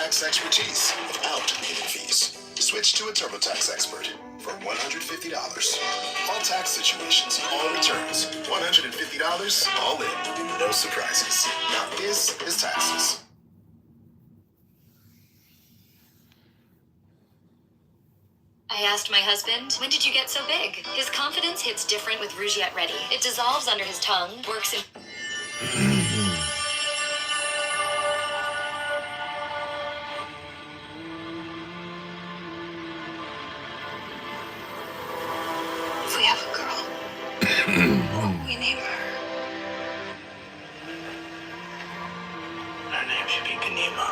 tax expertise without hidden fees. Switch to a TurboTax expert for $150. All tax situations, all returns, $150 all in. No surprises. Now this is taxes. I asked my husband, when did you get so big? His confidence hits different with Rougiette Ready. It dissolves under his tongue, works in... If we have a girl, what will we name her? Her name should be Ganima.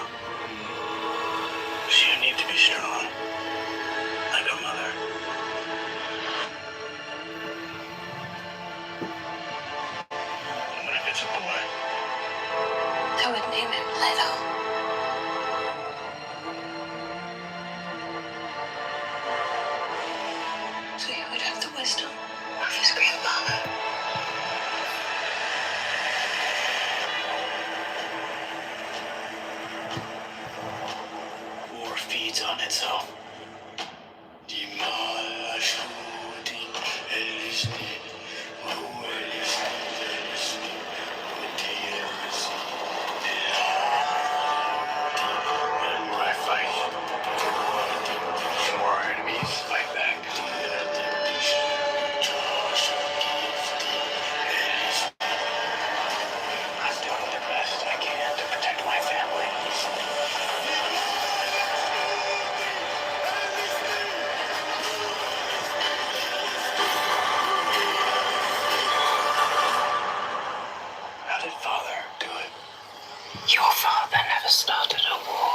She'll need to be strong, like her mother. What if it's a boy? I would name him Leto. So he would have the wisdom of his grandfather. War feeds on itself. Your father never started a war.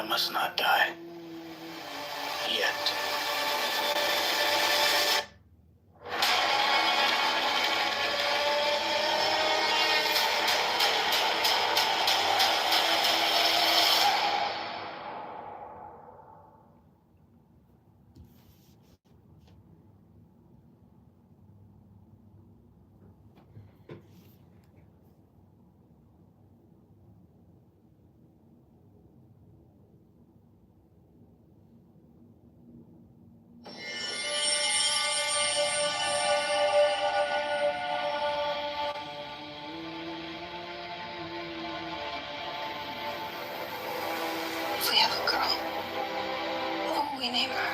Must not die. Yet. If we have a girl, what will we name her?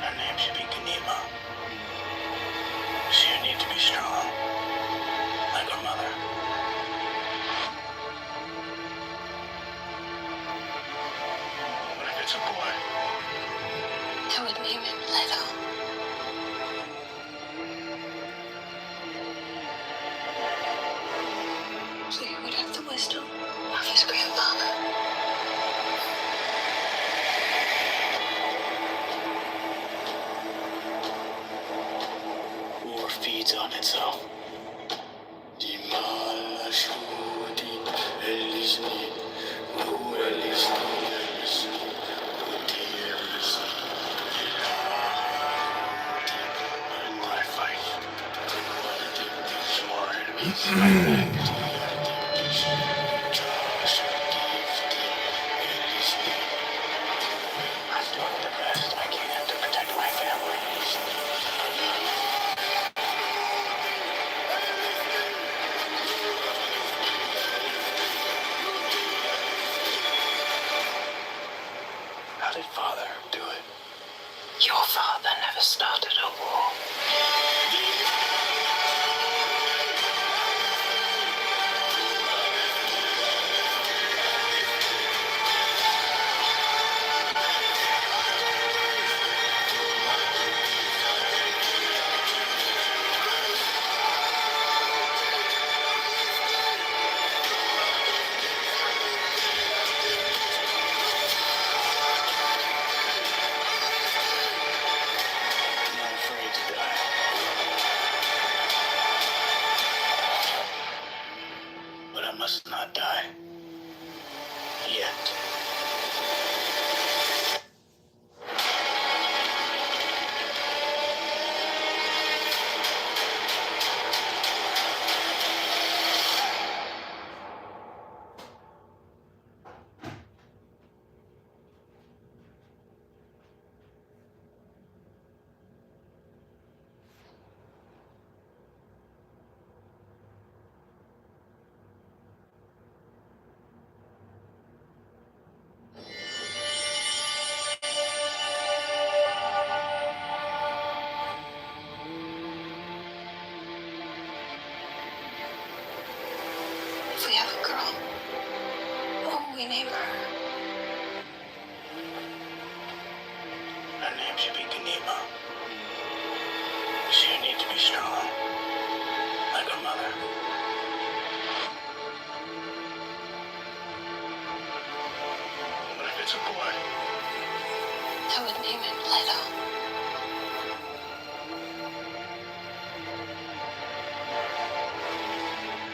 Her name should be Ganima. She'll need to be strong, like her mother. What if it's a boy? I would name him Leto. So he would have the wisdom of his grandfather. War feeds on itself. How did Father do it? Your father never started a war. we name her? Her name should be Kanima. She'll need to be strong, like her mother. What if it's a boy? I would name it Leto.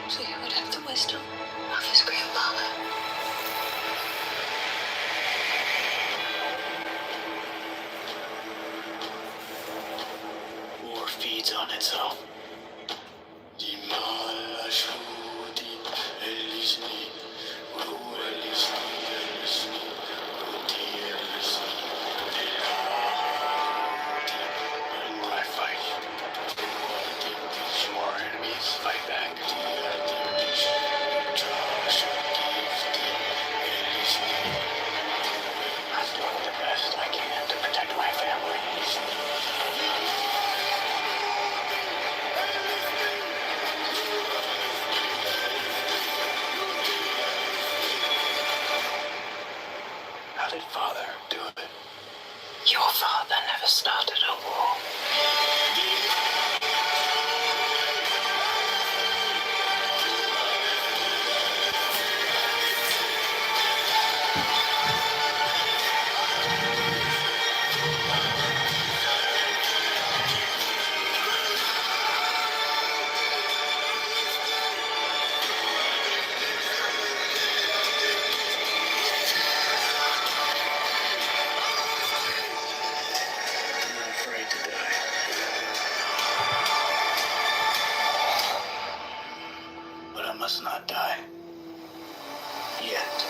So he would have the wisdom of his grandfather. War feeds on itself. When I fight, more enemies fight back. I'm doing the best I can to protect my family. How did Father do it? Your father never started a war. I'm not afraid to die. But I must not die. Yet.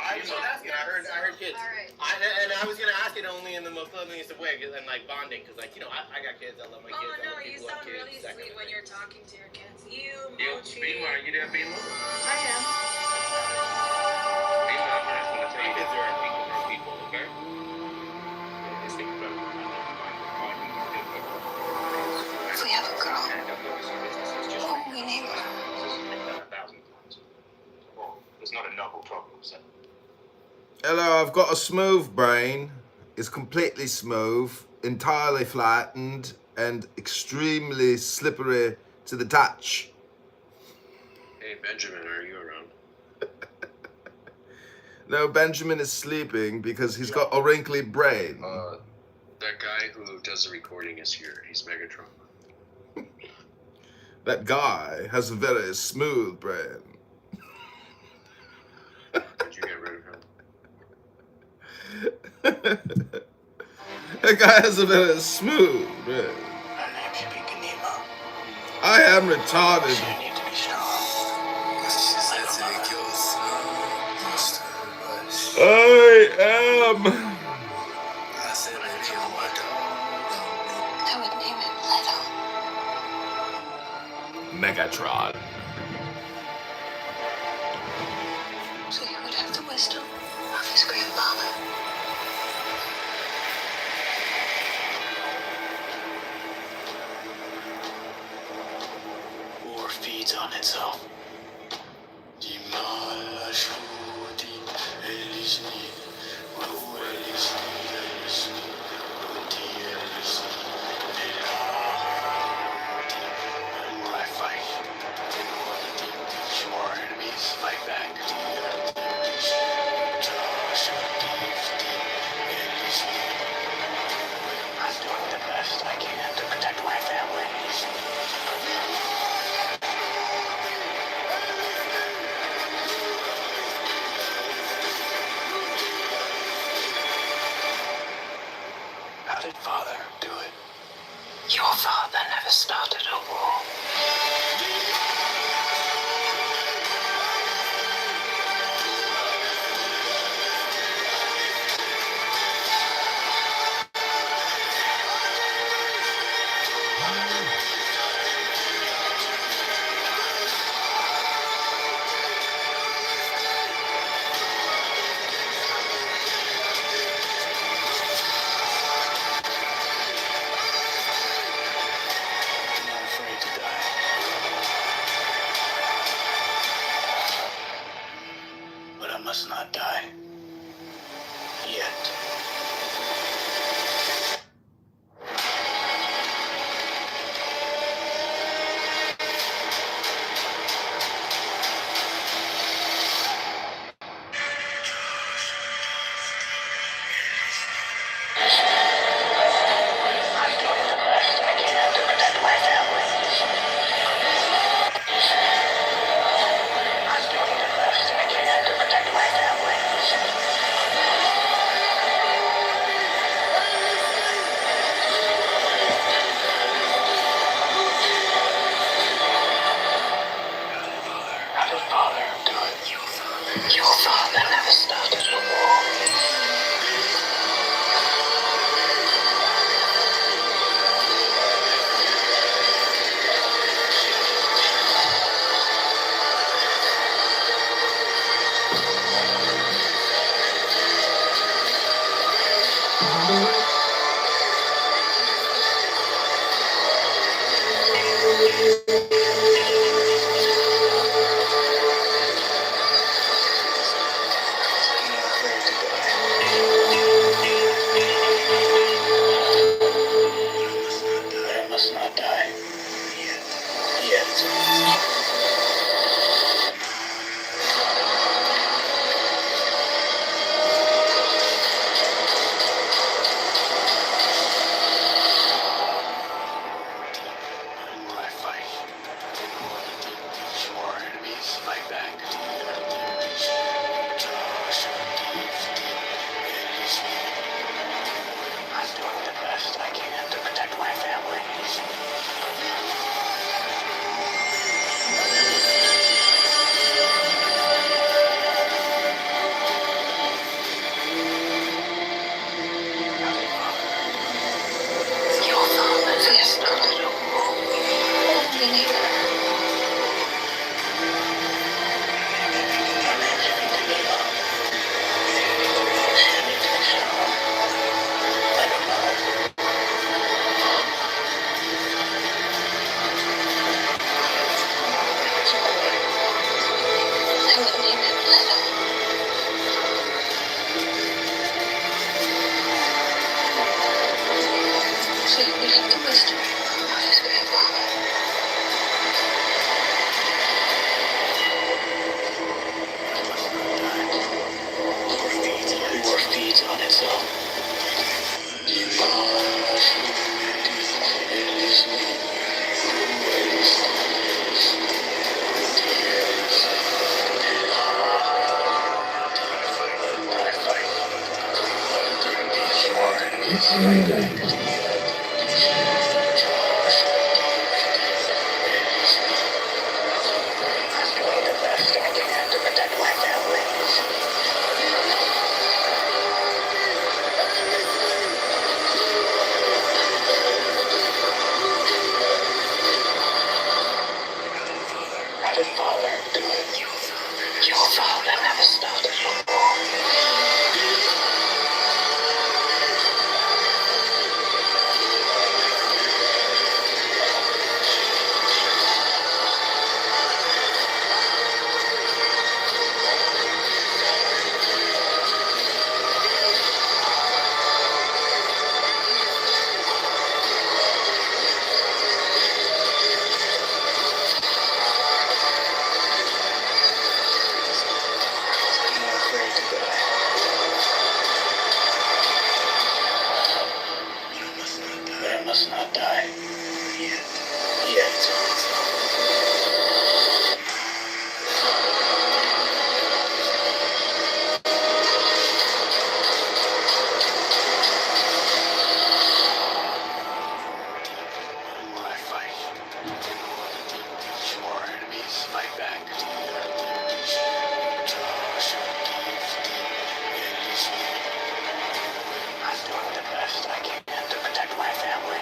I was gonna ask it. I heard kids. All right. And I was gonna ask it only in the most loveliest of ways, and like bonding, because like I got kids. I love my kids. Oh I no, love you people who have sound kids, really that kind sweet of when thing. you're talking to your kids. You, Yo, Mochi. Beamer, are you there, Beamer? I am. Beamer, I'm just gonna tell you My that kids there are are people and people, okay? It's incredible. I know you mind the call you can do, but If we have a girl, and I'm looking for business. It's just what will we name her? I've done 1,000 times. Well, it's not a novel problem, so. Hello, I've got a smooth brain. It's completely smooth, entirely flattened, and extremely slippery to the touch. Hey, Benjamin, are you around? No, Benjamin is sleeping because he's got a wrinkly brain. That guy who does the recording is here. He's Megatron. That guy has a very smooth brain. Did you get rid of him? That guy has a very smooth brain. Her name should be Kanima. I am retarded. She'll need to be strong. Like her mother. I am. What if it's a boy? I would name it Leto. Megatron. So he would have the wisdom of his grandfather. War feeds on itself. When I fight, more enemies fight back. I'm doing the best I can to protect my family. How did Father do it? Your father never started a war. So you will have the wisdom of his great power. War feeds on itself. How did Father do it? Your father never started your war. I'm not afraid to die. But I must not die. Yet. When I fight, our enemies fight back. I'm doing the best I can to protect my family.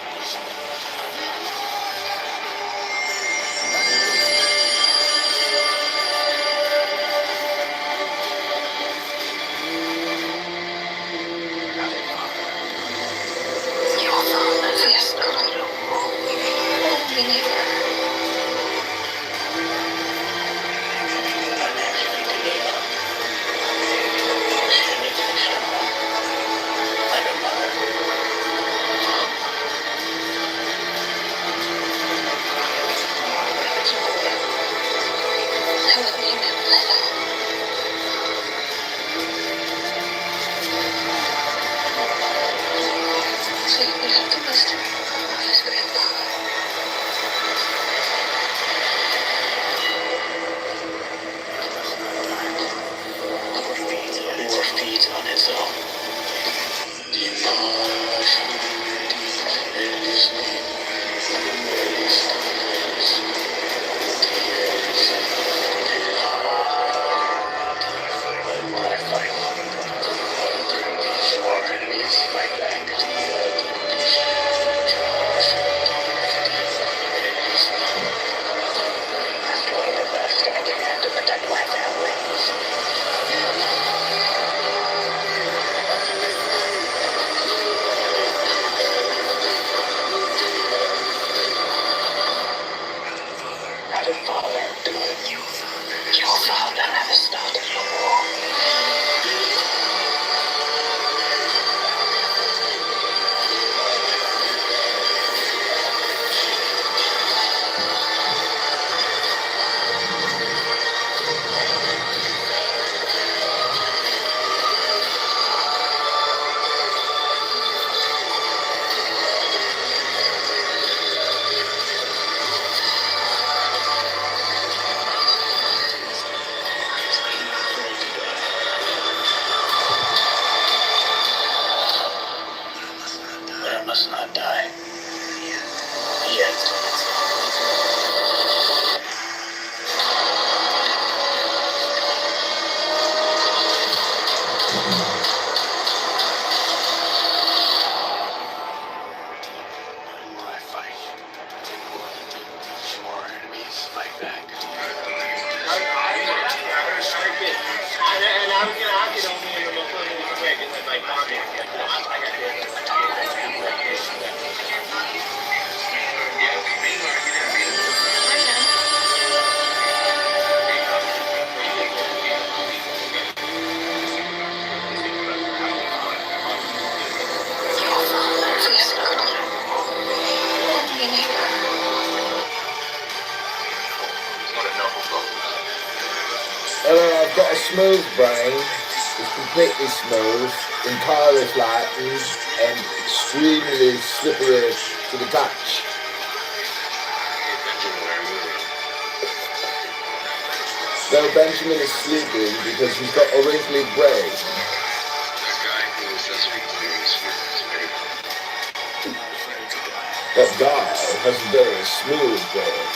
Your father, yes, no, only never. Like a mother. I will name him Leno. So you will have the wisdom of his great power. War feeds on itself. When I fight, our enemies fight back. I'm doing the best I can to protect my family. a smooth brain. It's completely smooth, entirely flattened, and extremely slippery to the touch. Though Benjamin is sleeping because he's got a wrinkly brain. That guy has a very smooth brain.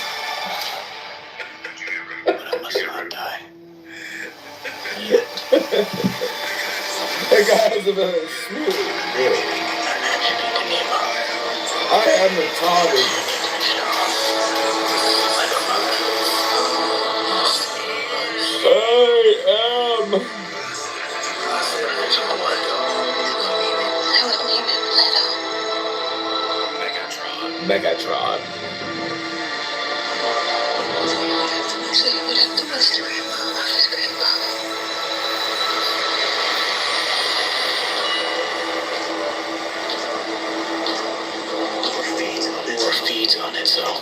But I must not die. That guy has a very smooth brain. I am retarded. I am. I would name it Leto. Megatron. So you would have the wisdom of his grandfather. Or feeds on itself.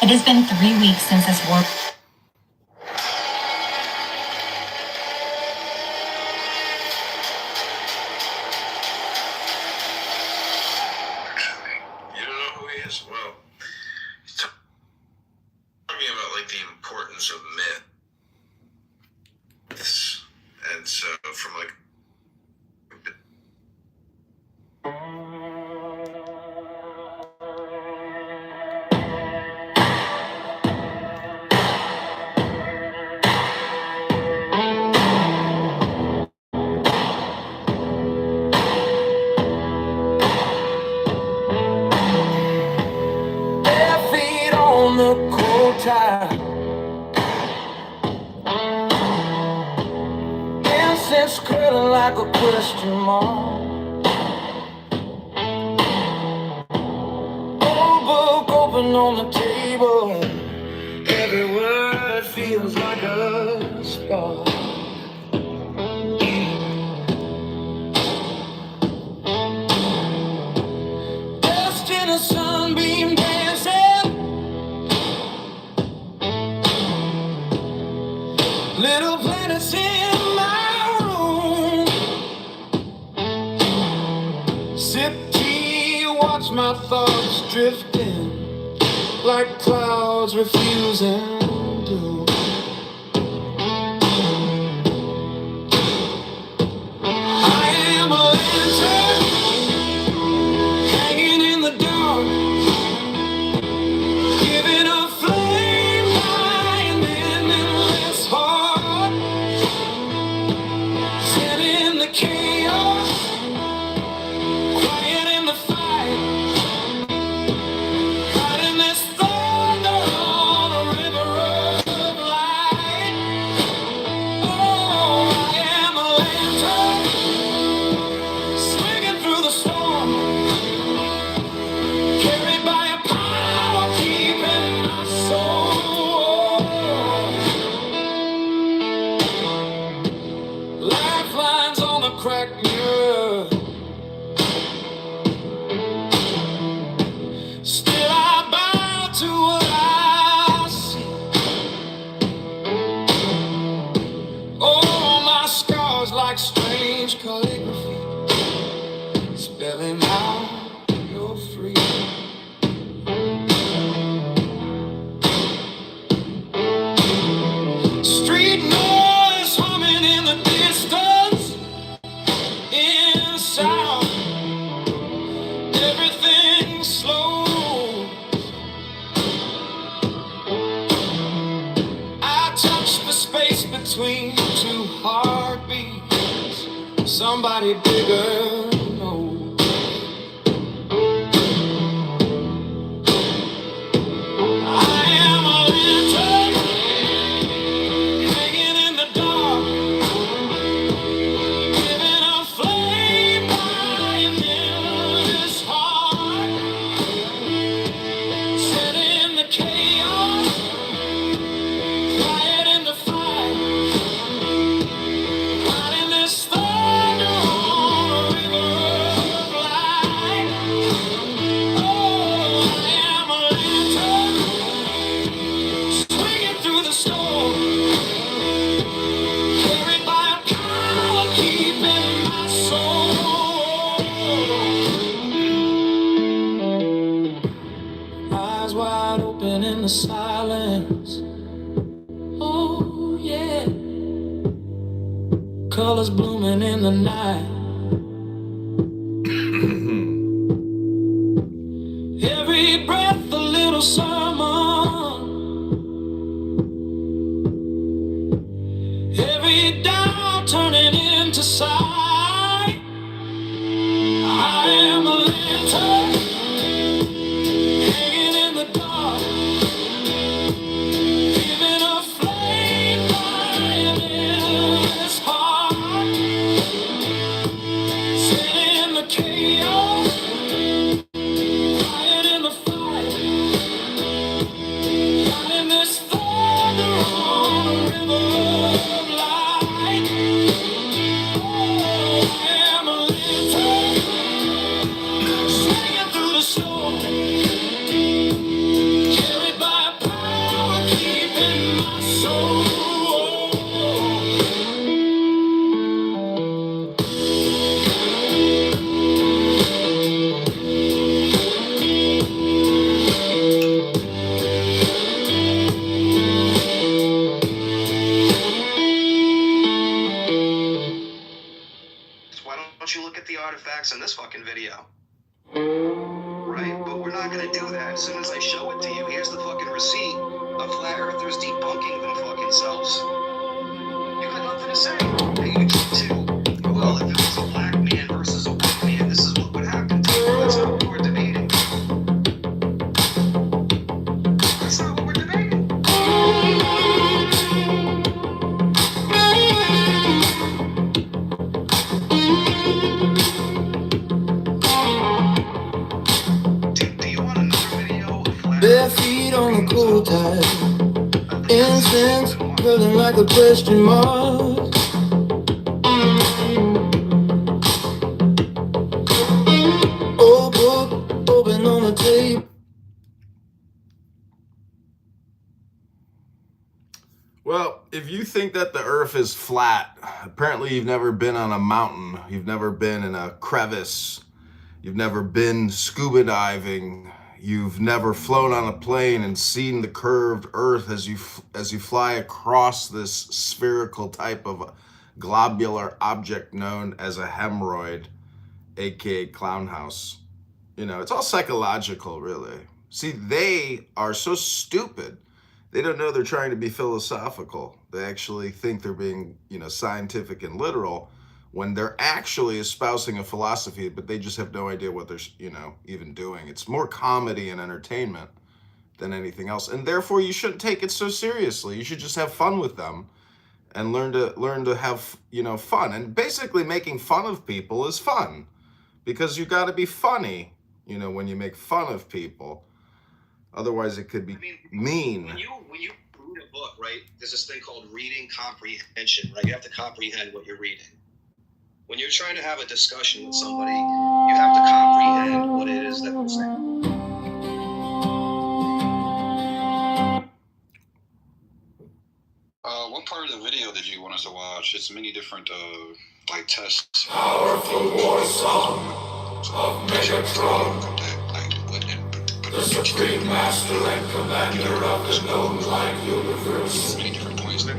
It has been 3 weeks since this war. You don't know who he is? Well, he's talking about like the importance of myths, and so from like. Incense curling like a question mark. Old book open on the table. Every word feels like a spark. Dust in a sunbeam dancing. Little planets in my room. Sip tea, watch my thoughts drifting like clouds refusing to. I am a lantern hanging in the dark, giving cracked mirror. Still I bow to what I see. Oh, my scars like strange calligraphy, spelling out you're free. Street noise humming in the distance. Inside, everything slow. I touch the space between two heartbeats. Somebody bigger knows. I am a lantern hanging in the dark, giving a flame by an endless heart, setting the chaos, quiet in the fight, riding this thunder on a river of light. Oh, I am a lantern swinging through the storm, carried by a power keeping my soul. Eyes wide open in the silence. Oh yeah, colors blooming in the night. Every breath a little sermon, every doubt turning into sight. I am a lantern hanging in the dark, giving a flame by an endless heart, setting the chaos, quiet in the fight, riding this thunder on a river of light. Oh, I am a lantern swinging through the storm, carried by a power keeping my soul. Why don't you look at the artifacts in this fucking video? Right? But we're not gonna do that. As soon as I show it to you, here's the fucking receipt of flat earthers debunking them fucking selves. You got nothing to say. Hey, you too. Well, if it was a black man versus a white man, this is what would happen to you. That's not what we're debating. That's not what we're debating. Do you want another video of flat Bare feet on the cold tide, incense curling like a question mark. Old book open on the table. Well, if you think that the earth is flat, apparently you've never been on a mountain, you've never been in a crevice, you've never been scuba diving, you've never flown on a plane and seen the curved earth as you fly across this spherical type of globular object known as a hemorrhoid, aka clown house. You know, it's all psychological, really. See, they are so stupid. They don't know they're trying to be philosophical. They actually think they're being, scientific and literal when they're actually espousing a philosophy, but they just have no idea what they're, even doing. It's more comedy and entertainment than anything else. And therefore you shouldn't take it so seriously. You should just have fun with them and learn to have, fun. And basically making fun of people is fun because you got to be funny, when you make fun of people. Otherwise, it could be mean. When you read a book, right, there's this thing called reading comprehension, right? You have to comprehend what you're reading. When you're trying to have a discussion with somebody, you have to comprehend what it is that they're saying. What part of the video did you want us to watch? It's many different, like tests. Powerful war song of Megatron, the supreme master and commander of the known-like universe. Many different points that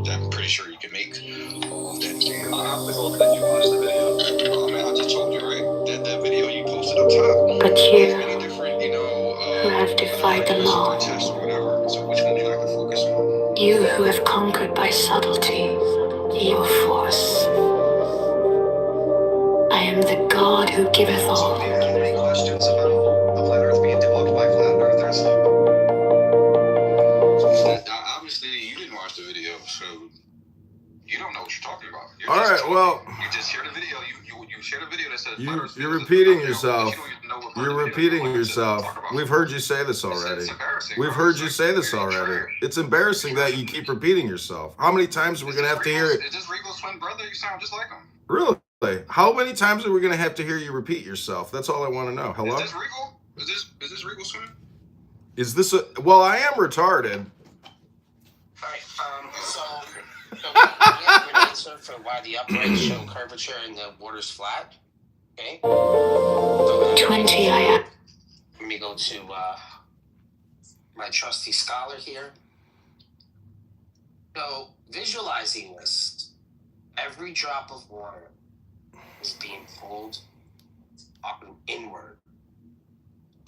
I'm pretty sure you can make. All of that. Obstacle that you watched the video. Oh man, I just told you, right? That video you posted up top. But you, Many different, who have defied them all, tests or whatever. So which one do you like to focus on? you who have conquered by subtlety, your force. I am the God who giveth So all. do you have any questions about the flat Earth being debunked by flat earthers? Obviously, you didn't watch the video, so you don't know what you're talking about. All right, well, you just shared a video. You shared a video that says you're repeating yourself. You're repeating yourself. We've heard you say this already. We've heard you say this already. It's embarrassing that you keep repeating yourself. How many times are we gonna have to hear it? Is this Regal's twin brother? You sound just like him. Really? How many times are we gonna have to hear you repeat yourself? That's all I want to know. Hello? Is this Regal? Is this Regal's twin? Is this a? Well, I am retarded. All right. So we have an answer for why the uprights show curvature and the water's flat. Okay. So, 20 I am. let me go to my trusty scholar here. So, visualizing this, every drop of water is being pulled up and inward.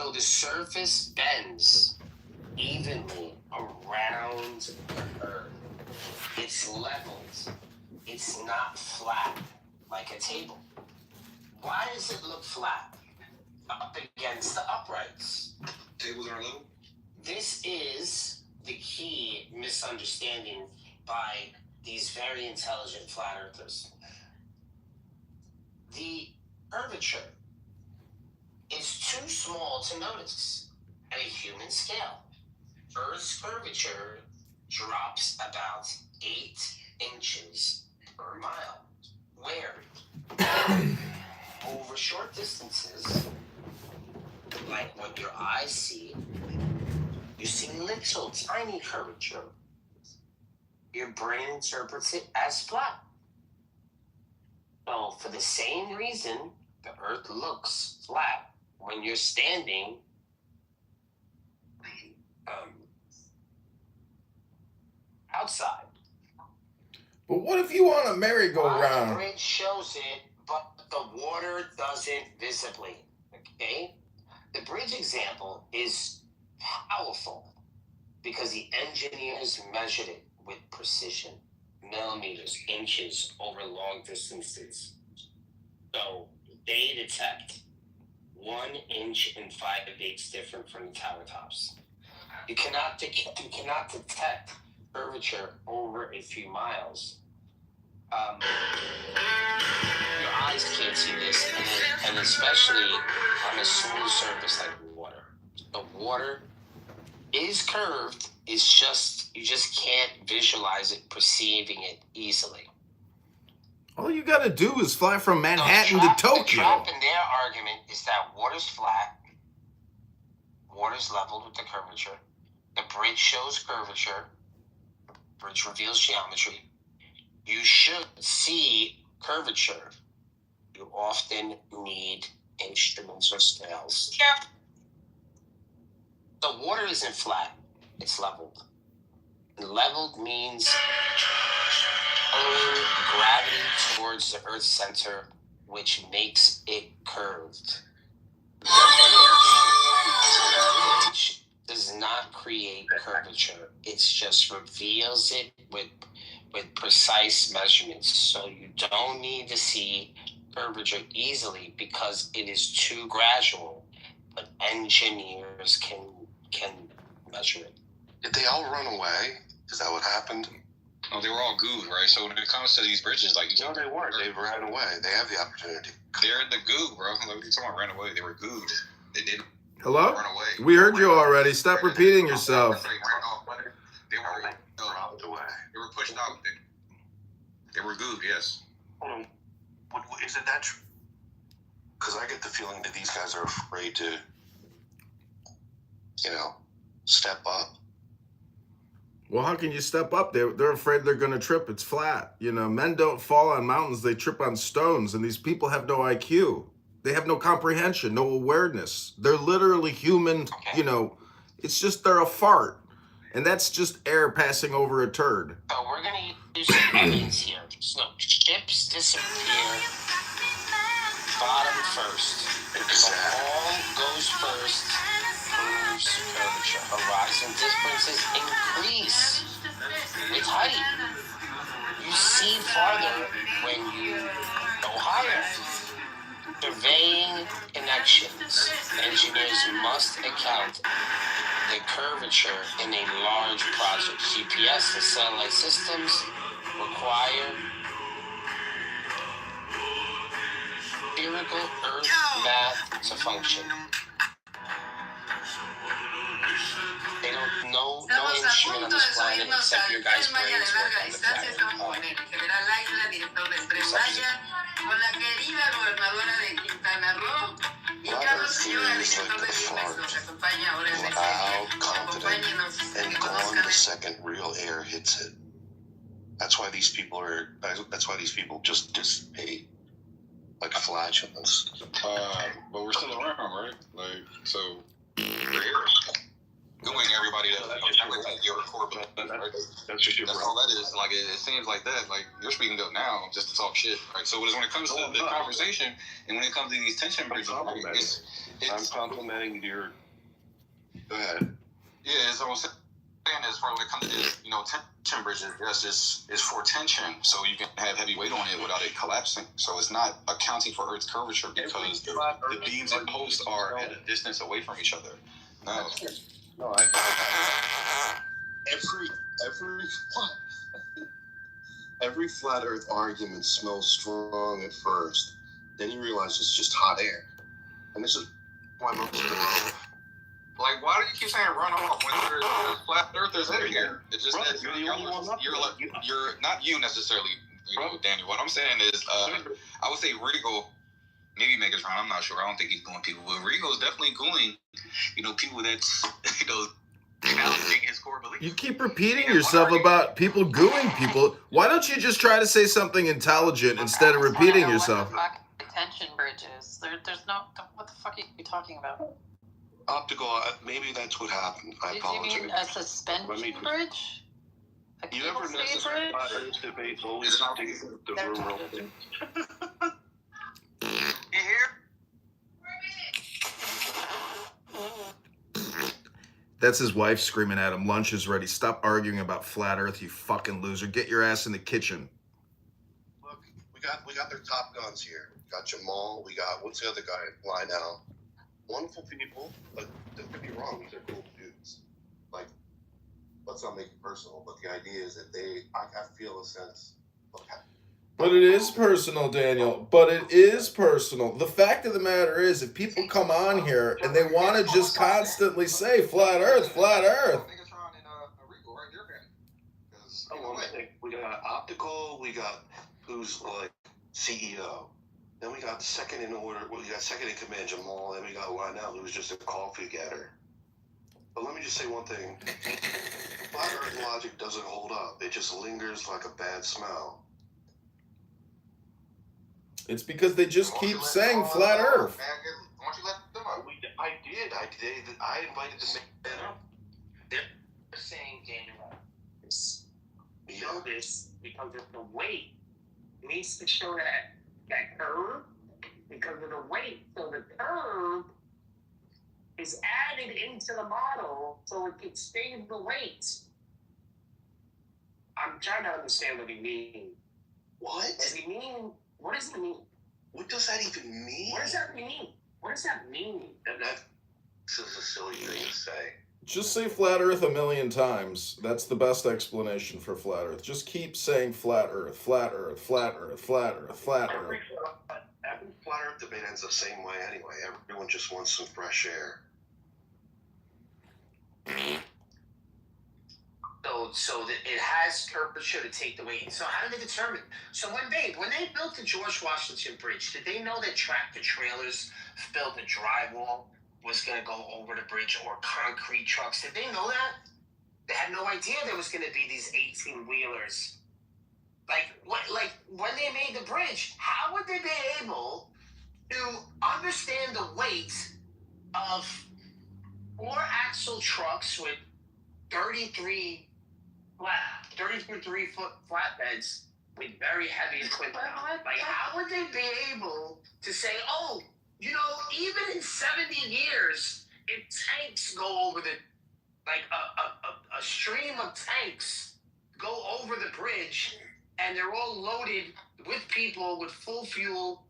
So the surface bends evenly around the earth. It's leveled. It's not flat like a table. Why does it look flat up against the uprights? Tables are level. This is the key misunderstanding by these very intelligent flat earthers. The curvature is too small to notice at a human scale. Earth's curvature drops about 8 inches per mile, where over short distances, like what your eyes see, you see little tiny curvature. Your brain interprets it as flat. So for the same reason, the earth looks flat when you're standing outside. But what if you want a The merry-go-round? bridge shows it, but the water doesn't visibly. Okay? The bridge example is powerful because the engineers measured it with precision, millimeters, inches over long distances. So they detect 1 inch and 5/8 different from the tower tops. You cannot detect curvature over a few miles. Your eyes can't see this, and especially on a smooth surface like water. The water is curved. It's just, you just can't visualize it, perceiving it easily. All you gotta do is fly from Manhattan The to Tokyo. trap in their argument is that water's flat, water's leveled with the curvature, the bridge shows curvature, the bridge reveals geometry. You should see curvature. You often need instruments or scales. Yeah. The water isn't flat, it's leveled. And leveled means gravity towards the Earth's center, which makes it curved. Which does not create curvature. It just reveals it with precise measurements. So you don't need to see curvature easily because it is too gradual. But engineers can measure it. Did they all run away? Is that what happened? Oh, they were all gooed, right? So when it comes to these bridges, like... No, they weren't. They ran away. They have the opportunity. They're in the goo, bro. Like, what are you talking about ran away? They were gooed. They didn't Hello? run away. We heard you already. Stop repeating yourself. They were pushed out. They were gooed, yes. Hold on. Isn't that true? Because I get the feeling that these guys are afraid to, step up. Well, how can you step up? They're afraid they're going to trip. It's flat. Men don't fall on mountains. They trip on stones. And these people have no IQ. They have no comprehension, no awareness. They're literally human, it's just they're a fart. And that's just air passing over a turd. So we're going to use some evidence here. So ships disappear bottom first. Exactly. All goes first, proves curvature. Horizon distances increase with height. You see farther when you go higher. Surveying connections. Engineers must account the curvature in a large project. GPS and satellite systems require spherical Earth math to function. They don't know no instrument on this planet except your guys' brains work on the planet. Loud, confident, and gone the second real air hits it. That's why these people just dissipate like flatulence. But we're still around, right? So we're here. Doing everybody your core belief, right? That's all that is. It seems like that. You're speaking up now just to talk shit, right? So when it comes to the conversation and when it comes to these tension bridges, I'm complimenting your. Go ahead. Yeah, it's almost saying as far when it comes to this, tension bridges, yes, it's for tension, so you can have heavy weight on it without it collapsing. So it's not accounting for Earth's curvature because the beams and posts are at a distance away from each other. No. No, every flat Earth argument smells strong at first. Then you realize it's just hot air, and this is why most of the world. Why do you keep saying run off when there's flat earthers in here? It's just that you're not you necessarily, Daniel. What I'm saying is, I would say Regal, maybe Megatron, I'm not sure. I don't think he's going people, but Regal's definitely going, people that's, challenging his core beliefs. You keep repeating yourself about people gooing people. Why don't you just try to say something intelligent instead of repeating yourself? Tension bridges. There's no. What the fuck are you talking about? Optical. Maybe that's what happened. I apologize. You mean a suspension bridge? You ever notice that debates always the rural thing? You hear? That's his wife screaming at him. Lunch is ready. Stop arguing about flat Earth, you fucking loser. Get your ass in the kitchen. Look, we got their top guns here. We got Jamal. We got what's the other guy? Lionel. Wonderful people, but don't get me wrong. These are cool dudes. Let's not make it personal, but the idea is that I feel a sense of. But it is personal, Daniel. But it is personal. The fact of the matter is, if people come on here and they want to just constantly say flat Earth, flat Earth. We got Optical. We got who's CEO. Then we got second in order. We got second in command Jamal. Then we got Lionel, who's just a coffee getter. But let me just say one thing. Flat Earth logic doesn't hold up. It just lingers like a bad smell. It's because they just keep saying flat Earth. Why don't you let them up? I did. I invited them in. They're saying, Daniel, show this because of the weight. It needs to show that curve because of the weight. So the curve is added into the model so it can save the weight. I'm trying to understand what he means. What? Does he mean? What does it mean? What does that even mean? What does that mean? What does that mean? This is a silly thing to say. Just say flat Earth a million times. That's the best explanation for flat Earth. Just keep saying flat Earth, flat Earth, flat Earth, flat Earth, flat Earth. Every flat Earth debate ends the same way anyway. Everyone just wants some fresh air. So that it has curvature to take the weight. So how do they determine? So when they built the George Washington Bridge, did they know that tractor trailers filled the drywall was going to go over the bridge, or concrete trucks? Did they know that? They had no idea there was going to be these 18-wheelers. Like when they made the bridge, how would they be able to understand the weight of 4-axle trucks with 33-foot flatbeds with very heavy equipment? Like, how would they be able to say, oh, you know, even in 70 years, if tanks go over the, like a stream of tanks go over the bridge, and they're all loaded with people with full fuel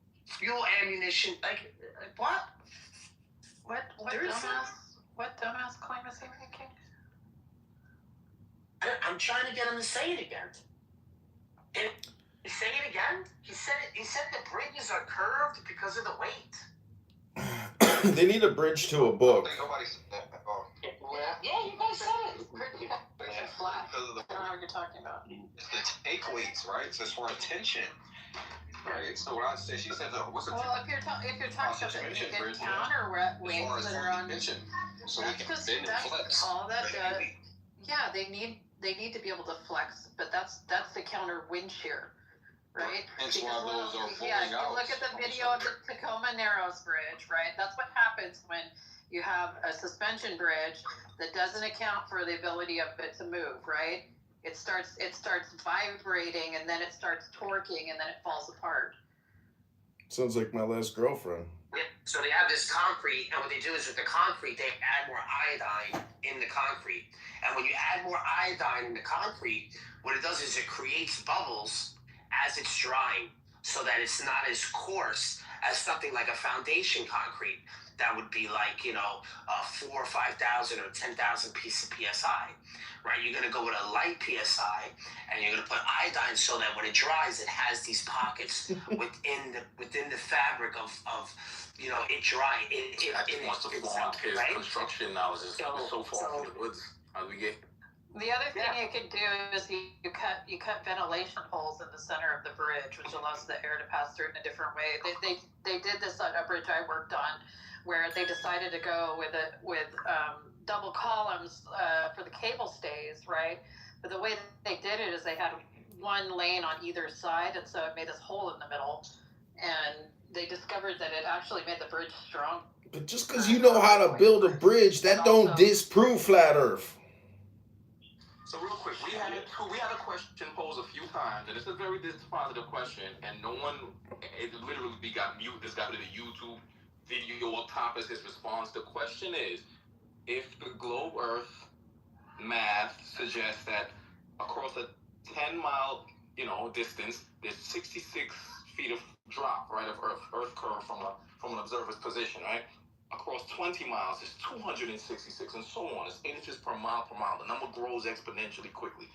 ammunition. Like, what? What dumbass claim is he making? I'm trying to get him to say it again. And say it again? He said the bridges are curved because of the weight. They need a bridge to a book. Nobody said that. Yeah, you guys said it. It's flat. I don't know what you're talking about. It's the take weights, right? So it's for attention. Right. So what I said, she said, what's the if you're talking about the counter weights that are on, so we can bend and flex. All that does. Yeah, they need to be able to flex, but that's the counter wind shear, right? Hence why those are falling if you out. look at the video of the Tacoma Narrows Bridge, right? That's what happens when you have a suspension bridge that doesn't account for the ability of it to move, right? It starts vibrating, and then it starts torquing, and then it falls apart. Sounds like my last girlfriend. Yeah, so they have this concrete, and what they do is with the concrete, they add more iodine in the concrete. And when you add more iodine in the concrete, what it does is it creates bubbles as it's drying, so that it's not as coarse as something like a foundation concrete that would be like, you know, 4,000 or 5,000 or 10,000 PSI, right? You're going to go with a light PSI, and you're going to put iodine so that when it dries, it has these pockets within the fabric of you know, it drying. It wants to form his construction knowledge is so far from the woods. How do we get? The other thing you could do is you cut ventilation holes in the center of the bridge, which allows the air to pass through in a different way. They did this on a bridge I worked on, where they decided to go with double columns for the cable stays, right? But the way that they did it is they had one lane on either side, and so it made this hole in the middle, and they discovered that it actually made the bridge strong. But just because you know how to build a bridge, that don't disprove flat Earth. So real quick, we had a question posed a few times, and it's a very dispositive question, and no one, it literally got mute. This got rid of the YouTube video up top as his response. The question is, if the globe Earth math suggests that across a 10-mile, distance, there's 66 feet of drop, right, of Earth curve from an observer's position, right? Across 20 miles, it's 266, and so on. It's 8 inches per mile. The number grows exponentially quickly.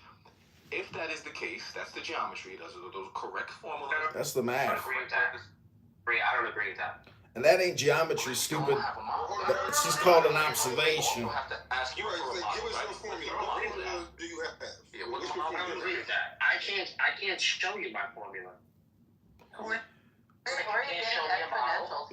If that is the case, that's the geometry. Those are correct formulas. That's the math. I don't agree with that. And that ain't geometry, stupid. It's just called an observation. I have to ask you Give us your formula. What formula do you have? I don't agree with that. I can't show you my formula.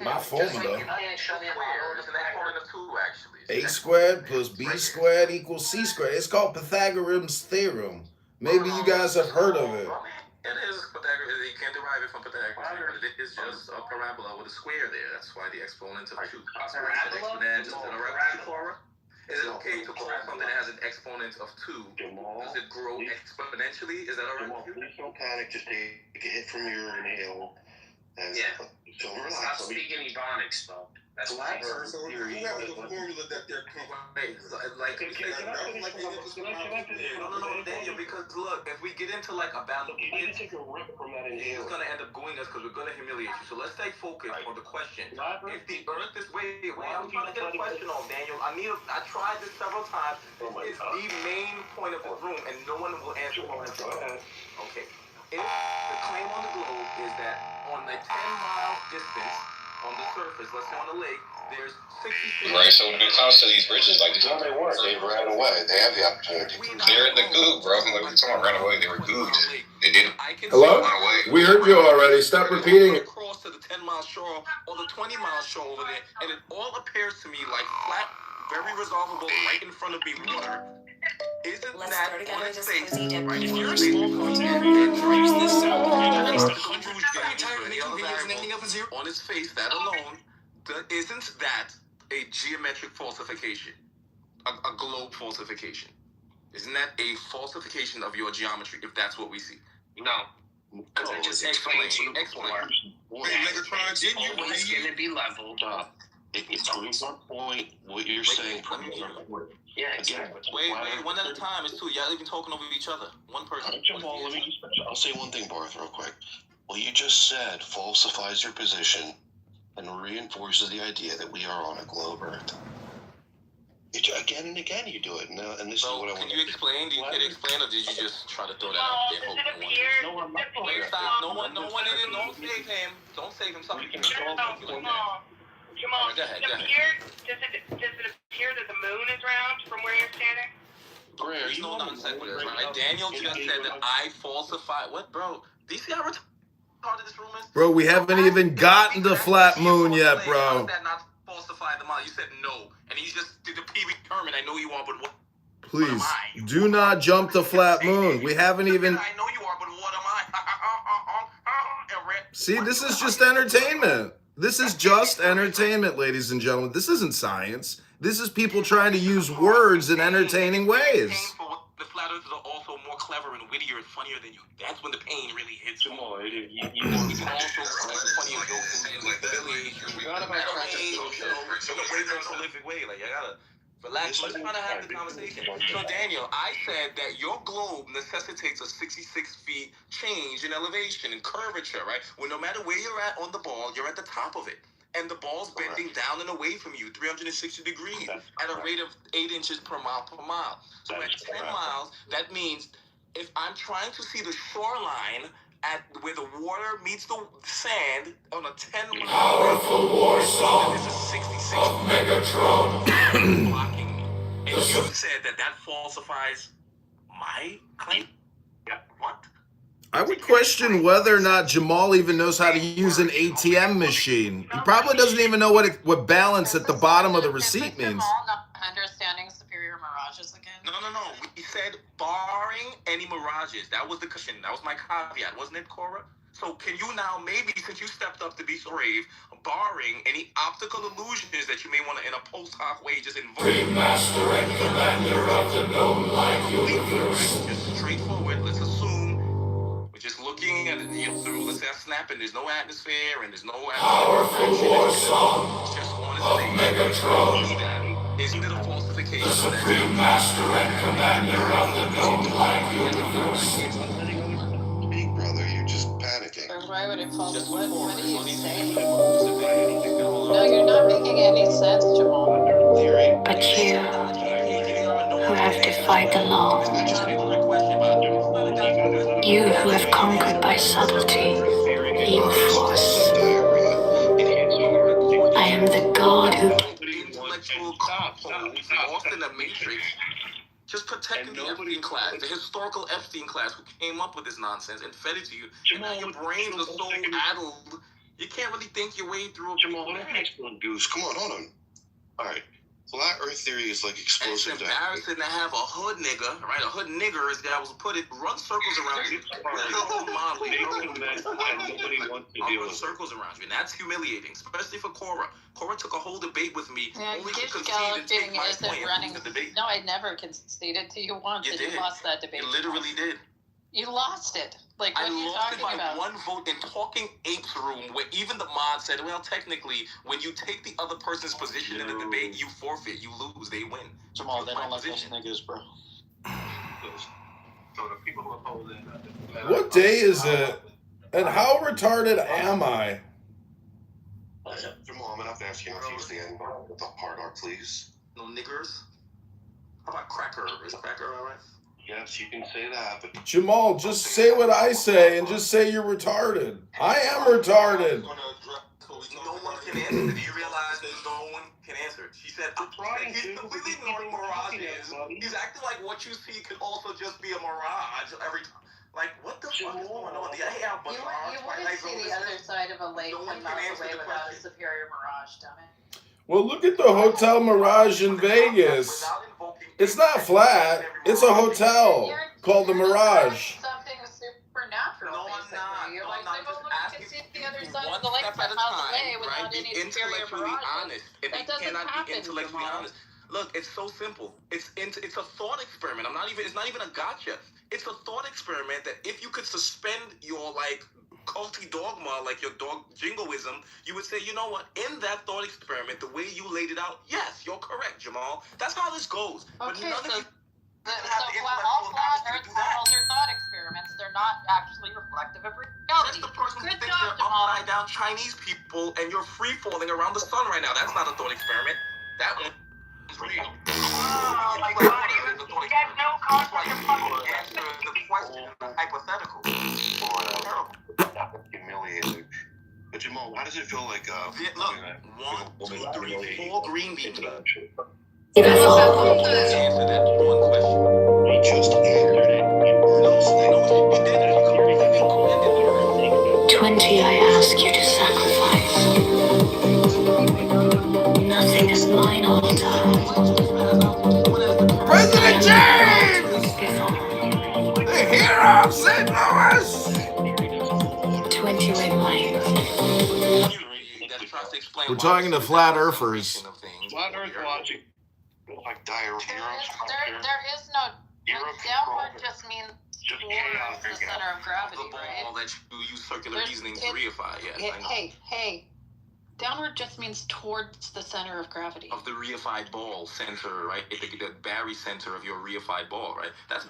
My formula. You can't show me a model. It's an exponent of 2, actually. A squared plus B squared equals C squared. It's called Pythagoras theorem. Maybe you guys have heard of it. It is Pythagoras. You can't derive it from Pythagoras, but it is just a parabola with a square there. That's why the exponent of 2. Is it okay to call something that has an exponent of 2? Does it grow exponentially? Is that alright? Please don't panic. Just take a hit from your inhale. So stop speaking Ebonics, though. That's why. So who have the formula that they're No, Daniel, because look, if we get into like a battle, it's gonna end up going us because we're gonna humiliate you. So let's stay focused on the question. If the Earth is wait, I'm trying to get a question on, Daniel. I tried this several times. It's the main point of the room, and no one will answer my question. Okay. If the claim on the globe is that on a 10-mile distance on the surface, let's say on the lake, There's 66. Right, so when it comes to these bridges, like, No, they weren't. They ran away. They have the opportunity. they're in the goo, bro. Like, we're talking about ran away. They were gooed. They didn't Hello? run away. We heard you already. Stop repeating it. Across to the 10-mile shore or the 20-mile shore over there, and it all appears to me like flat, very resolvable, right in front of me water. Isn't that on its face? Right? If you're a small on its face, that alone, isn't that a geometric falsification? A globe falsification? Isn't that a falsification of your geometry if that's what we see? No. Because I just explained to you before. Megatron, didn't you It's going to be leveled up. It's only one point what you're saying. Yeah, exactly. Wait, one at a time. It's two. Y'all even talking over each other. One person. Jamal, I'll say one thing, Barth, real quick. What you just said falsifies your position and reinforces the idea that we are on a globe Earth. Again and again you do it. No, and this is what I want. Can you explain? Can you explain, or did you just try to throw that out there? Wait, stop. No one in it. Don't save him. Don't save him. Something. Jamal, does it appear that the moon is round from where you're standing? There's no nonsense with this, right? Daniel just said that I falsified. What, bro? Do you see how retarded this room is? Bro, we haven't even gotten to flat moon yet, bro. That not falsify the model. You said no, and you just did the predetermined. I know you are, but what? Please, do not jump to flat moon. We haven't even... I know you are, but what am I? See, this is just entertainment. This is just entertainment, ladies and gentlemen. This isn't science. This is people trying to use words in entertaining ways. The flat earthers are also more clever and wittier and funnier than you. That's when the pain really hits you. You can also funnier jokes and humiliation. In a way more prolific way. Like, I gotta relax. Let's try to have the conversation. So, Daniel, I said that your globe necessitates a 66 feet change in elevation and curvature, right? Well, no matter where you're at on the ball, you're at the top of it. And the ball's bending down and away from you 360 degrees at a rate of 8 inches per mile. So at 10 miles, that means if I'm trying to see the shoreline at where the water meets the sand on a 10-mile Powerful war song this is 66 of Megatron. blocking me. And you said that falsifies my claim? What? I would question whether or not Jamal even knows how to use an ATM machine. He probably doesn't even know what balance at the bottom of the receipt means. Jamal not understanding superior mirages again? No. We said barring any mirages. That was the question. That was my caveat, wasn't it, Cora? So can you now, maybe since you stepped up to be so brave, barring any optical illusions that you may want to, in a post hoc way, just invoke? The master and commander of the known light universe. Just straightforward. Let's assume we're just looking at it, through, let's say, snapping. There's no atmosphere and there's no Powerful war song just of Megatron. Isn't it a falsification? The supreme master and commander of the known light universe. Big brother, you're just panicking. Or why would it fall? What are you saying? No, you're not making any sense, Jamal. But you, who have defied the law, you who have conquered by subtlety, evil force, I am the God who... Lost in the Matrix, just protecting the Epstein class, the historical Epstein class who came up with this nonsense and fed it to you. And now your brains are so addled, you can't really think your way through. Jamal, what excellent goose. Come on, hold on. All right. Flat Earth theory is like explosive. It's embarrassing to have a hood nigga, right? A hood nigger, as I was put it, run circles around you. Run circles around you, and that's humiliating, especially for Cora. Cora took a whole debate with me, only to concede and take my point in the debate. No, I never conceded to you once, and you lost that debate. You literally did. You lost it. Like, what are you talking about? I lost it by 1 vote in Talking Apes room, where even the mod said, well, technically, when you take the other person's position in the debate, you forfeit, you lose, they win. Jamal, they don't like those niggas, bro. What day is it? And how retarded am I? Jamal, I'm gonna have to ask you not to use the N with the hard R, please. No niggers? How about cracker? Is cracker all right? Yes, you can say that, but Jamal, just say what I say and just say you're retarded. I am retarded. No one can answer. Do you realize there's no one said he's completely ignoring mirages. He's acting like what you see could also just be a mirage every time. Like, what the fuck is going on? Yeah, hey, You wouldn't see the other side of a lake 10 miles away without a superior mirage, dumb it. Well, look at the Hotel Mirage in Vegas. It's not flat. It's a hotel called the Mirage. Something supernatural. No, I'm not. You're No, like, I'm not. look, you can see the other side One of the lake step 10 at a miles time, away without right? Be any superior intellectually mirage. honest. If That you doesn't cannot happen, be intellectually Jamal. honest. Look, it's so simple. It's a thought experiment. It's not even a gotcha. It's a thought experiment that if you could suspend your like culty dogma, like your dog jingoism, you would say, you know what? In that thought experiment, the way you laid it out, yes, you're correct, Jamal. That's how this goes. But Okay, none of you so all flat Earth models are thought experiments. They're not actually reflective of reality. That's the person who Good thinks job, they're Jamal. upside down Chinese people and you're free falling around the sun right now. That's not a thought experiment. That one is real. Oh my God, you got no concept of fucking Answer the question hypothetical. Humiliating. But Jamal, why does it feel like Look, 1, 2, 3, 4 green beans. UFO. Answer that one question. he just answered it? No, you didn't. 20 I ask you to sacrifice. Nothing is mine all the time. President James! The hero of St. Louis! 20 remain. We're talking to flat earthers. Flat Earth watching. Like dire There is no downward. Just means just towards chaos the again. center of gravity, The ball right? that you use circular There's- reasoning to reify, yes. I know. Hey, downward just means towards the center of gravity. Of the reified ball center, right? The Barry center of your reified ball, right? That's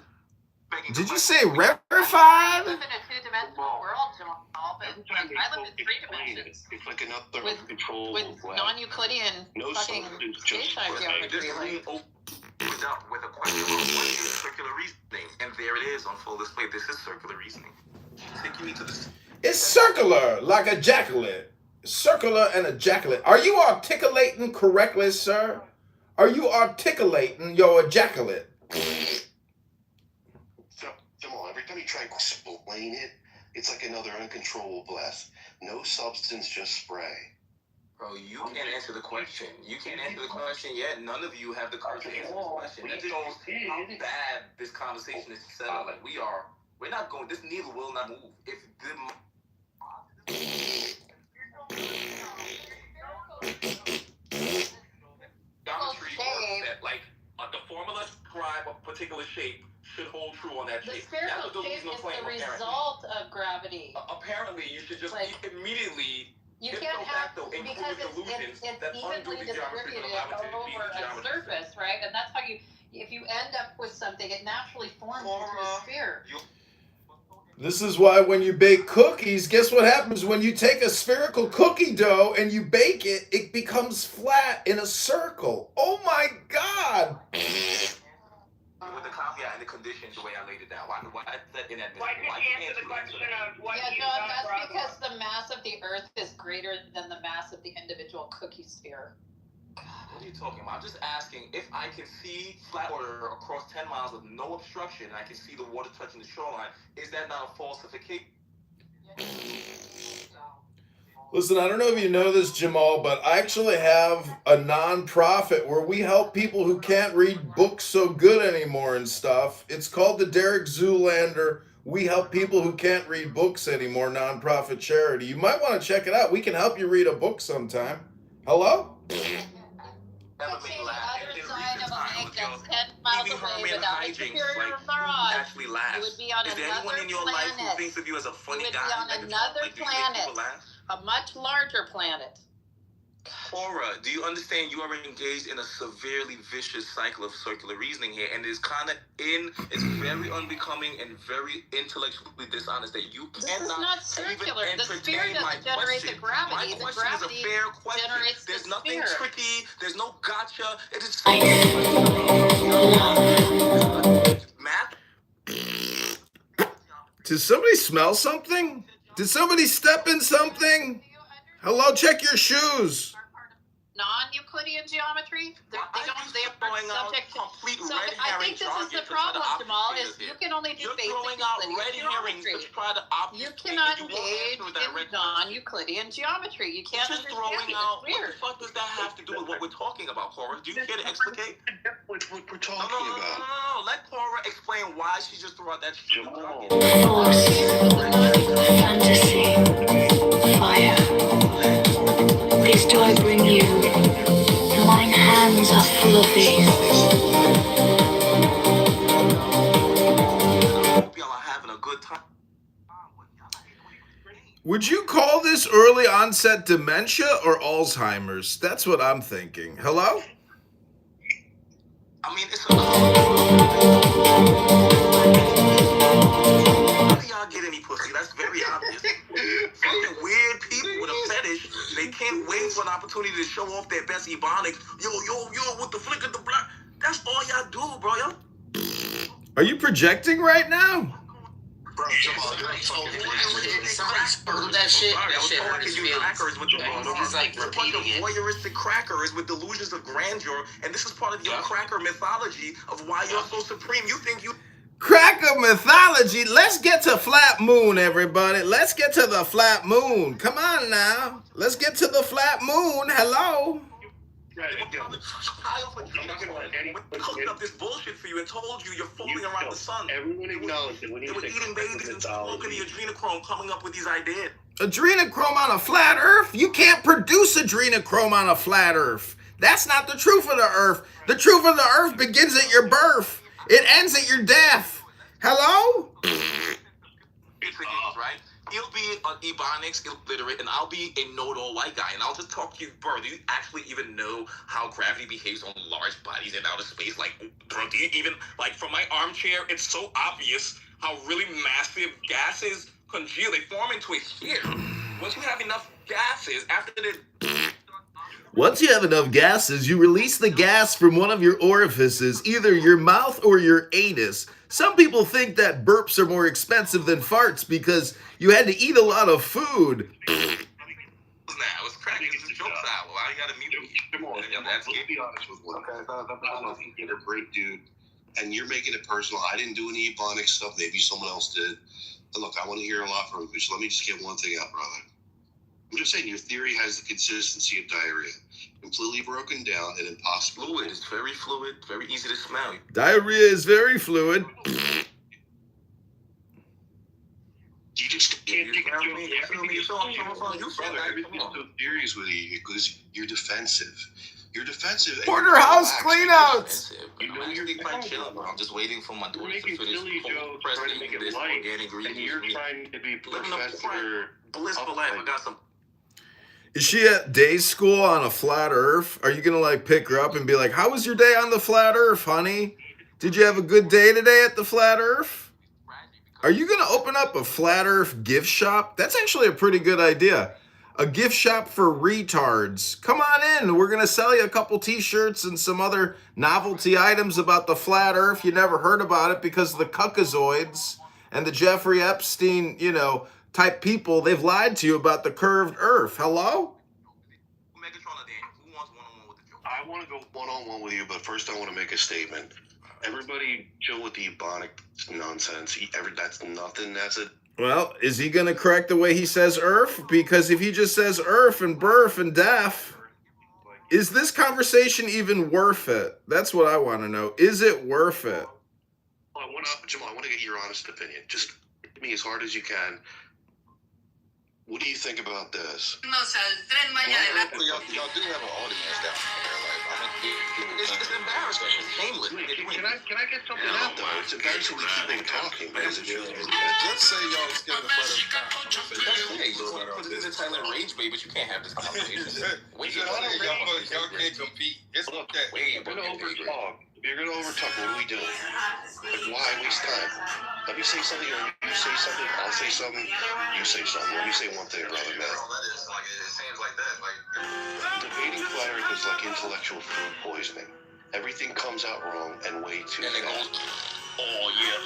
begging the Did you question. say I rarefied? live in a two-dimensional world, Jamal, but Every time I live in they 3 explain it, dimensions it's like another with uncontrollable blast. non-Euclidean No fucking substance, just space-time spray. geometry. This Like, room opened up with a question of what is circular reasoning, and there it is on full display. This is circular reasoning. Taking me to this. It's circular, like a ejaculate. Circular and ejaculate. Are you articulating correctly, sir? Are you articulating your ejaculate? So, Jamal, every time you try to explain it, it's like another uncontrollable blast. No substance, just spray. Bro, you can't answer the question. You can't answer the question yet. None of you have the courage to answer the question. That shows how bad this conversation is set up. Like we're not going. This needle will not move. If geometry works, that like the formula describe a particular shape should hold true on that the shape. spherical That's a shape delusional is claim, the apparently. result of gravity. Apparently, you should just Like, immediately. You If can't so have, facto, because include illusions it's that undo evenly the geometry distributed that allow it to be over the a geometry. surface, right? And that's how if you end up with something, it naturally forms into a sphere. This is why when you bake cookies, guess what happens when you take a spherical cookie dough and you bake it, it becomes flat in a circle. Oh my God. With the caveat and the conditions, the way I laid it down. Why I said inadmissible. Why did you answer the question of what Yeah, you John, thought that's brought because the mass of the Earth is greater than the mass of the individual cookie sphere. What are you talking about? I'm just asking if I can see flat water across 10 miles with no obstruction and I can see the water touching the shoreline, is that not a falsification? Listen, I don't know if you know this, Jamal, but I actually have a nonprofit where we help people who can't read books so good anymore and stuff. It's called the Derek Zoolander We Help People Who Can't Read Books Anymore nonprofit charity. You might want to check it out. We can help you read a book sometime. Hello? Could see the other side of a lake that's 10 miles away without a superior mirage. Actually laugh. You would be on Is there another anyone in your life who planet. thinks of you as a You funny would be guy? on another do you make planet, people laugh? a much larger planet. Cora, do you understand you are engaged in a severely vicious cycle of circular reasoning here, and it's it's very unbecoming and very intellectually dishonest that you This is cannot not circular. even The sphere entertain my doesn't generate question. the gravity. My The question gravity is a fair question. generates There's the nothing sphere. tricky. There's no gotcha. It is math. Did somebody smell something? Did somebody step in something? Hello, check your shoes. non-Euclidean geometry. They aren't subject to. Complete So red I herring think this is the problem, Jamal, is you can only do basic throwing out red Euclidean herrings geometry. to try to You obfuscate cannot and you won't engage answer that in red non-Euclidean geometry. You can't Just understand throwing it. out. It's weird. What the fuck does that have to do with what we're talking about, Cora? Do you care to explicate? What we're talking No. about. Let Cora explain why she just threw out that shit. Force, fantasy, fire. These do I bring you. Mine hands are full of these. Hope y'all are having a good time. Would you call this early onset dementia or Alzheimer's? That's what I'm thinking. Hello? I mean, it's a... How do y'all get any pussy? That's very obvious. Fucking weird people with a fetish. They can't wait for an opportunity to show off their best ebonics. Yo, with the flick of the block. That's all y'all do, bro. Y'all. Are you projecting right now? Bro, Jamal, somebody spurtled that shit. That shit hurt his feelings. He's like repeating it. Voyeuristic crackers with delusions of grandeur, and this is part of your cracker mythology of why you're so supreme. You think you... Cracker mythology. Let's get to flat moon, everybody. Let's get to the flat moon. Come on now. Let's get to the flat moon. Hello. Cooked up this bullshit for you and told you you're floating around the sun. Everyone acknowledged it when They were eating babies and smoking the adrenochrome, coming up with these ideas. Adrenochrome on a flat earth? You can't produce adrenochrome on a flat earth. That's not the truth of the earth. The truth of the earth begins at your birth. It ends at your death. Hello? Right? He'll be an ebonics illiterate, and I'll be a know-it-all white guy, and I'll just talk to you, bro. Do you actually even know how gravity behaves on large bodies in outer space? Like, bro, do you even, like, from my armchair, it's so obvious how really massive gases congeal. They form into a sphere. Once you have enough gases, after the... Once you have enough gases, you release the gas from one of your orifices, either your mouth or your anus. Some people think that burps are more expensive than farts because you had to eat a lot of food. Now, it's cracking. It's a joke hour. Why you gotta mute me? Come on, let's be honest with one. You're a great dude, and you're making it personal. I didn't do any ebonic stuff. Maybe someone else did. But look, I want to hear a lot from you, but let me just get one thing out, brother. I'm just saying your theory has the consistency of diarrhea. Completely broken down and impossible. Fluid. It's very fluid, very easy to smell. Diarrhea is very fluid. You just can't take everything so serious with you because you're defensive. You're defensive. Porterhouse cleanouts. You know you're quite chill, bro. I'm just waiting for my daughter to finish trying to make it light, and you're trying to be Professor Blissful Life. I got some. Is she at day school on a flat earth? Are you going to like pick her up and be like, how was your day on the flat earth, honey? Did you have a good day today at the flat earth? Are you going to open up a flat earth gift shop? That's actually a pretty good idea. A gift shop for retards. Come on in. We're going to sell you a couple t-shirts and some other novelty items about the flat earth. You never heard about it because the Caucasoids and the Jeffrey Epstein, type people, they've lied to you about the curved earth. Hello? I want to go one-on-one with you, but first I want to make a statement. Everybody chill with the ebonic nonsense. That's nothing. That's it. Well, is he going to correct the way he says earth? Because if he just says earth and birth and death, is this conversation even worth it? That's what I want to know. Is it worth it? Jamal, I want to get your honest opinion. Just hit me as hard as you can. What do you think about this? Y'all do have an audience down there. It's embarrassing. It's shameless. Can I get something out though? It's embarrassing to keep on talking because it's just say y'all scared the butt Hey, you want to put it in silent rage, baby, but you can't have this conversation. Y'all can't compete. It's okay. We're gonna overtalk. If you're gonna overtalk, what are we doing? Like, why waste time? Let me say something, or you say something, I'll say something, you say something. Let me say one thing, brother, man. It seems like that. Debating flat earth is like intellectual food poisoning. Everything comes out wrong and way too fast. Oh yeah,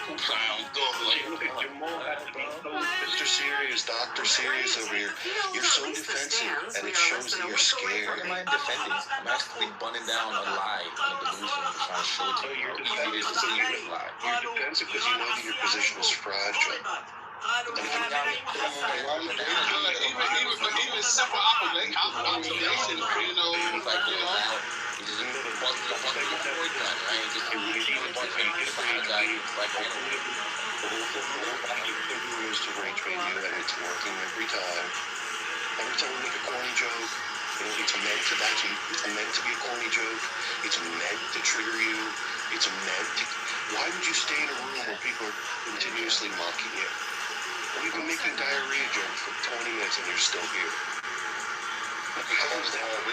who sounds good? Like, Jamal has to be so Mr. Serious, Dr. Serious over here. You're so defensive, and it shows that you're scared. What am I defending? I'm actually bunning down a lie on a delusion and trying to show it to you how easy it is to see this lie. You're defensive because you know that your position is fragile. Even simple observation, you know, is to retrain you, and it's working every time. Every time we make a corny joke, it's meant to it's meant to be a corny joke. It's meant to trigger you. It's meant to. Why would you stay in a room where people are continuously mocking you? We've been making diarrhea jokes for 20 minutes and you're still here. How is that? That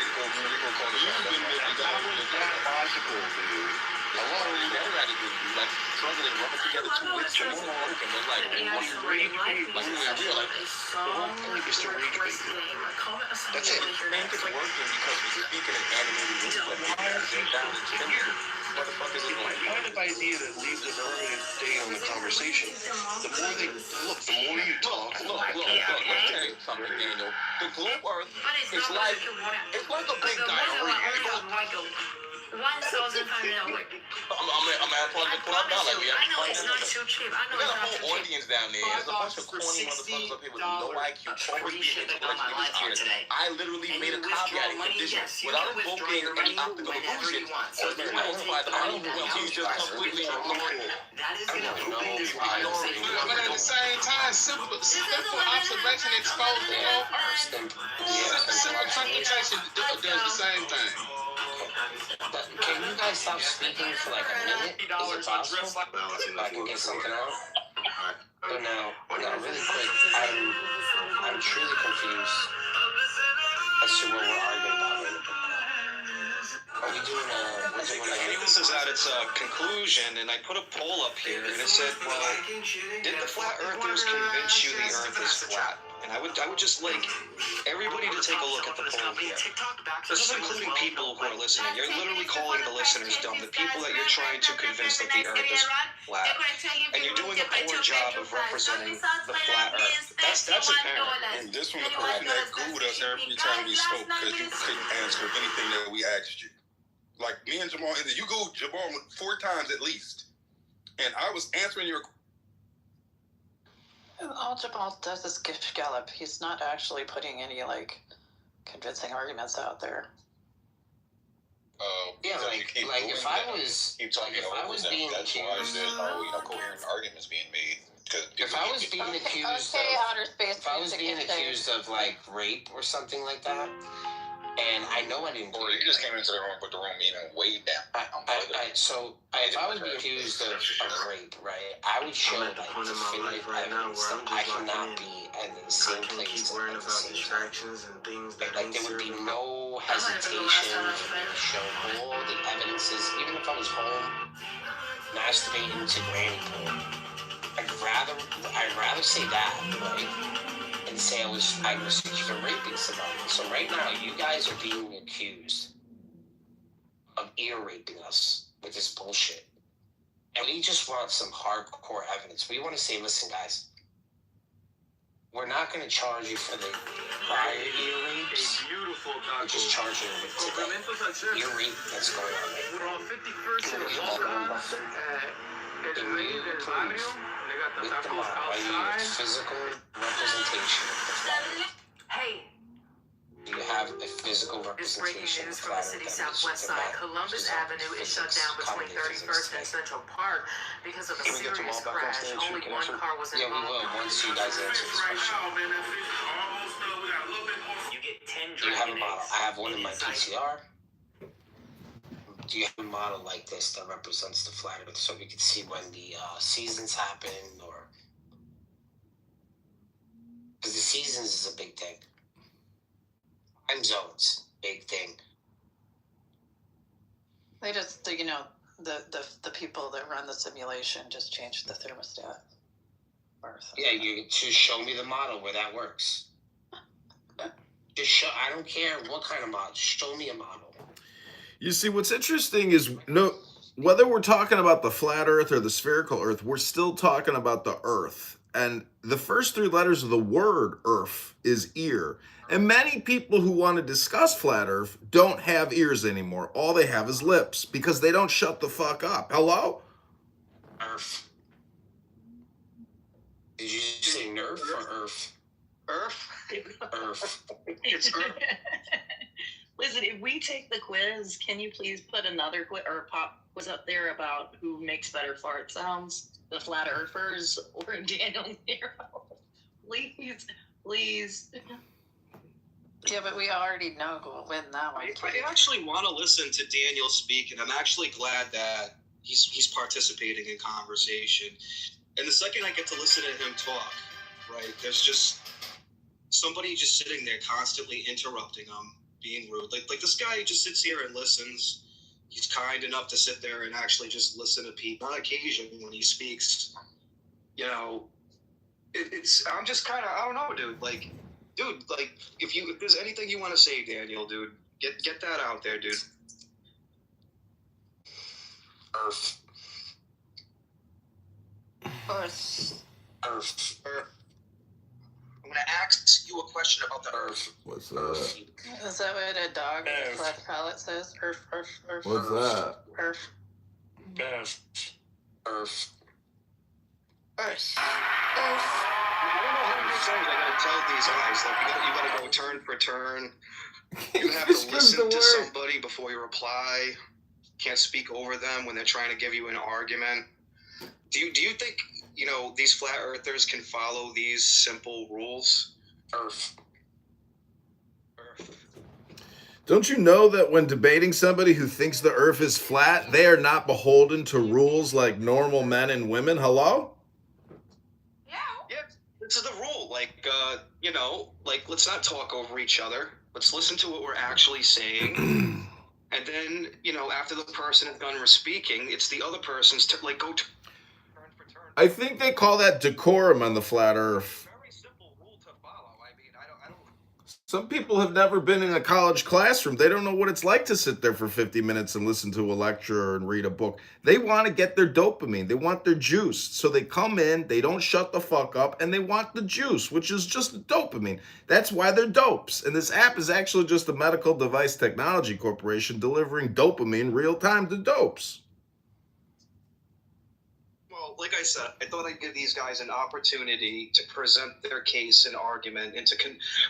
logical, dude. A lot of like struggling, rubbing together two wits, and we're working. We're like, it's the rage bait. That's it. It's working because we speak in an animated way. Motherfuckers is like, the kind of idea that leaves a permanent stain on the conversation. The more they look, the more you talk. Look, let me tell you something, Daniel. The globe Earth is like a big diarrhea. 1,500 a week. I'm at part of the club now. Like, I know it's not too cheap. I know we it's got a not too whole cheap. audience down there. There's a bunch of corny motherfuckers up here with no IQ. Always being intellectually scared. I literally made a caveat condition without invoking any optical illusion. I don't want you just completely ignoring it. That is going to open this but at the same time, simple observation exposed the whole earth. Simple computation does the same thing. Can you guys stop speaking for like a minute? Is it possible? I can get something out. So now, really quick, I'm truly confused as to what we're arguing about right now. Are we doing I think this is at its conclusion, and I put a poll up here, and it said, well, did the flat earthers convince you the earth is flat? And I would just like everybody to take a look at the poll here. This is including people who are listening. You're literally calling the listeners dumb, the people that you're trying to convince that the earth is flat. And you're doing a poor job of representing the flat earth. That's apparent. And this one, the person that Googled us every time we spoke because you couldn't answer anything that we asked you. Like me and Jamal, you Googled Jamal 4 times at least. And I was answering your All Jamal does is gift gallop. He's not actually putting any like convincing arguments out there. Yeah, if I was being accused, there's no coherent arguments being made. If I was being accused of like rape or something like that, and I know I didn't. Or you just came into the room, put the room even way down. If I was being accused of rape, right, I would show like definitive evidence that I cannot be in the same place at the same time. Like there would be no hesitation for me to show all the evidences, even if I was home masturbating to granny porn. I'd rather say that, right? And say I was accused for raping somebody. So right now, you guys are being accused of ear raping us with this bullshit. And we just want some hardcore evidence. We want to say, listen, guys, we're not going to charge you for the prior ear rapes. We're just charging you with today. Ear rape that's going on right now. Can you prove with the model, physical representation of the flat earth? Hey. Do you have a physical This breaking representation news of from the flat city earth that is southwest side. Columbus Avenue is shut down between 31st and Central Park because of a serious crash. Only one car was Yeah, we will once you guys answer this question. You get 10 Do you have a model? I have one in my PCR. Do you have a model like this that represents the flat earth so we can see when the seasons happen or... Because the seasons is a big thing. Time zones, big thing. They just, the people that run the simulation just changed the thermostat. Yeah, you just show me the model where that works. Just show. I don't care what kind of model. Show me a model. You see, what's interesting is whether we're talking about the flat earth or the spherical earth, we're still talking about the earth. And the first three letters of the word earth is ear. And many people who want to discuss flat earth don't have ears anymore. All they have is lips because they don't shut the fuck up. Hello? Earth. Did you say nerf or earth? Earth? Earth. It's Earth. Listen, if we take the quiz, can you please put another quiz or pop quiz up there about who makes better fart sounds? The flat earthers or Daniel Nero? Please. Yeah, but we already know who will win that one. I actually want to listen to Daniel speak, and I'm actually glad that he's participating in conversation. And the second I get to listen to him talk, right, there's just somebody just sitting there constantly interrupting him, being rude. Like this guy just sits here and listens. He's kind enough to sit there and actually just listen to people. On occasion, when he speaks, you know, I'm just kind of, I don't know, dude. Like, if there's anything you want to say, Daniel, dude, get that out there, dude. Earth. Earth. I'm going to ask you a question about the Earth. What's that? Is that what a dog with left palate says? Earth. What's that? Earth. I don't know how many times I gotta tell these guys, like, you gotta go turn for turn. You have to listen to somebody before you reply. Can't speak over them when they're trying to give you an argument. Do you think, you know, these flat earthers can follow these simple rules? Earth. Don't you know that when debating somebody who thinks the earth is flat, they are not beholden to rules like normal men and women? Hello? Yeah, this is the rule. Like, you know, like, let's not talk over each other. Let's listen to what we're actually saying. And then, you know, after the person is done speaking, it's the other person's to, like, go turn for turn. I think they call that decorum on the flat earth. Very simple rule to follow. I mean, I don't. Some people have never been in a college classroom. They don't know what it's like to sit there for 50 minutes and listen to a lecture and read a book. They want to get their dopamine. They want their juice. So they come in, they don't shut the fuck up, and they want the juice, which is just dopamine. That's why they're dopes. And this app is actually just a medical device technology corporation delivering dopamine real time to dopes. Well, like I said, I thought I'd give these guys an opportunity to present their case and argument, and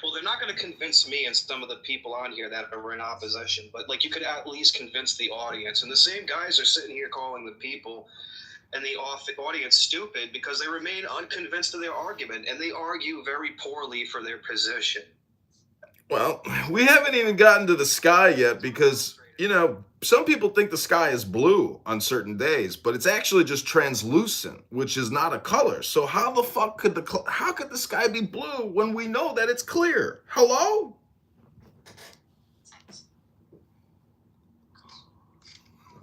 well, they're not going to convince me and some of the people on here that are in opposition, but like you could at least convince the audience. And the same guys are sitting here calling the people and the audience stupid because they remain unconvinced of their argument, and they argue very poorly for their position. Well, we haven't even gotten to the sky yet because, you know, some people think the sky is blue on certain days, but it's actually just translucent, which is not a color. So how the fuck could the sky be blue when we know that it's clear? Hello?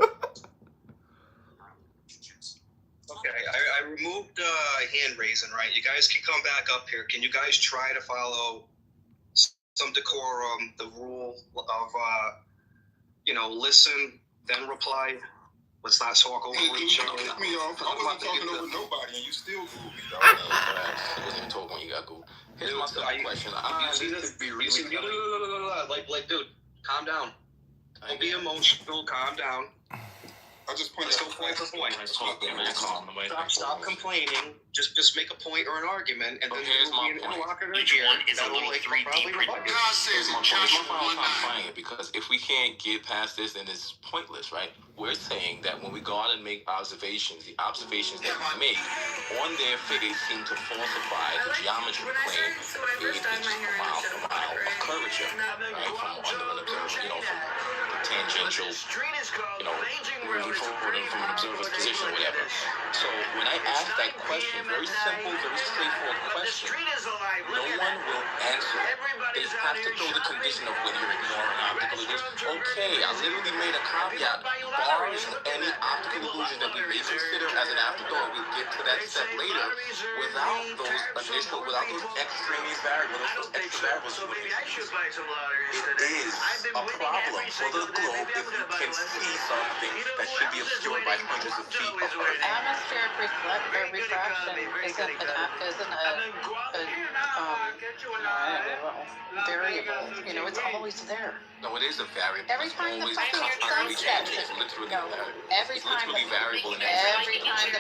Okay, I removed hand raising, right? You guys can come back up here. Can you guys try to follow some decorum, the rule of, you know, listen, then reply? Let's not talk over each other. I wasn't talking over nobody, and you still Google me, dog. I wasn't even talking when you got Google. Here's my second question. Like, dude, calm down. Don't be emotional. Calm down. I just pointed out point for point. Stop complaining. Just make a point or an argument, and then here's my point. Each one is a little 3D print. God says in Joshua 1:9. Because if we can't get past this, then it's pointless, right? We're saying that when we go out and make observations, the observations that we make on their face seem to falsify the geometry plane 8 inches per mile per mile of curvature, right? From under an observer, you know, from the tangential, you know, from an observer's position or whatever. So when I ask that question, very simple, very straightforward question, no one will answer. They have to throw the condition of whether you're ignoring optical illusions. Okay, I literally made a caveat. Barring any optical illusions that we may consider as an afterthought, we'll get to that step later. Without those extraneous variables, those extra variables, it is a problem for the globe if you can see something that should be obscured by hundreds of feet of Earth. Atmospheric refraction isn't a variable. You know, it's always there. No, it is a variable. Every time the fucking sun sets, it's literally no, every time the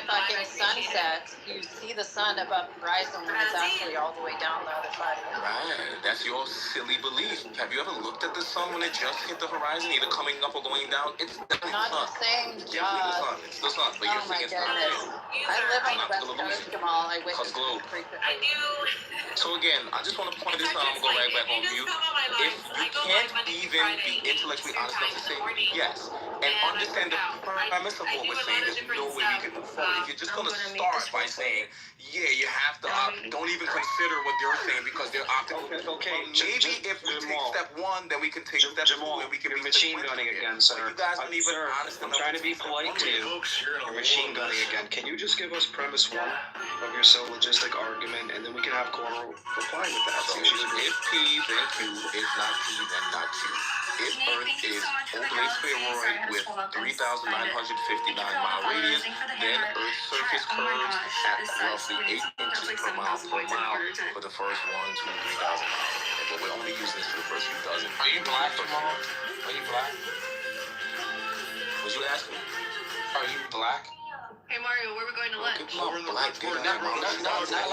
fucking sun sets, you see the sun above the horizon when it's actually all the way down the other side of it. Right, that's your silly belief. Have you ever looked at the sun when it just hit the horizon, either coming up or going down? It's definitely Not the the sun. same job. It's the sun, but Oh you're my saying it's not. goodness. I live on the West Coast, Jamal. I witness it frequently. So again, I just want to point this out. I'm going to go right back on you. If you can't even be intellectually honest enough to say yes, and understand the premise of what we're saying, there's no way we can move forward. If you're just going to start by saying, yeah, you have to don't even consider what they're saying because they're optical. Okay. Maybe if we take step one, then we can take step two, and we can be machine gunning again, sir. You guys aren't even honest I'm enough. trying to be polite to you. You're machine gunning again. Can you just give us premise one of your syllogistic argument, and then we can have Cora reply with that? So if P then Q is not P then not Q. If Earth is oblate spheroid with 3,959 mile radius, then Earth's surface curves at roughly 8 inches per mile for the first 1, 2, 3,000 miles. But we're only using this for the first few dozen. Are you black, Jamal? Are you black? Was you asking? Are you black? Hey Mario, where are we going to lunch? Not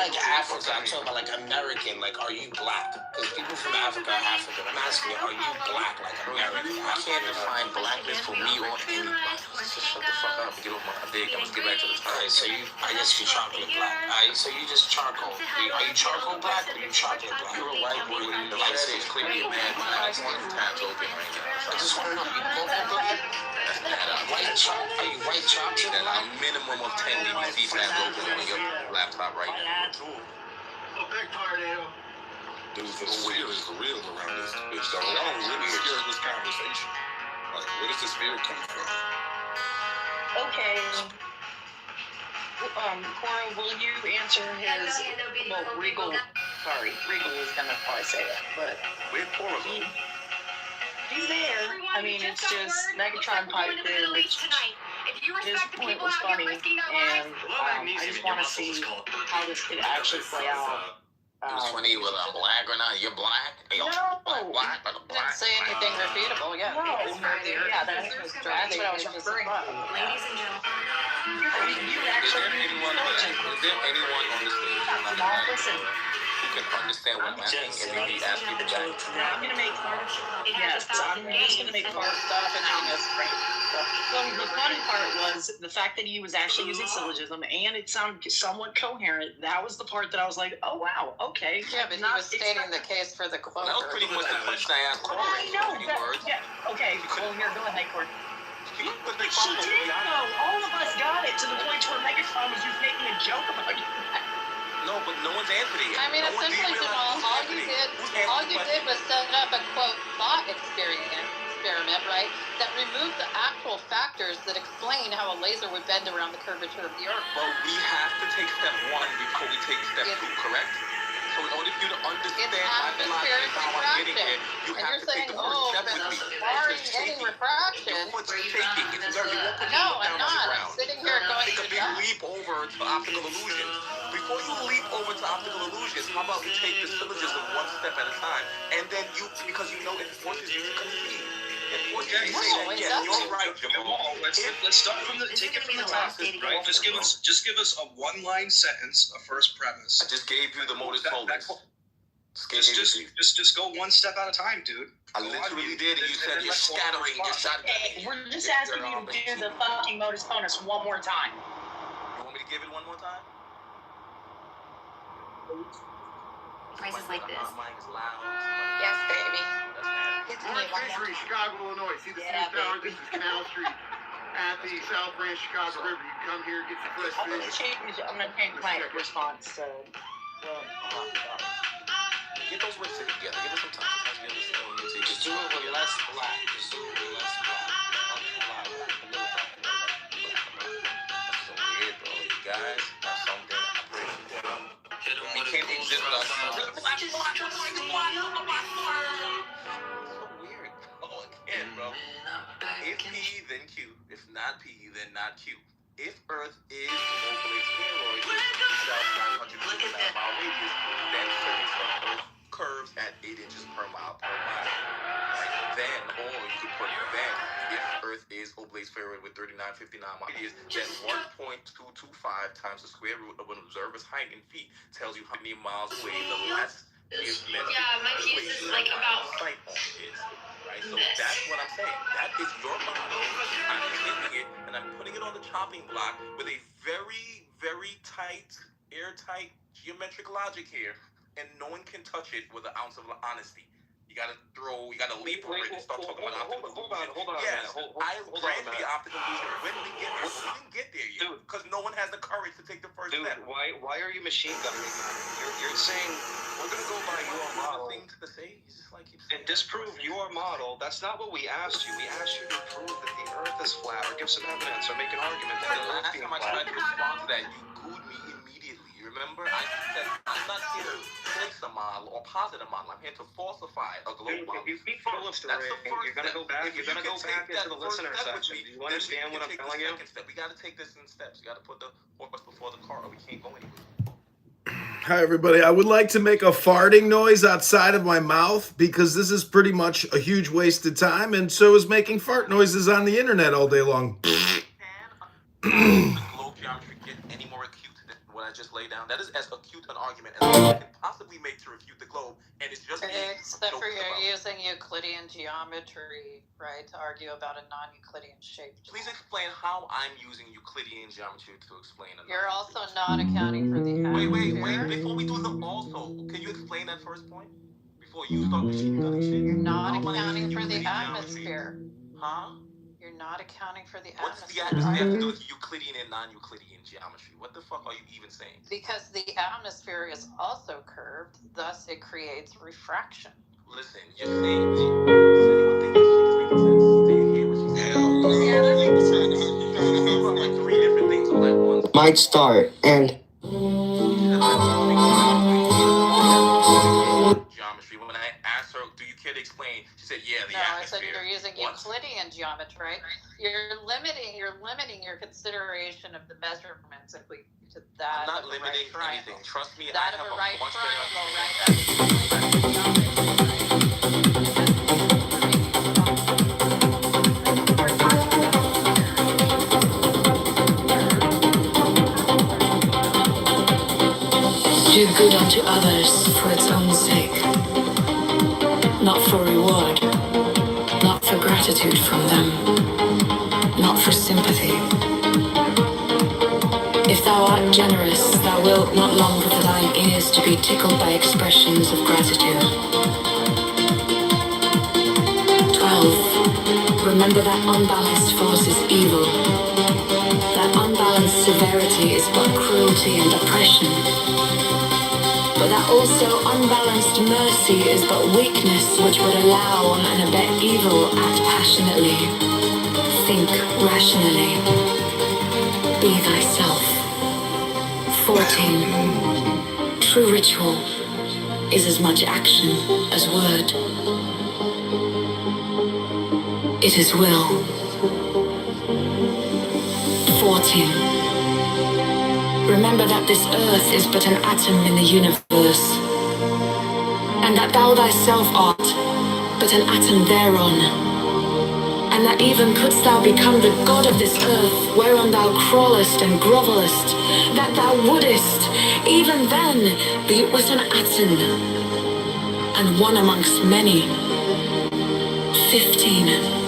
like Africa. I'm talking about like American. Like, are you black? Because people from Africa are African. I'm asking you, are you black like American? I can't define blackness for me or anybody. Just shut the fuck up and get off my dick. Let's get back to the Alright, so I guess you're chocolate black. Alright, so you just charcoal. Are you charcoal black or are you chocolate black? You're a white boy with the light stage, clearly a man. I just want his tabs open right now. I just want to know, you both are black? Are you white chocolate Then black? a minimum of 10 BBC tabs open on your laptop right now. Dude, the spirit is real around this bitch. So I don't really hear this conversation. Like, where does the spirit come from? Okay. Cora, will you answer his, well, Regal was gonna probably say that, but Where's Cora? he's there. I mean, it's just Megatron piped in, which his point was funny, and I just want to see how this could actually play out. It was funny whether I'm black or not. You're black? Hey, No. black, but I'm black. Didn't say anything refutable, yeah. No, yeah, that's what I was referring to. Ladies and gentlemen. You Is actually there anyone on the stage Jamal, listen. who can understand what I'm asking and maybe ask me back? I'm gonna make yes, I'm just gonna make part stuff and doing this. So the funny part was the fact that he was actually using syllogism and it sounded somewhat coherent. That was the part that I was like, oh wow, okay. Yeah, but he was stating the case for the quote. That was pretty much the question I asked Cora. I know. Yeah. Okay. Well, here, go ahead, Court. But she did though. All of us got it to the point where Megatron was just making a joke about it. No, but no one's answered it yet. I mean, essentially, Jamal, all you did was set up a quote thought experiment, right? That removed the actual factors that explain how a laser would bend around the curvature of the Earth. But we have to take step one before we take step two, correct? So in order for you to understand my philosophy, how I'm getting here, you have to take the first step with me. Barring any refraction. Your foot's shaking. It's very, you won't put No, your foot I'm down on the not. ground. I'm sitting here going Take a to big die. leap over to optical illusions. Before you leap over to optical illusions, how about we take the syllogism one step at a time, and then you, because you know it forces you to concede. It forces you to say, yeah, you're right, Jamal. Let's start from take it from the top, right? Just give us a one-line sentence, a first premise. I just gave you the modus ponens. Just go one step at a time, dude. I literally did, and you said you're scattering, you're shotgunning. We're just asking you to do the fucking modus ponens one more time. You want me to give it one more time? Prices like this. Yes, baby. It's me, Fishery, Chicago, Illinois. See the Sears Tower? This is Canal Street at the South Branch Chicago River. You come here, get some fresh fish. I'm gonna change my response to. Get those words together. Give us some time. Just do it with less black. Just do it with less black. That's so weird, bro. You guys have something. We can't exist without black. So weird. Oh, again, bro. If P, then Q. If not P, then not Q. If Earth is overly spheroid with 2,900 mile radius, then surface of Earth curves at 8 inches per mile per mile. Right? Then, or you could put then, if Earth is oblate spheroid with 3959 mile radius, then 1.225 times the square root of an observer's height in feet tells you how many miles away the last is meant. Yeah, my piece is like about sight is. Right? So that's what I'm saying. That is your model. I'm taking it and I'm putting it on the chopping block with a very, very tight, airtight geometric logic here, and no one can touch it with an ounce of honesty. You gotta leap over it and start talking about optical illusion. Hold on, yes, man. I grant the optical illusion. When we get there, we didn't get there yet, because no one has the courage to take the first step. Why are you machine gunning me? You're saying we're gonna go by your model and disprove your model. That's not what we asked you. We asked you to prove that the Earth is flat, or give some evidence, or make an argument that the Earth being flat. Last time I tried to respond to that, you gooed me immediately. Remember, I said I'm not here to place a model or posit a model. I'm here to falsify a global model. If you keep filibustering, you're gonna go back. You're gonna go back into the listener section. Do you understand what I'm telling you? We gotta take this in steps. We gotta put the horse before the cart, or we can't go anywhere. Hi, everybody. I would like to make a farting noise outside of my mouth because this is pretty much a huge waste of time, and so is making fart noises on the internet all day long. Can globe geometry get any more acute than what I just laid down? That is as acute an argument as I can possibly make to refute the globe, and it's just except for you're using Euclidean geometry, right, to argue about a non-Euclidean shape. Please explain how I'm using Euclidean geometry to explain it. You're also not accounting for the Wait. Before we do the also, can you explain that first point? Before you start machine gunning shit? You're not accounting for the atmosphere. Huh? You're not accounting for the What's atmosphere. What's the atmosphere have to do with Euclidean and non-Euclidean geometry? What the fuck are you even saying? Because the atmosphere is also curved, thus it creates refraction. Listen, you're saying does anyone think this shit is making sense? Do you hear what she's saying? Yeah, that makes sense. Like 3 different things all at once. Might start and Geometry. When I asked her, do you care to explain? She said, yeah, the No, I atmosphere. said you're using Euclidean geometry. You're limiting your consideration of the measurements if we to that. I'm not of the limiting right anything. triangle. Trust me, That I of have a right much triangle, Do good unto others for its own sake, not for reward, not for gratitude from them, not for sympathy. If thou art generous, thou wilt not long for thine ears to be tickled by expressions of gratitude. 12. Remember that unbalanced force is evil. That unbalanced severity is but cruelty and oppression. But that also unbalanced mercy is but weakness which would allow and abet evil. Act passionately. Think rationally. Be thyself. 14. True ritual is as much action as word. It is will. 14. Remember that this earth is but an atom in the universe, and that thou thyself art but an atom thereon, and that even couldst thou become the god of this earth, whereon thou crawlest and grovellest, that thou wouldest, even then, be but an atom, and one amongst many. 15.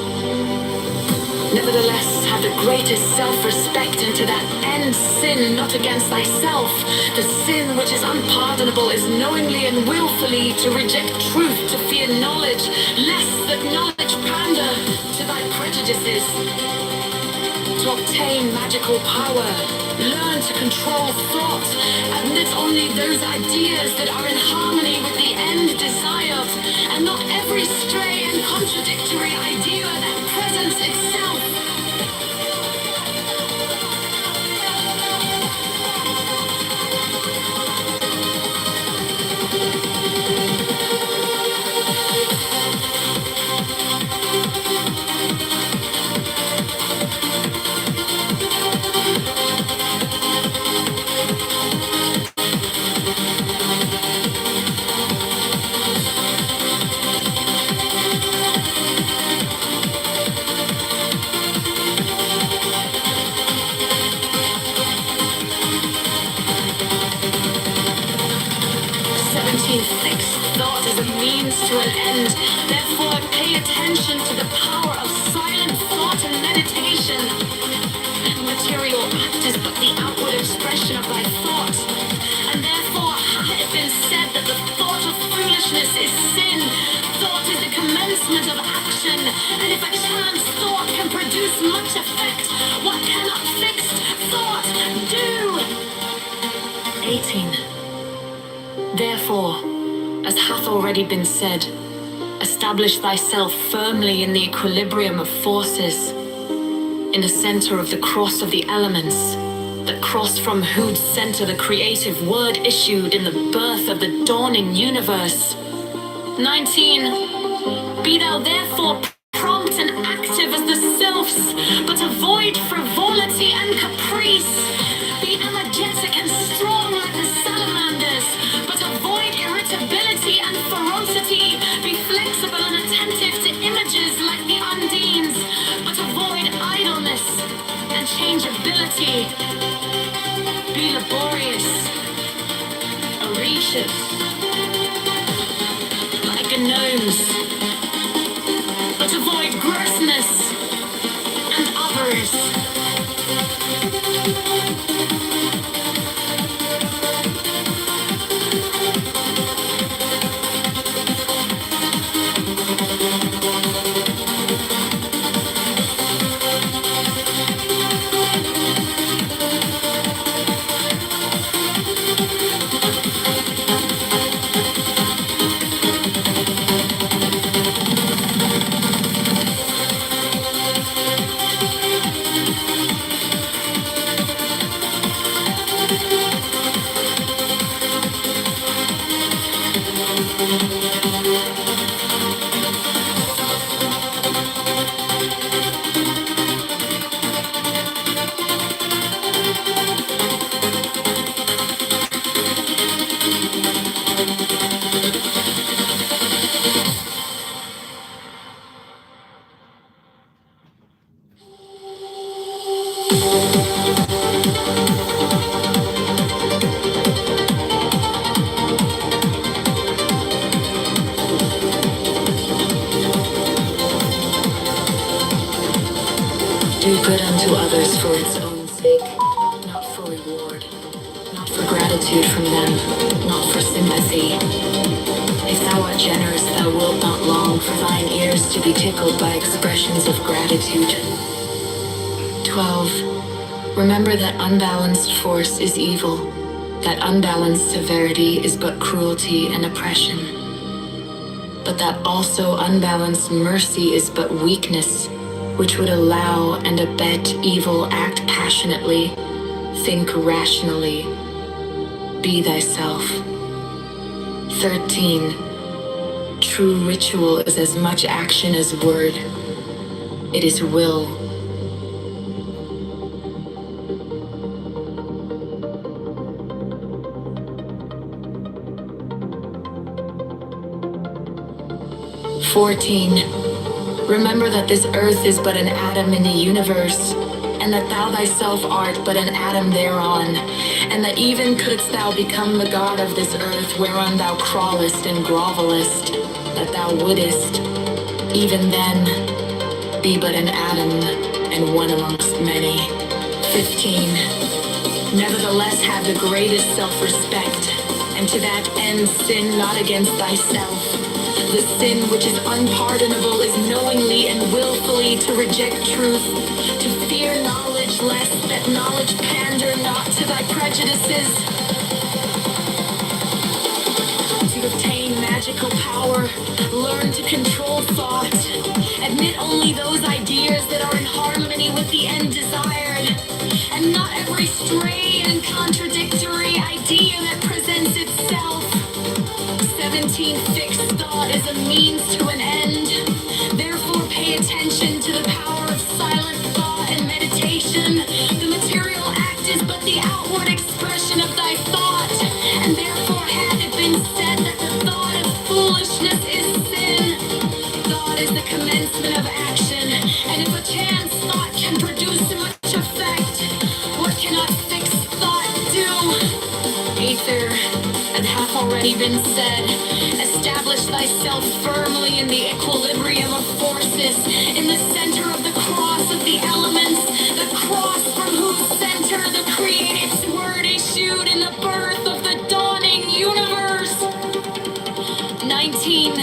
Nevertheless, have the greatest self-respect, and to that end sin not against thyself. The sin which is unpardonable is knowingly and willfully to reject truth, to fear knowledge, lest that knowledge pander to thy prejudices. To obtain magical power, learn to control thought, admit only those ideas that are in harmony with the end a means to an end. Therefore, pay attention to the power of silent thought and meditation. Material act is but the outward expression of thy thought. And therefore hath it been said that the thought of foolishness is sin. Thought is the commencement of action. And if a chance thought can produce much effect, what cannot fixed thought do? 18. Therefore, as hath already been said, establish thyself firmly in the equilibrium of forces, in the center of the cross of the elements, the cross from whose center the creative word issued in the birth of the dawning universe. 19. Be thou therefore prompt and active as the sylphs, but avoid frivolity and caprice. Be energetic and strong like the salamanders, but avoid irritability and ferocity. Be flexible and attentive to images like the undines, but avoid idleness and changeability. Be laborious, audacious, like a gnomes, but avoid grossness and others. Do good unto others for its own sake, not for reward, not for gratitude from them, not for sympathy. If thou art generous, thou wilt not long for thine ears to be tickled by expressions of gratitude. 12. Remember that unbalanced force is evil, that unbalanced severity is but cruelty and oppression, but that also unbalanced mercy is but weakness, which would allow and abet evil. Act passionately, think rationally, be thyself. 13. True ritual is as much action as word. It is will. Remember that this earth is but an atom in the universe, and that thou thyself art but an atom thereon, and that even couldst thou become the god of this earth whereon thou crawlest and grovelest, that thou wouldest, even then, be but an atom and one amongst many. 15. Nevertheless have the greatest self-respect, and to that end sin not against thyself. The sin which is unpardonable is knowingly and willfully to reject truth, to fear knowledge lest that knowledge pander not to thy prejudices, to obtain magical power, learn to control thought, admit only those ideas that are in harmony with the end desired, and not every stray and contradictory idea that presents itself. 17. Fixed thought is a means to an end. Therefore pay attention to the power of silent thought and meditation. The material act is but the outward expression of thy thought, and therefore hath it been said that the thought of foolishness is sin. Thought is the commencement of action, and if a chance thought can produce much effect, what cannot fixed thought do? Aether, and hath already been said, establish thy thyself firmly in the equilibrium of forces, in the center of the cross of the elements, the cross from whose center the Creator's word issued in the birth of the dawning universe. 19.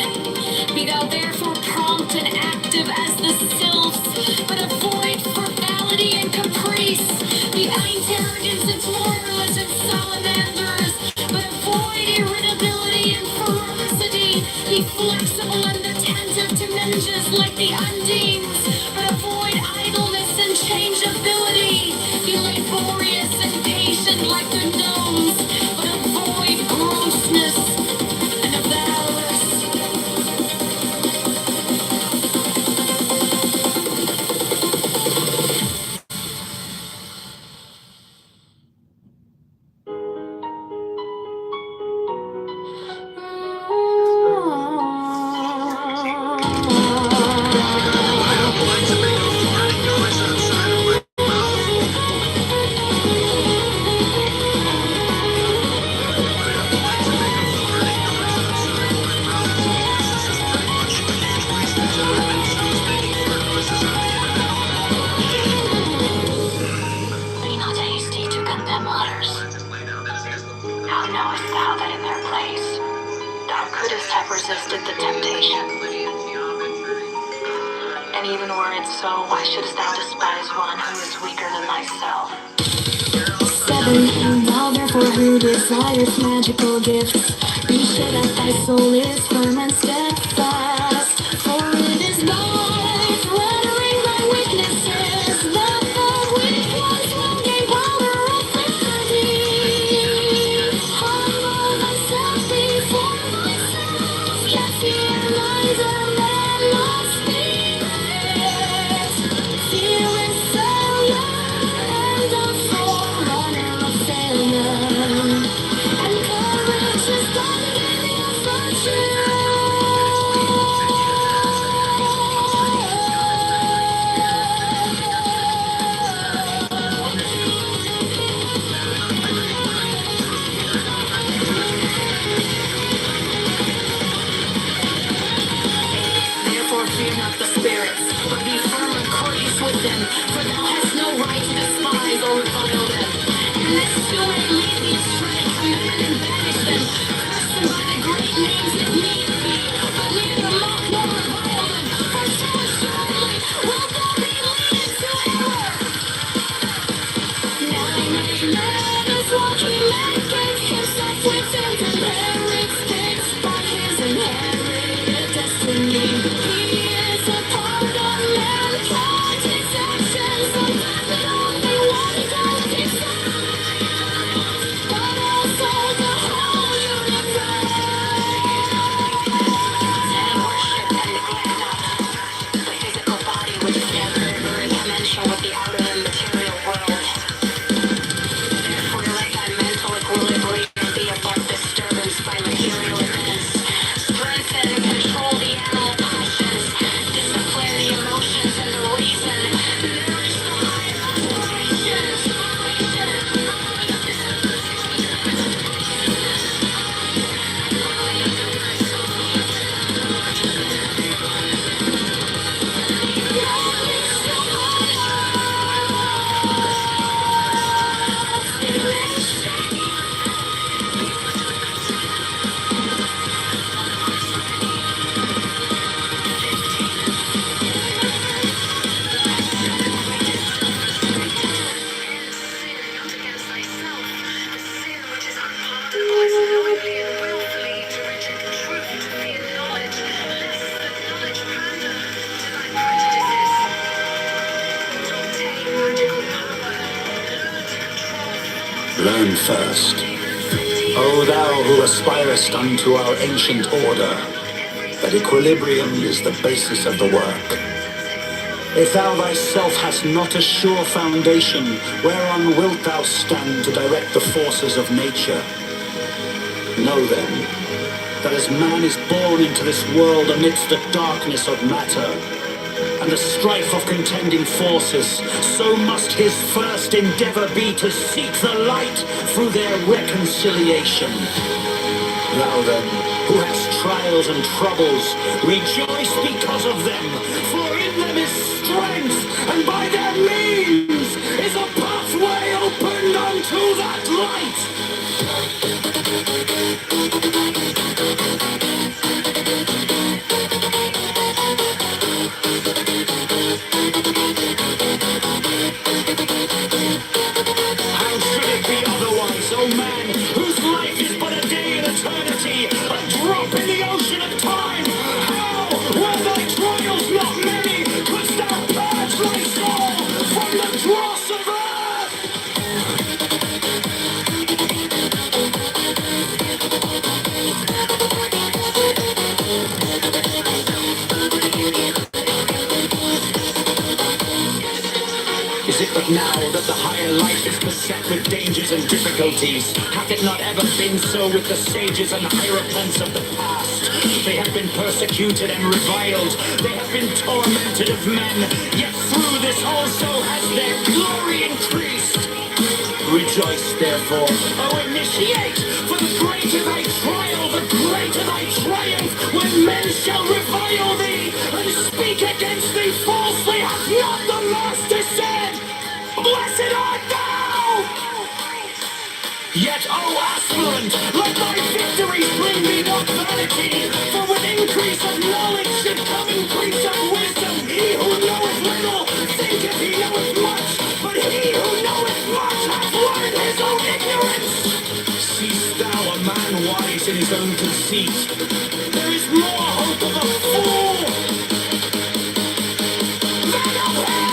Be thou therefore prompt and active as the sylphs, but avoid frivolity and caprice. Be arrogance and morals and salamanders, but avoid irritability and ferocity. Be flexible and attentive to messages like the undines, but avoid idleness and changeability. Be laborious and patient like the gnomes, but avoid grossness and avarice. Be not hasty to condemn others. How knowest thou that in their place thou couldst have resisted the temptation? And even were it so, why shouldst thou despise one who is weaker than thyself? 7. Thou therefore who desires magical gifts, be sure that thy soul is firm and steadfast. For it is thy flattering thy weaknesses that the weak ones will gain power authority. Humble thyself before thyself, that fear lies a man of spirit. Fear is failure and a forerunner of failure, and courage is the beginning of virtue. Therefore fear not the spirits, but be firm and courteous with them, for thou hast no right to despise or revile them. And this too may lead thee astray, command and banish them, curse them by the great names if need be, but neither mock nor revile them, for so assuredly wilt thou be led into error. 9. Man is walking against himself within, comparing things by his inherited destiny. He is a part of mankind's actions, so that not only one does himself, but also the whole universe. And worship and neglect not the physical body, which is never commensurate with the outer and material world. Therefore, let thy mental equilibrium be above disturbance by material events. Strengthen and control the animal passions. Discipline the emotions and the reason. Nourish the higher aspirations. Learn first, O thou who aspirest unto our ancient order, that equilibrium is the basis of the work. If thou thyself hast not a sure foundation, whereon wilt thou stand to direct the forces of nature? Know then, that as man is born into this world amidst the darkness of matter, and the strife of contending forces, so must his first endeavor be to seek the light through their reconciliation. Thou then, who has trials and troubles, rejoice because of them, for in them is strength, and by their means is a pathway opened unto that light. How should it be otherwise, O man, whose life is but a day in eternity, a drop in the ocean of time? How, were thy trials not many, couldst thou purge thy soul from the dross of earth? Is it but now that the higher life is beset with dangers and difficulties? Hath it not ever been so with the sages and hierophants of the past? They have been persecuted and reviled. They have been tormented of men. Yet through this also has their glory increased. Rejoice, therefore, O initiate, for the greater thy trial, the greater thy triumph, when men shall revile thee and speak against thee falsely, hath not the Master said, Blessed art thou! Yet, O aspirant, let thy victories bring thee not vanity, for with increase of knowledge should come increase of wisdom. He who knoweth little thinketh he knoweth much, but he who knoweth much hath learned his own ignorance. Seest thou a man wise in his own conceit? There is more hope of a fool than of him.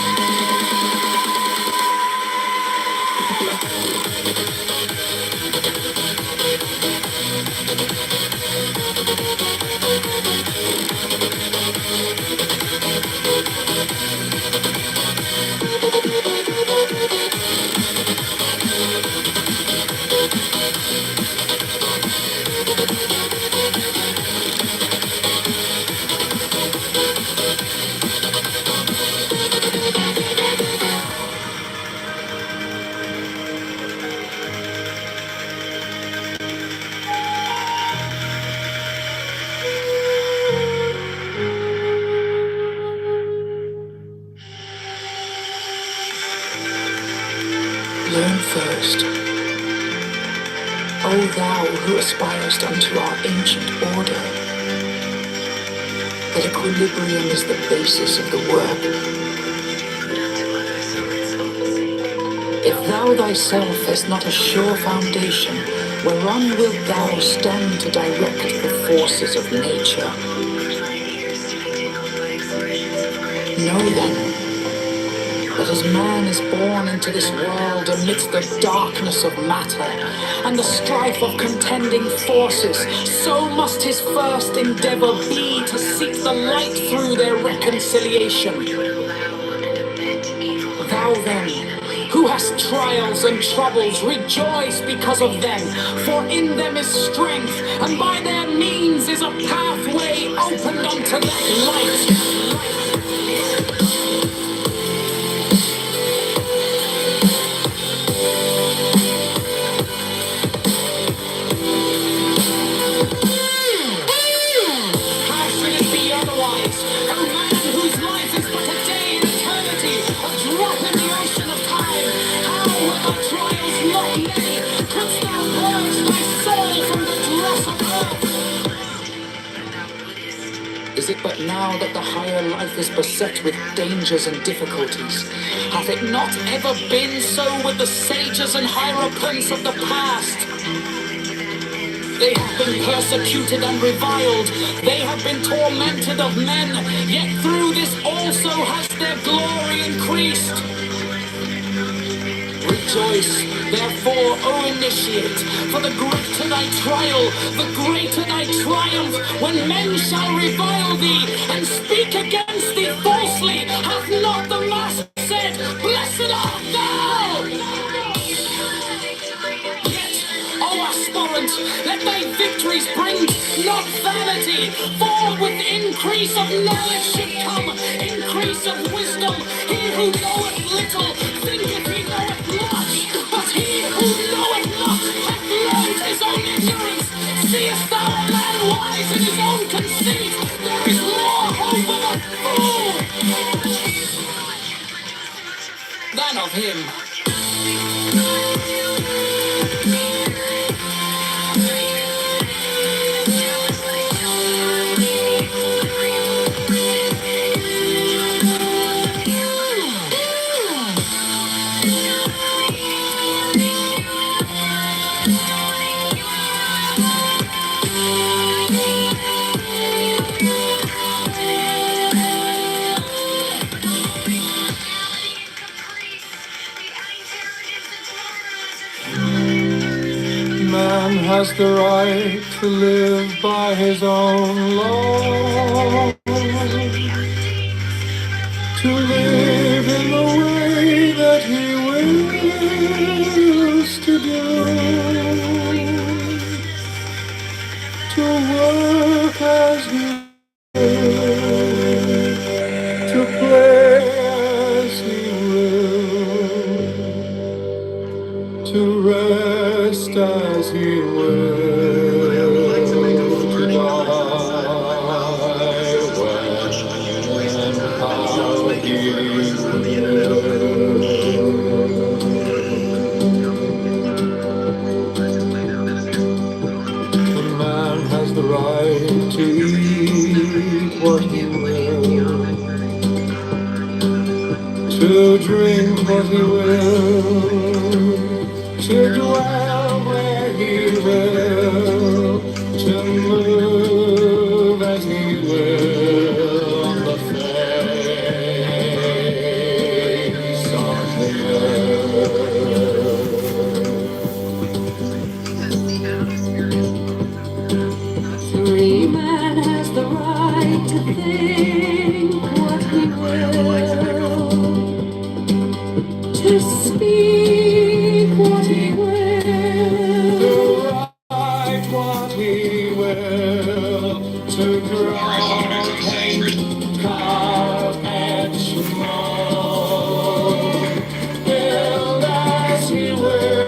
Learn first, O thou who aspirest unto our ancient order, that equilibrium is the basis of the work. If thou thyself hast not a sure foundation, whereon wilt thou stand to direct the forces of nature? Know then, that as man is born into this world amidst the darkness of matter and the strife of contending forces, so must his first endeavor be to seek the light through their reconciliation. Thou then, who hast trials and troubles, rejoice because of them, for in them is strength, and by their means is a pathway opened unto that light. Is it but now that the higher life is beset with dangers and difficulties? Hath it not ever been so with the sages and hierophants of the past? They have been persecuted and reviled. They have been tormented of men. Yet through this also has their glory increased. Rejoice, therefore, O initiate, for the greater thy trial, the greater thy triumph, when men shall revile thee and speak against thee falsely. Hath not the Master said, Blessed art thou? Yet, O aspirant, let thy victories bring not vanity, for with increase of knowledge should come increase of wisdom. He who knoweth little thinketh he knoweth much, but he who knoweth not hath learned his own ignorance. Seest thou a man wise lies in his own conceit. There is more hope of a fool than of him. Man has the right to live by his own law, to live in the way that he wills to do, to work as he will, to play as he will, to rest as he will, to die when and how he will. A man has the right to eat what he will, to drink what he will, to dwell where he will, to move as he will on the face of the earth. Free man has the right to think what he will, to speak what he will, to write what he will, to draw, paint, carve, etch, mold, build as he will,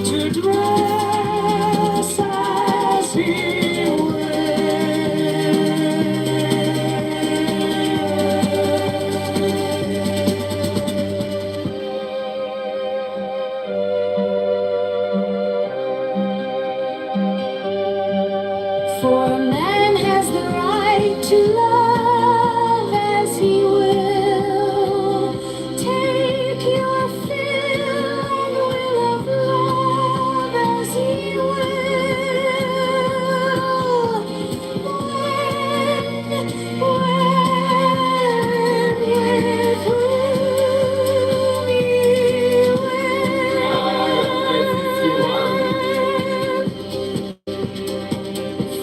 to dress as he For a man has the right to love as he will. Take your fill and will of love as he will. When with whom he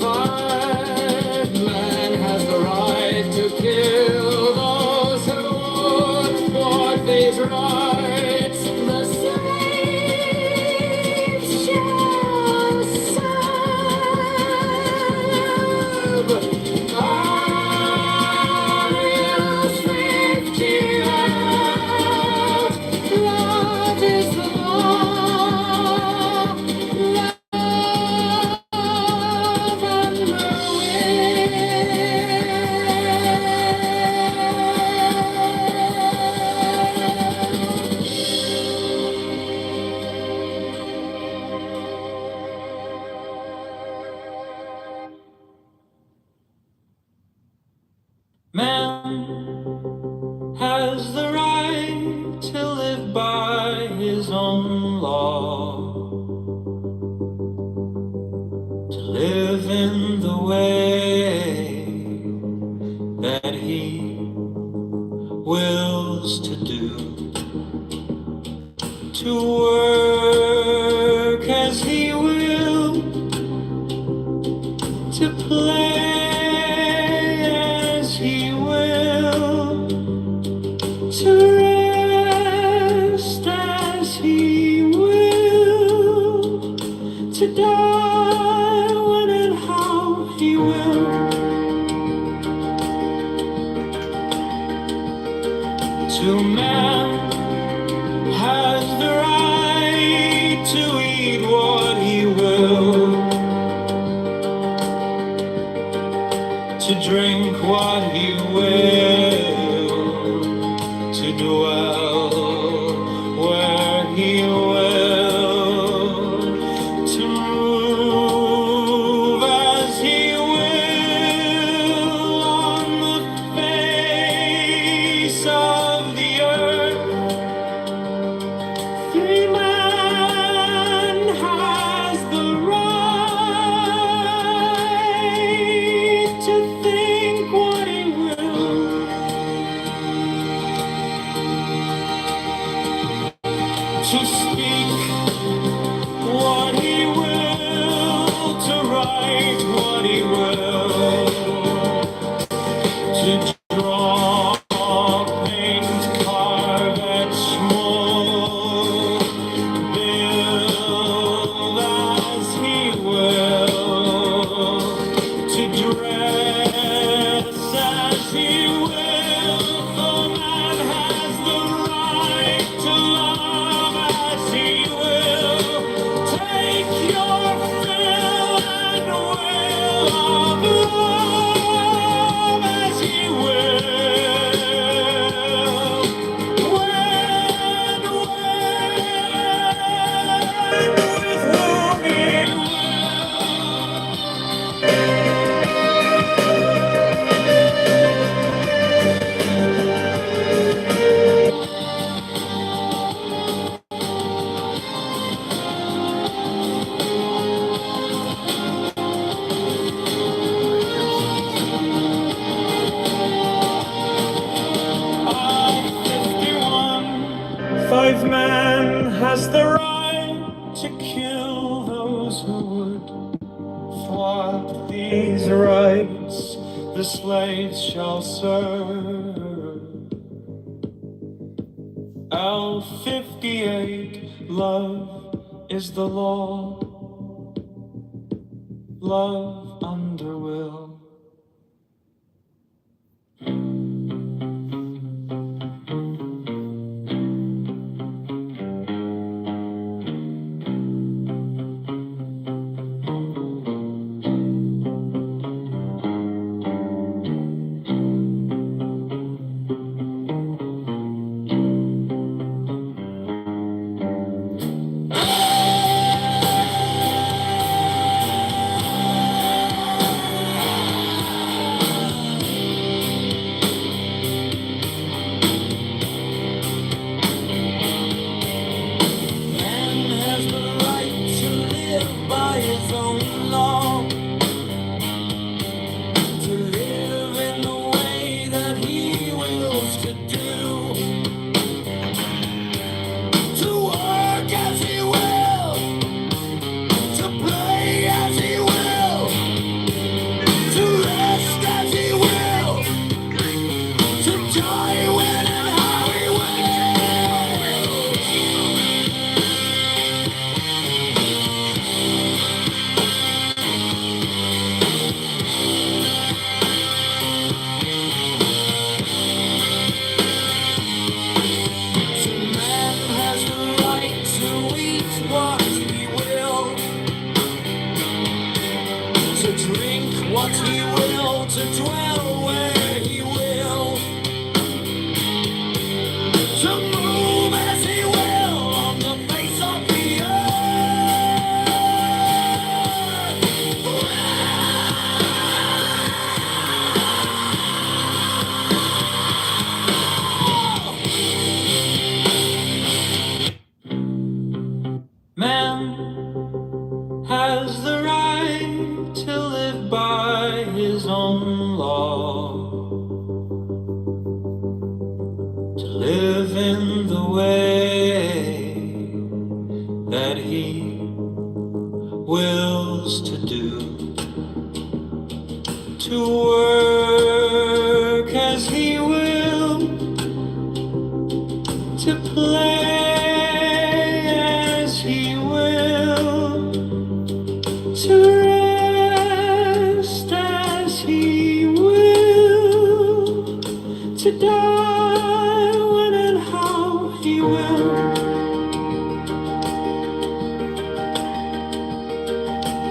Five man has the right to kill those who would thwart these rights. The slaves shall serve. Ariel's 50 out. Love is the law. Man has the right to live by his own law, to live in the way that he wills to do, to work as he will, to play as he will, to rest as he will, to die when and how he will. To man has the right to eat the slaves shall serve. L58, love is the law. Love under will. Man has the right to live by his own law, to live in the way that he wills to do, to work as he will, to play as he will, to rest as he will, to die when and how he will,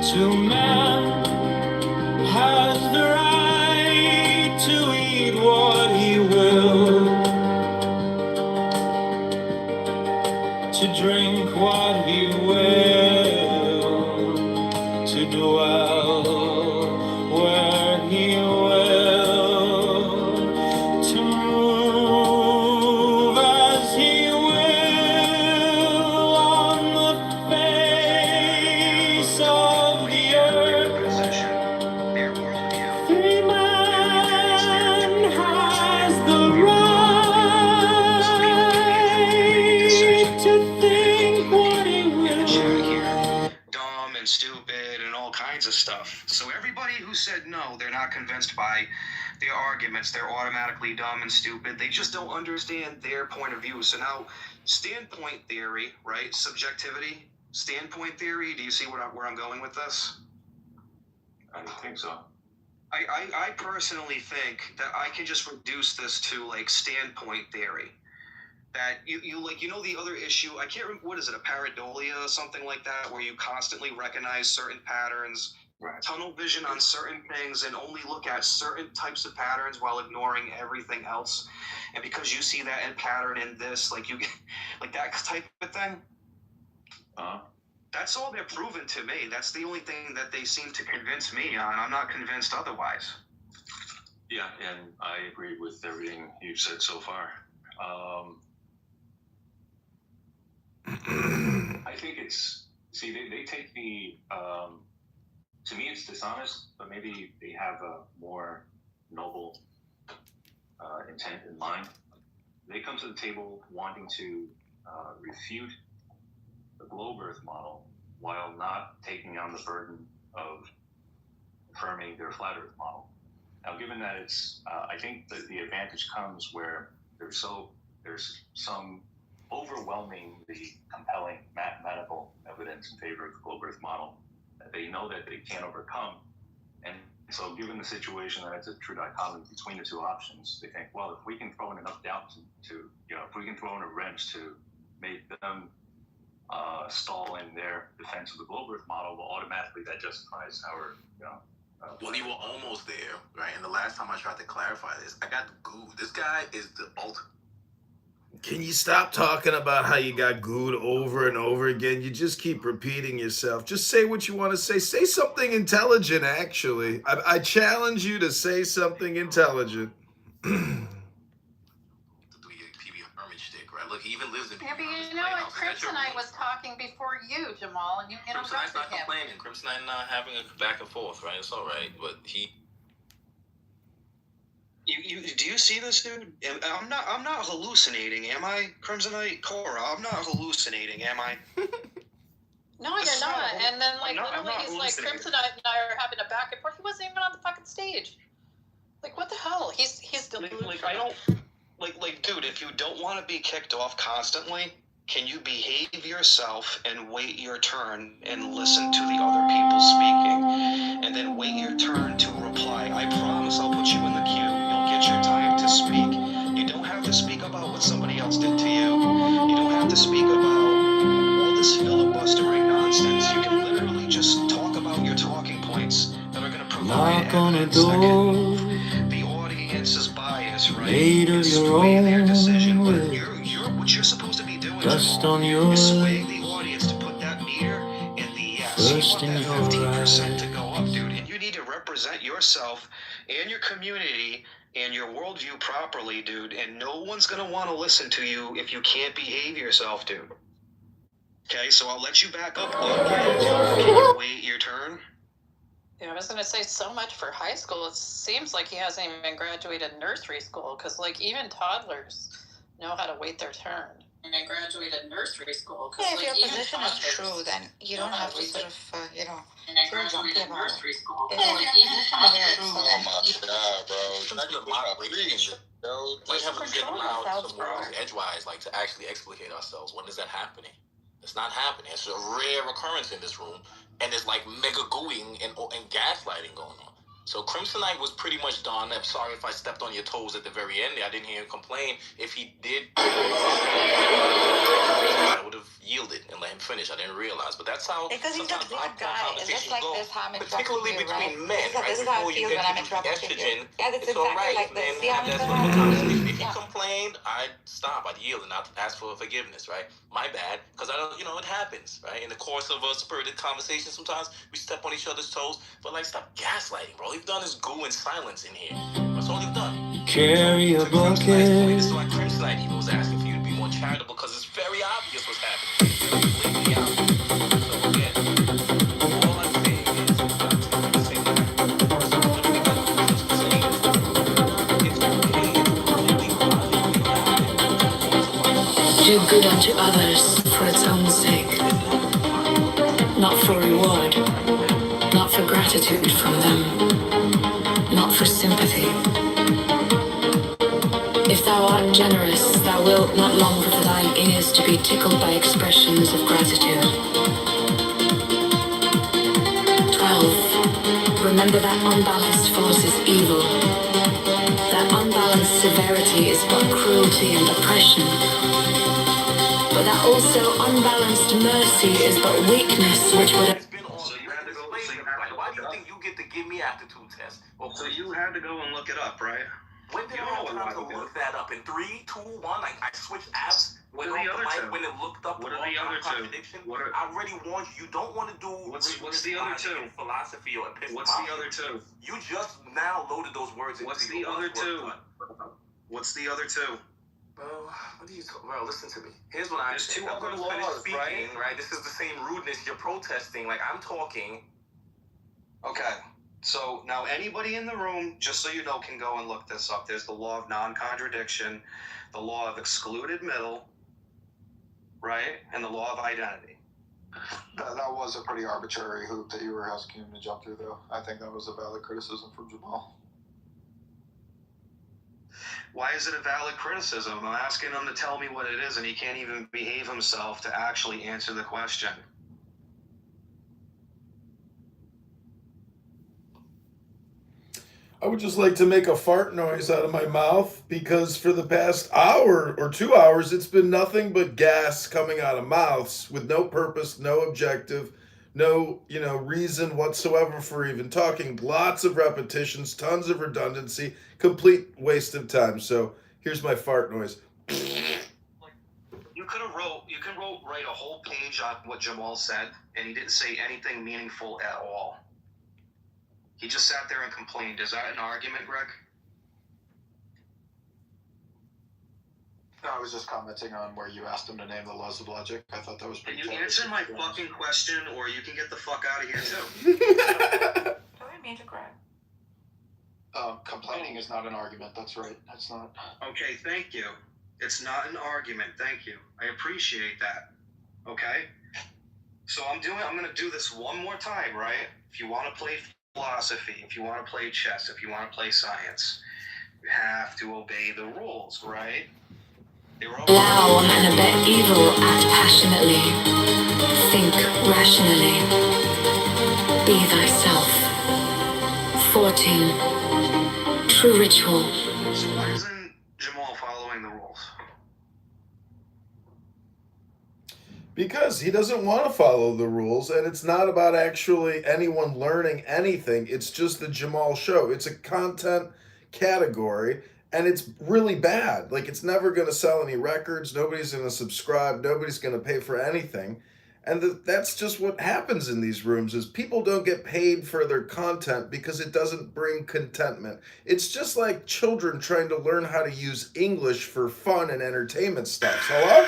to man has the right to eat what he will, to drink what he will, to dwell where he will, to move as he will on the face of the earth. Free man has the right to think what he will. Dumb and stupid and all kinds of stuff. So everybody who said no, they're not convinced by their arguments, they're automatically dumb and stupid. They just don't understand their point of view. So now, standpoint theory, right? Subjectivity, standpoint theory. Do you see where I'm going with this? I don't think so. I personally think that I can just reduce this to like standpoint theory. That you like, you know, the other issue, I can't remember, what is it, a pareidolia or something like that, where you constantly recognize certain patterns, Right. tunnel vision on certain things, and only look at certain types of patterns while ignoring everything else. And because you see that in pattern in this, like you, like that type of thing. That's all they're proving to me. That's the only thing that they seem to convince me on. I'm not convinced otherwise. Yeah, and I agree with everything you've said so far. I think it's, see, they take the, to me it's dishonest, but maybe they have a more noble intent in mind. They come to the table wanting to refute the globe Earth model while not taking on the burden of affirming their flat Earth model. Now, given that it's, I think that the advantage comes where there's some overwhelmingly compelling mathematical evidence in favor of the global Earth model that they know that they can't overcome. And so given the situation that it's a true dichotomy between the two options, they think, well, if we can throw in enough doubt to if we can throw in a wrench to make them stall in their defense of the global Earth model, well, automatically that justifies our, Well, you were almost there, right? And the last time I tried to clarify this, I got gooed. This guy is the ultimate. Can you stop talking about how you got gooed over and over again? You just keep repeating yourself. Just say what you want to say. Say something intelligent, actually. I challenge you to say something intelligent. Right? Look, he even lives in. Yeah, but you know what? Crimsonite was talking before you, Jamal, and you interrupted Crimsonite's not him. complaining. Crimsonite not having a back and forth, right? It's all right, but he. You do you see this, dude? I'm not hallucinating, am I, Crimsonite Cora? I'm not hallucinating, am I? No, you're not. And then, like, literally, he's like, Crimsonite and I are having a back and forth. He wasn't even on the fucking stage. Like, what the hell? He's delusional. Like, I don't. Like, dude, if you don't want to be kicked off constantly, can you behave yourself and wait your turn and listen to the other people speaking, and then wait your turn to reply? I promise I'll put you in the queue. You'll get your time to speak. You don't have to speak about what somebody else did to you. You don't have to speak about all this filibustering nonsense. You can literally just talk about your talking points that are going to provide evidence that can, the audience's bias, right? And sway their decision. But what you're supposed to be doing, Jamal, is swaying the audience to put that meter in the yes. You want that 15% to go up, dude. And you need to represent yourself and your community and your worldview properly, dude. And no one's going to want to listen to you if you can't behave yourself, dude. Okay, so I'll let you back up again. Can you wait your turn? Yeah, I was going to say, so much for high school. It seems like he hasn't even graduated nursery school, because, like, even toddlers know how to wait their turn. And I graduated nursery school. Yeah, if your position is true, then you don't have to sort of, feel jumpy about it. If your position is true, Oh my god, bro. Like have to get out some words edgewise, like to actually explicate ourselves. When is that happening? It's not happening. It's a rare occurrence in this room, and there's like mega gooing and gaslighting going on. So Crimsonite was pretty much done. I'm sorry if I stepped on your toes at the very end. I didn't hear him complain. If he did, I would have yielded and let him finish. I didn't realize, but that's how. Because he's a big guy. It's just like this how I'm interrupting particularly you, between right? men, right? This is how it feels when I'm interrupting you. Yeah, that's exactly like this. See how I'm interrupting? If he complained, I'd stop. I'd yield and I'd ask for forgiveness, right? My bad, because I don't, it happens, right? In the course of a spirited conversation, sometimes we step on each other's toes, but like, stop gaslighting, bro. All you've done is goo in silence in here. That's all you've done. Carry a bucket. This is why Crimsonite even was asking for you to be more charitable, because it's very obvious what's happening. It's very blatantly obvious. So again, all I'm saying is, do good unto others for its own sake, not for reward, not for gratitude from them, not for sympathy. If thou art generous, thou wilt not longer for thine ears to be tickled by expressions of gratitude. 12. Remember that unbalanced force is evil. That unbalanced severity is but cruelty and oppression. But that also unbalanced mercy is but weakness, which would... Why do you think you get to give me aptitude tests? So you had to go and look it up, right? When did I have time to look that up? In 3, 2, 1, I switched apps. What are the other two? When it looked up what are the other contradiction. I already warned you don't want to do what's the other two? Philosophy or epistemology. What's the other two? You just now loaded those words into What's the other two? What's the other two? Bro, what are you talking about? Listen to me. Here's what I think. There's 2 I'm other going to laws, finish speaking, right? This is the same rudeness. You're protesting. Like, I'm talking. Okay. So now anybody in the room, just so you know, can go and look this up. There's the law of non-contradiction, the law of excluded middle, right? And the law of identity. That was a pretty arbitrary hoop that you were asking him to jump through, though. I think that was a valid criticism from Jamal. Why is it a valid criticism? I'm asking him to tell me what it is, and he can't even behave himself to actually answer the question. I would just like to make a fart noise out of my mouth because for the past hour or 2 hours, it's been nothing but gas coming out of mouths with no purpose, no objective, no, reason whatsoever for even talking. Lots of repetitions, tons of redundancy, complete waste of time. So here's my fart noise. You can write a whole page on what Jamal said, and he didn't say anything meaningful at all. He just sat there and complained. Is that an argument, Greg? No, I was just commenting on where you asked him to name the laws of logic. I thought that was pretty Can you clever. answer my fucking question, or you can get the fuck out of here, too? Do we mean to Greg? Complaining is not an argument. That's right. That's not. Okay, thank you. It's not an argument. Thank you. I appreciate that. Okay? So I'm going to do this one more time, right? If you want to play philosophy, if you want to play chess, if you want to play science, you have to obey the rules, right? Allow and abet evil, act passionately, think rationally, be thyself. 14. True ritual. So why isn't Jamal following the rules? Because he doesn't want to follow the rules, and it's not about actually anyone learning anything. It's just the Jamal show. It's a content category, and it's really bad. Like, it's never going to sell any records. Nobody's going to subscribe. Nobody's going to pay for anything. And that's just what happens in these rooms is people don't get paid for their content because it doesn't bring contentment. It's just like children trying to learn how to use English for fun and entertainment stuff. Hello?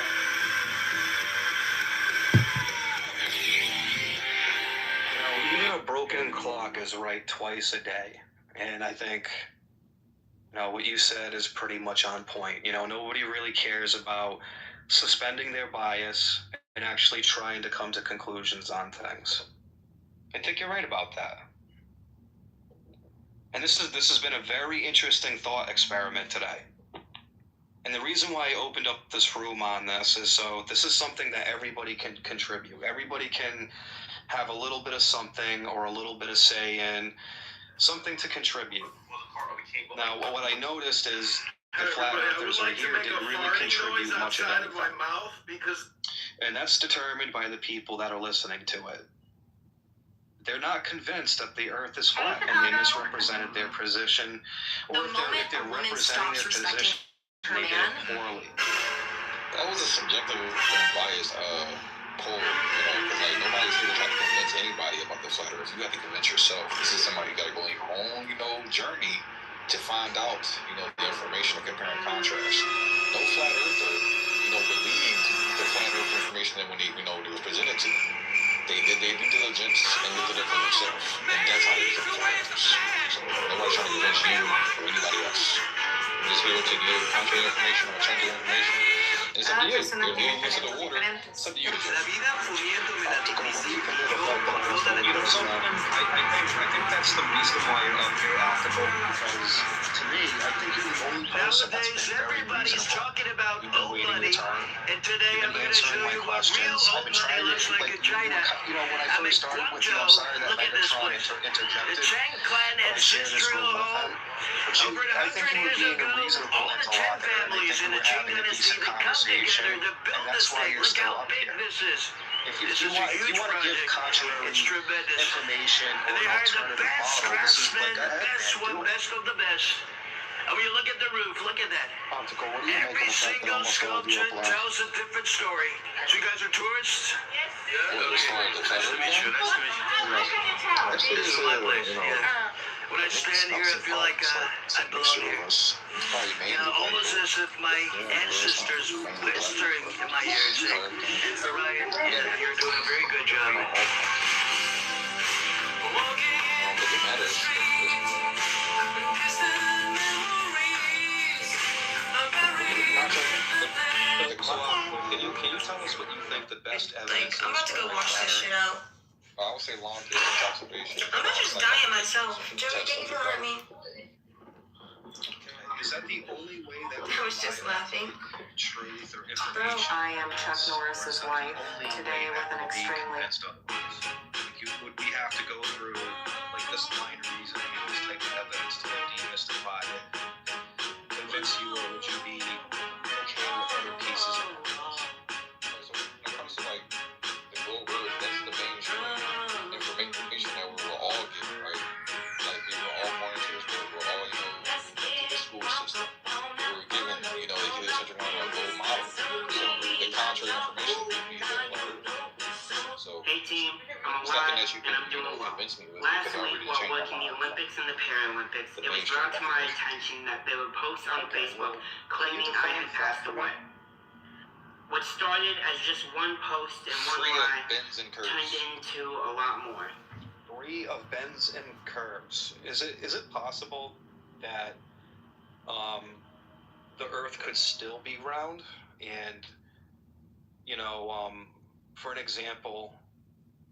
Even a broken clock is right twice a day. And I think, what you said is pretty much on point. Nobody really cares about suspending their bias and actually trying to come to conclusions on things. I think you're right about that. And this has been a very interesting thought experiment today. And the reason why I opened up this room on this is so this is something that everybody can contribute. Everybody can have a little bit of something or a little bit of say in, something to contribute. Now, what I noticed is the flat earthers right here didn't really contribute much of anything. And that's determined by the people that are listening to it. They're not convinced that the earth is flat, and they misrepresented their position, or if they're representing their position, they did it poorly. That was a subjective and biased poll, because nobody's here to try to convince anybody about the flat earth. You have to convince yourself. This is somebody you got to go on your own, journey to find out, the information and compare and contrast. No flat earther, believed the flat earth information that when it was presented to them. They did their due diligence and looked at it for themselves. And that's how they become flat earthers. So nobody's trying to convince you or anybody else. We're just here to give contrary information or alternative information. And it's up to you. You're leading into the water. It's up to you to do it. I think that's the reason why you're up here, Optical, because to me, I think you're the only person that's been very reasonable. You've been waiting your turn. You've been answering my questions. I've been trying to, when I first started with you, I'm sorry that Megatron interjected. I shared this room with him. But I think you were being a reasonable interlocutor. I think we were having a decent conversation, and that's why you're still up here. If you want to give contrary information or an alternative model, this is like, go ahead, man, best of the best. And when you look at the roof, look at that. Optical, what do you Every single sculpture tells a different story. So you guys are tourists? Yes. Nice to meet you. This is my place. When I stand here, I feel like I belong here. Almost as if my ancestors whispering in my ears saying, Ryan, you're doing a very good job. Can you tell us what you think the best evidence is? I'm about to go wash this shit out. I would say long distance observation. I'm not just dying myself. Jerry, thank you for letting me. Is that the only way that we I was just laughing. truth or information? I am Chuck Norris's wife today with an extremely. Would we have to go through like this line of reasoning and this type of evidence to demystify it, convince you, or would you be okay with other pieces of evidence? So when it comes to like the Globe Earth, that's the mainstream information that we were all given, right? Like we were all born into this world, we're all, you know, to the school system. We were given, you know, the heliocentric model, a gold model. So the contrary information would be so hey team, I'm it's nothing alive that you and can, I'm doing well. convince me with Last because I week, already while changed my watching the mind. Olympics and the Paralympics, it was brought to my attention that there were posts on Facebook claiming I had passed away. What started as just one post and one lie turned into a lot more. Free of bends and curves. Is it possible that the Earth could still be round? And you know, for an example,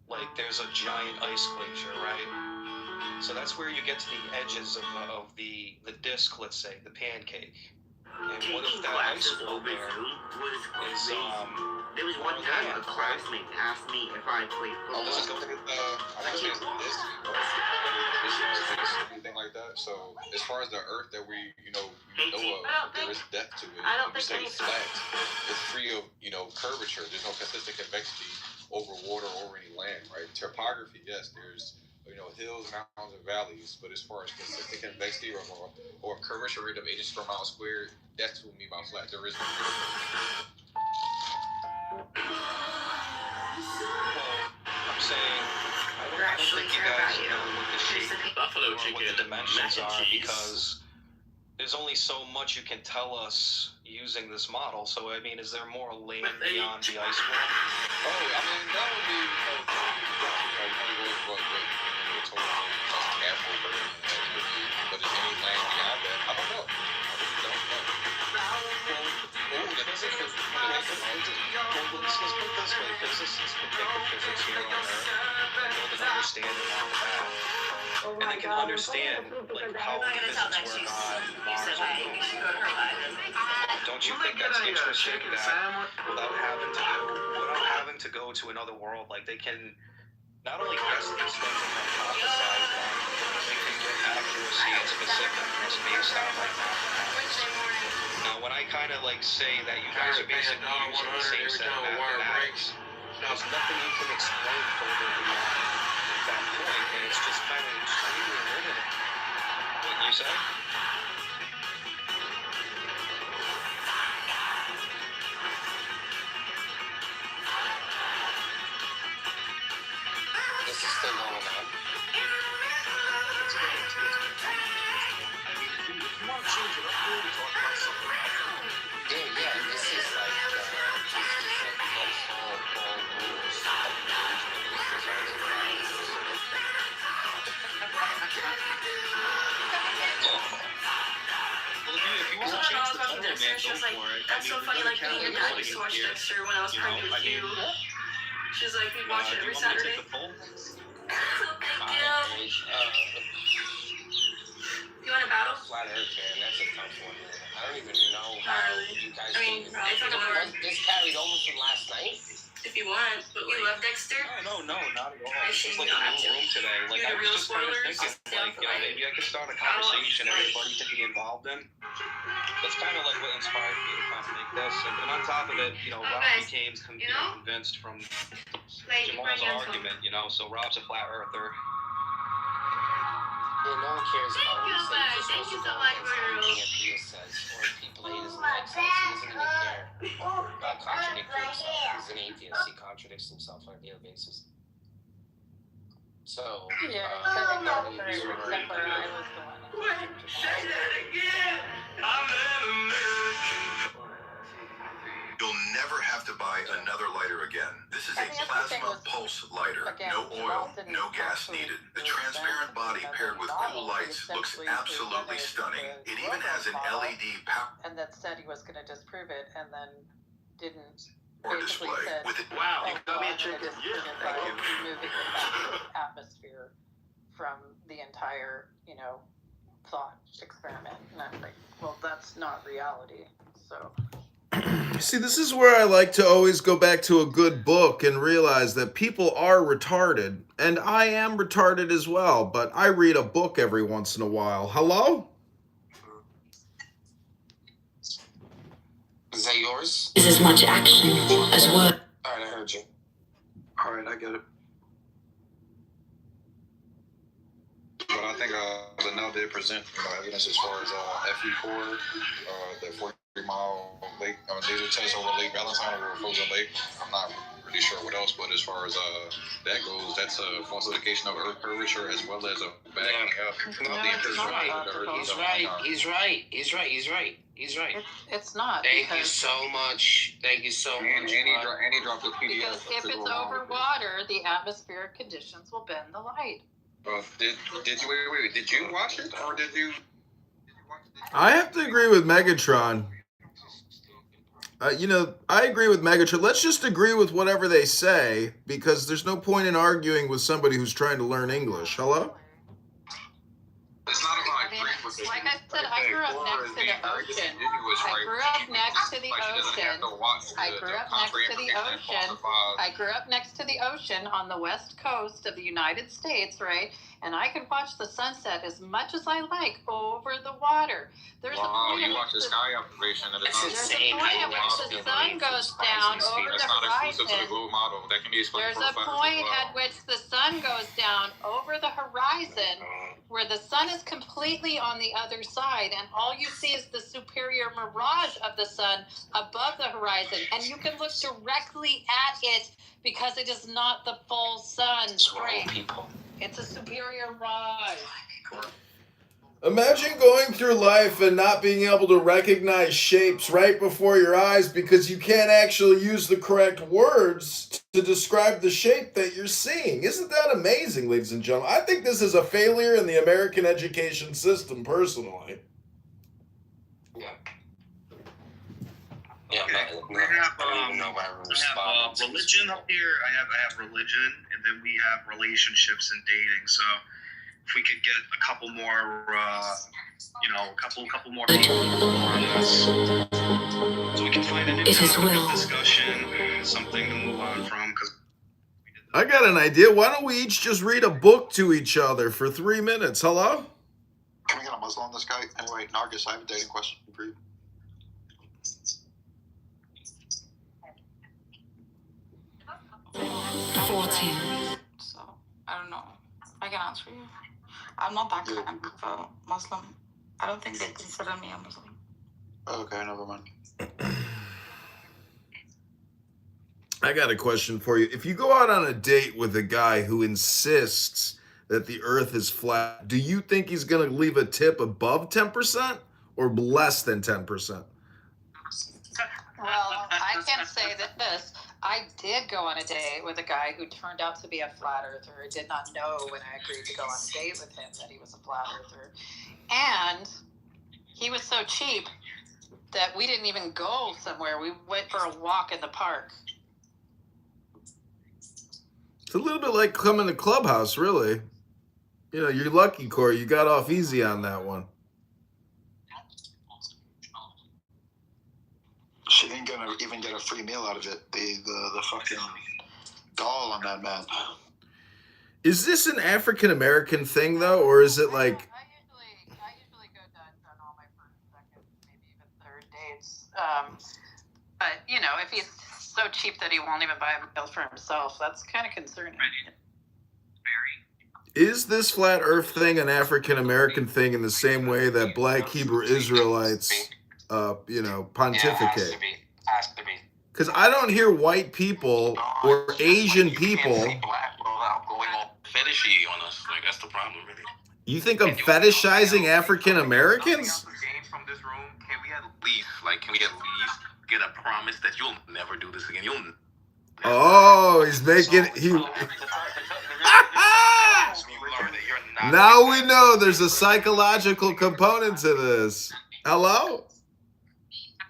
like there's a giant ice glacier, right? So that's where you get to the edges of the disc, let's say, the pancake. And what if that ice floe there is there was one time a classmate asked me if I played football. I think it's this anything like that. So as far as the Earth that we know of, there is depth to it. I don't we think say flat. It's free of, you know, curvature. There's no consistent convexity over water or any land, right? Topography, yes, there's, you know, hills, mountains, and valleys, but as far as consistent convexity or curvature rate of inches per mile squared, that's what we mean by flat. There is no I'm saying, I don't think you guys know what the shape or what the dimensions are, because there's only so much you can tell us using this model. So, I mean, is there more land beyond the ice wall? Oh, I mean, that would be, but is any land beyond that? I don't know. I really don't know. Let's put it this way. Physicists can think of physics here on Earth and build an understanding on that. And they can understand like how physics work on Mars and Venus. Don't you think that's interesting that without having to go to another world, like they can not only guess these things and hypothesize them, they can get accuracy and specificness based on like mathematics. Now, when I kind of like say that you guys are basically using the same set of mathematics, there's nothing you can explain further beyond that point, and it's just kind of extremely limited. What you say? This is still going on. Yeah, this is like She was like, that's so funny, like, me and your dad used to watch Dexter when I was pregnant with you. She was like, we watch it every Saturday. You want a battle? Flat Earth, man, that's a tough one. I don't even know how you guys it's not gonna work. This carried over from last night? If you want, but you love Dexter? No, not at all. It's just like you a little room today. Like, I was just kind of thinking, like, you know, maybe I could start a conversation everybody could be involved in. That's kind of like what inspired me to kind of make this. And on top of it, you know, Rob became convinced from Jamal's argument, you know, so Rob's a flat earther. Yeah, no one cares about what he says. Thank you so much, Anything that Pia says, or if people hate his life says, he doesn't even care about contradicting himself. He's an atheist. He contradicts himself on a daily basis. So, Yeah, I think that's very except for I was the one. Say that again. I'm an American. You'll never have to buy another lighter again. This is a plasma pulse lighter. No oil, no gas needed. The transparent body paired with cool lights looks absolutely stunning. It even has an LED power. And that said he was going to disprove it, and then didn't. Or display with it. Wow, you got me a chicken. Thank you. Removing the atmosphere from the entire, you know, thought experiment. And I'm like, well, that's not reality. So. See, this is where I like to always go back to a good book and realize that people are retarded, and I am retarded as well, but I read a book every once in a while. Hello? Is that yours? Is as much action as word. All right, I heard you. All right, I get it. But I think Linnell did present evidence as far as FE4, the 40-mile lake data test over Lake Valentine or Frozen Lake. I'm not really sure what else, but as far as that goes, that's a falsification of Earth curvature as well as a backing up of the inversion of the Earth. He's right. It's not. Thank you so much. And he dropped the PDF. Because if it's over water, the atmospheric conditions will bend the light. Did you wait? Did you watch it or did you? I have to agree with Megatron. I agree with Megatron. Let's just agree with whatever they say, because there's no point in arguing with somebody who's trying to learn English. Hello? It's not about agreeing with it. Like I said, I grew up next to the ocean. I grew up next to the ocean. I grew up next to the ocean on the west coast of the United States, right? And I could watch the sunset as much as I like over the water. There's a point you watch the sky observation. There's a point at which the sun goes down over the horizon. There's a point at which the sun goes down over the horizon where the sun is completely on the other side, and all you see is the superior mirage of the sun above the horizon, and you can look directly at it because it is not the full sun strength. It's a superior mirage. Imagine going through life and not being able to recognize shapes right before your eyes because you can't actually use the correct words to describe the shape that you're seeing. Isn't that amazing, ladies and gentlemen? I think this is a failure in the American education system, personally. Yeah, we have religion up here. I have religion, and then we have relationships and dating. So if we could get a couple more, couple more people on this, so we can find a new topic of discussion, something to move on from. I got an idea. Why don't we each just read a book to each other for 3 minutes? Hello? Can we get a muzzle on this guy? Anyway, Nargis, I have a dating question for you. So, I don't know. I can answer you. I'm not that kind of a Muslim. I don't think they consider me a Muslim. Okay, never mind. I got a question for you. If you go out on a date with a guy who insists that the earth is flat, do you think he's going to leave a tip above 10% or less than 10%? Well, I can say that this. I did go on a date with a guy who turned out to be a flat earther. I did not know when I agreed to go on a date with him that he was a flat earther. And he was so cheap that we didn't even go somewhere. We went for a walk in the park. It's a little bit like coming to Clubhouse, really. You know, you're lucky, Corey. You got off easy on that one. She didn't even get a free meal out of it. The fucking doll on that man. Is this an African American thing though, or is it like? I usually go Dutch on all my first, second, maybe even third dates. But you know, if he's so cheap that he won't even buy a meal for himself, that's kind of concerning. Is this flat Earth thing an African American thing in the same way that Black Hebrew Israelites? Pontificate. Has to be. Because I don't hear white people or Asian people. Going all fetishy on us, like that's the problem, really. You think I'm fetishizing African Americans? From this room, can we at least get a promise that you'll never do this again? Oh, he's making Now we know there's a psychological component to this. Hello?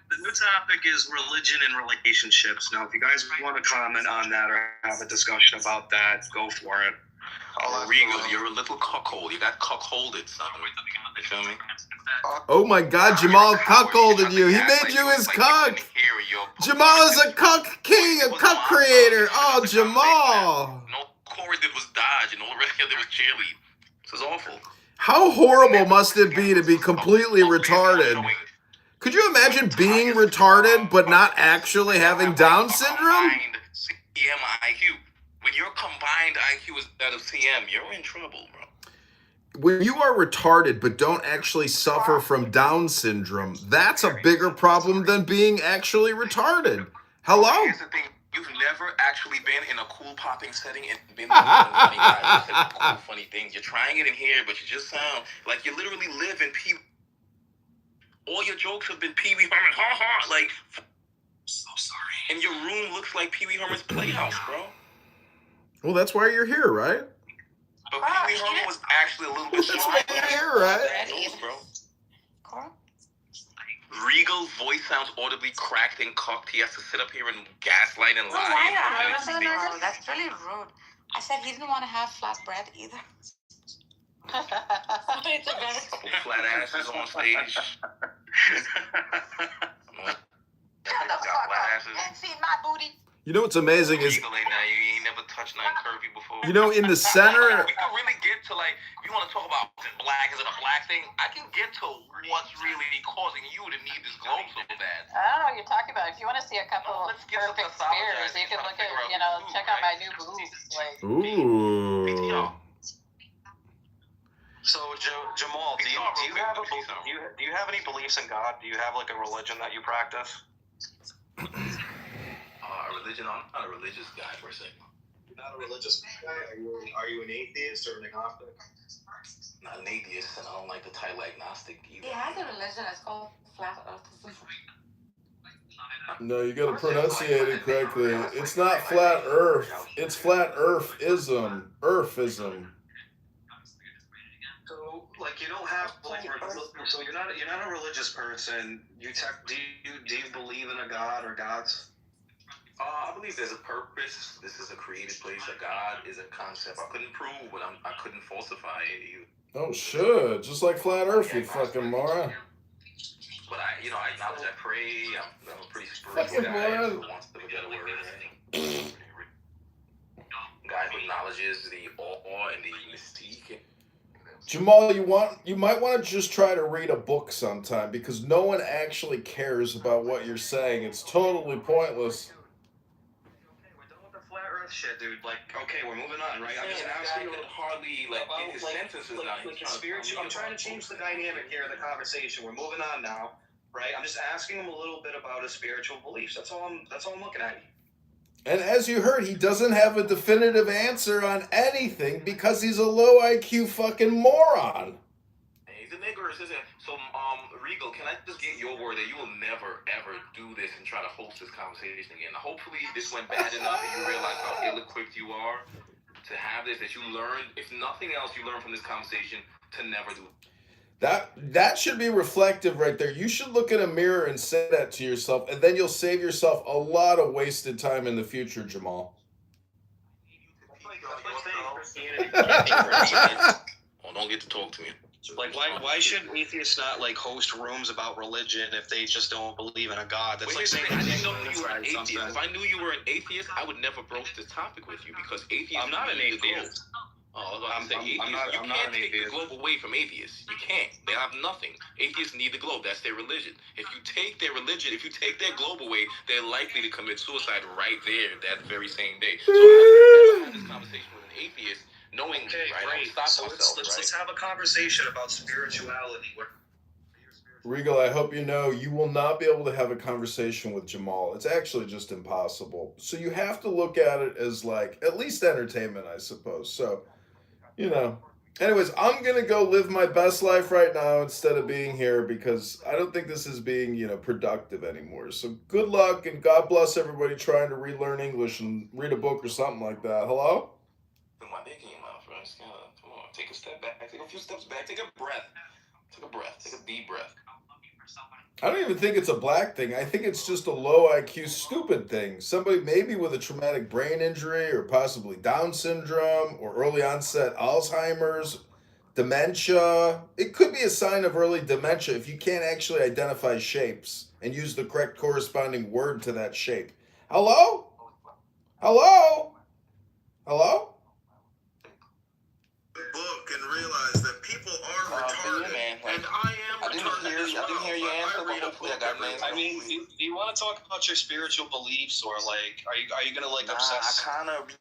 The new topic is religion and relationships. Now, if you guys want to comment on that or have a discussion about that, go for it. Regal, you're a little cuckold. You got cuckolded, son. You feel me? Oh my God, Jamal cuckolded you. He made you his cuck. Jamal is a cuck king, a cuck creator. Oh, Jamal. No, Corey did was dodge, and all the rest of it was cheerlead. This is awful. How horrible must it be to be completely retarded? Could you imagine being retarded but not actually having Down syndrome? CM IQ. When your combined IQ is that of CM, you're in trouble, bro. When you are retarded but don't actually suffer from Down syndrome, that's a bigger problem than being actually retarded. Hello? Here's the thing. You've never actually been in a cool popping setting and been with funny guys and said cool funny things. You're trying it in here, but you just sound like you literally live in Pee. All your jokes have been Pee Wee Herman, ha ha, like. So sorry. And your room looks like Pee Wee Herman's playhouse, bro. Well, that's why you're here, right? But Pee Wee Herman was actually a little bit That's why you're here, right? Bro. Regal's voice sounds audibly cracked and cocked. He has to sit up here and gaslight and lie. No, that's really rude. I said he didn't want to have flat bread either. Couple flat asses on stage. Shut the fuck up. You ain't seen my booty. You know what's amazing is, Regal ain't now. You ain't never touched nothing curvy before. you know, in the center, We can really get to, like, if you want to talk about black, is it a black thing? I can get to what's really causing you to need this globe so bad. I don't know what you're talking about. If you want to see a couple of perfect spears, you can look at, check out my new boobs. Like, ooh. So, Jamal, do you have any beliefs in God? Do you have like a religion that you practice? Religion. I'm not a religious guy per se. You're not a religious guy. Are you an atheist or an agnostic? Not an atheist, and I don't like the title agnostic either. He has a religion. It's called flat earthism. No, you gotta pronunciate it correctly. It's not flat earth. It's flat earthism. Earthism. So, like, you don't have so you're not a religious person. Do you believe in a God or gods? I believe there's a purpose. This is a created place. A God is a concept. I couldn't prove, but I couldn't falsify it either. Oh, sure. Just like flat earth, you fucking moron. But I acknowledge I pray. I'm a pretty spiritual guy who wants to get a word. Guy who acknowledges the awe and the mystique. Jamal, you might want to just try to read a book sometime because no one actually cares about what you're saying. It's totally pointless. Flat Earth shit, dude. Like, okay, we're moving on, right? I'm just asking you hardly get his sentences down. I'm trying to change the dynamic here of the conversation. We're moving on now, right? I'm just asking him a little bit about his spiritual beliefs. That's all I'm looking at. And as you heard, he doesn't have a definitive answer on anything because he's a low IQ fucking moron. He's a nigger. So, Regal, can I just get your word that you will never, ever do this and try to host this conversation again? Hopefully this went bad enough and you realize how ill-equipped you are to have this, that you learned, if nothing else, you learned from this conversation to never do it. That should be reflective right there. You should look in a mirror and say that to yourself, and then you'll save yourself a lot of wasted time in the future, Jamal. Oh, don't get to talk to me. Like, why should atheists not like host rooms about religion if they just don't believe in a God? That's like saying I didn't know you were an atheist. If I knew you were an atheist, I would never broach this topic with you because atheists. I'm not an atheist. I'm not an atheist. Take the globe away from atheists. You can't. They have nothing. Atheists need the globe. That's their religion. If you take their religion, if you take their globe away, they're likely to commit suicide right there that very same day. So I would never have this conversation with an atheist. Knowing So let's have a conversation about spirituality. Regal, I hope you know you will not be able to have a conversation with Jamal. It's actually just impossible. So you have to look at it as like at least entertainment, I suppose. So, anyways, I'm going to go live my best life right now instead of being here because I don't think this is being, productive anymore. So good luck and God bless everybody trying to relearn English and read a book or something like that. Hello? My dick in your mouth, right? Come on, take a step back, take a few steps back, take a breath. Take a deep breath. I don't even think it's a black thing. I think it's just a low IQ stupid thing. Somebody maybe with a traumatic brain injury or possibly Down syndrome or early onset Alzheimer's, dementia. It could be a sign of early dementia if you can't actually identify shapes and use the correct corresponding word to that shape. Hello? Hello? Hello? Book and realize that people are retarded, man, and I am I didn't hear your answer, but hopefully I got an answer. I mean, do you want to talk about your spiritual beliefs, or like, are you gonna like obsess?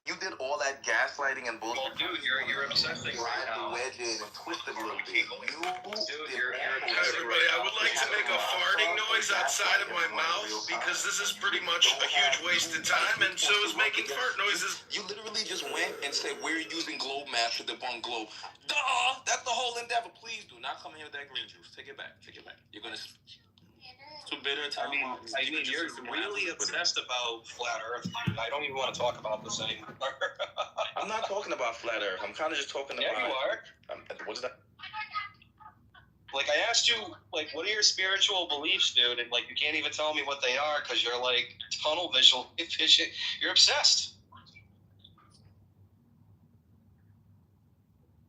You did all that gaslighting and bullshit. Well, dude, you're obsessing right now. Wedges and twisted a little bit. Dude, you're obsessing Everybody, I would like to make a farting noise outside of my mouth because this is pretty much a huge waste of time, and so is making fart noises. You literally just went and said we're using globe math to debunk globe. Duh! That's the whole endeavor. Please do not come here with that green juice. Take it back. Take it back. You're gonna. Too bitter. I mean, you're really obsessed about flat Earth, dude. I don't even want to talk about this anymore. I'm not talking about flat Earth. I'm kind of just talking about. Yeah, you are. What's that? Like, I asked you, like, what are your spiritual beliefs, dude? And, like, you can't even tell me what they are because you're, like, tunnel vision. You're obsessed.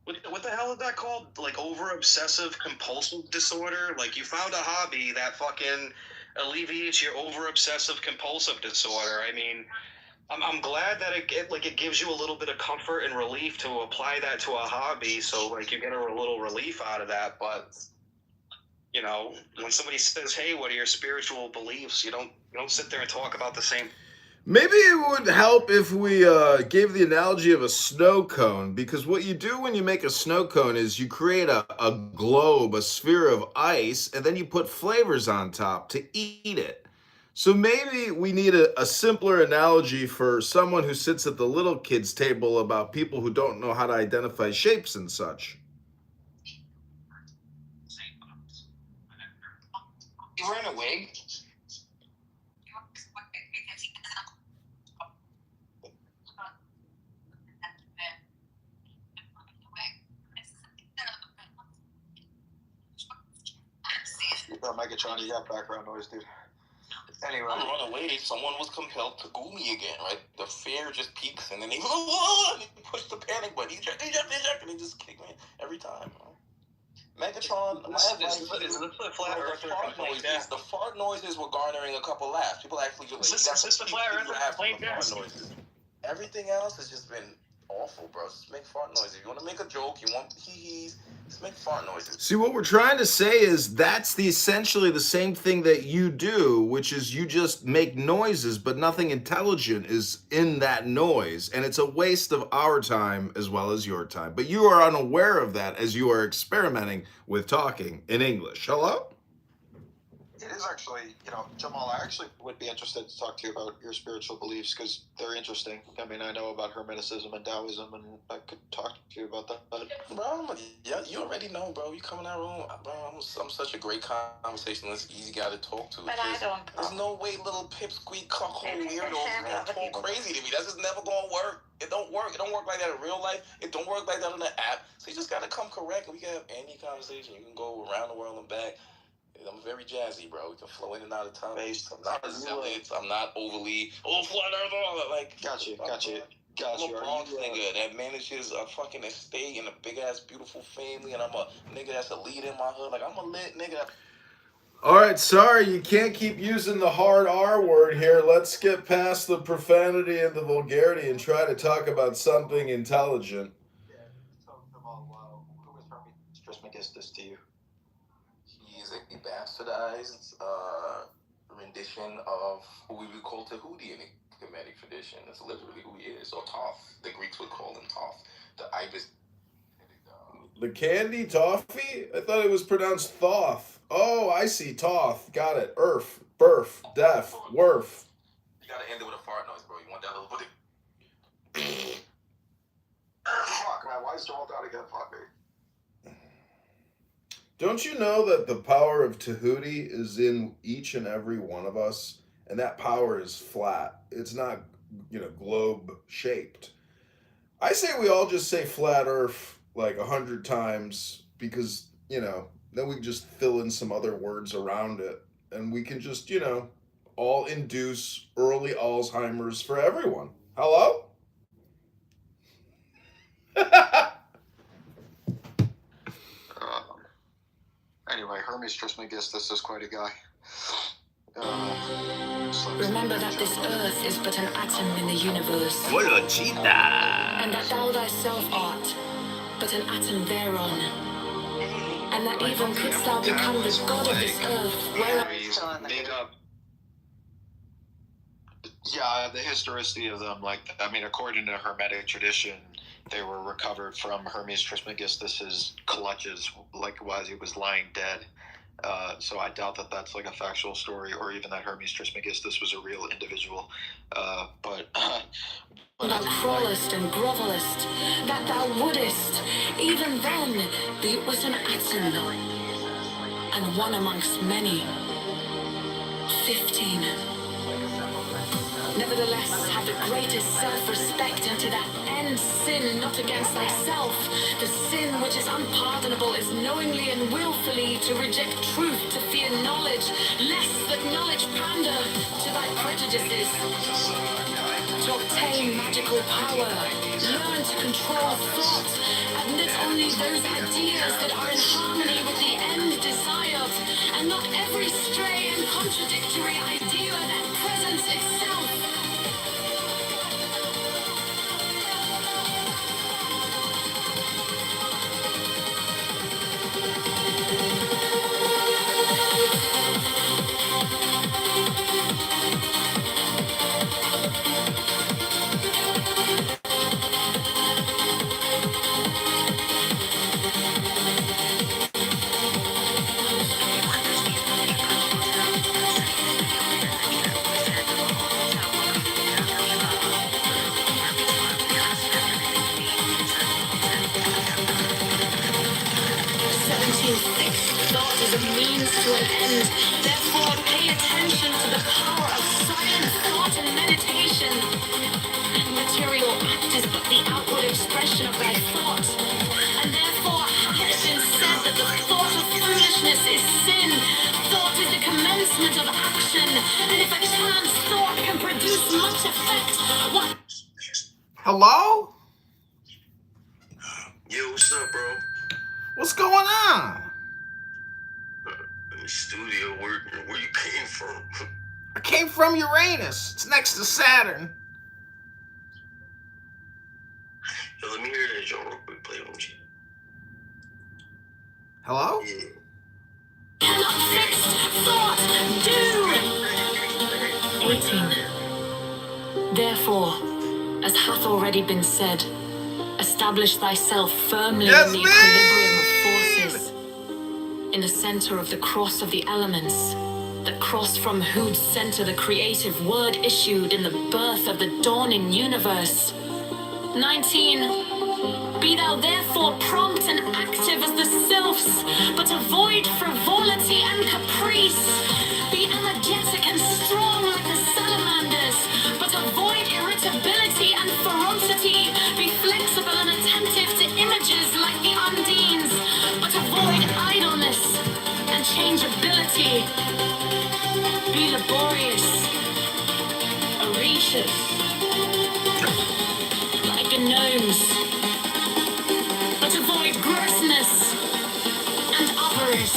What the hell is that called? Like, over-obsessive compulsive disorder? Like, you found a hobby that fucking alleviates your over-obsessive compulsive disorder. I mean, I'm glad that it gives you a little bit of comfort and relief to apply that to a hobby, so, like, you get a little relief out of that, but... You know, when somebody says, "Hey, what are your spiritual beliefs?" You don't sit there and talk about the same. Maybe it would help if we gave the analogy of a snow cone, because what you do when you make a snow cone is you create a globe, a sphere of ice, and then you put flavors on top to eat it. So maybe we need a simpler analogy for someone who sits at the little kids' table about people who don't know how to identify shapes and such. You wearing a wig? Megatron, you got background noise, dude. Anyway, I'm running away. Someone was compelled to goo me again, right? The fear just peaks, and then he push the panic button. He jerk, and he just kick me every time. Megatron, the flat earther complaint? The fart noises were garnering a couple laughs. People actually just Is this the flat earther complaint? Everything else has just been awful, bro. Just make fart noises. If you want to make a joke, you want hee-hees, just make fart noises. See, what we're trying to say is that's essentially the same thing that you do, which is you just make noises, but nothing intelligent is in that noise. And it's a waste of our time as well as your time. But you are unaware of that as you are experimenting with talking in English. Hello? It is actually, Jamal, I actually would be interested to talk to you about your spiritual beliefs because they're interesting. I mean, I know about Hermeticism and Taoism, and I could talk to you about that. But... Bro, yeah, you already know, bro. You come in that room, bro, I'm such a great conversationalist, easy guy to talk to. But I don't. There's no way little pipsqueak, cuckold weirdos gonna talk crazy to me. That's just never gonna work. It don't work. It don't work like that in real life. It don't work like that on the app. So you just gotta come correct, and we can have any conversation. You can go around the world and back. I'm very jazzy, bro. We can flow in and out of time. I'm not a zealot. I'm not overly flat earth. Like, Gotcha. I'm a Bronx nigga that manages a fucking estate and a big ass beautiful family, and I'm a nigga that's a leader in my hood. Like, I'm a lit nigga. All right, sorry, you can't keep using the hard R word here. Let's get past the profanity and the vulgarity and try to talk about something intelligent. So, Jamal, who is Hermes Trismegistus to you? He's a bastardized rendition of who we would call Tahuti in the Kemetic tradition. That's literally who he is, or Thoth. The Greeks would call him Thoth. The ibis. The candy toffee? I thought it was pronounced Thoth. Oh, I see. Thoth. Got it. Earth, birth, death, worth. You gotta end it with a fart noise, bro. You want that little bit? Fuck, man. Why is Jamal Dowdy getting fought, baby? Don't you know that the power of Tahuti is in each and every one of us? And that power is flat. It's not, globe shaped. I say we all just say flat earth like 100 times because, Then we can just fill in some other words around it. And we can just, you know, all induce early Alzheimer's for everyone. Hello? Anyway, Hermes Trismegistus is quite a guy. Remember that this earth is but an atom in the universe. And that thou thyself art but an atom thereon. And that even couldst thou become the god of this earth, Yeah, the historicity of them, like, I mean, according to Hermetic tradition, they were recovered from Hermes Trismegistus's clutches, like, as he was lying dead. So I doubt that that's like a factual story, or even that Hermes Trismegistus was a real individual. But thou crawlest and grovellest, that thou wouldest, even then, be but an atom, and one amongst many. 15. Nevertheless, have the greatest self-respect unto that end sin not against thyself. The sin which is unpardonable is knowingly and willfully to reject truth, to fear knowledge, lest that knowledge pander to thy prejudices. To obtain magical power, learn to control thought, admit only those ideas that are in harmony with the end desired, and not every stray and contradictory idea that presents itself. Thought is a means to an end. Therefore, pay attention to the power of silent thought and meditation. Material act is but the outward expression of thy thought. And therefore, hath it been said that the thought of foolishness is sin. Thought is the commencement of action. And if a chance thought can produce much effect, what? Hello? Yo, what's up, bro? What's going on? In the studio, where you came from? I came from Uranus. It's next to Saturn. Yo, let me hear that joint real quick. Play it on G. Hello? Yeah. Cannot fix thought do. 18. Therefore, as hath already been said, establish thyself firmly in the equilibrium of forces, in the center of the cross of the elements, the cross from whose center the creative word issued in the birth of the dawning universe. 19. Be thou therefore prompt and active as the sylphs, but avoid frivolity and caprice. Be energetic and strong like the salamanders, but avoid irritability and ferocity. Be flexible and attentive to images like the undines, but avoid idleness and changeability. Be laborious, audacious, like the gnomes, but avoid grossness and avarice.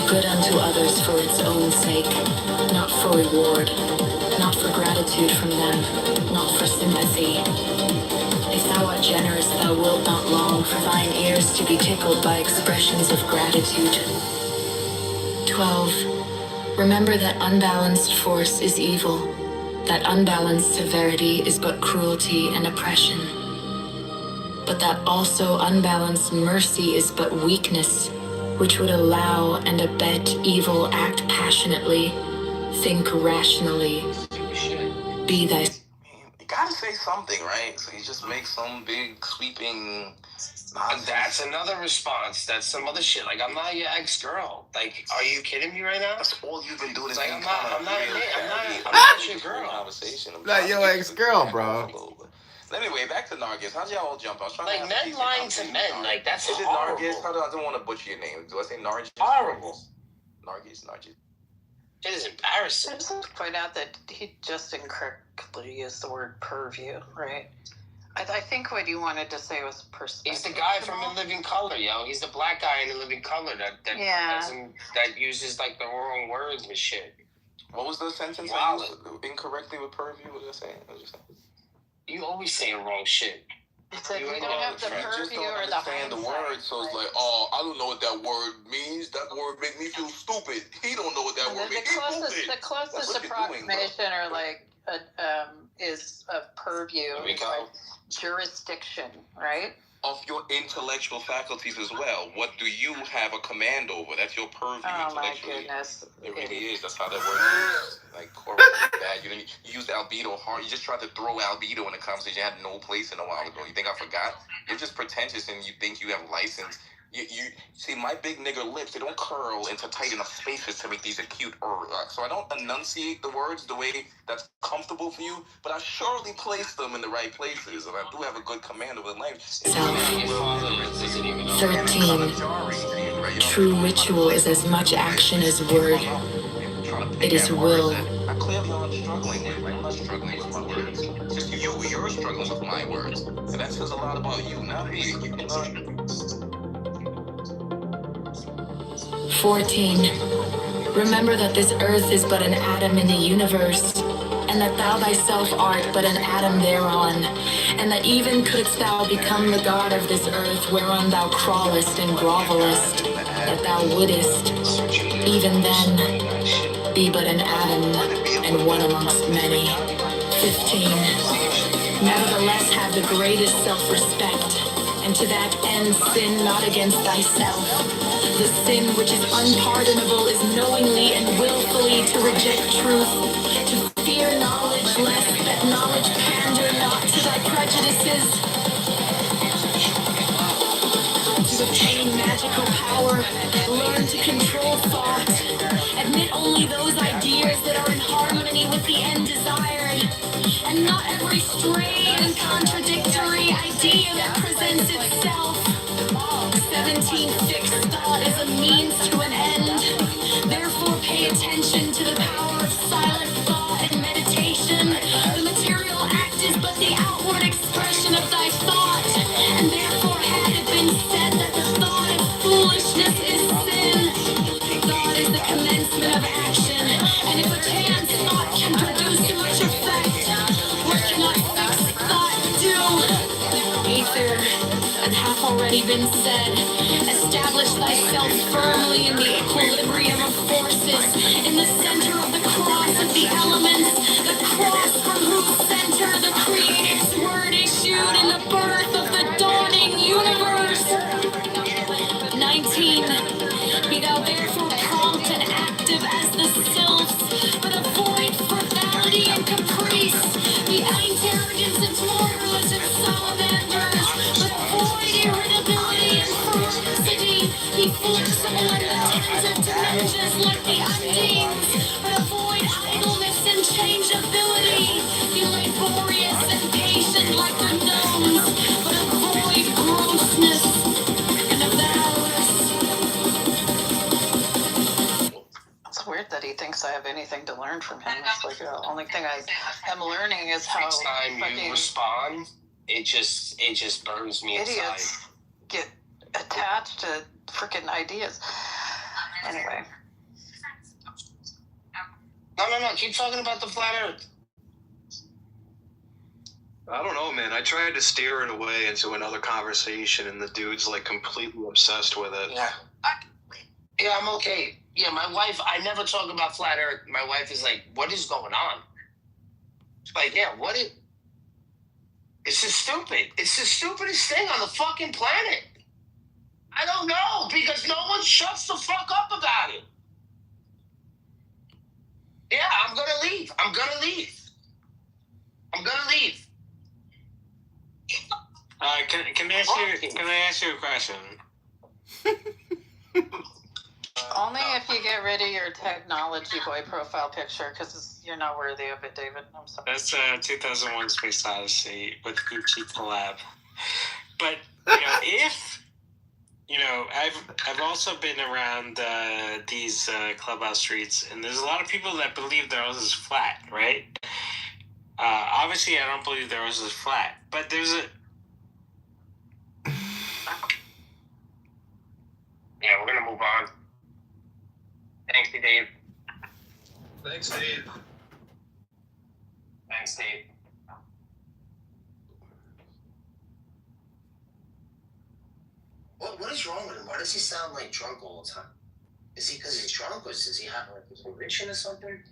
good unto others for its own sake, not for reward, not for gratitude from them, not for sympathy. If thou art generous, thou wilt not long for thine ears to be tickled by expressions of gratitude. 12. Remember that unbalanced force is evil, that unbalanced severity is but cruelty and oppression, but that also unbalanced mercy is but weakness, which would allow and abet evil act passionately, think rationally, be thy... You gotta say something, right? So you just make some big sweeping nonsense. That's another response. That's some other shit. Like, I'm not your ex-girl. Like, are you kidding me right now? That's all you've been doing is like, being I'm not your girl. Conversation. Not your ex-girl, bro. Anyway, back to Nargis. How'd y'all all jump? I was trying like, to men lying to men. Like, that's Is it horrible. Nargis? I don't want to butcher your name. Do I say Nargis? Horrible. Nargis. It is embarrassing. I just want to point out that he just incorrectly used the word purview, right? I think what you wanted to say was perspective. He's the guy from In Living Color, yo. He's the black guy in In Living Color that uses like the wrong words and shit. What was the sentence I used incorrectly with purview? What was I saying? You always saying wrong shit. You said you don't have the purview or the hindsight. The word, so it's like, oh, I don't know what that word means. That word make me feel stupid. He don't know what that word means. The closest approximation or like is of purview, is like jurisdiction, right? Of your intellectual faculties as well. What do you have a command over? That's your purview. Oh my intellectually. goodness. It really is. That's how that word is. Like, bad. You used albedo hard. You just tried to throw albedo in a conversation you had no place in a while ago. You think I forgot? You're just pretentious and you think you have license. You see, my big nigger lips, they don't curl into tight enough spaces to make these acute so I don't enunciate the words the way that's comfortable for you, but I surely place them in the right places, and I do have a good command over the language. 13. True ritual is as much action as word. It is will. I clearly aren't struggling with it. I'm not struggling with my words. It's just you're struggling with my words. And that says a lot about you, not me. 14. Remember that this earth is but an atom in the universe, and that thou thyself art but an atom thereon, and that even couldst thou become the god of this earth whereon thou crawlest and grovelest, that thou wouldest, even then, be but an atom, and one amongst many. 15. Nevertheless have the greatest self-respect, and to that end sin not against thyself. The sin which is unpardonable is knowingly and willfully to reject truth, to fear knowledge lest that knowledge pander not to thy prejudices, to obtain magical power, learn to control thought, admit only those ideas that are in harmony with the end desired, and not every stray and contradictory idea that presents itself. 17. Fixed thought is a means to an end. Therefore pay attention to the power of silent thought and meditation. The material act is but the outward expression of thy thought, and therefore had it been said that the thought of foolishness is sin, thought is the commencement of action, and if a chance thought can produce much effect, what cannot fixed thought do? Ether, and hath already been said, establish thyself firmly in the equilibrium of forces, in the center of the cross of the elements, the cross from whose center the Creator's word issued in the birth of the dawning universe. 19. Be thou therefore prompt and active as the sylphs, but avoid frivolity and caprice. Be arrogance and toilers and salamanders, but avoid irritability and ferocity. Be flexible and attentive to measures like the undines, but avoid idleness and changeability. Be laborious and patient like the gnomes, but avoid grossness and avarice. It's weird that he thinks I have anything to learn from him. It's like the only thing I am learning is how next time you respond, it just burns me idiots inside. Get attached to freaking ideas. Anyway. No. Keep talking about the flat Earth. I don't know, man. I tried to steer it away into another conversation, and the dude's like completely obsessed with it. Yeah, I'm okay. Yeah, my wife, I never talk about flat Earth. My wife is like, what is going on? It's like, yeah, it's just stupid. It's the stupidest thing on the fucking planet. I don't know, because no one shuts the fuck up about it. Yeah, I'm gonna leave. Can I ask you a question? Only if you get rid of your technology boy profile picture, because you're not worthy of it, David. I'm sorry. That's 2001 Space Odyssey with Gucci collab. But if I've also been around these clubhouse streets, and there's a lot of people that believe the Earth is flat, right? Obviously, I don't believe the Earth is flat, but there's a. Yeah, we're gonna move on. Thanks, Dave. Thanks, Dave. What is wrong with him? Why does he sound like drunk all the time? Is he because he's drunk, or does he have like a conviction or something?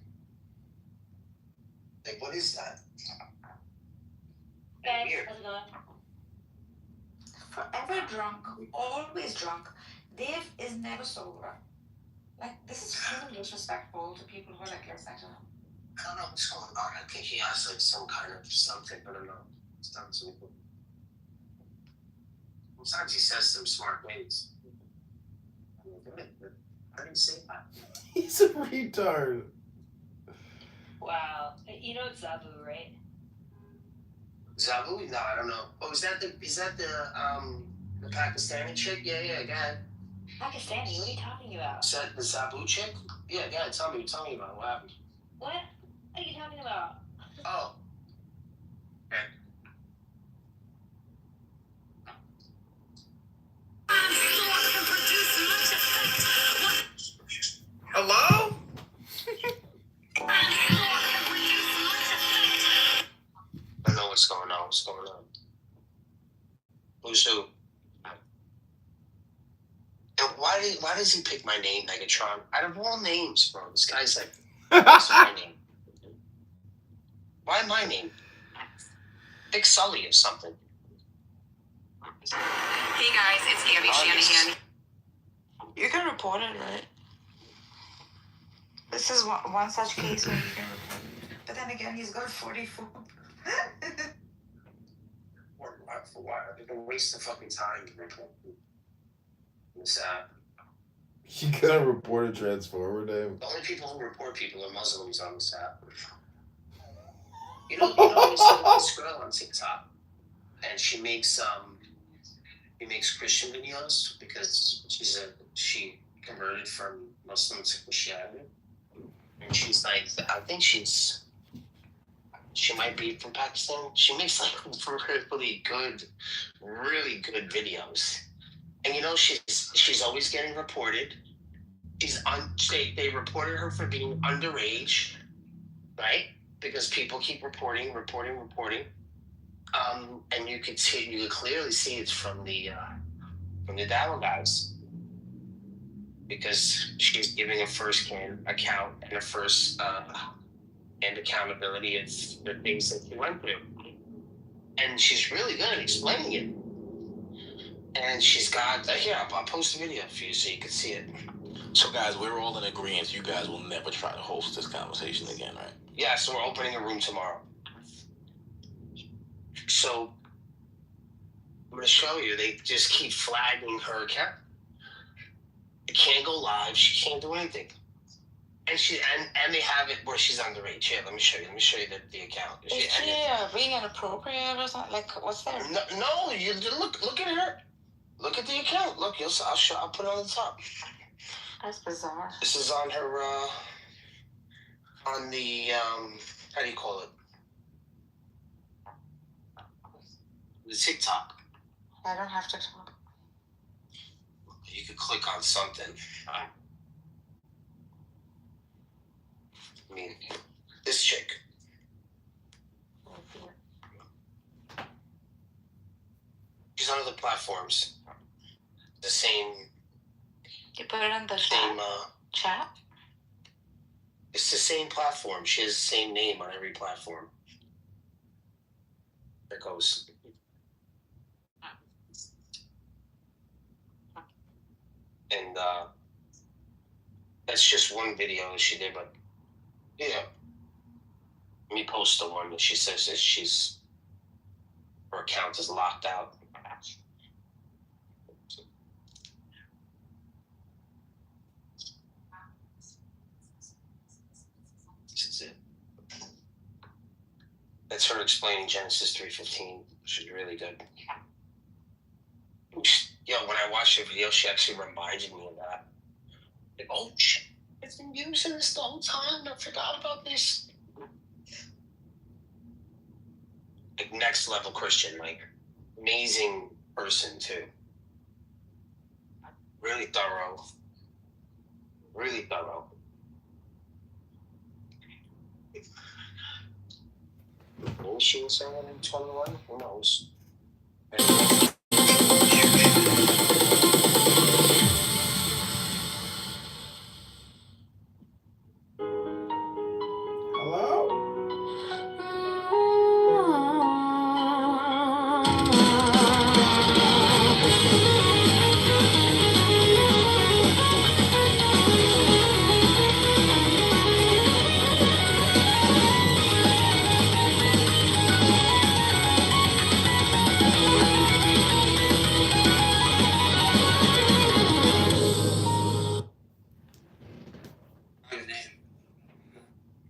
Like, what is that? Guys, how's it going? Forever drunk, always drunk. Dave is never sober. Like, this is really disrespectful to people who are like listening to him. I don't know what's going on. I think he has like some kind of something. I don't know. Sometimes he says some smart things. I didn't say that. He's a retard. Wow. You know it's Zabu, right? Zabu? No, I don't know. Oh, is that the Pakistani chick? Yeah, go ahead. Pakistani? What are you talking about? Is that the Zabu chick? Yeah, go ahead. Tell me about it. What happened? What are you talking about? Oh. Okay. Hello? I don't know what's going on. Who's who? And why does he pick my name, Megatron? Out of all names, bro, this guy's like, what's my name? Why my name? Pick Sully or something. Hey guys, it's Gabby Shanahan. You can report it, right? This is one such case where you can report it. But then again, he's got 44. For what? I've been wasting fucking time reporting this app. You gotta report a Transformer name. The only people who report people are Muslims on this app. You know this girl on TikTok, and she makes Christian videos because she converted from Muslim to Christianity, and she's like, I think she might be from Pakistan. She makes like really good videos, and she's always getting reported. They reported her for being underage, right? Because people keep reporting. And you could clearly see it's from the Dow guys, because she's giving a first-hand account and a first-hand accountability of the things that she went through, and she's really good at explaining it. And she's got here. I'll post a video for you so you can see it. So, guys, we're all in agreement. You guys will never try to host this conversation again, right? Yeah, so we're opening a room tomorrow. So I'm gonna show you. They just keep flagging her account. It can't go live. She can't do anything. And they have it where she's underage. Here, let me show you. The account. Is she being inappropriate or something? Like, what's that? No. You look at her. Look at the account. Look, I'll put it on the top. That's bizarre. This is on her. On the how do you call it? The TikTok. I don't have to talk. You could click on something. I mean, this chick. She's on other platforms. The same. You put it in the same, chat? It's the same platform. She has the same name on every platform. There goes. And that's just one video that she did, but yeah. Let me post the one that she says that her account is locked out. This is it. That's her explaining Genesis 3:15, which is really good. Yo, when I watched the video, she actually reminded me of that. Like, oh shit, I've been using this the whole time. I forgot about this. Like, next level Christian, like, amazing person too. Really thorough. Really thorough. Maybe she was saying in 21? Who knows?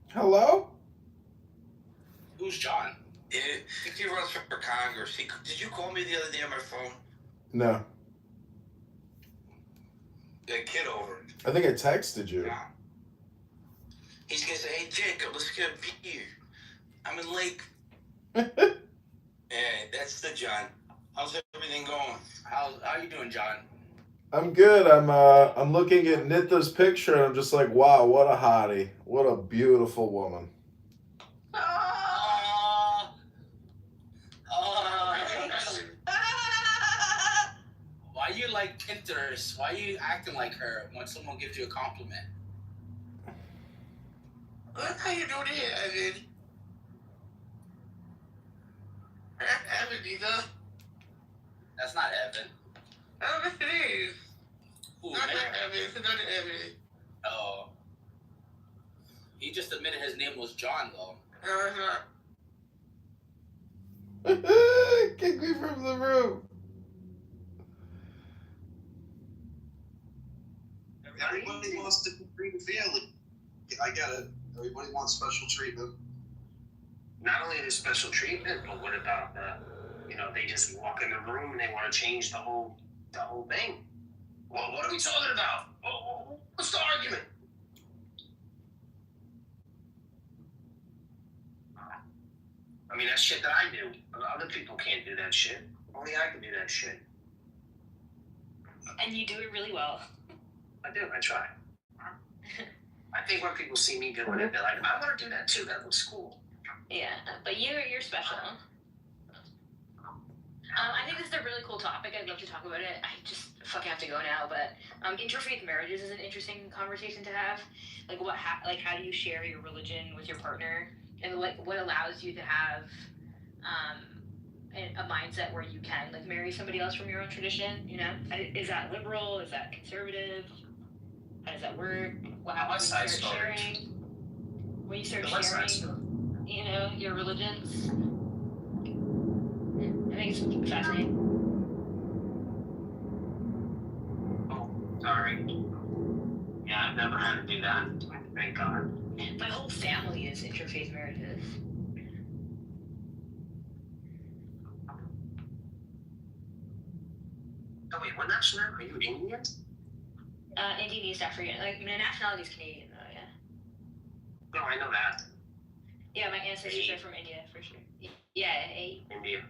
Hello? Who's John? I think he runs for Congress. Did you call me the other day on my phone? No. Kitover. I think I texted you. Yeah. He's gonna say, "Hey Jacob, let's get a beer. I'm in Lake." Yeah, that's the John. How's everything going? How you doing, John? I'm good. I'm looking at Nitha's picture and I'm just like, wow, what a hottie. What a beautiful woman. Why you like Pinterest? Why you acting like her when someone gives you a compliment? Look how you doing here, Evan. Evan, either. That's not Evan. Oh, yes it is. Ooh, not Evan. It's not Evan. Oh. He just admitted his name was John, though. No, it's not. Kick me from the room. Everybody wants to be treated fairly. I get it. Everybody wants special treatment. Not only is special treatment, but what about they just walk in the room and they want to change the whole thing? Well, what are we talking about? What's the argument? I mean, that's shit that I do. Other people can't do that shit. Only I can do that shit. And you do it really well. I do. I try. I think when people see me doing it, they're like, I want to do that too. That looks cool. Yeah, but you're special. I think this is a really cool topic. I'd love to talk about it. I just fucking have to go now. But interfaith marriages is an interesting conversation to have. Like how do you share your religion with your partner, and like what allows you to have a mindset where you can like marry somebody else from your own tradition? You know, is that liberal? Is that conservative? How does that work? When you start sharing, you know, your religions. I think it's fascinating. Oh, sorry. Yeah, I've never had to do that. Thank God. My whole family is interfaith marriages. Oh wait, what nationality? Are you Indian? Indian East African. Like my nationality is Canadian though, yeah. No, I know that. Yeah, my ancestors are from India for sure. Yeah, India.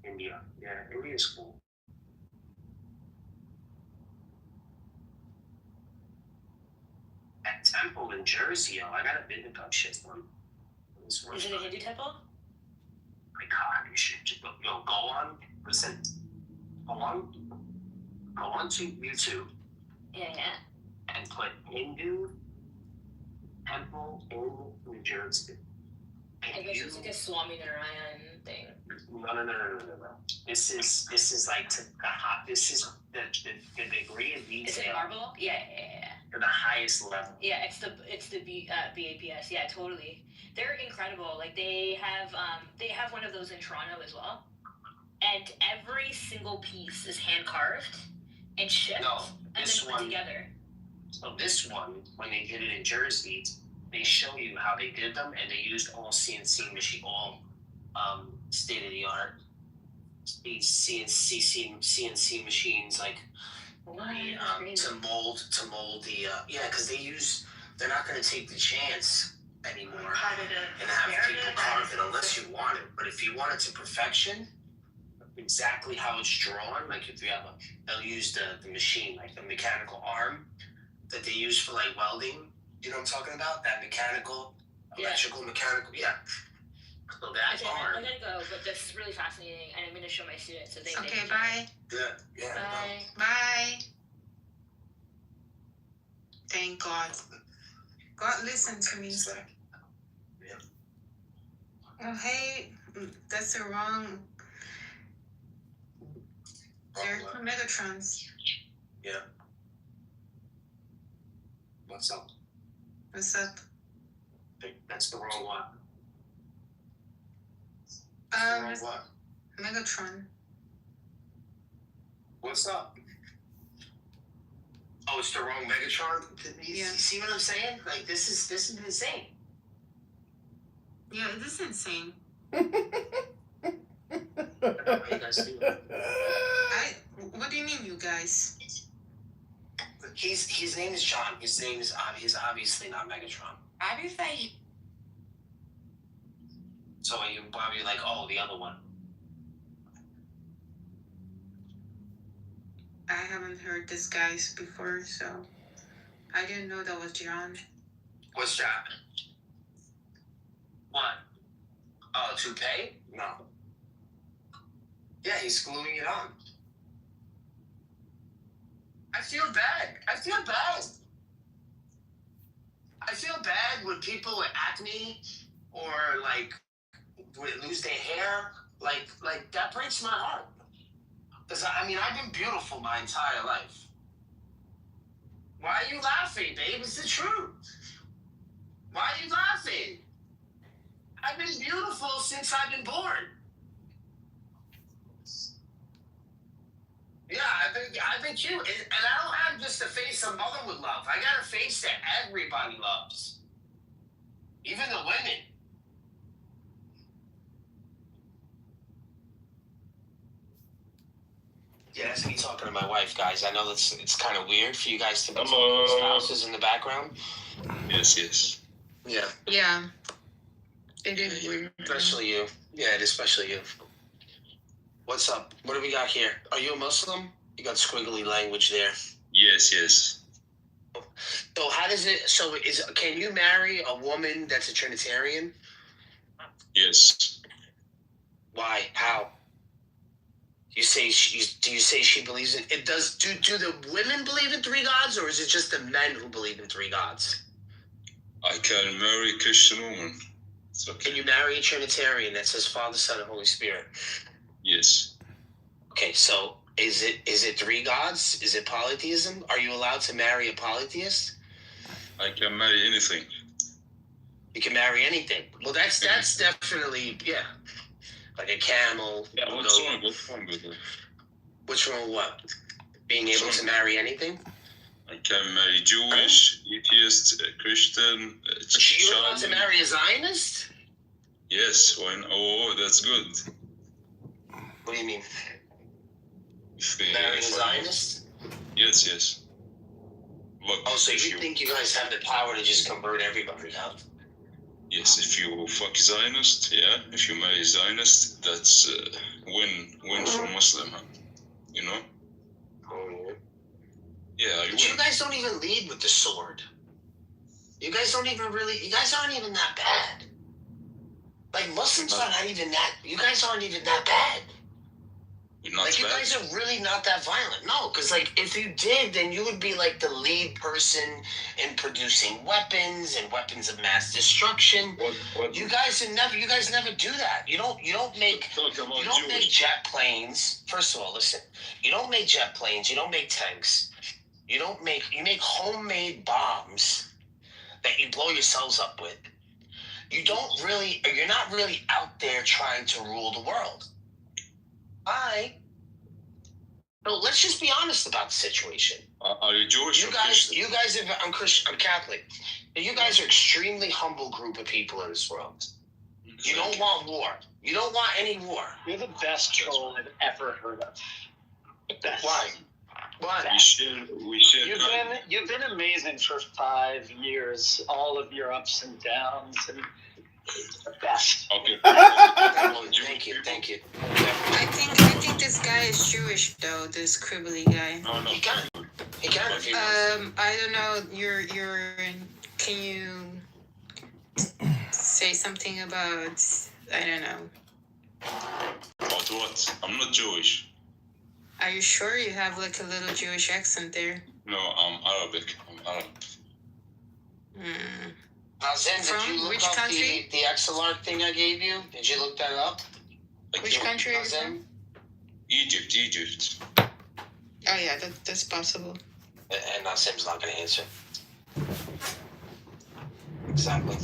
India. Yeah, India's cool. in Jersey, yo. I gotta visit that shit, man. Is it a Hindu temple? My God, you should just go on. Listen, go on to YouTube. Yeah. And put Hindu temple in New Jersey. I guess it's like a Swami Narayan thing. No. This is like this is the degree of detail. Is it marble? Yeah. To the highest level. Yeah, it's the BAPS. Yeah, totally. They're incredible. Like they have one of those in Toronto as well, and every single piece is hand carved and shipped and then put together. So this one, when they did it in Jersey, they show you how they did them, and they used all CNC machine, all state of the art CNC machines, like to mold the because they're not going to take the chance anymore and have people carve it unless you want it. But if you want it to perfection, exactly how it's drawn, like if you have they'll use the machine, like the mechanical arm that they use for like welding. You know what I'm talking about? That mechanical, mechanical. Yeah. So that arm. I gotta go, but this is really fascinating, and I'm gonna show my students. So Okay, bye. Yeah. Bye. Thank God. God listened to me. Yeah. Oh, hey, that's the wrong. They're Megatrons. Yeah. What's up? What's up? That's the wrong one. What? Megatron. What's up? Oh, it's the wrong Megatron? You see what I'm saying? Like, this is insane. Yeah, it is insane. What do you mean, you guys? His name is John. His name is he's obviously not Megatron. Obviously. So you probably like, oh, the other one. I haven't heard this guys before, so I didn't know that was John. What's that? What? Oh, toupee? No. Yeah, he's gluing it on. I feel bad. I feel bad when people with acne or like lose their hair. Like that breaks my heart. Because I've been beautiful my entire life. Why are you laughing, babe? It's the truth. Why are you laughing? I've been beautiful since I've been born. Yeah, I've been cute, and I don't have just a face a mother would love. I got a face that everybody loves, even the women. Yeah, that's me talking to my wife, guys. I know it's kind of weird for you guys to be talking to spouses in the background. Yes. Yeah. Yeah. It is weird. Especially you. Yeah, especially you. What's up? What do we got here? Are you a Muslim? You got squiggly language there. Yes. So how does it? So can you marry a woman that's a Trinitarian? Yes. Why? How? Do you say she believes in it? Do the women believe in three gods, or is it just the men who believe in three gods? I can marry a Christian woman. It's okay. Can you marry a Trinitarian that says Father, Son, and Holy Spirit? Yes. Okay, so is it three gods? Is it polytheism? Are you allowed to marry a polytheist? I can marry anything. You can marry anything. Well, that's definitely like a camel. Yeah, what's wrong with it? What's wrong with what? Being able to marry anything? I can marry Jewish, atheist, Christian. You're allowed to marry a Zionist? Yes. Oh, that's good. What do you mean? Marrying a Zionist? Yes. Look, so you think you guys have the power to just convert everybody out? Yes, if you fuck Zionist, yeah. If you marry Zionist, that's win for Muslim, huh? You know? Oh, yeah. Yeah, But you guys don't even lead with the sword. You guys aren't even that bad. Like, Muslims are not even that, you guys aren't even that bad. Like, you guys are really not that violent. No, because, like, if you did, then you would be, like, the lead person in producing weapons and weapons of mass destruction. You guys never do that. You don't make jet planes. First of all, listen. You don't make jet planes. You don't make tanks. You make homemade bombs that you blow yourselves up with. You're not really out there trying to rule the world. No, let's just be honest about the situation. Are you Jewish? You guys I'm Christian. I'm Catholic. You guys are extremely humble group of people in this world. You don't want war. You don't want any war. You're the best troll I've ever heard of. The best. Why? We should. You've been amazing for 5 years. All of your ups and downs, and the best. Okay. Thank you. I think this guy is Jewish though. This cribbly guy. No. He can. I don't know. Can you say something about? I don't know. About what? I'm not Jewish. Are you sure you have like a little Jewish accent there? No, I'm Arabic. I'm Arab. Zen, did you look up the XLR thing I gave you? Did you look that up? Which country are you from? Egypt. Oh yeah, that's possible. And Nazim's not going to answer. Exactly.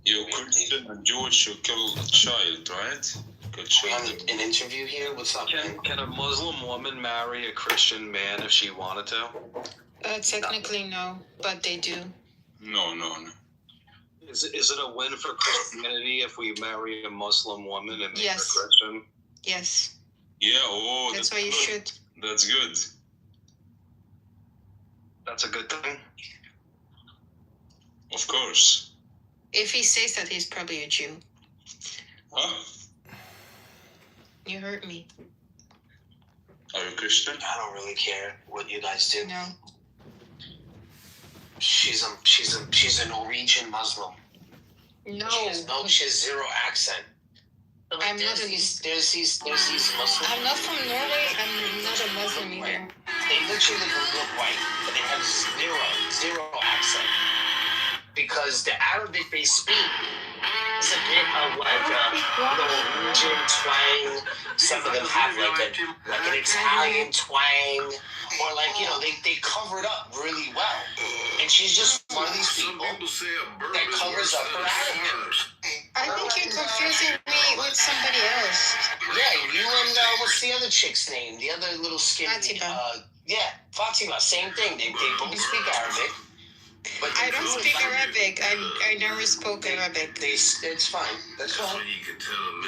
You're Christian and Jewish, you kill a child, right? We have an interview here. What's up, man? Can a Muslim woman marry a Christian man if she wanted to? Technically no, but they do. No. Is it a win for Christianity if we marry a Muslim woman and make her Christian? Yes. Yeah, that's why you should. That's good. That's a good thing? Of course. If he says that, he's probably a Jew. Huh? You hurt me. Are you Christian? I don't really care what you guys do. No. She's a Norwegian Muslim. No. She has zero accent. I'm not there's these Muslims. I'm not from Norway. I'm not a Muslim either. They literally look white, but they have zero accent. Because the Arabic they speak is a bit of like a Norwegian twang. Some of them have like an Italian twang. Or like, they cover it up really well. And she's just one of these people that covers up her accent. I think you're confusing me with somebody else. Yeah, you and what's the other chick's name? The other little skinny. Fatima, same thing. They both speak Arabic. But I don't speak Arabic. I never spoke Arabic. It's fine. That's fine.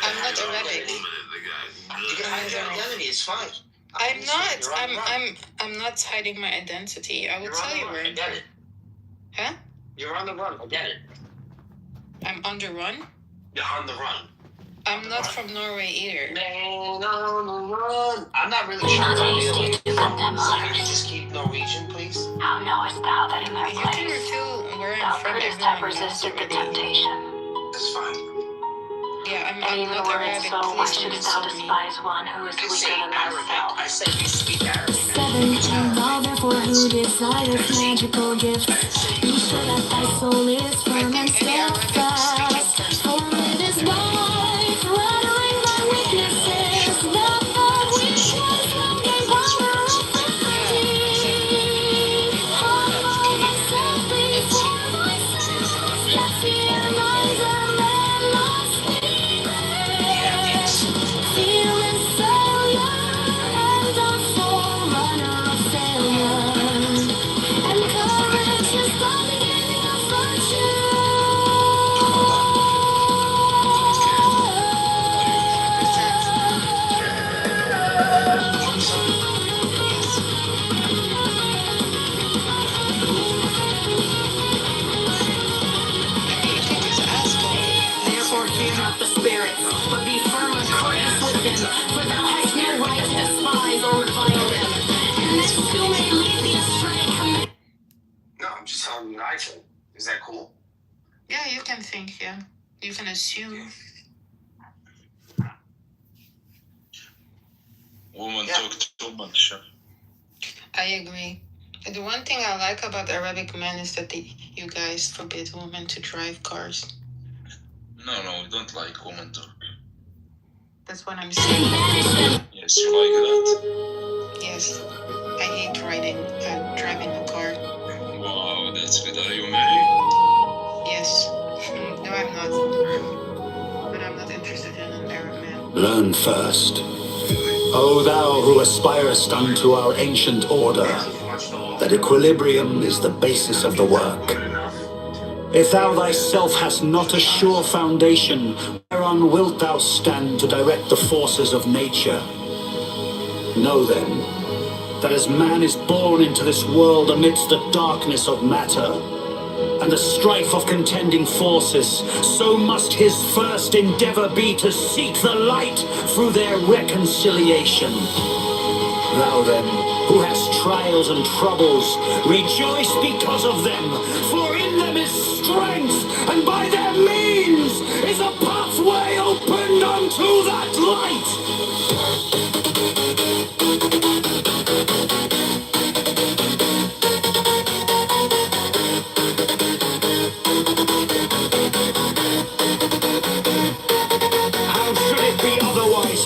I'm not Arabic. You can hide your identity. It's fine. I'm not. I'm not hiding my identity. I will tell you where. I get it. Huh? You're on the run. I get it. I'm on the run? You're on the run. I'm not from Norway either. Man on the run. I'm not really sure. Can you just keep Norwegian, please? How knowest thou that in their You can reveal where I'm from. Thou have resisted the temptation. That's fine. And Yeah, I'm even not were it Arabic. so, why Please don't shouldst thou insult me. despise one who is weaker than thyself? I say you speak Arabic. 17, all therefore who desires magical gifts, be sure that thy soul is firm and steadfast. For it is right, flattering thy weaknesses, that which was from day power of thee. Humble thyself before thyself, that fear lies and then lost fear and failure, and a forerunner of failure, and courage is the beginning of virtue. Therefore fear not the spirits, but be firm and courageous with them, for thou hast no right to despise or revile them. And this too may lead thee astray. No, I'm just telling you what I think. Is that You can assume. Women talk too much. I agree. The one thing I like about Arabic men is that you guys forbid women to drive cars. No, we don't like women talk. That's what I'm saying. Yes, you like that? Yes. I hate driving a car. Wow, that's good. Are you married? Yes. No, I'm not. But I'm not interested in an Arab man. Learn first, O thou who aspirest unto our ancient order, that equilibrium is the basis of the work. If thou thyself hast not a sure foundation, whereon wilt thou stand to direct the forces of nature? Know then, that as man is born into this world amidst the darkness of matter, and the strife of contending forces, so must his first endeavor be to seek the light through their reconciliation. Thou then, who hast trials and troubles, rejoice because of them, for in them is strength, and by their means is a pathway opened unto that light.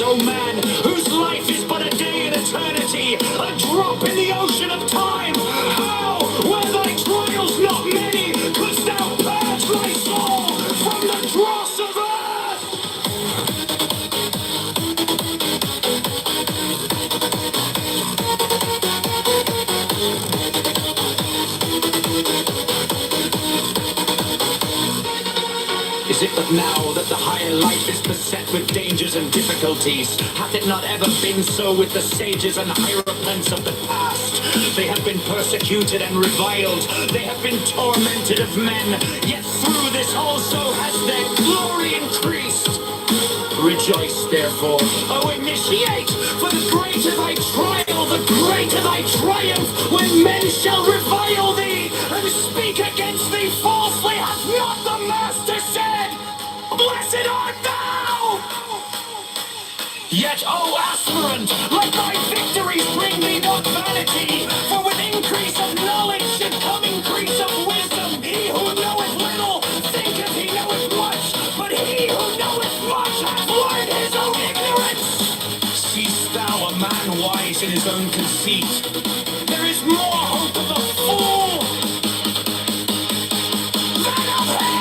O man, whose life is but a day in eternity, a drop in the ocean of time, how, were thy trials not many, couldst thou purge thy soul from the dross of earth? Is it but now that the higher life is beset with dangers and difficulties? Hath it not ever been so with the sages and hierophants of the past? They have been persecuted and reviled. They have been tormented of men. Yet through this also has their glory increased. Rejoice, therefore, O initiate, for the greater thy trial, the greater thy triumph, when men shall revile thee and speak against thee falsely. Hath not the Master said, Blessed art thou! Yet, O aspirant, let thy victories bring thee not vanity, for with increase of knowledge should come increase of wisdom. He who knoweth little thinketh he knoweth much, but he who knoweth much hath learned his own ignorance. Seest thou a man wise in his own conceit? There is more hope of a fool than of him!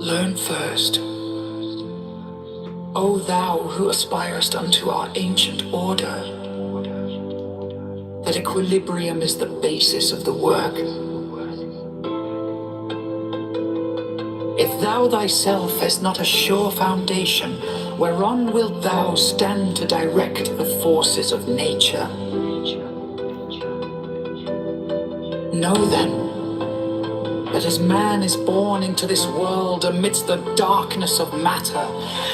Learn first, O thou who aspirest unto our ancient order, that equilibrium is the basis of the work. If thou thyself hast not a sure foundation, whereon wilt thou stand to direct the forces of nature? Know then, that as man is born into this world amidst the darkness of matter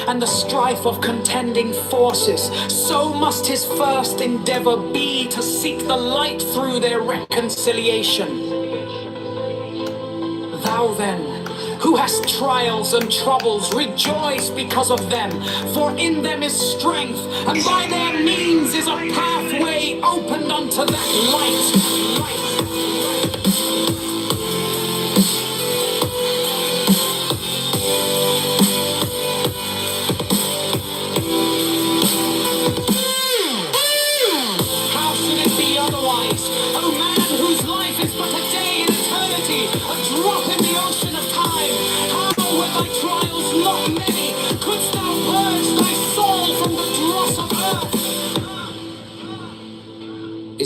and the strife of contending forces, so must his first endeavor be to seek the light through their reconciliation. Thou then, who hast trials and troubles, rejoice because of them, for in them is strength, and by their means is a pathway opened unto that light. O man whose life is but a day in eternity, a drop in the ocean of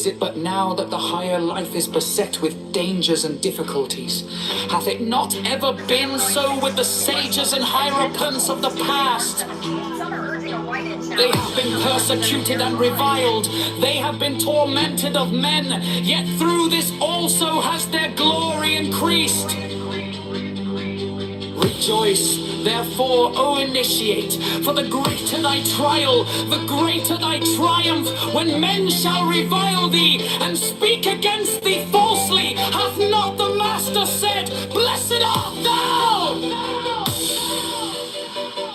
Is it but now that the higher life is beset with dangers and difficulties? Hath it not ever been so with the sages and hierophants of the past? They have been persecuted and reviled. They have been tormented of men. Yet through this also has their glory increased. Rejoice, therefore, O initiate, for the greater thy trial, the greater thy triumph, when men shall revile thee and speak against thee falsely. Hath not the Master said, Blessed art thou?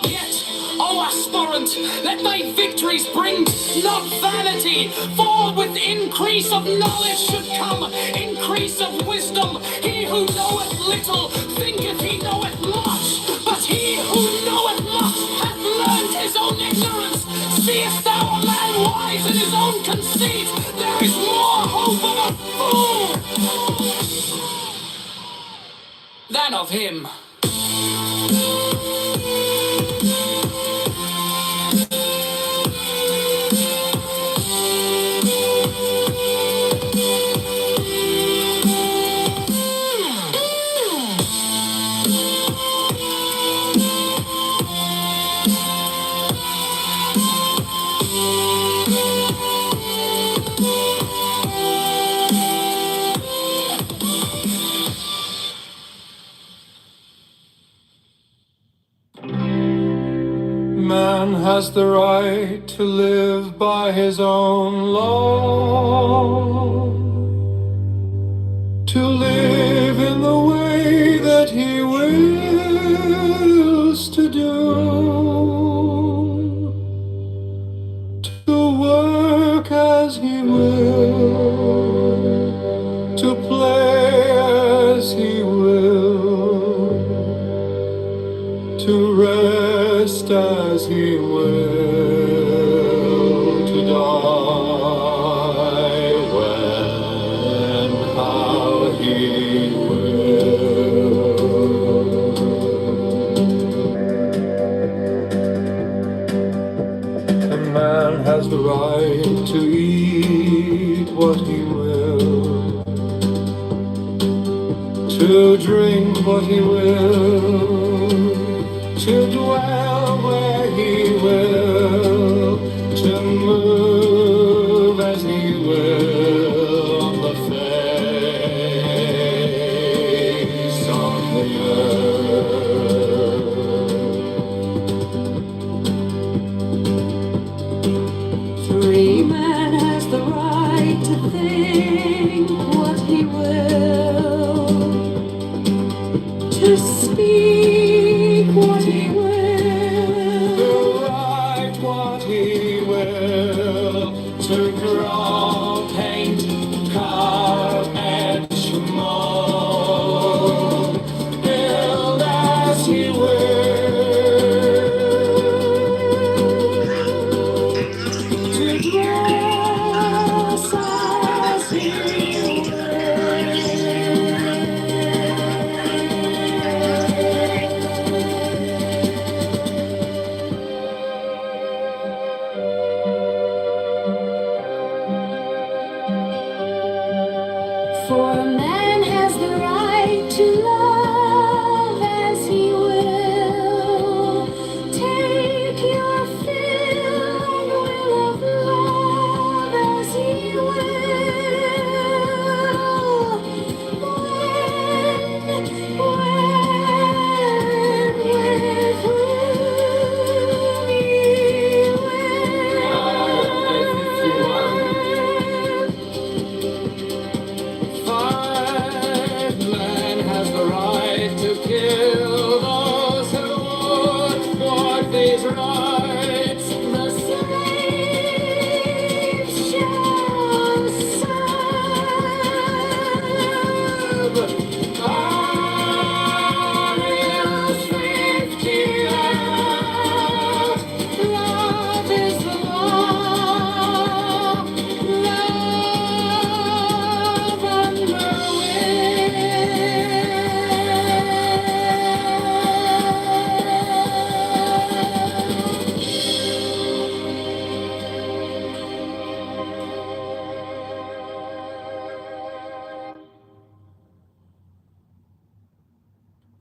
Yet, O aspirant, let thy victories bring not vanity, for with increase of knowledge should come increase of wisdom. He who knoweth little thinketh he knoweth much, but he who knoweth much hath learned his own ignorance. Seest thou a man wise in his own conceit? There is more hope of a fool than of him. Man has the right to live by his own law, to live in the way that he wills to do, to work as he will, to play as he will, to rest as he will, to die when, how he will. A man has the right to eat what he will, to drink what he will, to dwell where he will, to move as he will on the face of the earth. Free man has the right to think what he will, to speak what he will, to write what he will, to draw, paint, carve, etch, mold, build as he will, to dress as he will.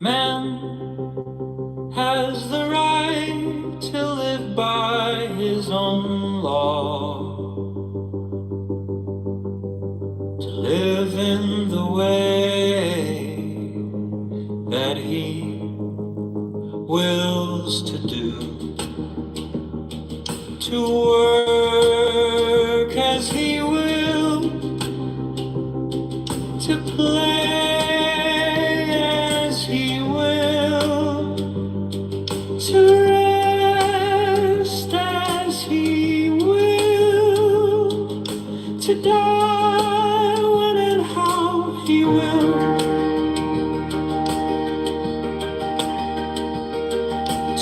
Man has the right to live by his own law, to live in the way that he wills to do, to work as he will, to play as he will, to rest as he will, to die when and how he will.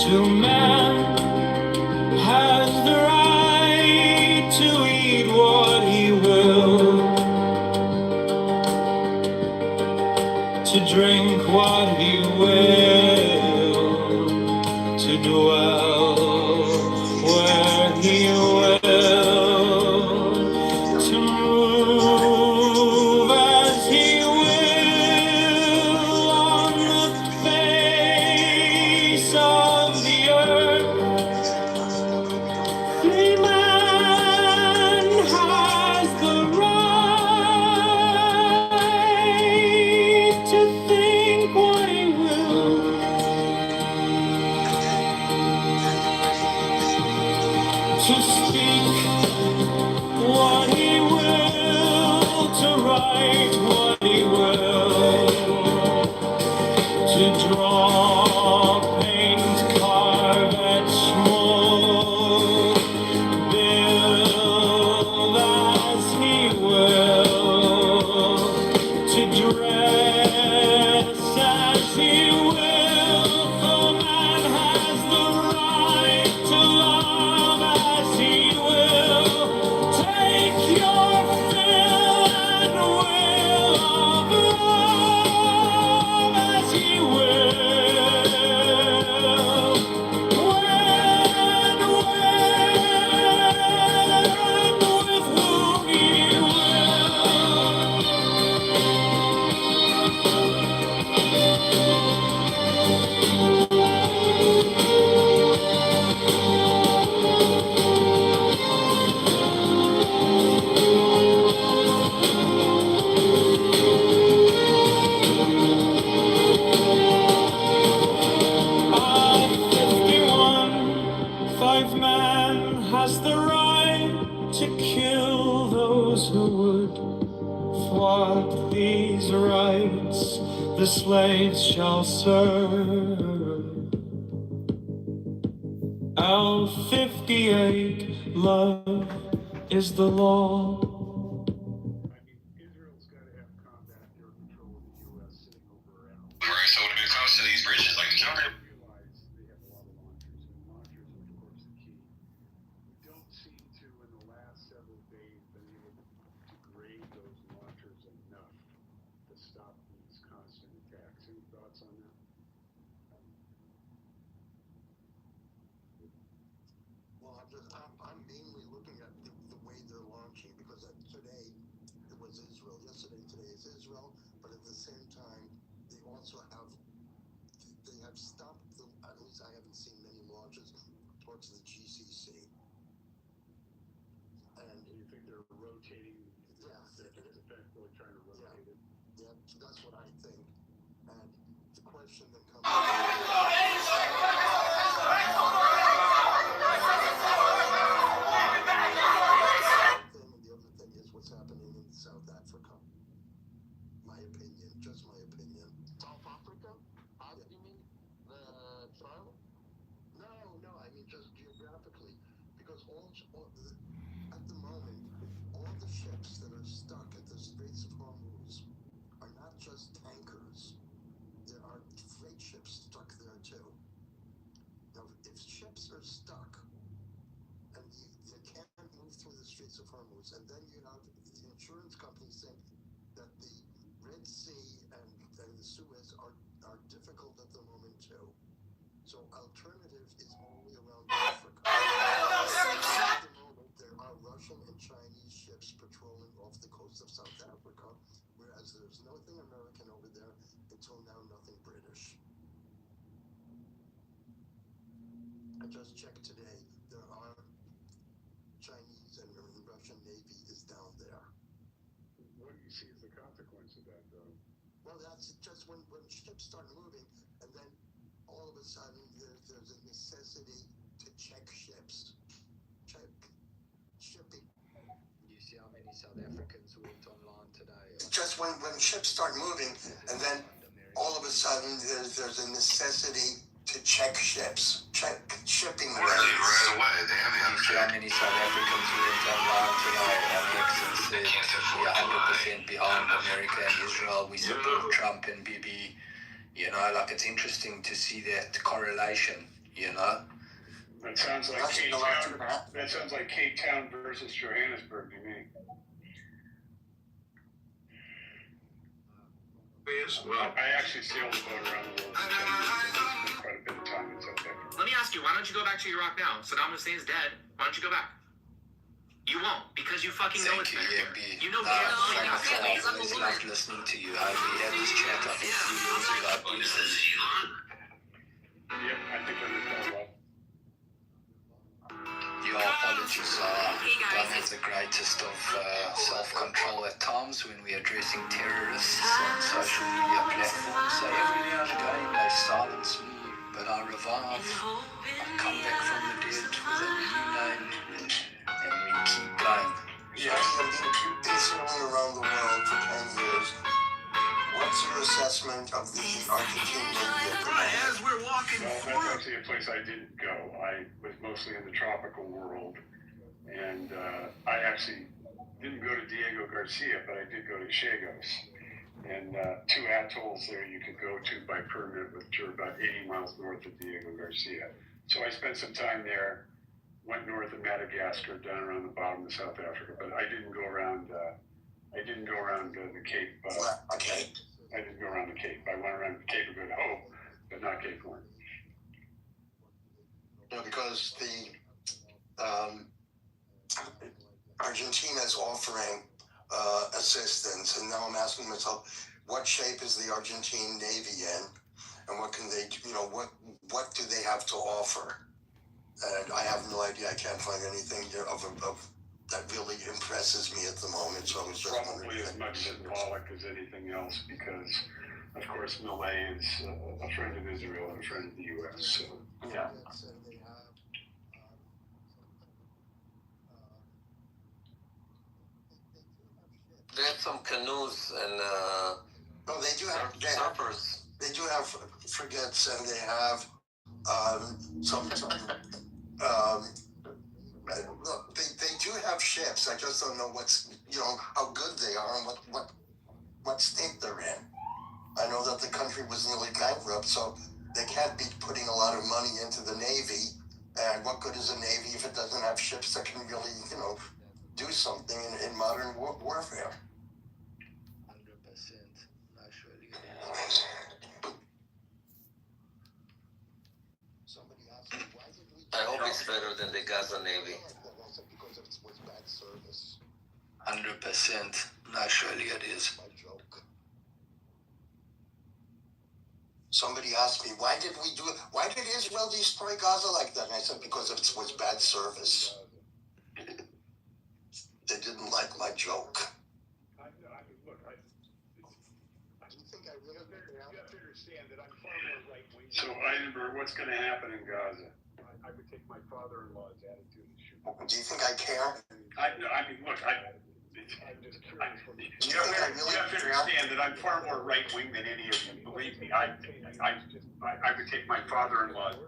To man has the right to eat what he will, to drink what he will, to dwell where he will, to move as he will on the face of the earth. Free man has the right to think what he will, to speak what he will, to write what he will, to draw, paint, carve, etch, mold, build as he will, to dress as he will, for man has the right to love as he will. Take your fill and will of love as he will. When with whom he will. At 51, 5 man has the right to kill those who would thwart these rights. The slaves shall serve. L58, love is the law. So when it comes to these bridges, like Kitover, Well, I'm mainly looking at the way they're launching, because today it was Israel. Yesterday, today is Israel, but at the same time, they also have stopped at least I haven't seen many launches towards the GCC. And you think they're rotating? Yeah, they're effectively trying to rotate it. Yeah, so that's what I think. And the question that comes. What's happening in South Africa. My opinion, just my opinion. South Africa? You mean the trial? No, I mean just geographically. Because at the moment, all the ships that are stuck at the Straits of Hormuz are not just tankers. There are freight ships stuck there too. Now, if ships are stuck, and you can't move through the Straits of Hormuz, and then you have the insurance companies think that the Red Sea and the Suez are difficult at the moment too. So alternative is only around Africa. At the moment, there are Russian and Chinese ships patrolling off the coast of South Africa, whereas there's nothing American over there until now, nothing British. I just checked today. There are Chinese and Russian Navy is down there. What do you see as the consequence of that, though? Well, that's just when ships start moving, and then all of a sudden there's a necessity to check ships. Check shipping. You see how many South Africans went online today? It's just when ships start moving, and then all of a sudden there's a necessity to check ships. Check shipping lanes. Right away. They have you see how many South Africans went online today? Alex and said we're 100% behind America and Israel. We support Trump and Bibi. You know, like it's interesting to see that correlation. You know. That sounds like Cape Town. That sounds like Cape Town versus Johannesburg to me. Well, I actually sailed a boat around the world for 10 years. I spent quite a bit of time in South Africa. Let me ask you, why don't you go back to Iraq now? Saddam Hussein's dead. Why don't you go back? You won't, because you fucking know it's better. You know damn well you're not family. You're not a woman. Love listening to you. We had this chat like 3 years ago. Yep, I think I recall that. Your apologies don't have the greatest of self-control at times when we're addressing terrorists on social media platforms. So every now and again they silence me, but I revive. I come back from the dead with a new name, and we keep going. Yeah, you've been sailing around the world for 10 years. What's your assessment of the Argentine Navy at the moment? As we're walking well, that's actually a place I didn't go. I was mostly in the tropical world, and I actually didn't go to Diego Garcia, but I did go to Chagos. And 2 atolls there you could go to by permit, which are about 80 miles north of Diego Garcia. So I spent some time there, went north of Madagascar, down around the bottom of South Africa, but I didn't go around the Cape. I didn't go around the Cape. I went around the Cape of Good Hope, but not Cape Horn. You know, because the Argentina is offering assistance, and now I'm asking myself, what shape is the Argentine Navy in, and what can they, you know, what do they have to offer? And I have no idea. I can't find anything of that really impresses me at the moment. So I was just probably as much symbolic as anything else, because of course Milei is a friend of Israel and a friend of the U.S. So yeah. They have some canoes and no, they do have surfers. They do have frigates, and they have some look, they do have ships. I just don't know how good they are and what state they're in. I know that the country was nearly bankrupt, so they can't be putting a lot of money into the Navy. And what good is a Navy if it doesn't have ships that can really, do something in modern warfare? 100%. Actually. Somebody asked me, why did we... I hope it's better than the Gaza Navy. Because it was bad service. 100%. Naturally it is. My joke. Somebody asked me, why did Israel destroy Gaza like that? And I said, because it was bad service. They didn't like my joke. You have to understand that I'm far more right-wing. So, Eisenberg, what's going to happen in Gaza? I would take my father-in-law's attitude and shoot. Do you think I care? You have to understand that I'm far more right-wing than any of you. Believe me, I would take my father-in-law's.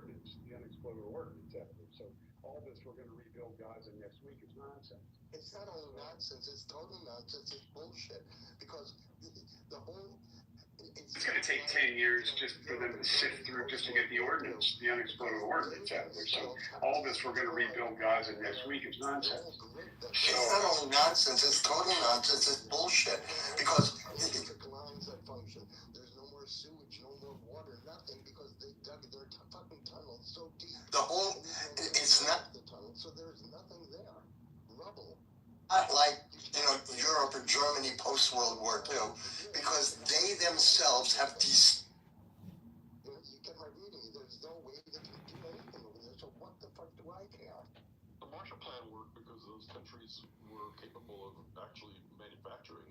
The unexploded ordnance effort. So all this, we're going to rebuild Gaza next week, is nonsense. It's not only nonsense, it's total nonsense, it's bullshit. Because the whole... It's going to take 10 years just for them to sift through, just to get the ordnance, the unexploded ordnance out of there. So all this, we're going to rebuild Gaza next week, is nonsense. It's not only nonsense, it's total nonsense, it's bullshit. Because lines that function, there's no more sewage, no more water, nothing, because they dug their fucking tunnels so deep. The whole, it's not the tunnel, so there's nothing there. Rubble. Not like, Europe or Germany post-World War II, because they themselves have these... You get my reading, there's no way they can do anything over there, so what work because those countries were capable of actually manufacturing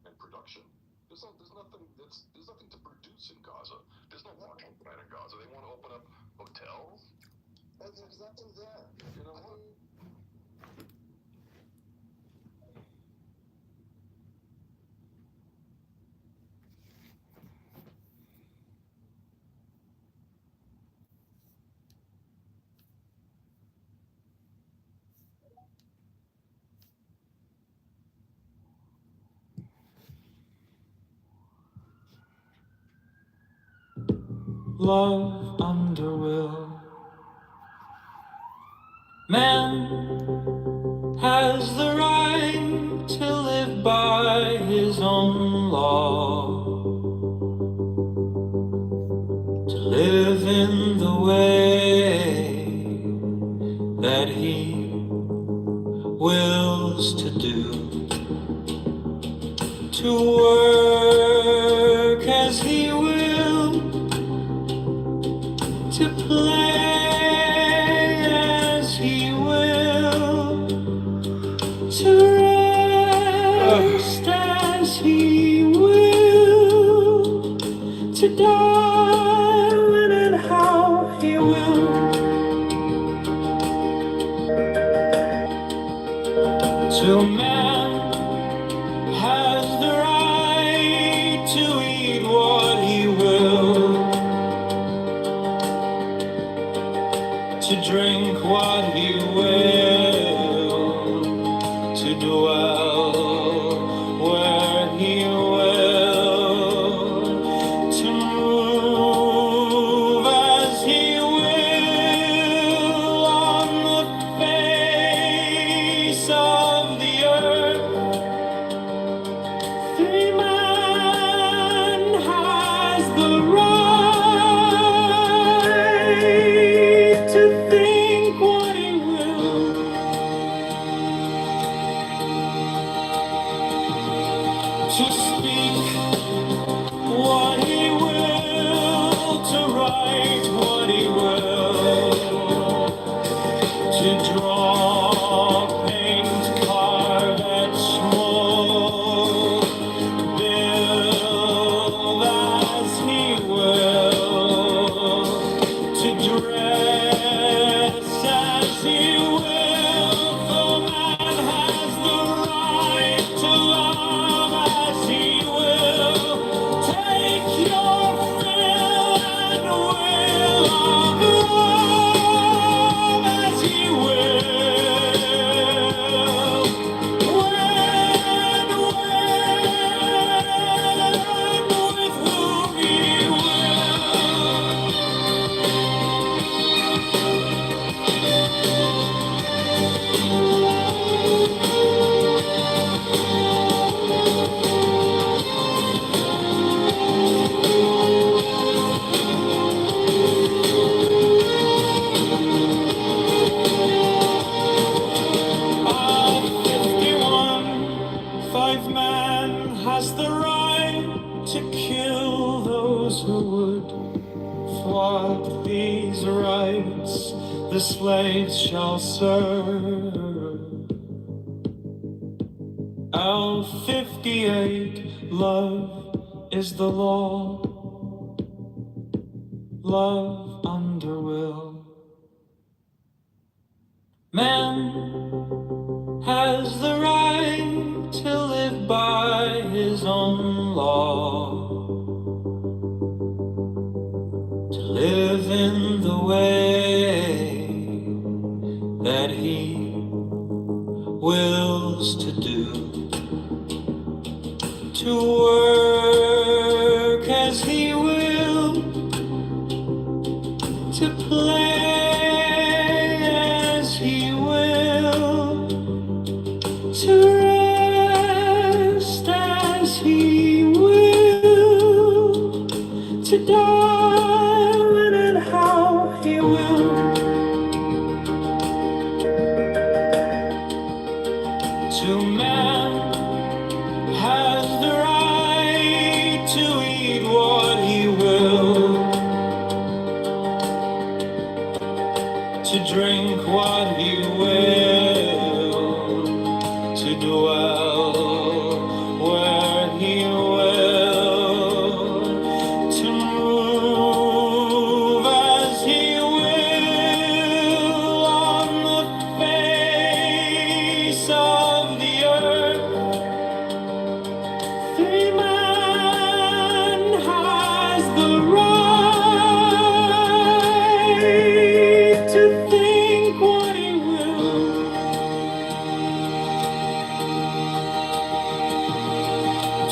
and production. There's nothing to produce in Gaza. There's no water plant in Gaza. They want to open up hotels. There's nothing there. You know what? Love under will. Man has the right to live by his own law, to live in the way that he wills to do, to work as he will, to play as he will, to rest as he will, to die when and how he will, to man has the right to eat what he will, to drink what he will, to dwell where he will, to move as he will on the face of the earth. Free man has the right to think what he will, to speak what he will, to write what he will, to draw, paint, carve, etch, mold, build as he will, to dress as he will, for man has the right to love as he will. Take your fill and will of love as he will. When with whom he will. Of 51, 5 man has the right to kill those who would thwart these rights. The slaves shall serve. L 58, love is the law. Love under will. Man has the right to live by his own law, to live in the way that he wills to do, to work as he will, to play as he will, to rest as he will, to die when and how he will, to man has the right to eat what he will, to drink what he will,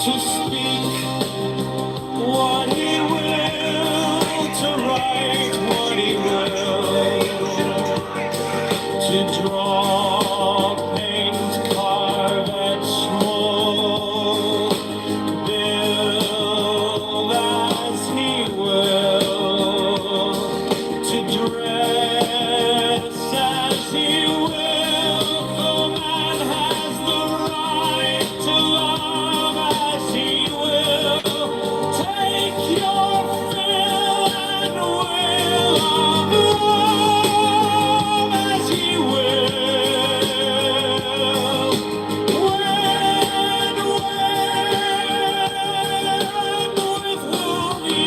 to speak what he will, to write what he will, to draw, paint, carve, etch, mold, build as he will, to dress as he will, for man has the right to love as he will. Take your fill and will of love as he will. When with whom he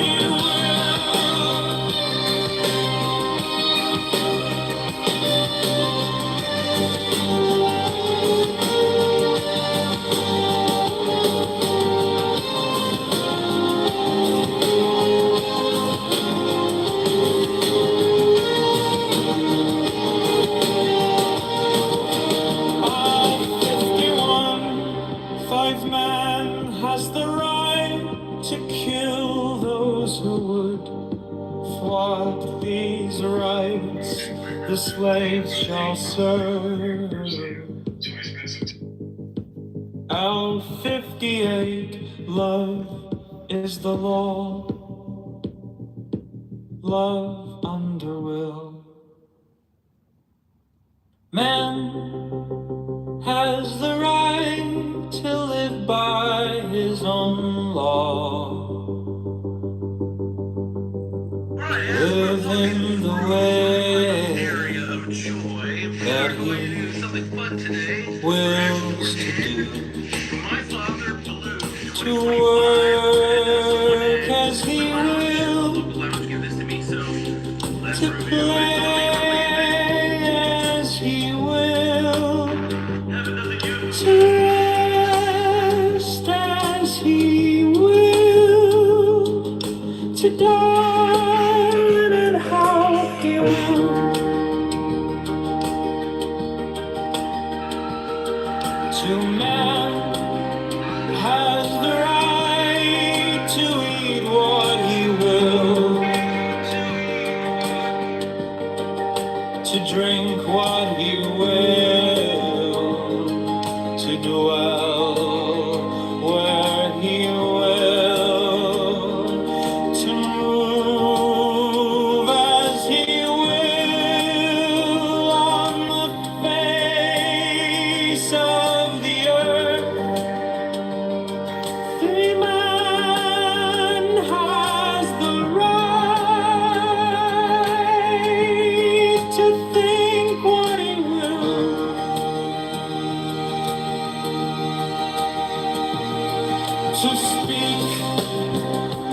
Five man has the right to kill those who would thwart these rights. The slaves shall serve. L58, love is the law. Love under will. Man has the right to live by his own law, within the way that he wills to do, to work as he will, to play as he will, to rest as he will, to die when and how he will, to man has the right to eat what he will, to drink what he will, to dwell where he will, to move as he will on the face of the earth. The man has the right to think what he will, to speak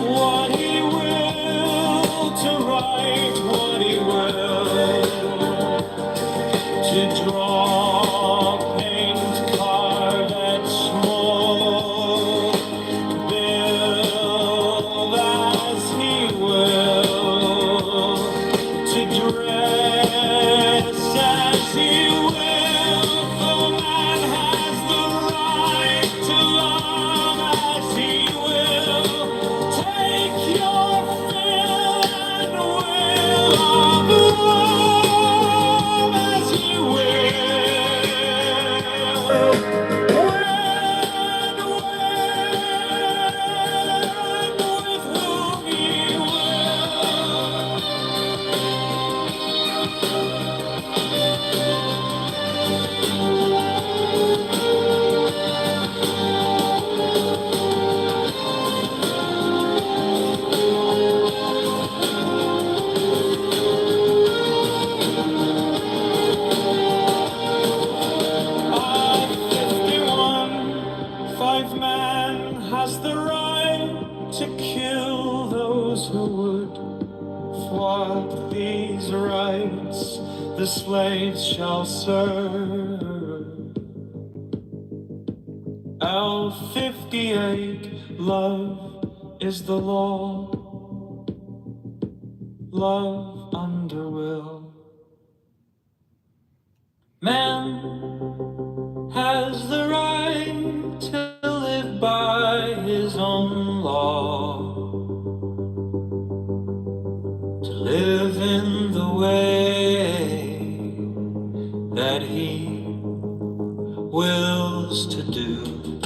what he will, to write what he will, to draw, paint, carve, etch, mold, build as he will, to dress as he will, for man has the right to love as he will. Take your fill and will of love as he will. With whom he will. Five man has the right to kill those who would thwart these rights. The slaves shall serve. L58, love is the law. Love under will. Man has the right to live by way that he wills to do,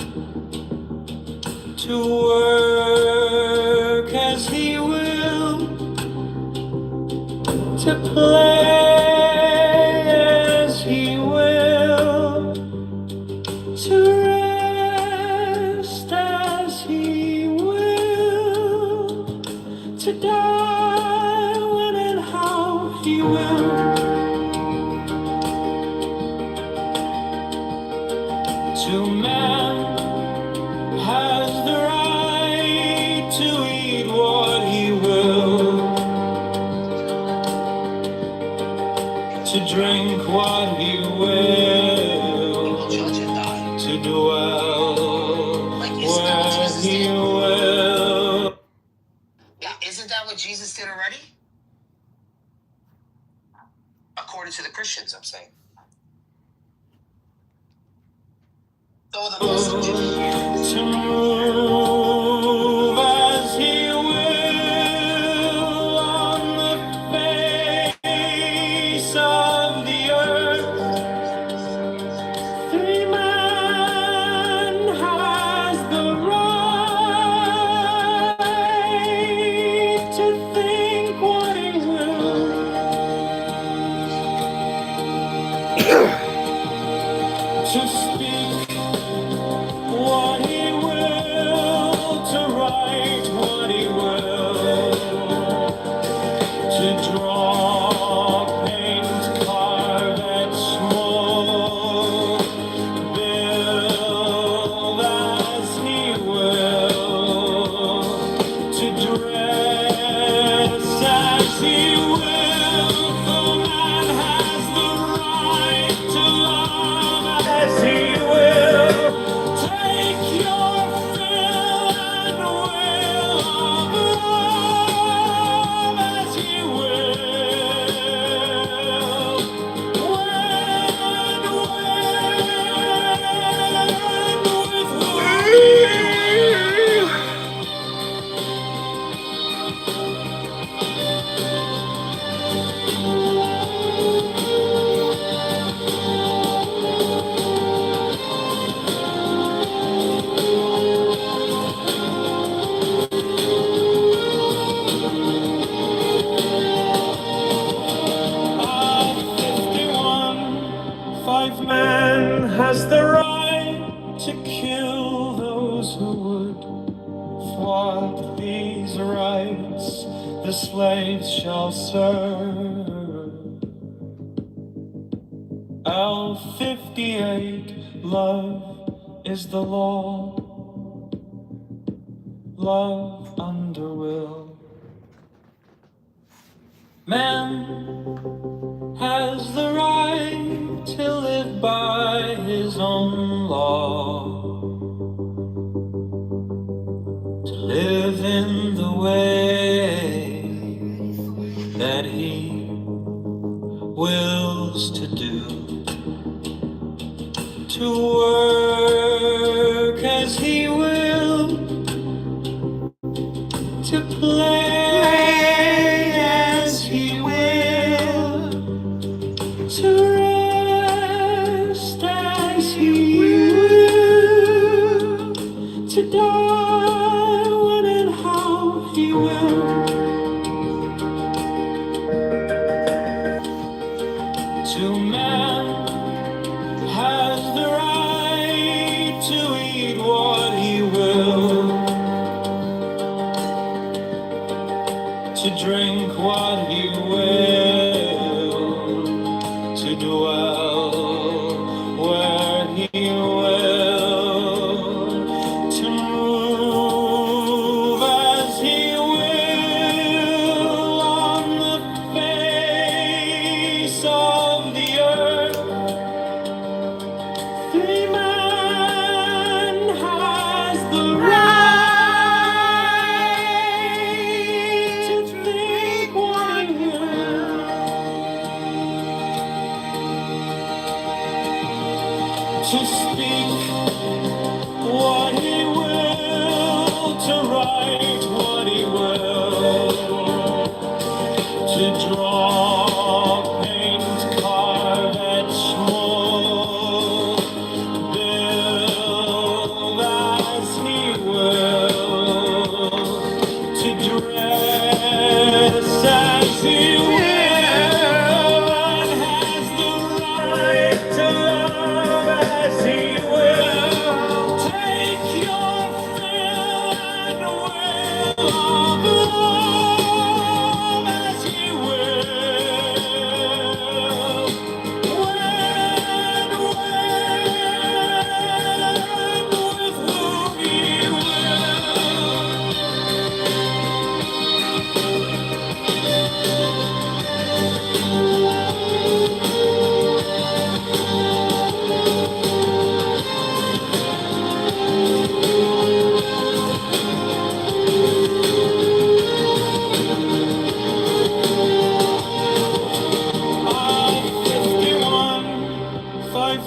to work as he will, to play as he will, to rest as he will, to die when and how he will, to man has the right to eat what he will, to drink what he will, to dwell where he will. Yeah, isn't that what Jesus did already? According to the Christians, I'm saying. So the message to move as he will on the face of the earth. Free man has the right to think what he will, to speak what he will, to write what he will, to draw, paint, carve, etch, mold, build as he will, to dress as he will, for man has the right to love as he will. Take your fill and will of love as he will. Five man has the right to kill those who would thwart these rights. The slaves shall serve. L58, love is the law. Love under will. Man has the right to live by his own law, to live in the way that he wills to do, to work as he will, to play as he will, to rest as he will, to die when and how he will, to man has the right to eat what he will, to drink what he will, to dwell where he will, to move as he will on the face of the earth. Free man has the right to think what he will, to speak what he will, to write what he will, to draw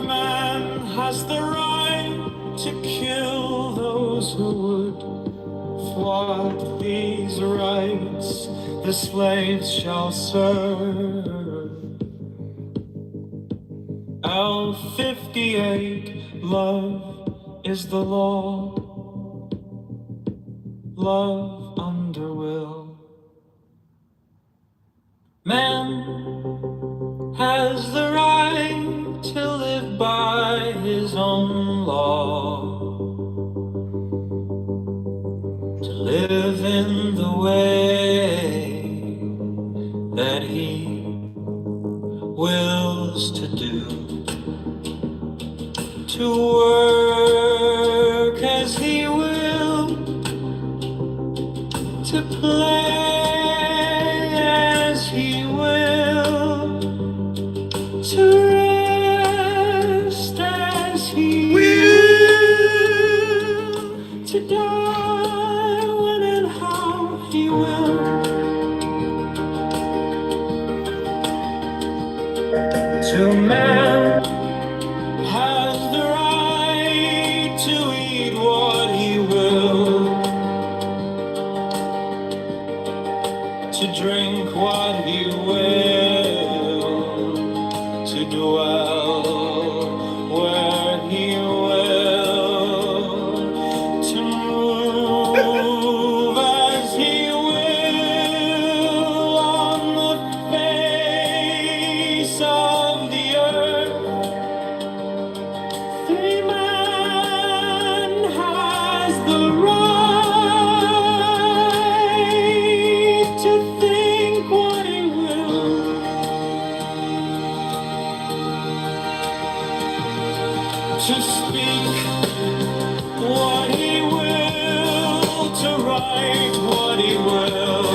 man has the right to kill those who would thwart these rights the slaves shall serve. L58, love is the law, love under will. Man has the right to live by his own law, to live in the way that he wills to do, to work as he will, to play as he will, to rest as he will, to die when and how he will, to man has the right to eat what he will, to drink what he will, to dwell where he will, to move as he will on the face of the earth. Free man has the right to think what he will, to speak what he will, to write what he will,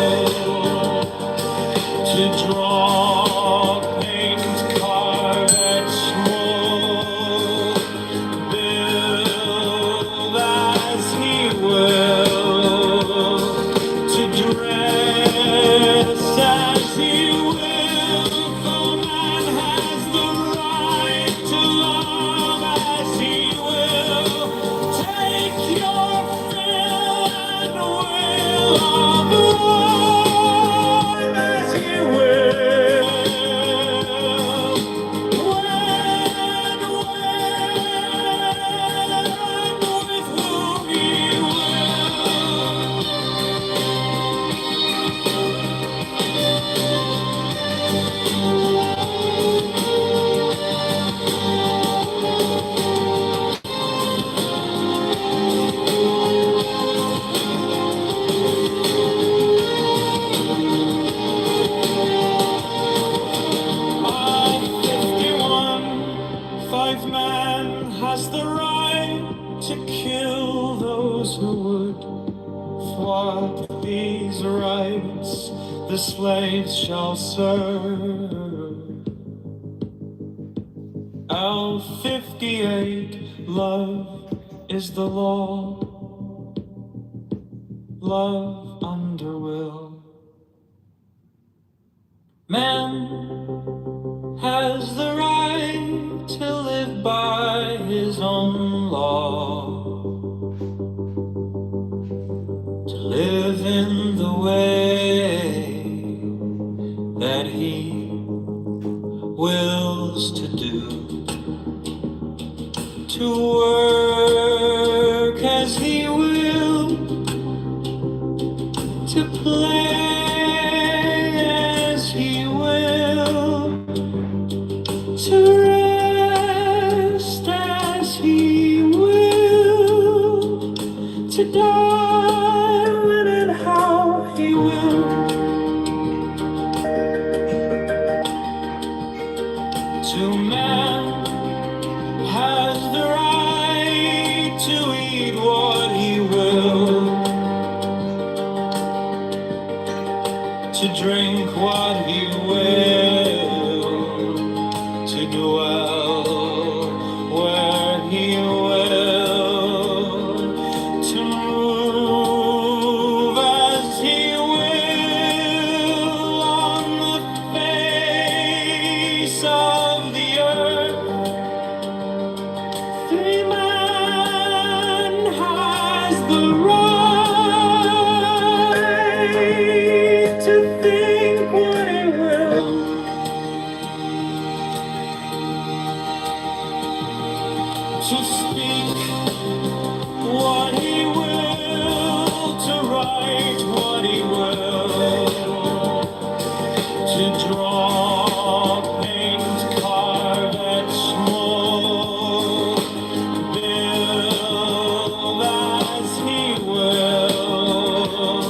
to draw, paint, carve, mold, build as he will, to dress as he will, for man has the right to love as he will, take your fill and will of life as he will. With whom he will. Five man has the right to kill those who would thwart these rights the slaves shall serve. L58, love is the law, love under will. Man has the right to live by his own law, to live in the way that he wills to do, to work as he will, to play as he will, to rest as he will, to die when and how he will, to man has the right to eat what he will, to speak what he will, to write what he will, to draw, paint, carve, etch, mold, build as he will,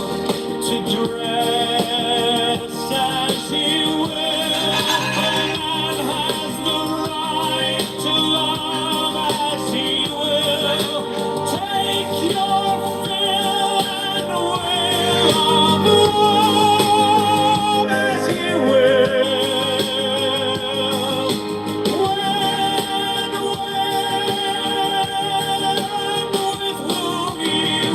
to dress as he will. Man has the right to love as he will. Take your fill and will of love as he will. With whom he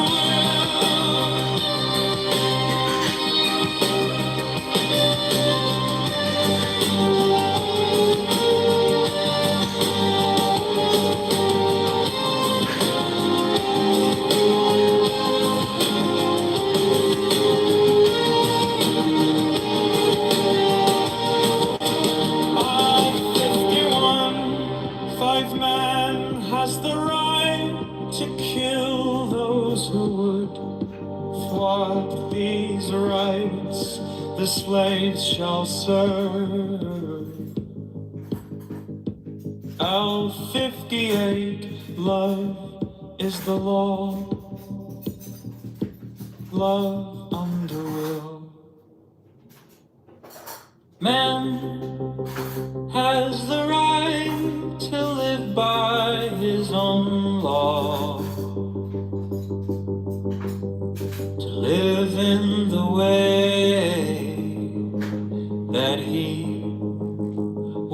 man has the right to kill those who would thwart these rights. The slaves shall serve. L58, love is the law. Love under will. Man has the right to live by his own law, to live in the way that he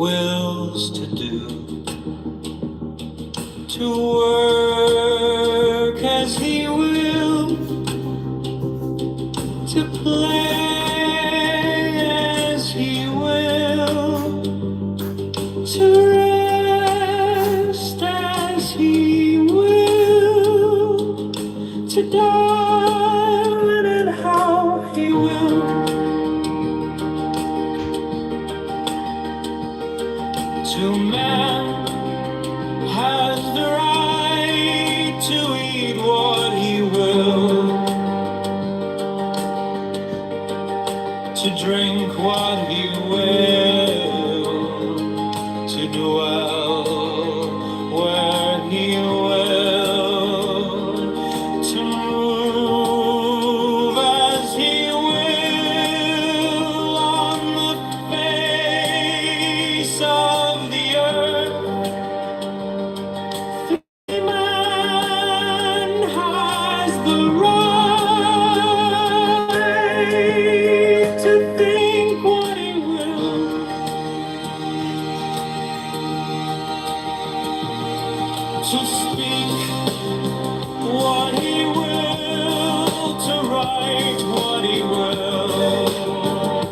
wills to do, to work as he will, to play as he will, to rest as he will, to die when and how he will. To man has the right to eat what he will, to drink what he will, to dwell where he will, to move as he will on the face of the earth. Man has the right to think what he will, to speak what he will, to write what he will,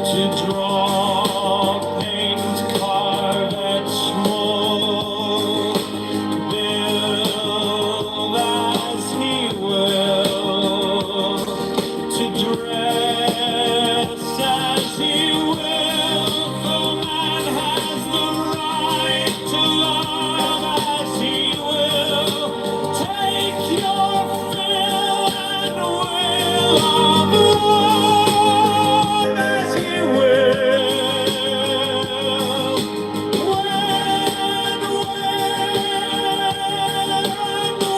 to draw, paint, carve, etch, mold, build as he will, to dress as he will. For man has the right to love as he will. Take your fill and will of love as he will.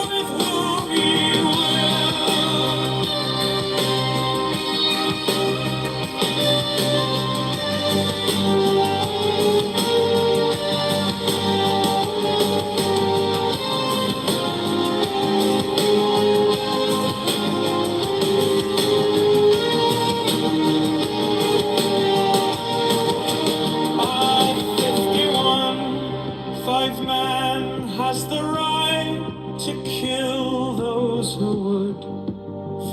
With whom he man has the right to kill those who would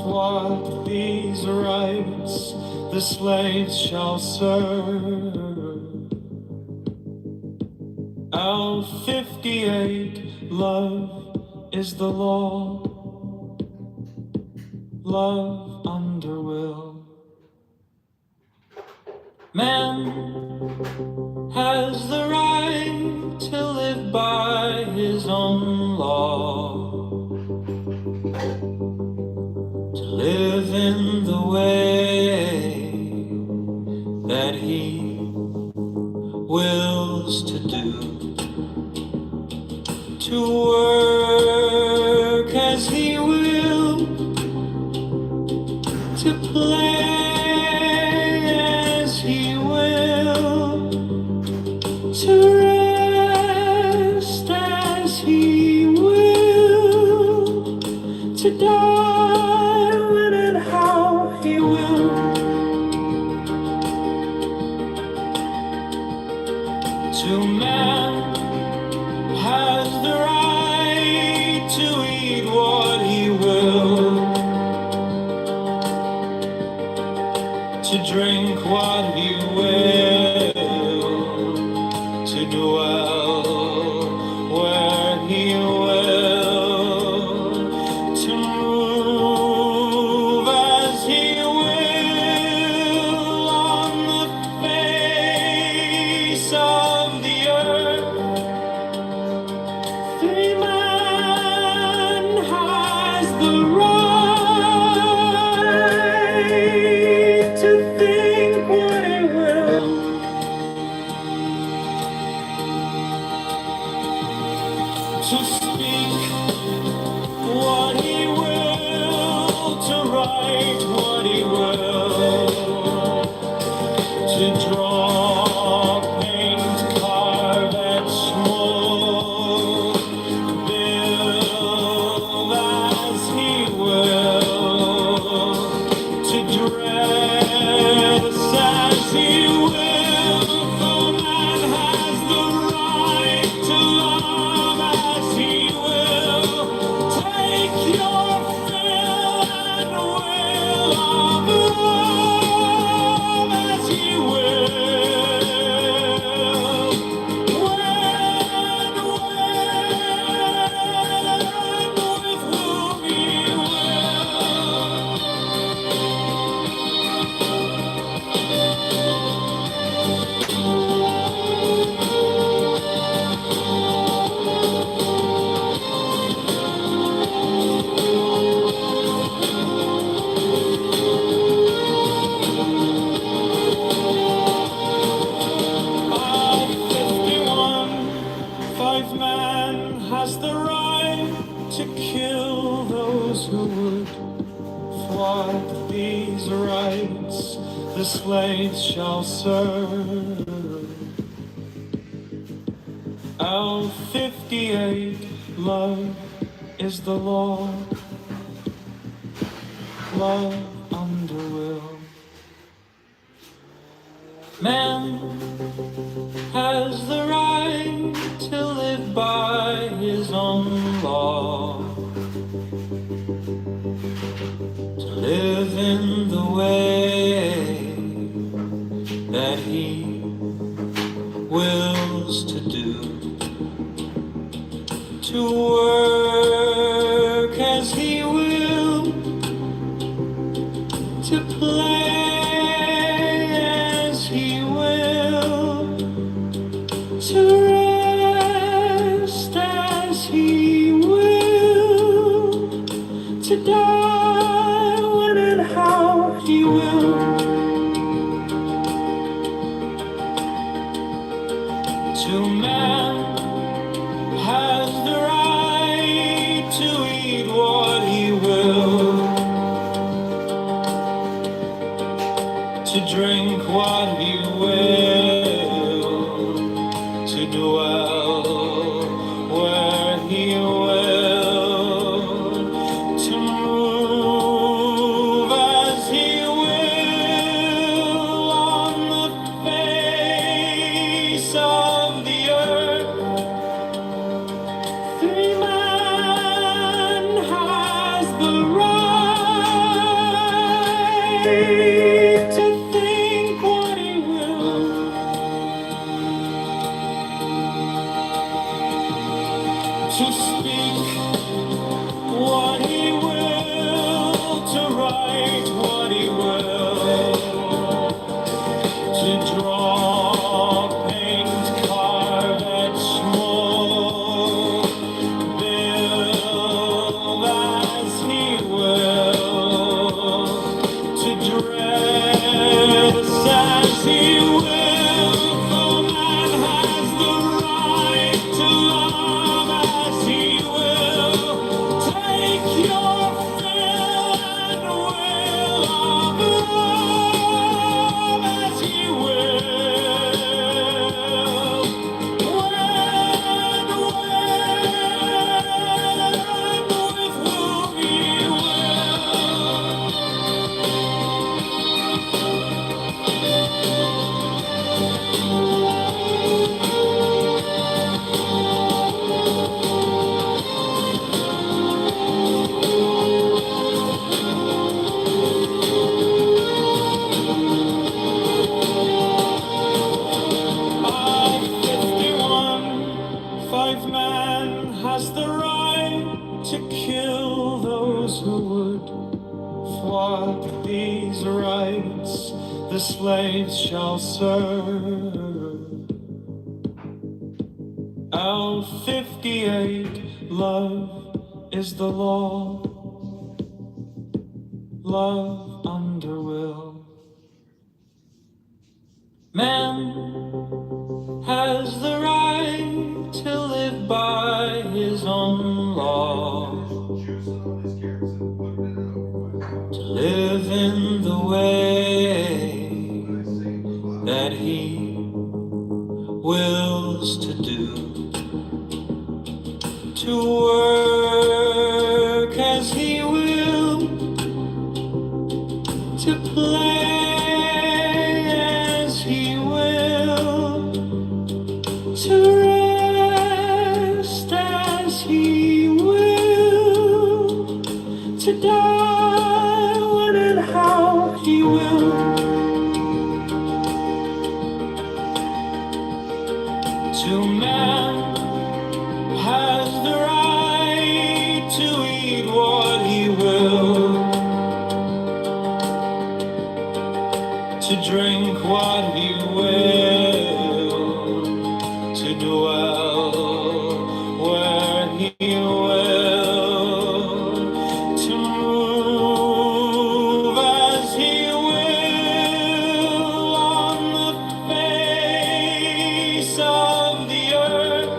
thwart these rights. The slaves shall serve. L58, love is the law. Love under will. Man has the right to live by his to work as he will, to play as he will, to rest as he will, to die when and how he will. To man has the right to eat what he will, to drink what he will, to dwell where he will, to move as he will on the face of the earth. Free man has the right to think what he will, to speak what he will, to write what he will, to draw, paint, carve, etch, mold, build as he will, to dress as he will. For man has the right to love as he will. Take your fill and will of love as he will. When with whom he will. At 51, 5 man has the right to kill those who would thwart these rights. The slaves shall serve. L58, love is the law. Love under will. Man has the right to live by his own law, to live in the way that he wills to do, to work as he will, to play as he will, to rest as he will, to die when and how he will, to man has the right to eat what he will, to drink what he will, to dwell where he will, to move as he will on the face of the earth. Free man has the right to think what he will, to speak what he will, to write what he will, to draw, paint, carve, etch, mold, build as he will, to dress as he will. For man has the right to love as has the right to kill those who would flood these rights the slaves shall serve. L58, love is the law, love under will. Man has the right to live by his own law, to live in the way that he wills to do, to work as he will, to play as he will, to rest as he will, to die when and how he will. To man has the right to eat what he will, to drink what he will, to dwell where he will, to move as he will on the face of the earth.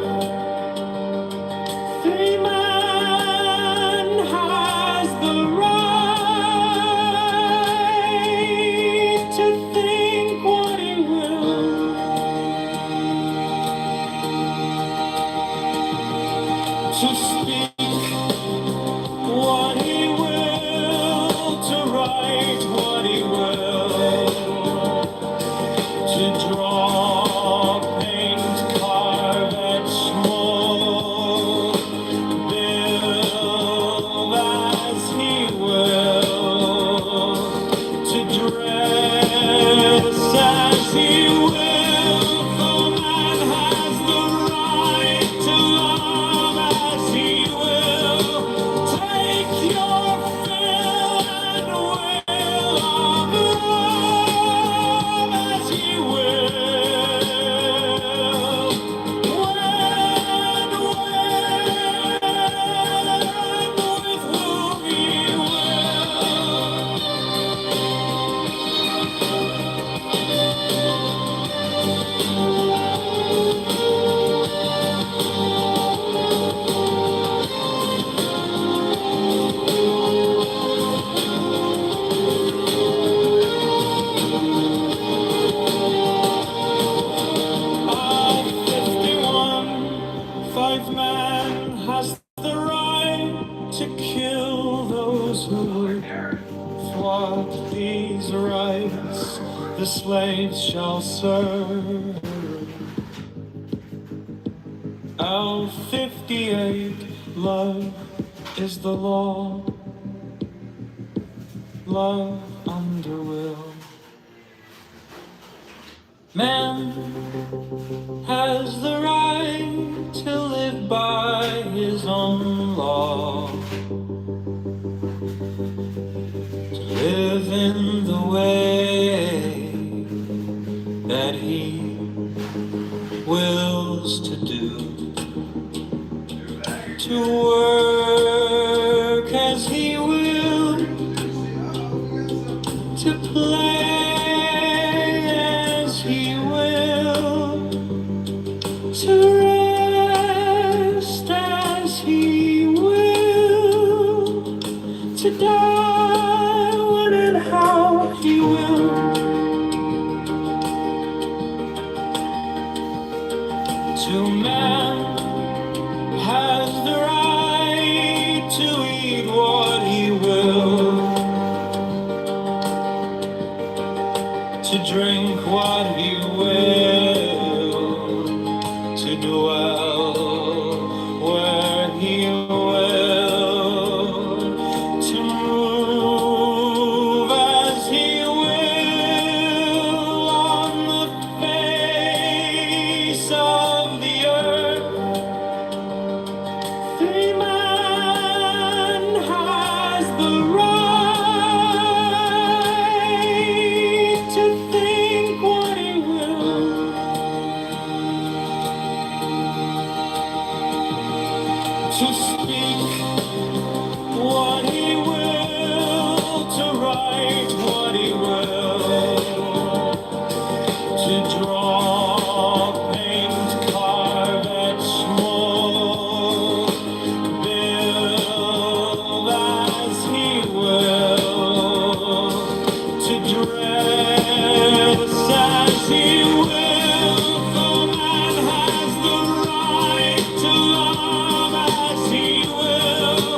Free man has the right to think what he will, to speak what he will, to write what he will, to draw, paint, carve, etch, mold, build as he will, to dress as he will. For man has the right to love as he will. Take your fill and will of love as he will. When with whom he L51, 5 man has the right to kill those who would thwart these rights the slaves shall serve. L58, love is the law, love under will. Man has the right to live by his own law, to live in the way that he wills to do, to work as he will, to play as he will, to rest as he will, to die when and how he will. To man has the right to speak what he will, to write what he will, to draw, paint, carve, etch, mold, build as he will, to dress as he will, for man has the right to love as he will.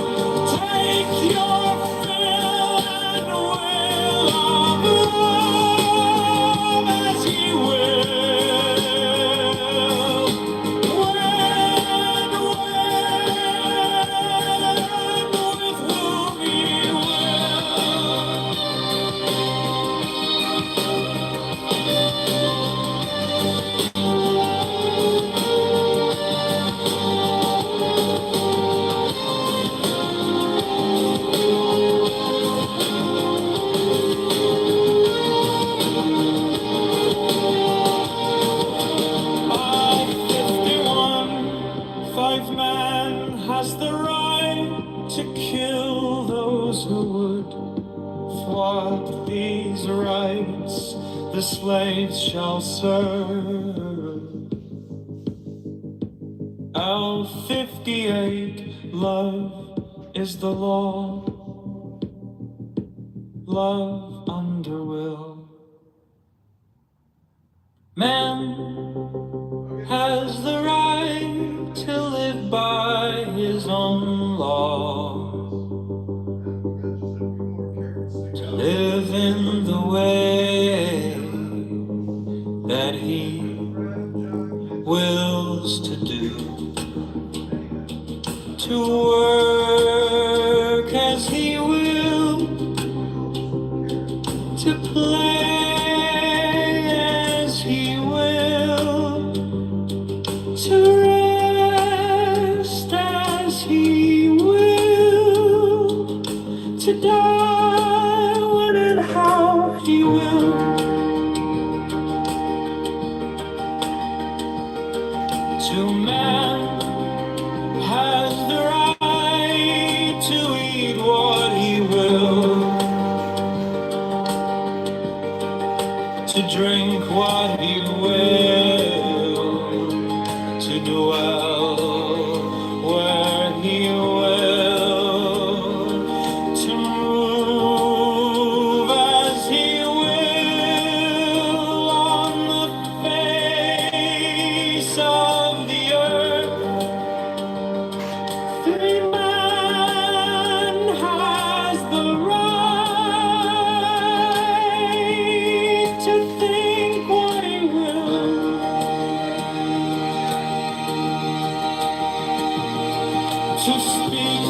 Take your fill and will of love as he will. When with whom he will. By 51, 5 man has the right to kill those who would thwart these rights. The slaves shall serve. L58, love is the law. Love under will. Man has the right to live by his own law, to live in the way that he wills to do, to work as he will, to play as he will, to rest as he will, to die when and how he will. To man has the right to eat what he will, to drink what he will, to dwell where he will, to move as he will on the face of the earth. Free man has the right to think what he will, to speak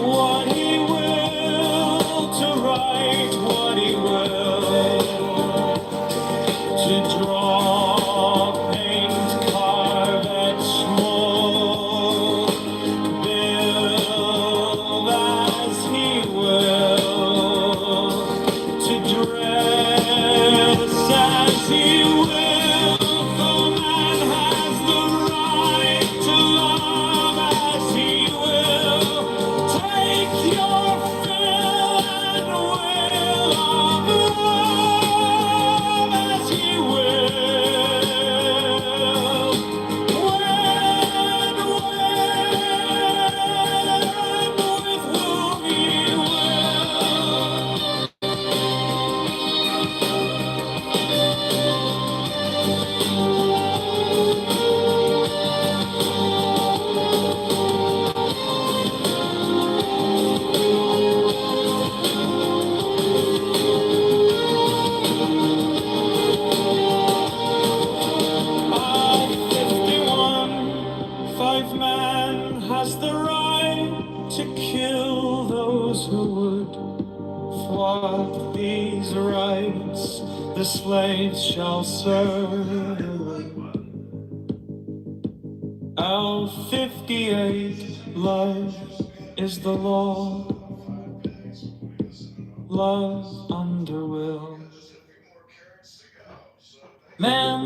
what he will, to write what he will, to draw, paint, carve, etch, mold, build as he will, to dress as he will, for man has the right to love as he will. Take your fill and will of love as he will. When with whom he will. By 51, 5 man has the right to kill those who would thwart these rights. The slaves shall serve. L58, love is the law. Love under will. Man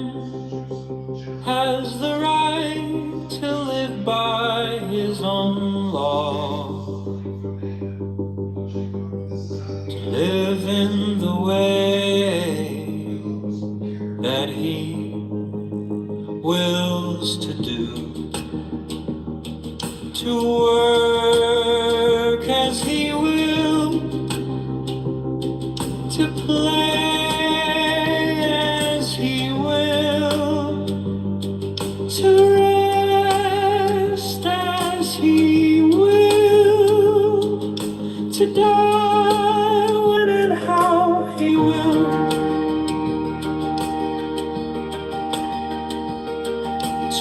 has the right to live by his his own law, to live in the way that he wills to do, to work as he will, to play as he will, to rest as he will, to die when and how he will.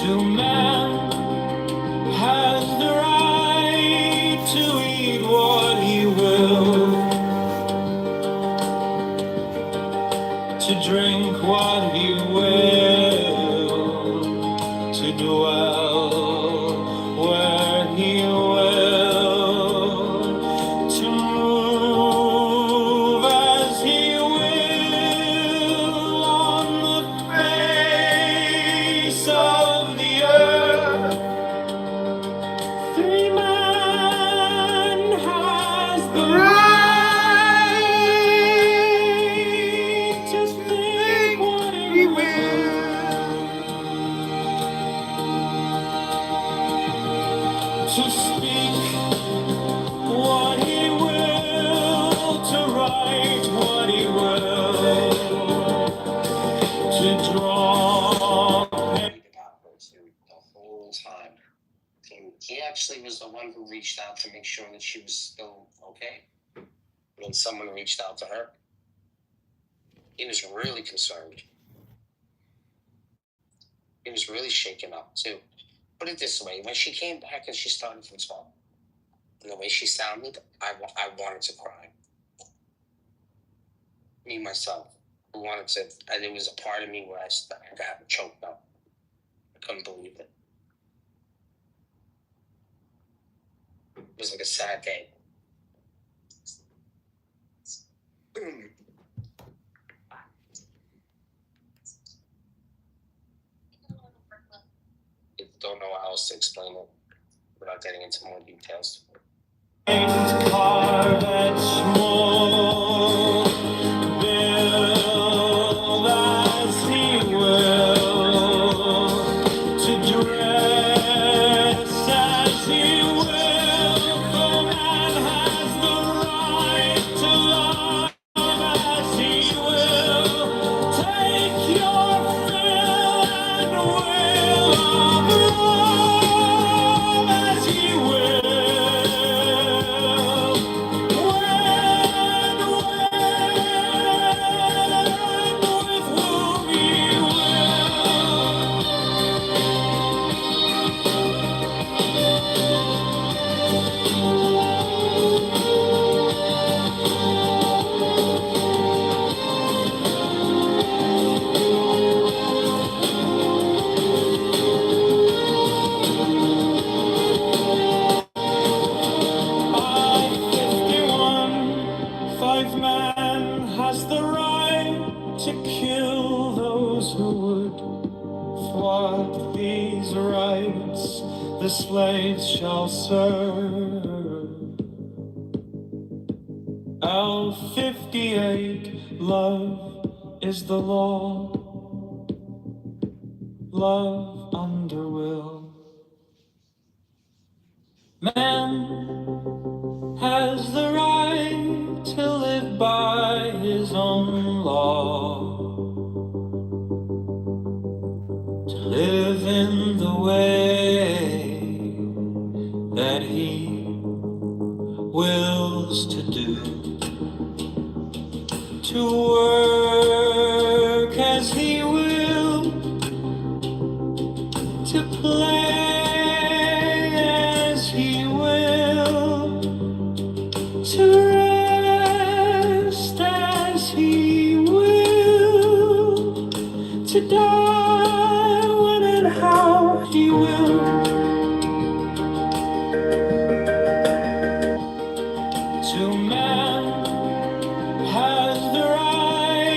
To man has the right to eat what he will, to drink what he will, to dwell where he will, to move as he will on the face of the earth. Free man has the right to think what he will, to speak what he will, to write what he will, to draw. About her too the whole time. He actually was the one who reached out to make sure that she was still okay. When someone reached out to her, he was really concerned. He was really shaken up too. Put it this way: when she came back and she started to talk, and the way she sounded, I wanted to cry. Me myself, I wanted to. And there was a part of me where I got choked up. I couldn't believe it. It was like a sad day. I don't know how else to explain it without getting into more details. Carve at small, build as he will, to dress as he will, for man has the right to love as he will, take your fill and will of love as he will. Five man has the right to kill those who would thwart these rights. The slaves shall serve. L58, love is the law. Love under will. Man has the right to live by his own law, to live in the way that he wills to do, to work as he will, to play as he will, to rest as he will, to die when and how he will. To man has the right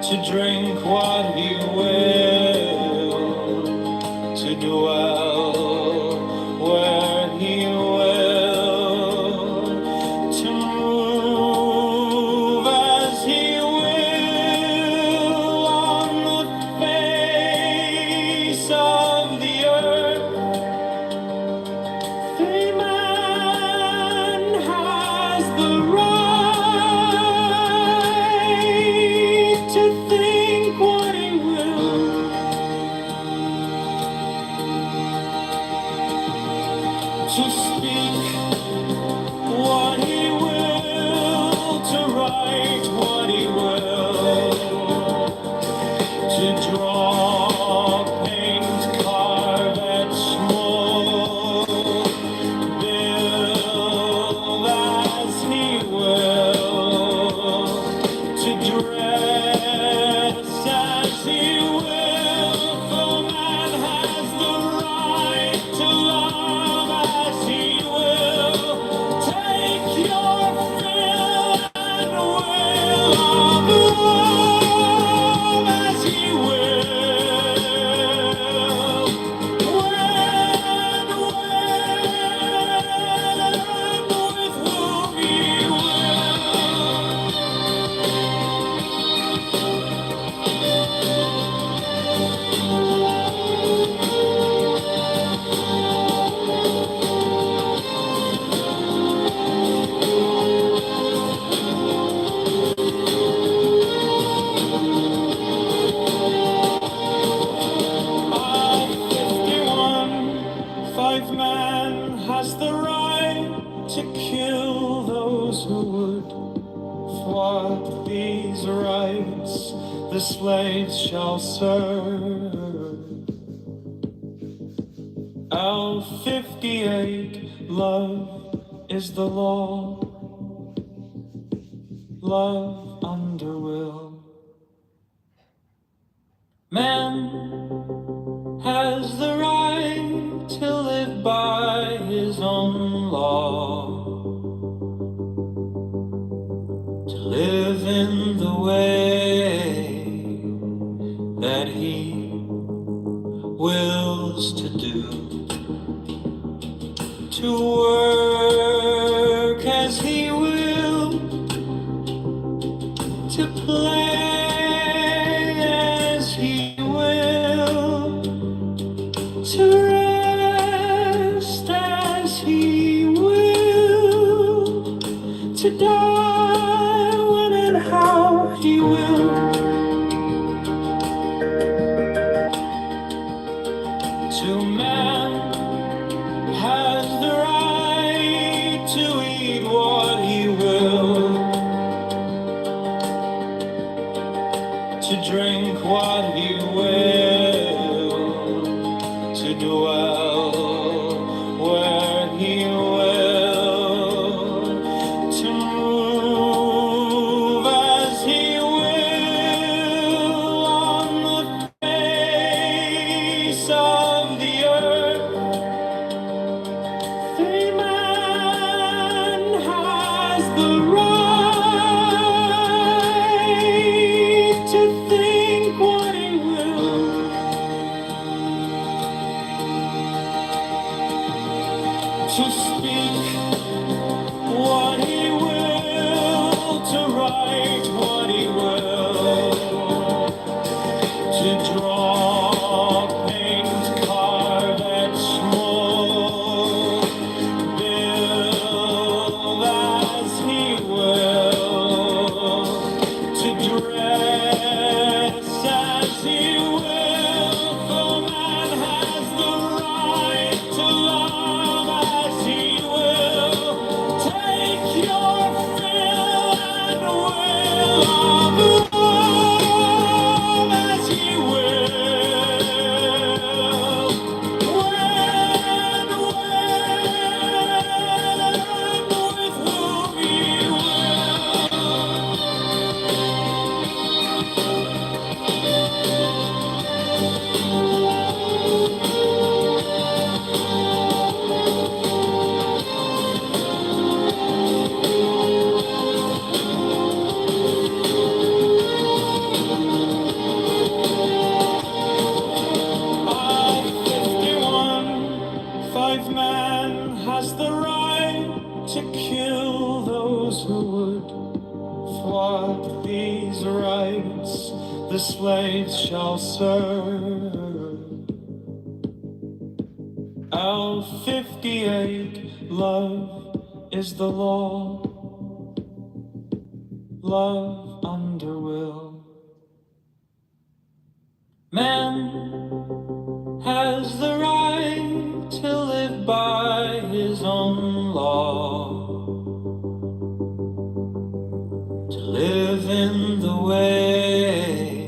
to drink what he will, to dwell where he will, to move as he will on the face of the earth. The man has the right to think what he will, to speak what he will, to write what he will, to draw, paint, carve, etch, mold, build as he will, to dress as he will, for man has the right to love as he will. Take your fill and will of love as he will. When with whom he will. At 51, 5 man has the right to kill those who would thwart these rights. The slaves shall serve. L58, love is the law. Love under will. Man has the right to live by his own law, to live in the way that he wills to do, to work as he will, to play as he will, to rest as he will, to die when and how he will. To man has the right to eat what he will, to drink what he will, to dwell where he will, to move as he will on the face of the earth. The man has the right to think what he will. slaves shall serve. L58, love is the law. Love under will. Man has the right to live by his own law, to live in the way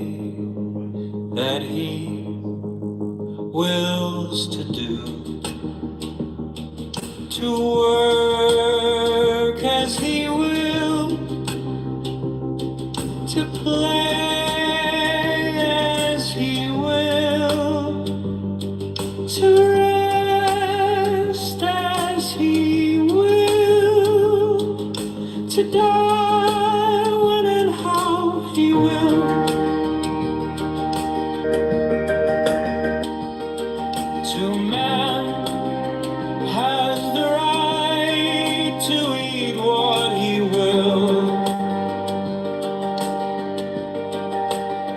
that he wills to do, to work as he will, to play as he will, to rest as he will, to die when and how he will. To man has the right to eat what he will,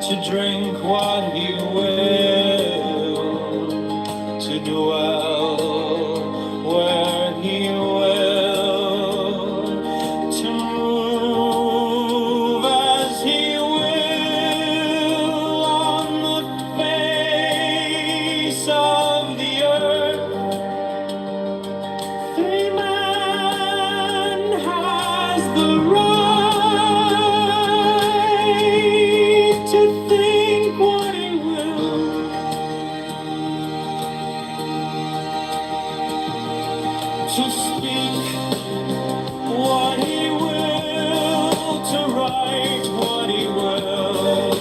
to drink what he will, to dwell where he will, to move as he will on the face of the earth. A man has the right to think what he will, to speak what he will, to write what he will,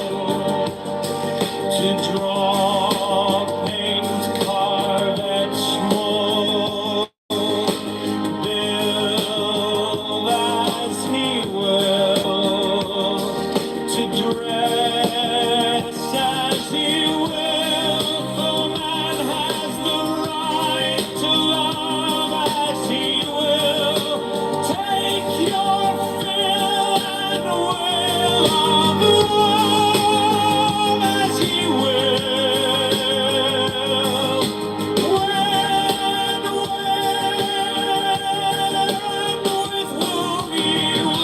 to draw, paint, carve, etch, mold, build as he will, to dress as he will, for man has the right to love as he will. Take your fill and will of love as he will. When with whom he will.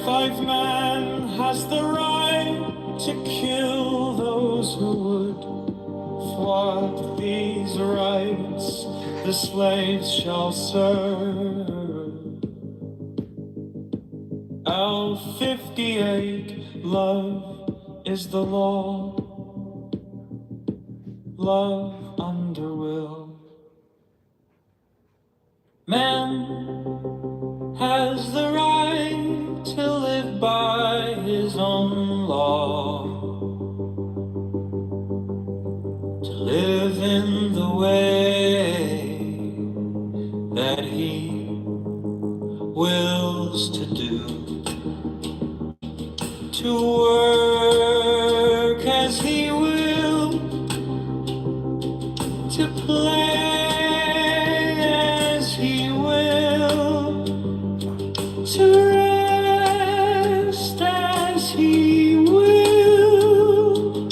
Five man has the right to kill those who would thwart these rights. The slaves shall serve. L58, love is the law. Love under will. Man has the right to live by his own law, to live in the way that he wills to do, to work as he will, to play as he will, to rest as he will,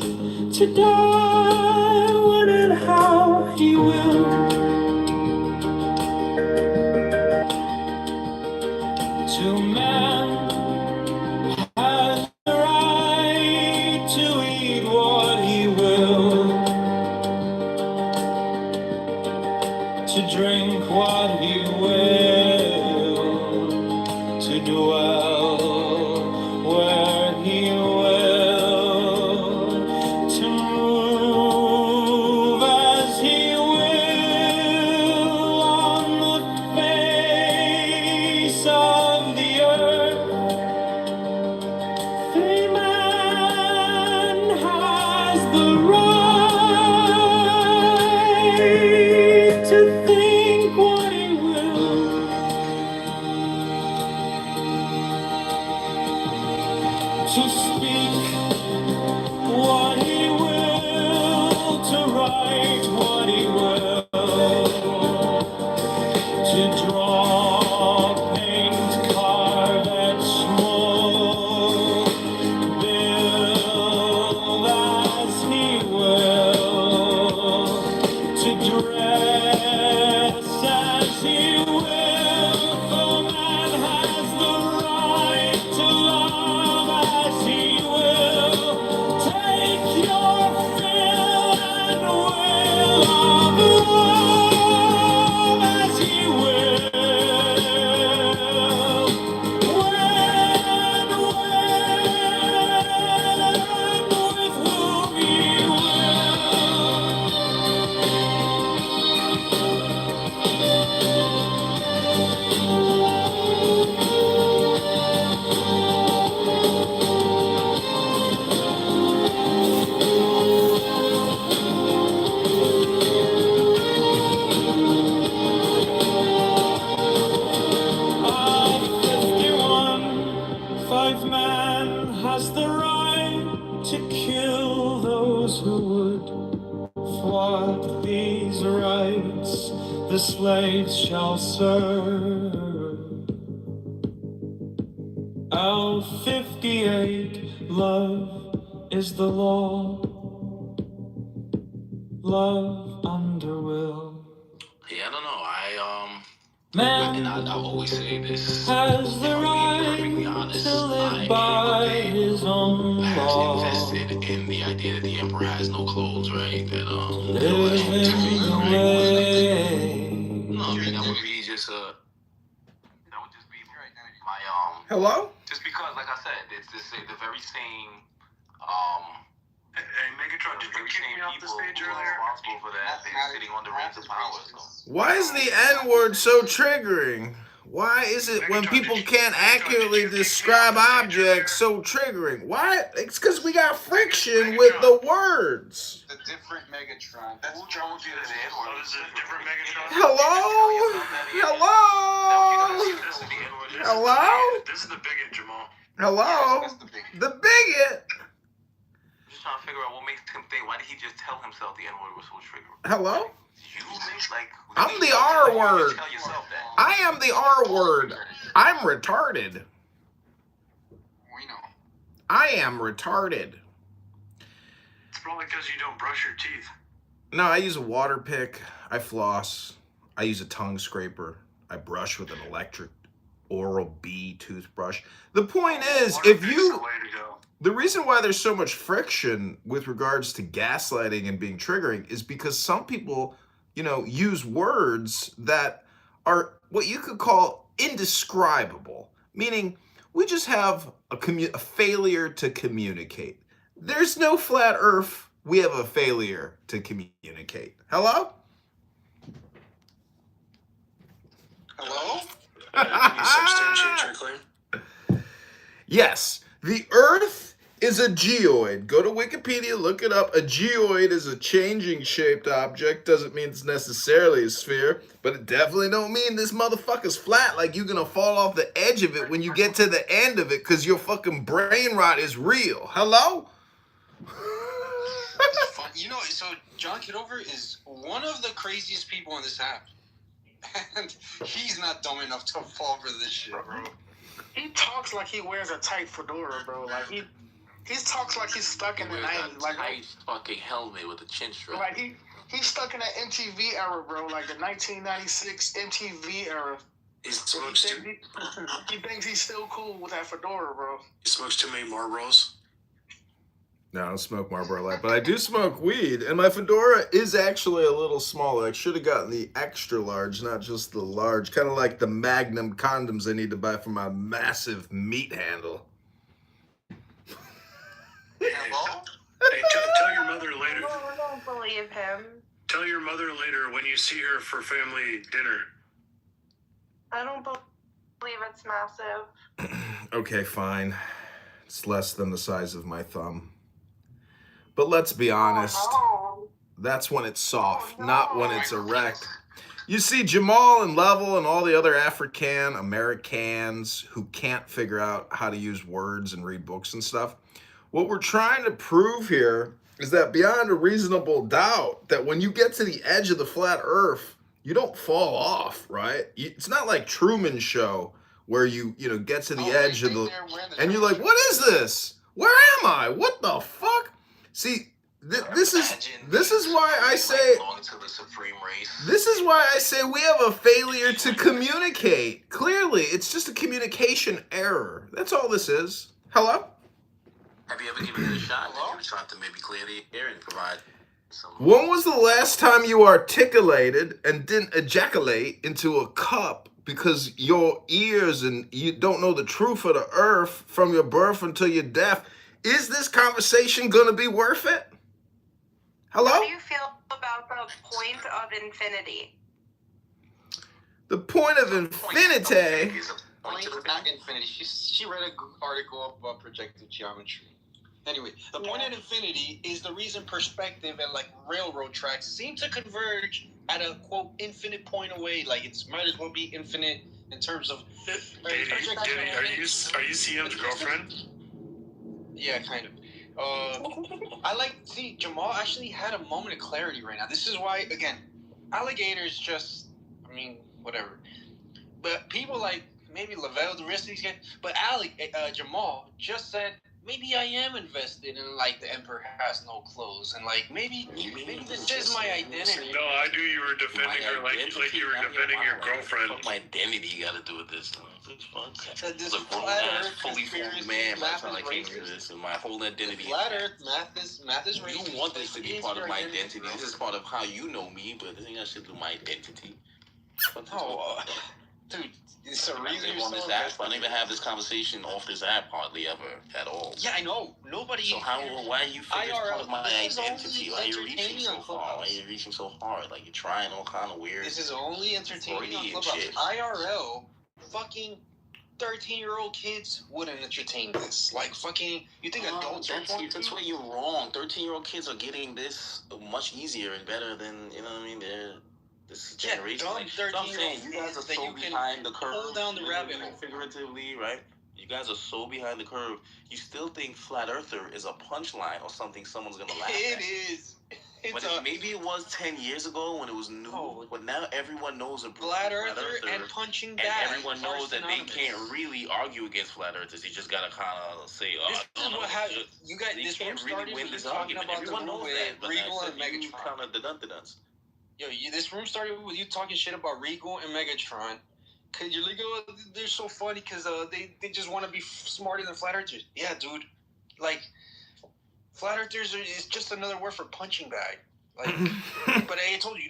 to die when and how he will. To man has the right to eat what he will, to drink what he will, to dwell where he will, to move as he will on the face of the earth. A man has the right to think the slaves shall serve. Out 58, love is the law. Love under will. Yeah, I don't know. Man And I'll always say this. has the If I'm being perfectly right honest, to live by his own I have law. invested in the idea that the emperor has no clothes, right? That Live in the way. No, I mean that would be just my Hello? Just because, like I said, it's the very same Hey, Megatron, did you kick me off the stage earlier? responsible for that. They're sitting on the reins of power. So. Why is the N-word so triggering? Why is it when people can't accurately describe objects so triggering? Why? It's because we got friction with the words. The different Megatron. Who told you that the N-word? Oh, this is a different Megatron? Hello? Hello? Hello? This is the bigot, Jamal. Hello? The bigot? I'm just trying to figure out what makes him think. Why did he just tell himself the N-word was so triggering? Hello? Like, I'm the R word. Tell yourself that. I am the R word. I'm retarded. We know. I am retarded. It's probably because you don't brush your teeth. No, I use a water pick. I floss. I use a tongue scraper. I brush with an electric Oral-B toothbrush. The point is, the reason why there's so much friction with regards to gaslighting and being triggering is because some people, use words that are what you could call indescribable, meaning we just have a failure to communicate. There's no flat earth. We have a failure to communicate. Hello? Hello? Can you substantiate your claim? Yes, the Earth is a geoid. Go to Wikipedia, look it up. A geoid is a changing shaped object. Doesn't mean it's necessarily a sphere, but it definitely don't mean this motherfucker's flat, like you're gonna fall off the edge of it when you get to the end of it, because your fucking brain rot is real. Hello? So John Kitover is one of the craziest people on this app. And he's not dumb enough to fall for this shit, bro. He talks like he wears a tight fedora, bro. Like he talks like he's stuck in the 90s. Like tight fucking helmet with a chin strap. Like he's stuck in that MTV era, bro. Like the 1996 MTV era. He thinks he's still cool with that fedora, bro. He smokes too many Marlboros. No, I don't smoke Marlboro Light, but I do smoke weed, and my fedora is actually a little smaller. I should have gotten the extra large, not just the large. Kind of like the Magnum condoms I need to buy for my massive meat handle. Hey, tell your mother later. I don't believe him. Tell your mother later when you see her for family dinner. I don't believe it's massive. Okay, fine. It's less than the size of my thumb. But let's be honest, that's when it's soft, not when it's erect. You see, Jamal and Level and all the other African Americans who can't figure out how to use words and read books and stuff, what we're trying to prove here is that beyond a reasonable doubt, that when you get to the edge of the flat earth, you don't fall off, right? It's not like Truman Show where you get to the edge of the, and you're like, what is this? Where am I? What the fuck? See, this is why I say we have a failure to communicate. Clearly, it's just a communication error. That's all this is. Hello? Have you ever given it a shot? Have you tried to maybe clear the air and provide some... When was the last time you articulated and didn't ejaculate into a cup because your ears and you don't know the truth of the earth from your birth until your death? Is this conversation going to be worth it? Hello? How do you feel about the point of infinity? The point of infinity? Not infinity. She read an article about projective geometry. Anyway, the point of infinity is the reason perspective and like railroad tracks seem to converge at a quote infinite point away. Like it's might as well be infinite in terms of. Are you CM's girlfriend? Yeah, kind of. Jamal actually had a moment of clarity right now. This is why, again, alligators just mean, whatever. But people like maybe Lavelle, the rest of these guys. But Jamal just said maybe I am invested in like the Emperor Has No Clothes, and like maybe this is my identity. No, I knew you were defending her like you were defending your girlfriend. What my identity you gotta do with this? This a grown ass, fully formed man by the time I came to this, and my whole identity. Flat Earth, math is racist. You want this to be part of my identity. This is part of how you know me, but this ain't got shit to do with my identity. Dude, it's a reason on this app. I don't even have this conversation off this app hardly ever at all. Yeah, I know. Nobody. So why are you figuring it's part of my identity? Why are you reaching so far? Why are you reaching so hard? Like you're trying all kind of weird. This is only entertaining on Clubhouse. IRL, fucking 13-year-old kids wouldn't entertain this. Like fucking, you think adults are? That's where you're wrong. 13-year-old kids are getting this much easier and better than you know what I mean. This generation. Like, so I'm saying you guys are so behind the curve. Pull down the rabbit hole. Figuratively, right? You guys are so behind the curve. You still think Flat Earther is a punchline or something someone's gonna laugh at. It is. Maybe it was 10 years ago when it was new, but now everyone knows a Flat Earther and punching back. And everyone knows that they can't really argue against Flat Earthers. You just gotta kind of say, this is what happened. You guys, this can't really win this argument. Everyone knows that, but Regal and you Megatron. kind of the dun-dun-duns. Yo, this room started with you talking shit about Regal and Megatron. Cause you're like, oh, they're so funny because they just want to be smarter than Flat Earthers. Yeah, dude. Like, Flat Earthers is just another word for punching bag. Like, but I told you, you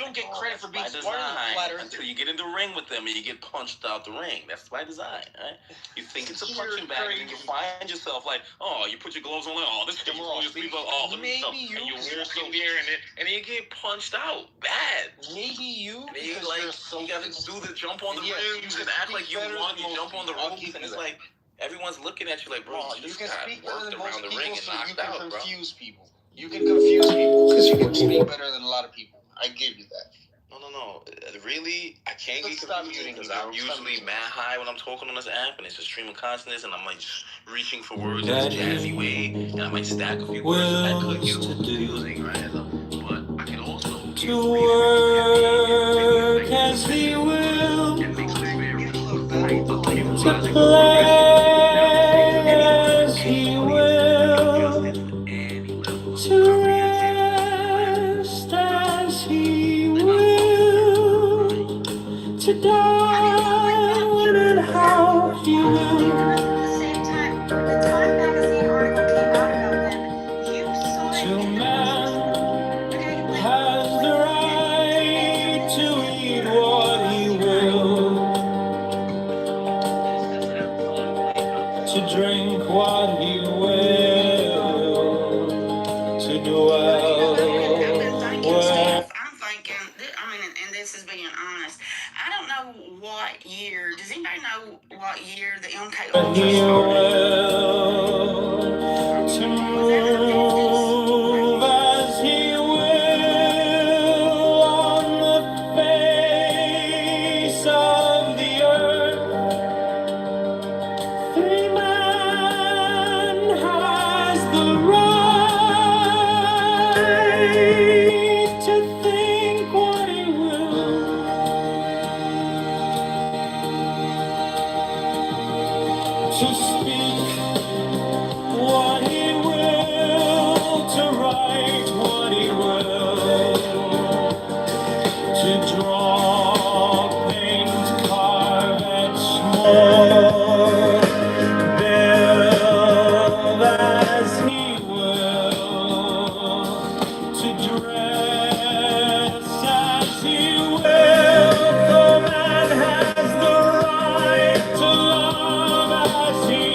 don't get credit for being smarter than Flat Earthers until you get in the ring with them and you get punched out the ring. That's by design, right? You think it's a punching bag, and then you find yourself like, oh, you put your gloves on, like, oh, this is more people, oh, let me and you wear some here, and then you get punched out bad. Maybe you, you gotta do the jump on the ring. You can act like you won. You jump on the rope, and it's like everyone's looking at you like, bro, you just got worked around the ring and knocked out, bro. Confuse people. You can confuse people because you can speak better than a lot of people. I give you that. No. Really, I can't get confused because I'm usually mad high when I'm talking on this app, and it's a stream of consciousness, and I'm like reaching for words in a jazzy way, and I might stack a few words, and that could get confusing, right? But I can also to work as he will, to play as he will, to rest as he will, to die when and how he will. To man has the right to eat what he will, to drink what he will, to dwell where. I'm thinking, I mean, and this is being honest, I don't know what year, does anybody know what year the MK He will, to move as he will on the face of the earth. Free man has the right to think what he will, to speak what he will, to write what he will, to draw, paint, carve, etch more, build as he will, to dress as he will, for man has the right to love as he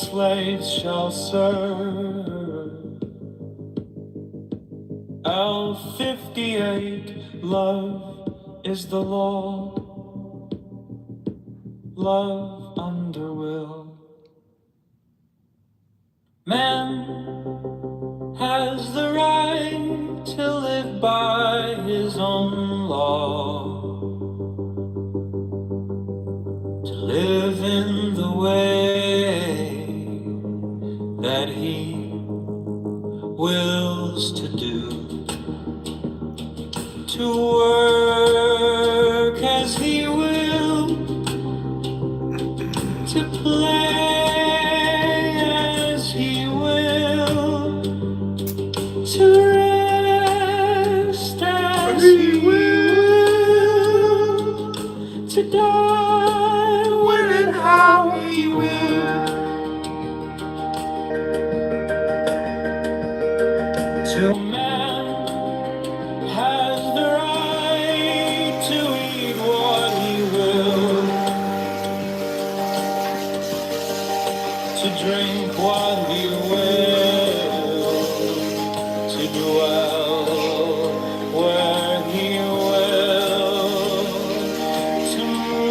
slaves shall serve. L58, love is the law. Love under will. Man has the right to live by his own law, to live in the way that he wills to do, to work as he will, to play as he will, to rest as he will, to die when and how he will, to man has the right to eat what he will, to drink what he will, to dwell where he will, to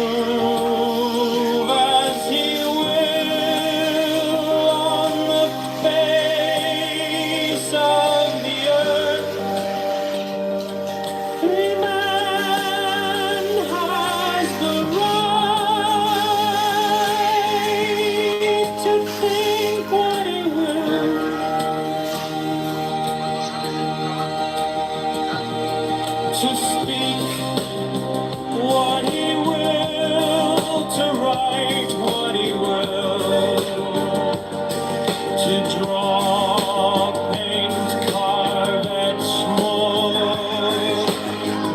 move as he will on the face of the earth. Free man has the right to think what he will, to speak what he will, to write what he will, to draw, paint, carve, etch, mold,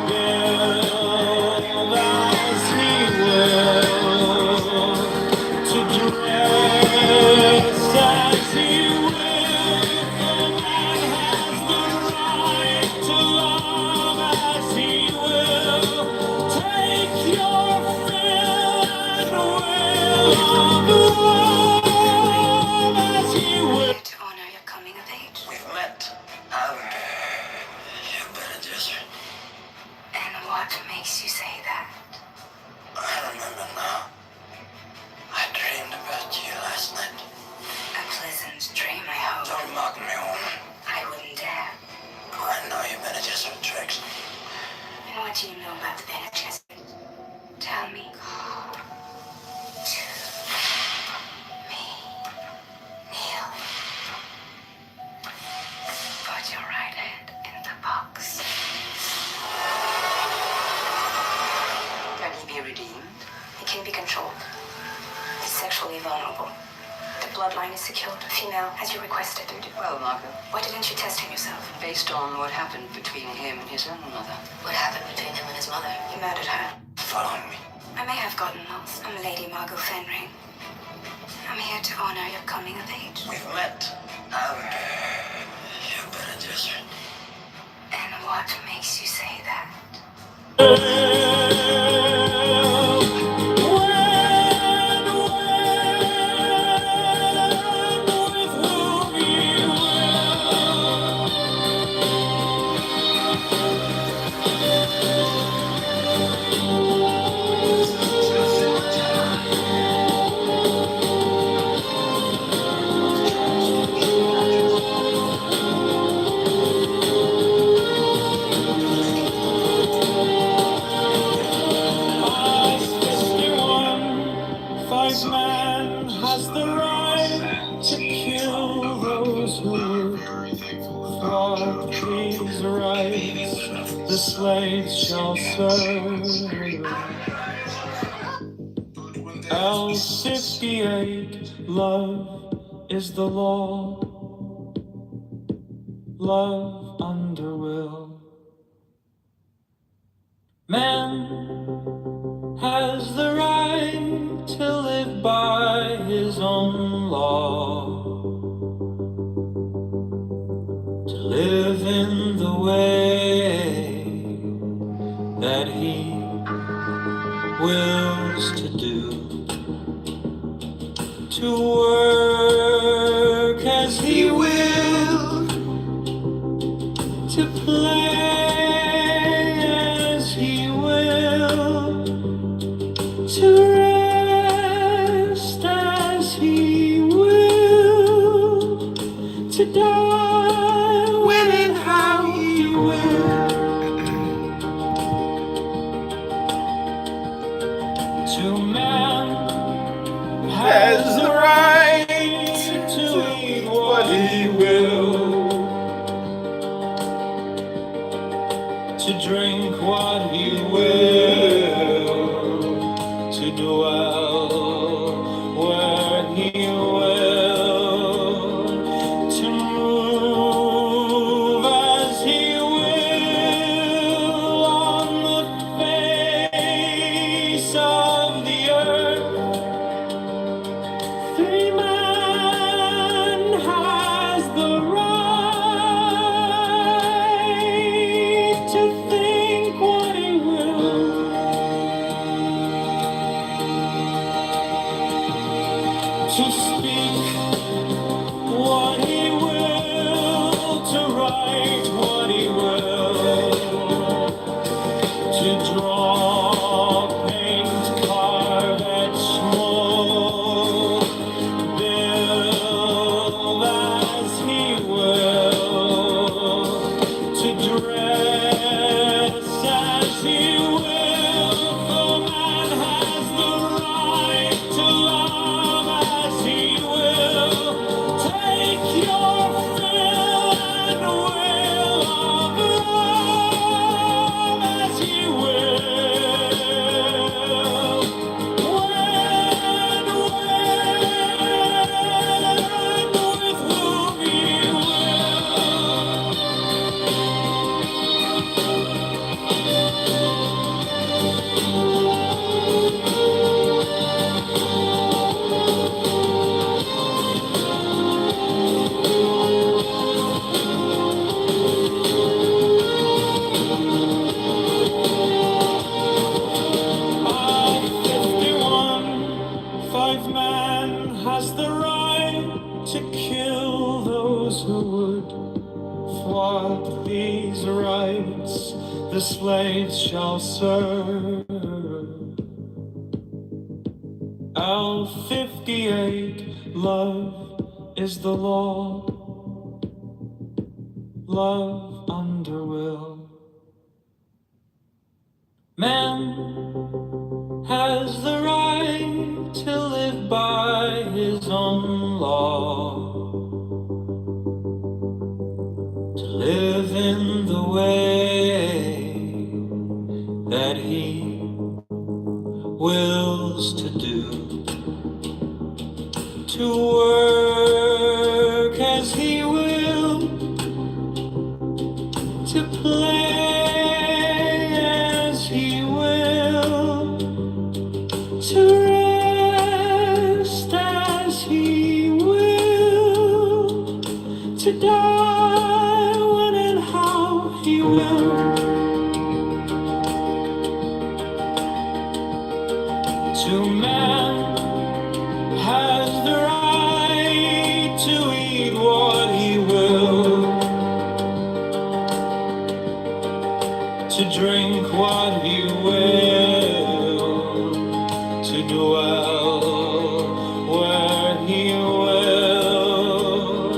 build as he will, to dress as he will. The man has the right to love as he will. Take your fill and will of love as he will. To honor your coming of age. We've met, haven't we? You better just... And what makes you say that? I remember now. I dreamed about you last night. A pleasant dream, I hope. Don't mock me, woman. I wouldn't dare. I know you better just have tricks. And what do you know about the Bene Gesserit? Tell me. To me. Kneel. Put your right hand in the box. Can he be redeemed? He can be controlled. He's sexually vulnerable. The bloodline is secured. Female, as you requested. You did well, Margot. Why didn't you test him yourself? Based on what happened between him and his own mother. What happened between him and his mother? He murdered her. Follow me. I may have gotten lost. I'm Lady Margot Fenring. I'm here to honor your coming of age. We've met, haven't we? You better just... And what makes you say that? Man has the right to kill those who thwart his rights. The slaves shall serve. L58, love is the law. Love under will. Man has the right to live by his own law, to live in the way that he wills to do, to work die when and how he will. To man has the right to eat what he will, to drink what he will, to dwell where he will, to move as he will on the face of the earth. Free man has the right to think what he will, to speak what he will, to write what he will, to draw, paint, carve, etch, mold, build as he will, to dress as he will. For man has the right to love as he will. Take your fill and will of love as he will. When with whom he will. At 51, 5 man has the right to kill those who would thwart these rights. The slaves shall serve. L58, love is the law. Love under will. Man has the right to live by his own law, to live in the way that he wills to do, to work as he will, to play as he will, to rest as he will, to die when and how he will, to man has the right to eat what he will, to drink what he will, to dwell where he will,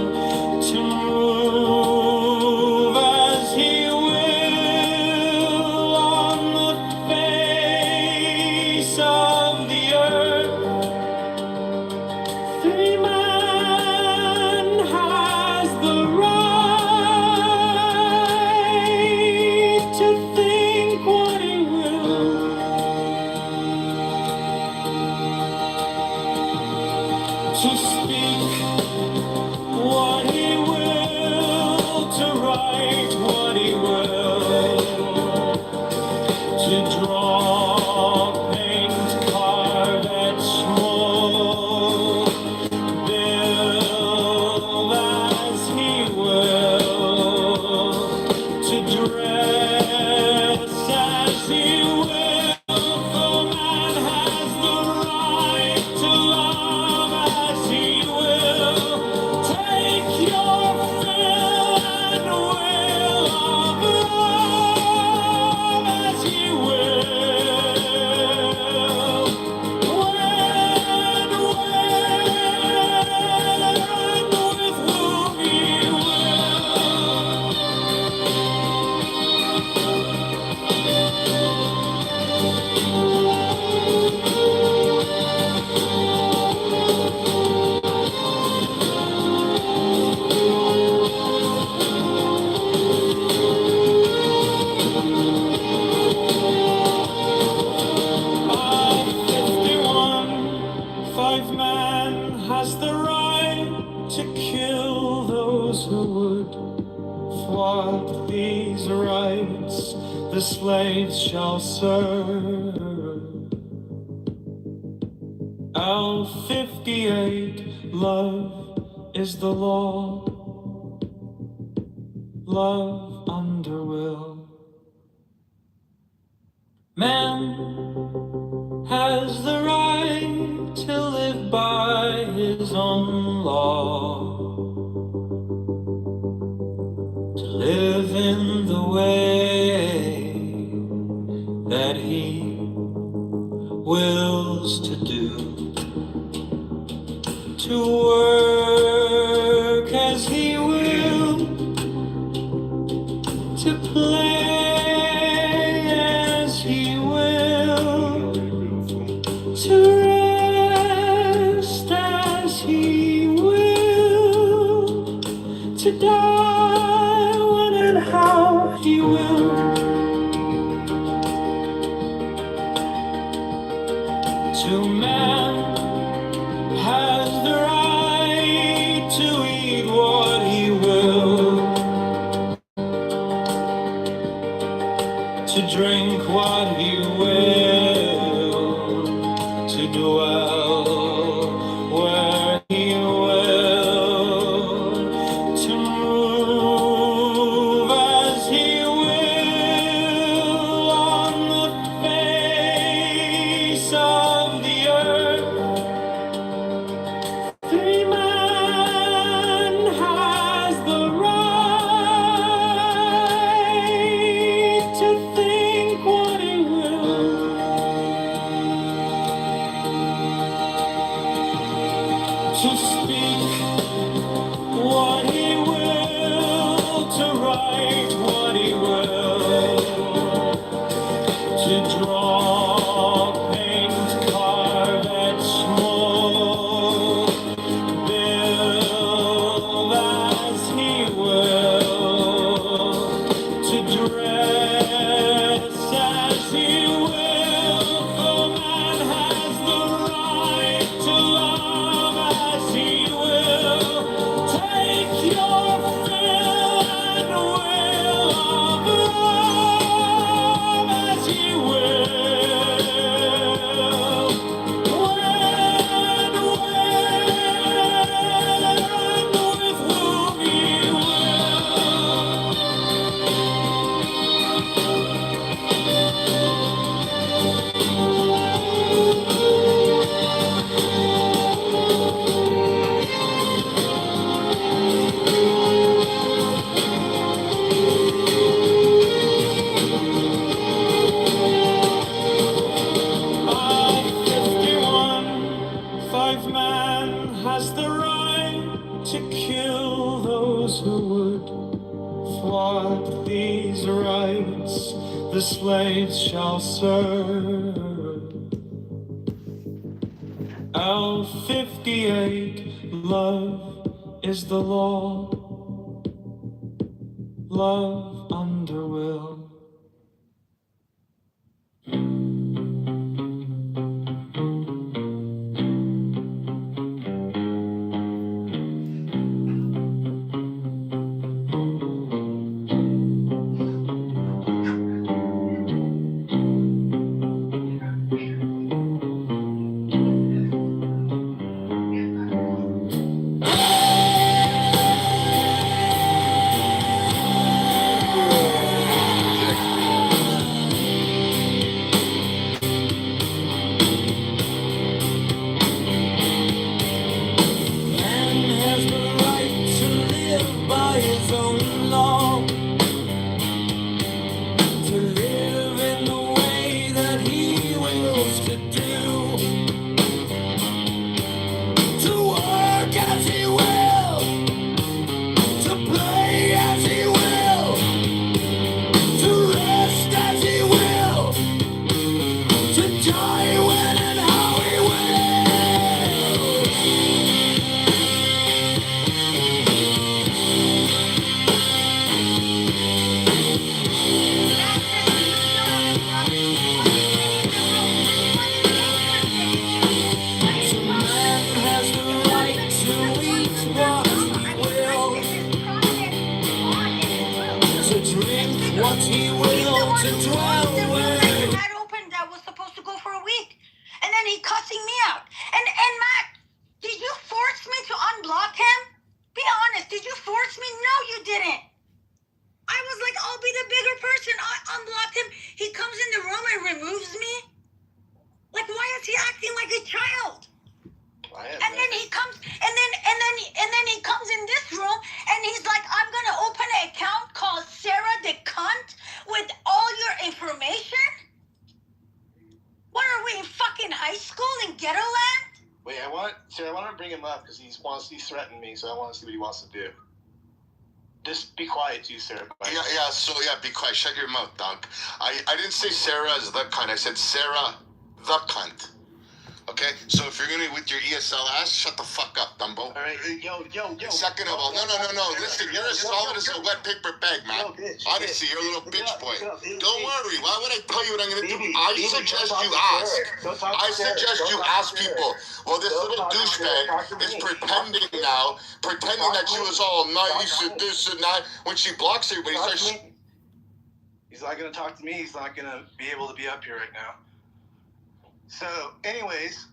to move as he will on the face of the earth. those who would thwart these rights, the slaves shall serve. L58, love is the law. Love under will. Man has the right to live by his own law, to live in the way that he wills to do, to work as he will, to play as he will, to rest as he will, to die when and how he will. To man has the right to eat what he will, to drink what he will, to dwell where he will, to move as he will on the face of the earth. Free man has the right to think what he will, to speak what he will, to write what he will, to draw, paint, carve, etch, mold, build as he will, to dress as he will, for man has the right to love as he will. Take your fill and will of love as he will. When with whom he Five man has the right to kill those who would thwart these rights, the slaves shall serve. L58, love is the law, love under will. what he will to dwell with. That open that was supposed to go for a week, and then he cussing me out. And Matt, did you force me to unblock him? Be honest, did you force me? No, you didn't. I was like, I'll be the bigger person. I unblocked him. He comes in the room and removes me. Like, why is he acting like a child? And then he comes, and then he comes in this room, and he's like, I'm gonna open an account called Sarah the Cunt with all your information. What are we in fucking high school in ghetto land? Wait, I want to bring him up because he's threatened me, so I want to see what he wants to do. Just be quiet, too, Sarah. Yeah, be quiet. Shut your mouth, dog. I didn't say Sarah is the cunt. I said Sarah the cunt. Okay? So if you're gonna with your ESL ass, shut the fuck up, Dumbo. Alright, yo. Second of all, no. Listen, you're as solid as a wet paper bag, man. Honestly, you're a little bitch boy. Don't worry. Why would I tell you what I'm gonna do? I suggest you ask. I suggest you ask people. Well, this little douchebag is pretending that she was all nice and this and that. When she blocks everybody, he's not gonna talk to me. He's not gonna be able to be up here right now. So, anyways,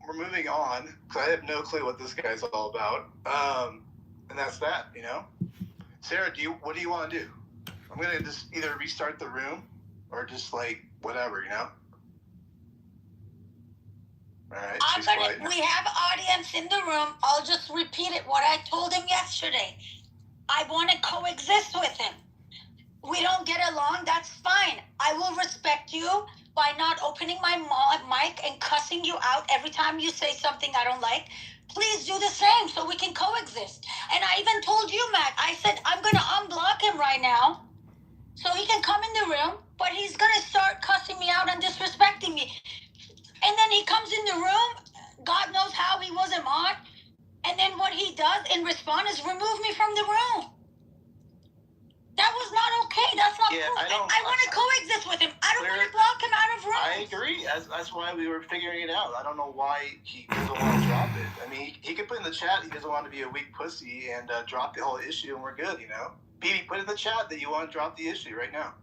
we're moving on, because I have no clue what this guy's all about. And that's that, you know? Sarah, what do you want to do? I'm going to just either restart the room, or just, like, whatever, you know? Alright, we have audience in the room. I'll just repeat it, what I told him yesterday. I want to coexist with him. We don't get along, that's fine. I will respect you by not opening my mic and cussing you out every time you say something I don't like. Please do the same so we can coexist. And I even told you, Matt, I said I'm going to unblock him right now so he can come in the room, but he's going to start cussing me out and disrespecting me. And then he comes in the room, God knows how he wasn't on, and then what he does in response is remove me from the room. That was not okay. That's not cool. I want to coexist with him. I don't want to block him out of rooms. I agree. That's why we were figuring it out. I don't know why he doesn't want to drop it. I mean, he could put in the chat he doesn't want to be a weak pussy and drop the whole issue, and we're good, you know? BB, put in the chat that you want to drop the issue right now.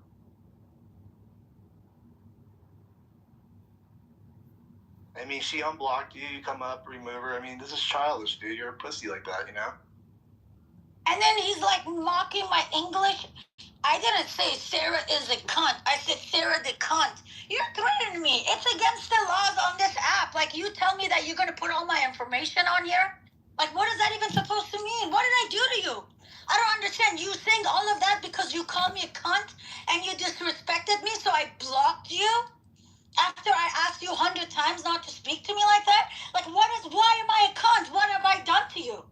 I mean, she unblocked you. You come up, remove her. I mean, this is childish, dude. You're a pussy like that, you know? And then he's like mocking my English. I didn't say Sarah is a cunt. I said Sarah the cunt. You're threatening me. It's against the laws on this app. Like, you tell me that you're going to put all my information on here? Like, what is that even supposed to mean? What did I do to you? I don't understand. You saying all of that because you called me a cunt and you disrespected me, so I blocked you? After I asked you 100 times not to speak to me like that? Like, why am I a cunt? What have I done to you?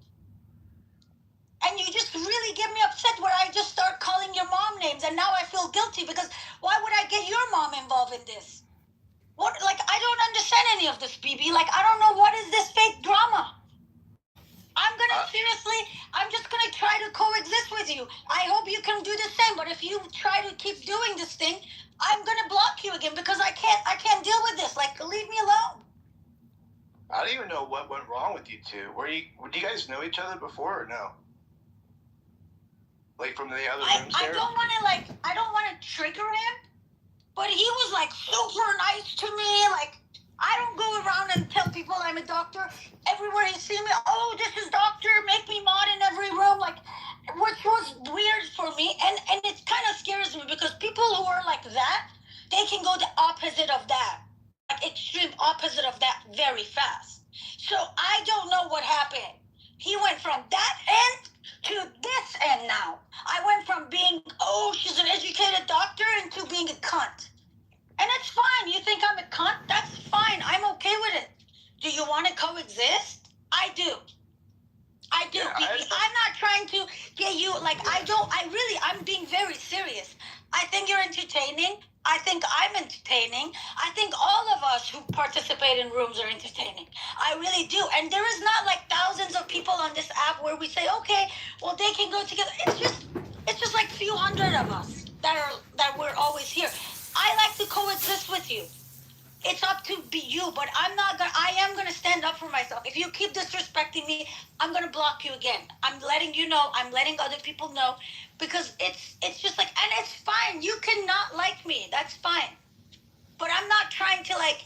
And you just really get me upset where I just start calling your mom names, and now I feel guilty because why would I get your mom involved in this? What, like, I don't understand any of this, BB. Like, I don't know what is this fake drama. I'm just gonna try to coexist with you. I hope you can do the same, but if you try to keep doing this thing, I'm gonna block you again because I can't deal with this. Like, leave me alone. I don't even know what went wrong with you two. Do you guys know each other before or no? Like from the other rooms there? I don't want to trigger him, but he was like super nice to me. Like, I don't go around and tell people I'm a doctor. Everywhere he see me, oh, this is doctor, make me mod in every room, like, which was weird for me. And it kind of scares me because people who are like that, they can go the opposite of that, like extreme opposite of that very fast. So I don't know what happened. He went from that end to this end now. I went from being, oh, she's an educated doctor, into being a cunt. And it's fine. You think I'm a cunt? That's fine. I'm okay with it. Do you want to coexist? I do. Yeah, I'm not trying to get you, like, I'm being very serious. I think you're entertaining. I think I'm entertaining. I think all of us who participate in rooms are entertaining. I really do. And there is not like thousands of people on this app where we say, okay, well, they can go together. It's just like a few hundred of us that we're always here. I like to coexist with you. it's up to be you, but I am gonna stand up for myself. If you keep disrespecting me, I'm gonna block you again. I'm letting you know, I'm letting other people know, because it's just like, and it's fine. You cannot like me. That's fine. But I'm not trying to like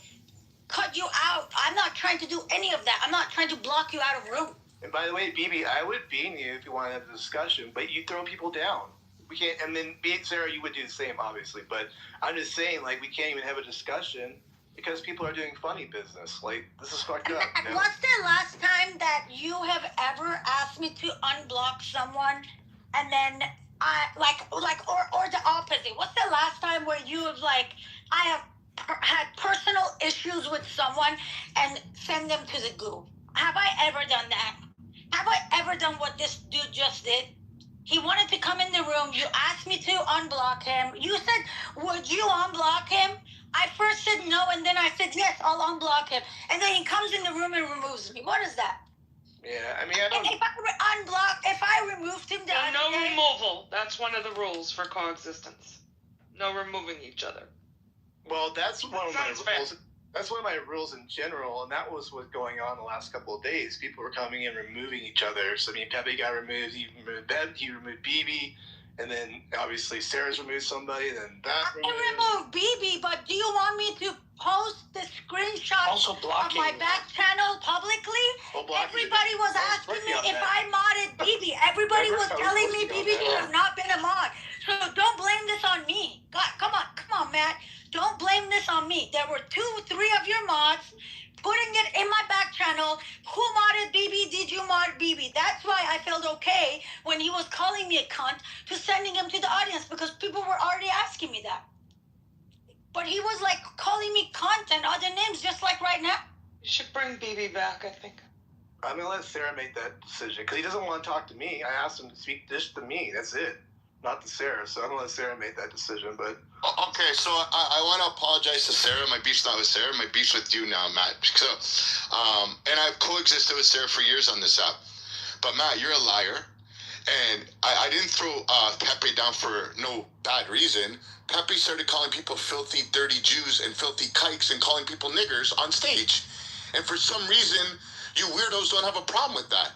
cut you out. I'm not trying to do any of that. I'm not trying to block you out of room. And by the way, BB, I would bean you if you want to have a discussion, but you throw people down. We can't, and then me and Sarah, you would do the same, obviously. But I'm just saying, like, we can't even have a discussion because people are doing funny business. Like, this is fucked up. You know? What's the last time that you have ever asked me to unblock someone, and then or the opposite? What's the last time where you have like, I have had personal issues with someone and send them to the goo? Have I ever done that? Have I ever done what this dude just did? He wanted to come in the room. You asked me to unblock him. You said, would you unblock him? I first said no, and then I said, yes, I'll unblock him. And then he comes in the room and removes me. What is that? Yeah, I mean, I don't... And if I removed him the no other day... removal. That's one of the rules for coexistence. No removing each other. Well, that's one of my rules. That's one of my rules in general, and that was what's going on the last couple of days. People were coming in, removing each other. So, I mean, Pepe got removed, he removed Ben, he removed BB, and then obviously Sarah's removed somebody, then that I removed BB, but do you want me to post the screenshot of my back channel publicly? Everybody was asking me if I modded BB. Everybody was telling me BB could have not been a mod. So don't blame this on me. God, come on, Matt. Don't blame this on me. There were 2, 3 of your mods putting it in my back channel. Who modded BB? Did you mod BB? That's why I felt okay when he was calling me a cunt to sending him to the audience, because people were already asking me that. But he was like calling me cunt and other names just like right now. You should bring BB back, I think. I'm going to let Sarah make that decision because he doesn't want to talk to me. I asked him to speak just to me. That's it. Not to Sarah. So I'm going to let Sarah make that decision. But okay, so I want to apologize to Sarah. My beef's not with Sarah. My beef's with you now, Matt. So, and I've coexisted with Sarah for years on this app. But Matt, you're a liar. And I didn't throw Pepe down for no bad reason. Pepe started calling people filthy, dirty Jews and filthy kikes and calling people niggers on stage. And for some reason, you weirdos don't have a problem with that.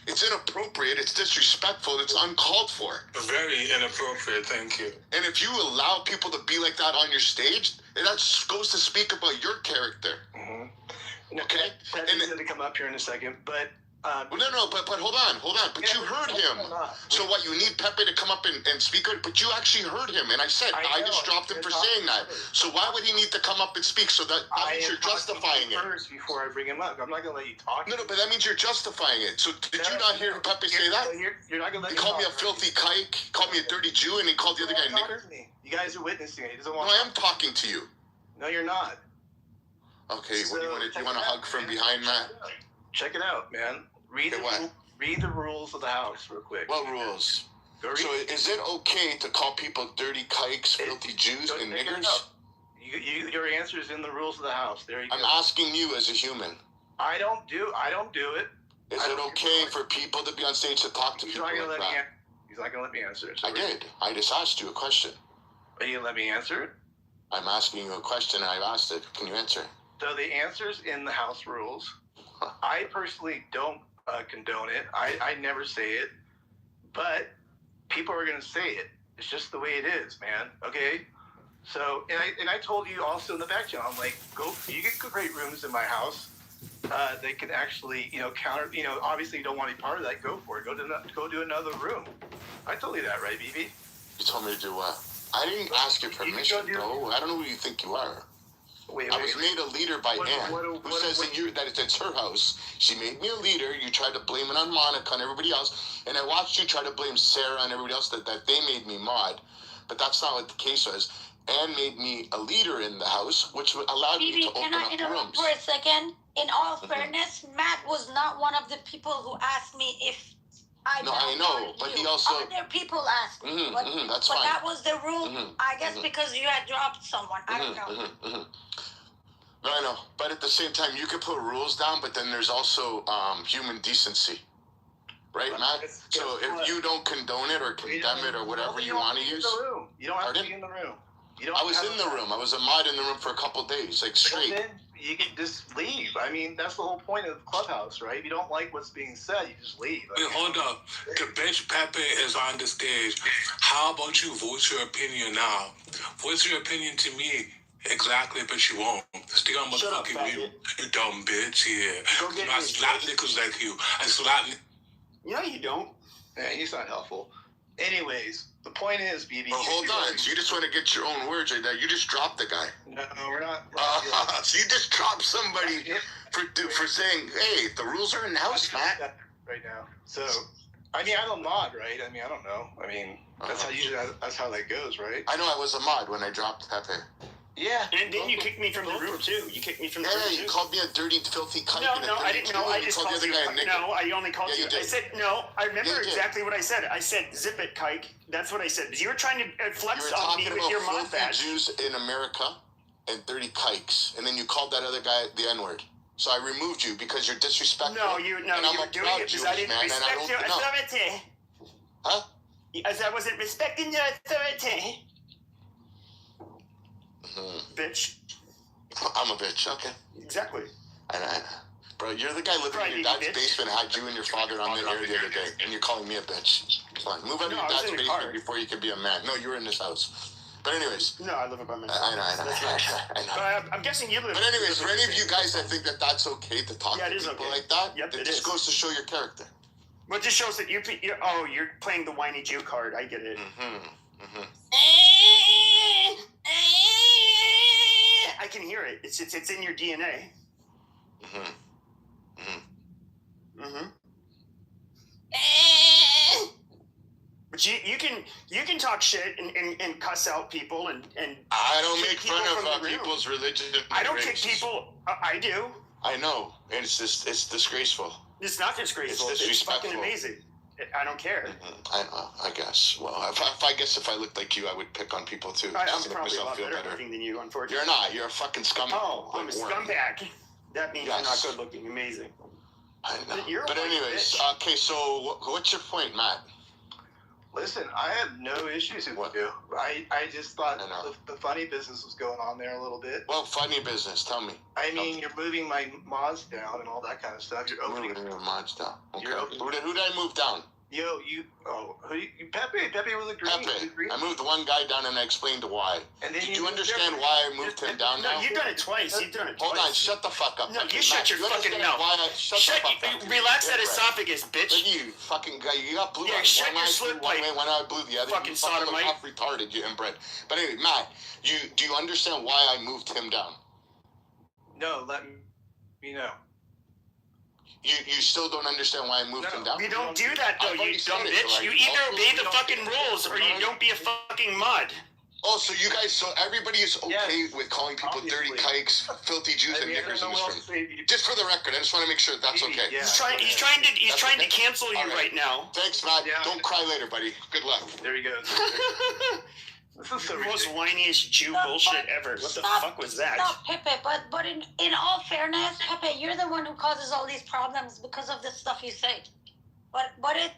It's inappropriate, it's disrespectful, it's uncalled for. Very inappropriate, thank you. And if you allow people to be like that on your stage, that goes to speak about your character. Mm-hmm. Okay? Pepe's going to come up here in a second, but... but hold on. But you heard him. So what, you need Pepe to come up and speak? But you actually heard him, and I said, I just dropped him for saying that. So why would he need to come up and speak? So that means you're justifying it. First, before I bring him up, I'm not going to let you talk. No, but that means you're justifying it. So did you not hear Pepe say that? You're not going to let me talk. He called me a filthy kike, called me a dirty Jew, and he called the other guy a nigger? You guys are witnessing it. He doesn't want I am talking to you. No, you're not. Okay, what do you want a hug from behind, Matt? Check it out, man. Read the rules of the house real quick. What rules? So is it okay to call people dirty kikes, filthy Jews, and niggers? Your answer is in the rules of the house. There you go. I'm asking you as a human. I don't do it. Is it okay for people to be on stage to talk to people like that? He's not going to let me answer it. I did. I just asked you a question. Are you going to let me answer it? I'm asking you a question and I've asked it. Can you answer? So the answer's in the house rules. I personally don't condone it. I never say it, but people are going to say it. It's just the way it is, man. Okay. So, and I told you also in the back channel, I'm like, you get great rooms in my house. They can actually, counter, obviously you don't want to be part of that. Go for it. Go do another room. I told you that, right, BB? You told me to do what? I didn't ask your permission, bro. I don't know who you think you are. I was made a leader by Ann, who says that it's her house. She made me a leader. You tried to blame it on Monica and everybody else. And I watched you try to blame Sarah and everybody else that they made me mod. But that's not what the case was. Ann made me a leader in the house, which allowed me to open up rooms. Can I interrupt for a second? In all fairness, Matt was not one of the people who asked me if I know, but he also... Other people asked me. That's but fine. That was the rule, I guess, because you had dropped someone. I don't know. No, I know. But at the same time, you could put rules down, but then there's also human decency. Right, Matt? So if you don't condone it or condemn it or whatever you want to use... You don't have to be in the room. I was in the room. I was a mod in the room for a couple days, like straight. Well, then you can just leave. I mean, that's the whole point of Clubhouse, right? If you don't like what's being said, you just leave. Wait, hold up. The bitch Pepe is on the stage. How about you voice your opinion now? Voice your opinion to me. Exactly, but you won't. Stay on motherfucking mute, you dumb bitch. Yeah. Go get I slap niggas like you. I slap. No, you don't. Yeah, he's not helpful. Anyways, the point is, BB. Well, hold on. So you just want to get your own words right now. You just dropped the guy. No, we're not. So you just dropped somebody for saying, hey, the rules are in the house, Matt. Right now. So, I mean, I'm a mod, right? I mean, I don't know. I mean, that's how that goes, right? I know I was a mod when I dropped Pepe. Yeah. And then you kicked me from the room, too. You kicked me from the room, too. Yeah, you called me a dirty, filthy cunt. No, I didn't know. I just called you. No, I only called you. I said, no, I remember exactly what I said. I said, zip it, kike. That's what I said. You were trying to flex on me with your mod badge. Jews in America and 30 kikes. And then you called that other guy the N-word. So I removed you because you're disrespectful. No, you were doing it because I didn't respect your authority. Huh? As I wasn't respecting your authority. Bitch. I'm a bitch, okay. Exactly. Bro, you're the guy living in your dad's basement, had you and your father on the air the other day, and you're calling me a bitch. Come on, move out of your dad's basement before you can be a man. No, you were in this house. But anyways. No, I live by myself. I know. But I'm guessing you live. But anyways, for any of you guys that think that that's okay to talk to people like that, it just goes to show your character. Well, it just shows that you're playing the whiny Jew card. I get it. I can hear it. It's in your DNA. But you can talk shit and cuss out people and I don't make fun of people's religion. I don't kick people. I do. I know, and it's disgraceful. It's not disgraceful. It's fucking amazing. I don't care. I know. I guess. Well, if I looked like you, I would pick on people too. I'm probably a lot better looking than you, unfortunately. You're not. You're a fucking scumbag. Oh, I'm a scumbag. That means you're not good looking. Amazing. I know. But anyways, okay. So what's your point, Matt? Listen, I have no issues with you. I just thought the funny business was going on there a little bit. Well, funny business. Tell me. I mean, you're moving my mods down and all that kind of stuff. You're opening your mods down. Okay. Who did I move down? Pepe was Pepe. I moved one guy down and I explained why. And then you understand why I moved him down now? No, you've done it twice. Hold on, shut the fuck up. No, you shut your fucking mouth. Relax that esophagus, bitch. You fucking guy, you got blue eyes. Yeah, shut your slip pipe. One eye blue, the other. Fucking sodomite. Half retarded, you inbred. But anyway, Matt, do you understand why I moved him down? No, let me know. You still don't understand why I moved him down? You don't do that, though, you dumb bitch. You either obey the fucking rules or you don't be a fucking mud. Oh, so everybody is okay with calling people dirty kikes, filthy Jews, and niggers in this room? Just for the record, I just want to make sure that's okay. He's trying to cancel you right now. Thanks, Matt. Don't cry later, buddy. Good luck. There he goes. This is the most whiniest Jew bullshit ever. What the fuck was that? Stop, Pepe. But in all fairness, Pepe, you're the one who causes all these problems because of the stuff you say. But it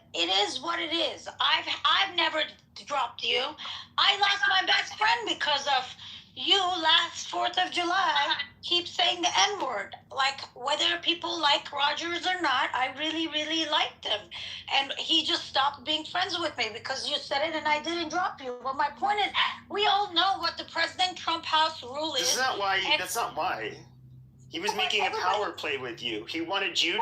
is what it is. I've never dropped you. I lost my best friend because of you last 4th of July. Keep saying the N-word. Like, whether people like Rogers or not, I really, really liked him. And he just stopped being friends with me because you said it and I didn't drop you. But my point is, we all know what the President Trump House rule is. That's not why. He was making a power play with you. He wanted you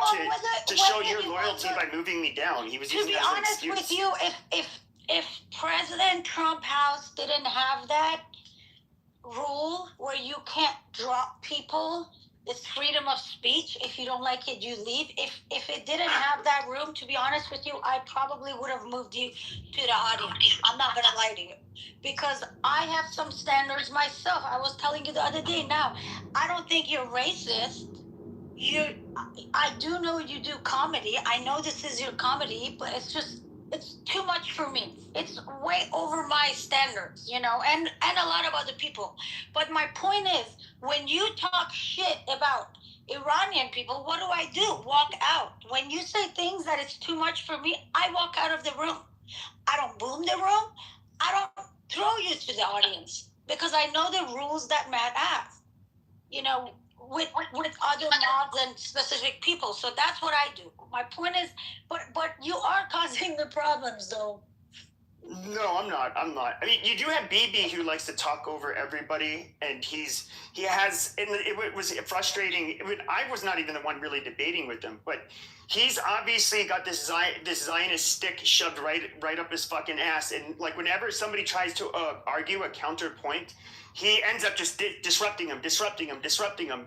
to show your loyalty by moving me down. He was using that as an excuse. To be honest with you, if President Trump House didn't have that rule where you can't drop people, it's freedom of speech. If you don't like it, you leave. If it didn't have that room, to be honest with you, I probably would have moved you to the audience. I'm not gonna lie to you, because I have some standards myself. I was telling you the other day. Now, I don't think you're racist. I do know you do comedy. I know this is your comedy, but it's too much for me. It's way over my standards, and a lot of other people. But my point is, when you talk shit about Iranian people, what do? Walk out. When you say things that it's too much for me, I walk out of the room. I don't boom the room. I don't throw you to the audience. because I know the rules that Matt has, you know, with other mods and specific people. So that's what I do. My point is, but you are causing the problems, though. No, I'm not. I mean, you do have BB who likes to talk over everybody, and he has, and it was frustrating. I was not even the one really debating with him, but he's obviously got this Zionist stick shoved right up his fucking ass, and like whenever somebody tries to argue a counterpoint, he ends up just disrupting them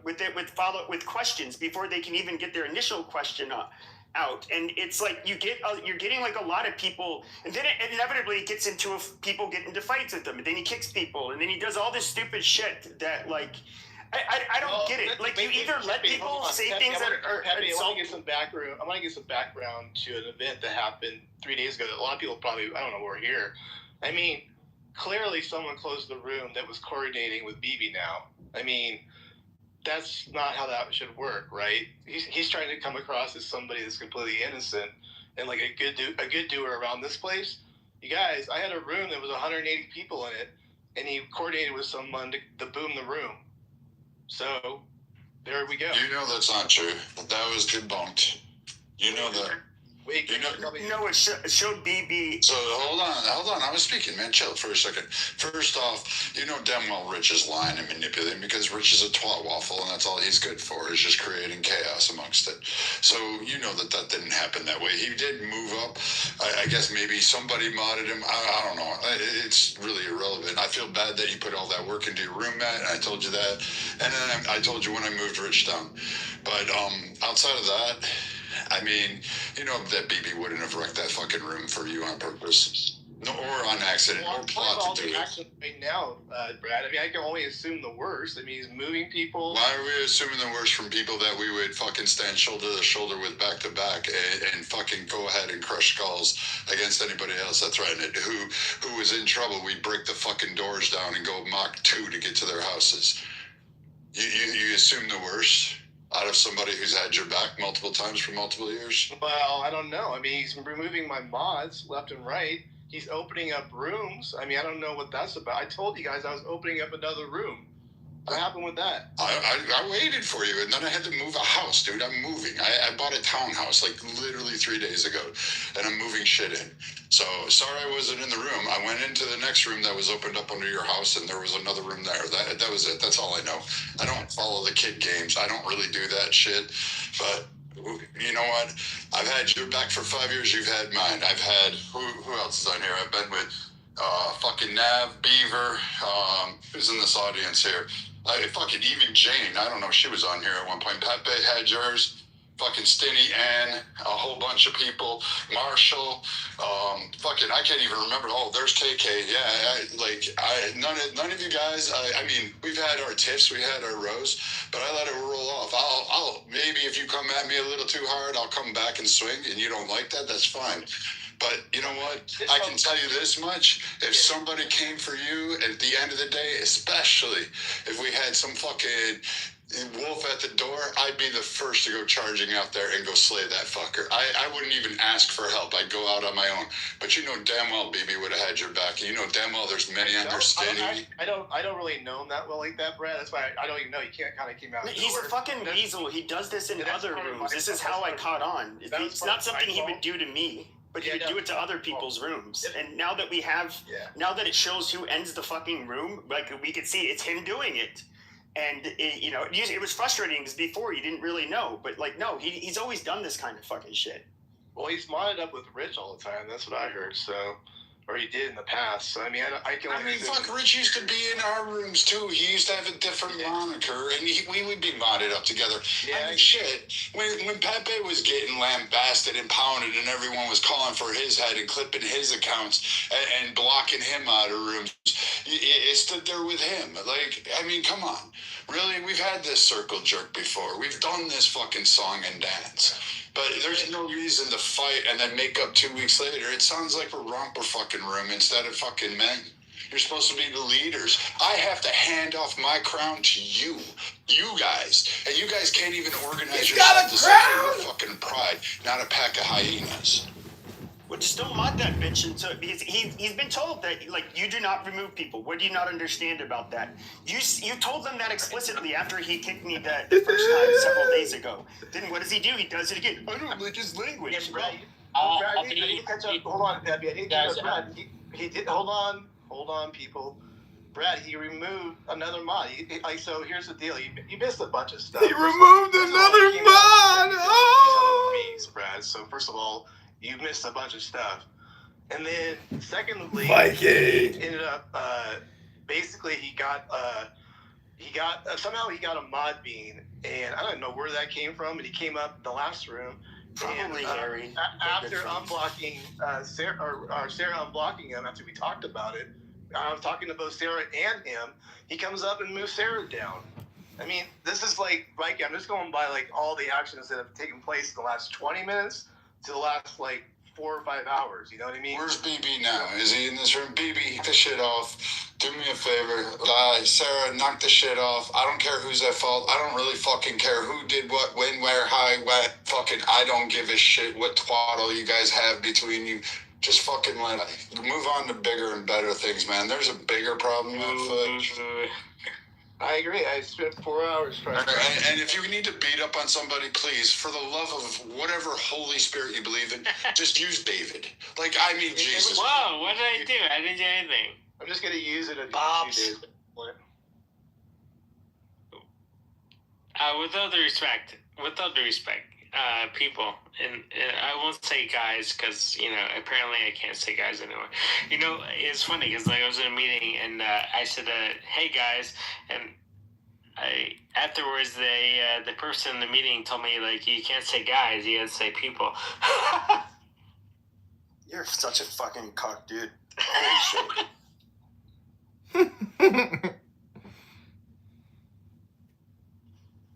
with questions before they can even get their initial question out. And it's like you're getting like a lot of people, and then it inevitably gets into people get into fights with them, and then he kicks people, and then he does all this stupid shit that like I don't get it. Like you either let people say things that are I want to get some background to an event that happened 3 days ago that a lot of people probably, I don't know, were here. I mean, clearly someone closed the room that was coordinating with BB now. I mean, that's not how that should work, right? He's trying to come across as somebody that's completely innocent and like a good doer around this place. You guys, I had a room that was 180 people in it, and he coordinated with someone to boom the room. So there we go. You know that's not true. That was debunked. You know that. Wait, no, it showed BB. So hold on. I was speaking, man. Chill for a second. First off, you know damn well Rich is lying and manipulating because Rich is a twat waffle, and that's all he's good for is just creating chaos amongst it. So you know that didn't happen that way. He did move up. I guess maybe somebody modded him. I don't know. It's really irrelevant. I feel bad that you put all that work into your room, Matt, and I told you that. And then I told you when I moved Rich down. But outside of that, I mean, you know that BB wouldn't have wrecked that fucking room for you on purpose. No, or on accident, or plot to do it. Right now, Brad, I mean, I can only assume the worst. I mean, he's moving people. Why are we assuming the worst from people that we would fucking stand shoulder to shoulder with back to back and fucking go ahead and crush skulls against anybody else that threatened it? Who was in trouble, we'd break the fucking doors down and go Mach 2 to get to their houses. You assume the worst out of somebody who's had your back multiple times for multiple years? Well, I don't know. I mean, he's removing my mods left and right. He's opening up rooms. I mean, I don't know what that's about. I told you guys I was opening up another room. What happened with that? I waited for you, and then I had to move a house, dude. I'm moving. I bought a townhouse like literally 3 days ago, and I'm moving shit in. So sorry I wasn't in the room. I went into the next room that was opened up under your house, and there was another room there. That was it. That's all I know. I don't follow the kid games. I don't really do that shit. But you know what? I've had your back for 5 years. You've had mine. I've had who else is on here? I've been with fucking Nav, Beaver. Who's in this audience here? Fucking even Jane. I don't know. She was on here at one point. Pepe had yours. Fucking Stinny, Ann, a whole bunch of people. Marshall. Fucking, I can't even remember. Oh, there's KK. Yeah, none of you guys. I mean, we've had our tiffs, we had our rows, but I let it roll off. I'll maybe if you come at me a little too hard, I'll come back and swing. And you don't like that, that's fine. But you know what? I can tell you this much. If somebody came for you at the end of the day, especially if we had some fucking wolf at the door, I'd be the first to go charging out there and go slay that fucker. I wouldn't even ask for help. I'd go out on my own. But you know damn well BB would have had your back. And you know damn well there's many understanding. I don't really know him that well like that, Brad. That's why I don't even know. He kind of came out. He's a fucking weasel. He does this in other rooms. This is how I caught on. It's not something he would do to me. But he would do it to other people's rooms. And now that now that it shows who ends the fucking room, like we could see it's him doing it. And it was frustrating because before you didn't really know, but like, no, he's always done this kind of fucking shit. Well, he's modded up with Rich all the time. That's what I heard. So, or he did in the past. So, I mean, fuck, Rich used to be in our rooms too. He used to have a different moniker, and we would be modded up together. Yeah. I mean, shit. When Pepe was getting lambasted and pounded, and everyone was calling for his head and clipping his accounts and blocking him out of rooms, it stood there with him. Like, I mean, come on. Really, we've had this circle jerk before. We've done this fucking song and dance. But there's no reason to fight and then make up 2 weeks later. It sounds like a romper fucking room instead of fucking men. You're supposed to be the leaders. I have to hand off my crown to you guys. And you guys can't even organize yourself to say your fucking pride, not a pack of hyenas. Well, just don't mod that bitch until, because he's been told that, like, you do not remove people. What do you not understand about that? You told them that explicitly after he kicked me the first time several days ago. Then what does he do? He does it again. I don't like his language. Yeah, Brad, I need to catch up. Hold on, Debbie. I need to catch up. Brad, he did. Hold on, people. Brad, he removed another mod. So here's the deal. You missed a bunch of stuff. He removed another mod. Oh! Brad. So first of all, you missed a bunch of stuff, and then secondly, Viking he ended up basically somehow he got a mod bean, and I don't know where that came from, but he came up in the last room. Probably Harry. After unblocking Sarah unblocking him after we talked about it, I was talking to both Sarah and him. He comes up and moves Sarah down. I mean, this is like Viking. I'm just going by like all the actions that have taken place in the last 20 minutes to the last like 4 or 5 hours. You know what I mean? Where's BB now? Is he in this room? BB, knock the shit off. Do me a favor. Sarah, knock the shit off. I don't care who's at fault. I don't really fucking care who did what, when, where, how, what. Fucking, I don't give a shit what twaddle you guys have between you. Just fucking move on to bigger and better things, man. There's a bigger problem afoot. I agree. I spent 4 hours trying to... And if you need to beat up on somebody, please, for the love of whatever Holy Spirit you believe in, just use David. Like, I mean, Jesus. Whoa, what did I do? I didn't do anything. I'm just going to use it at Bob's. 2 days. With all due respect, people, and I won't say guys because, apparently I can't say guys anymore. It's funny because I was in a meeting and I said, hey guys, and afterwards the person in the meeting told me, like, you can't say guys, you gotta say people. You're such a fucking cock, dude. Holy shit.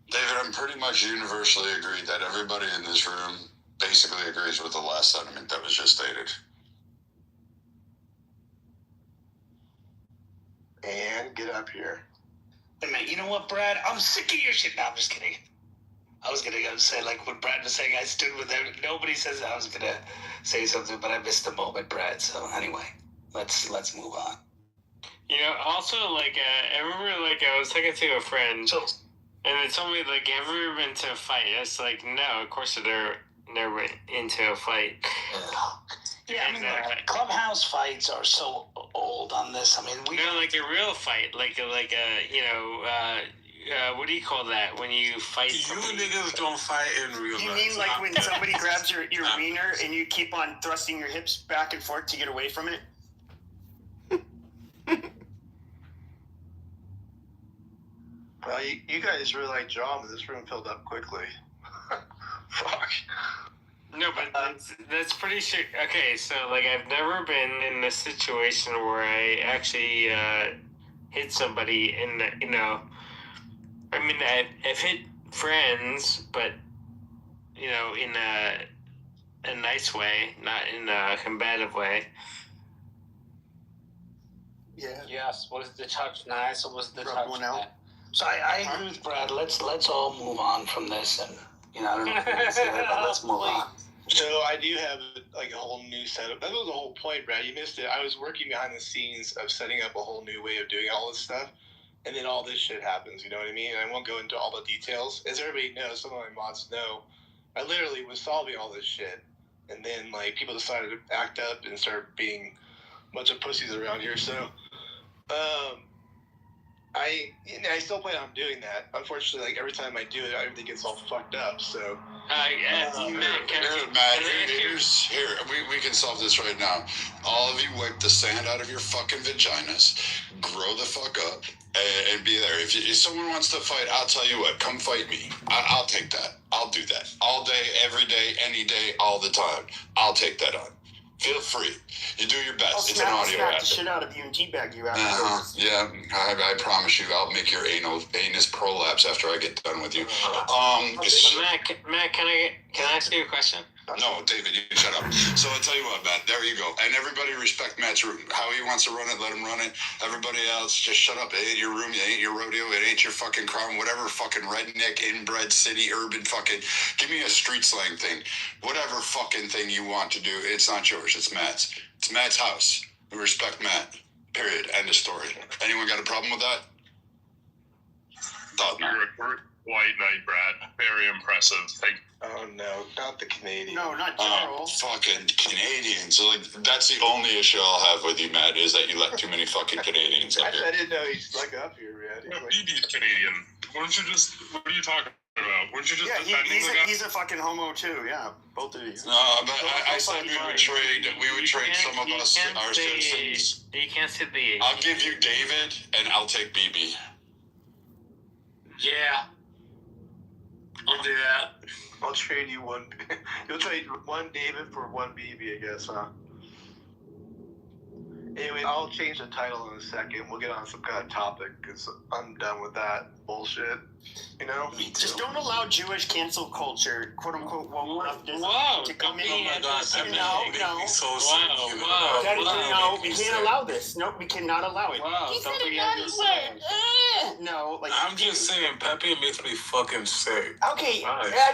David, I'm pretty much universally agreed that everybody in this room basically agrees with the last sentiment that was just stated. And get up here. Wait a minute, you know what, Brad? I'm sick of your shit. No, I'm just kidding. I was gonna say, like, what Brad was saying, I stood with him. Nobody says I was gonna say something, but I missed the moment, Brad. So anyway, let's move on. Also, like, I remember, like, I was talking to a friend, and they told me, like, have you ever been to a fight? It's like, no, of course they're never into a fight. Yeah, I mean, like, clubhouse fights are so old on this. I mean, like a real fight, like a what do you call that when you fight? You niggas don't fight in real life. You mean like when somebody grabs your wiener and you keep on thrusting your hips back and forth to get away from it? Well, you guys really like drama. This room filled up quickly. Fuck. No, but that's pretty sure. Okay, so, like, I've never been in a situation where I actually hit somebody in the, I mean, I've hit friends, but, in a nice way, not in a combative way. Yeah. Yes. Was the touch nice or was the touch bad? So I agree with Brad. Let's all move on from this, and I don't know if you say that, but let's move on. So I do have like a whole new setup. That was the whole point, Brad. You missed it. I was working behind the scenes of setting up a whole new way of doing all this stuff, and then all this shit happens. You know what I mean? And I won't go into all the details. As everybody knows, some of my mods know, I literally was solving all this shit, and then like people decided to act up and start being a bunch of pussies around here. So, I still plan on doing that. Unfortunately, like every time I do it, everything gets all fucked up. So, we can solve this right now. All of you wipe the sand out of your fucking vaginas, grow the fuck up, and be there. If someone wants to fight, I'll tell you what, come fight me. I'll take that. I'll do that all day, every day, any day, all the time. I'll take that on. Feel free. You do your best. It's an audio I'll smack the shit out of you and teabag you after. Yeah, I promise you, I'll make your anus prolapse after I get done with you. Matt, can Can I ask you a question? No, David, you shut up. So I'll tell you what, Matt, there you go. And everybody respect Matt's room. How he wants to run it, let him run it. Everybody else, just shut up. It ain't your room, it ain't your rodeo, it ain't your fucking crown, whatever fucking redneck, inbred, city, urban fucking, give me a street slang thing. Whatever fucking thing you want to do, it's not yours, it's Matt's. It's Matt's house. We respect Matt. Period. End of story. Anyone got a problem with that? You're a great white knight, Brad. Very impressive. Thank Oh no, not the Canadian. No, not general. Fucking Canadians. Like, that's the only issue I'll have with you, Matt, is that you let too many fucking Canadians up here. I didn't know he's like up here, man. you. BB's Canadian. Weren't you just? What are you talking about? Weren't you just defending the guy? He's a fucking homo too. Yeah, both of you. No, but I said we would trade some of us, our citizens. You can't say the. I'll give you David, and I'll take BB. Yeah. I'll do that. I'll trade you one. You'll trade one David for one BB, I guess, huh? Anyway, I'll change the title in a second. We'll get on some kind of topic because I'm done with that bullshit. You know? Just don't allow Jewish cancel culture, quote unquote, to come in. Oh my God, that No. so No, we can't allow this. No, we cannot allow it. He said it not No, like I'm just saying, Pepe makes me fucking sick. Okay,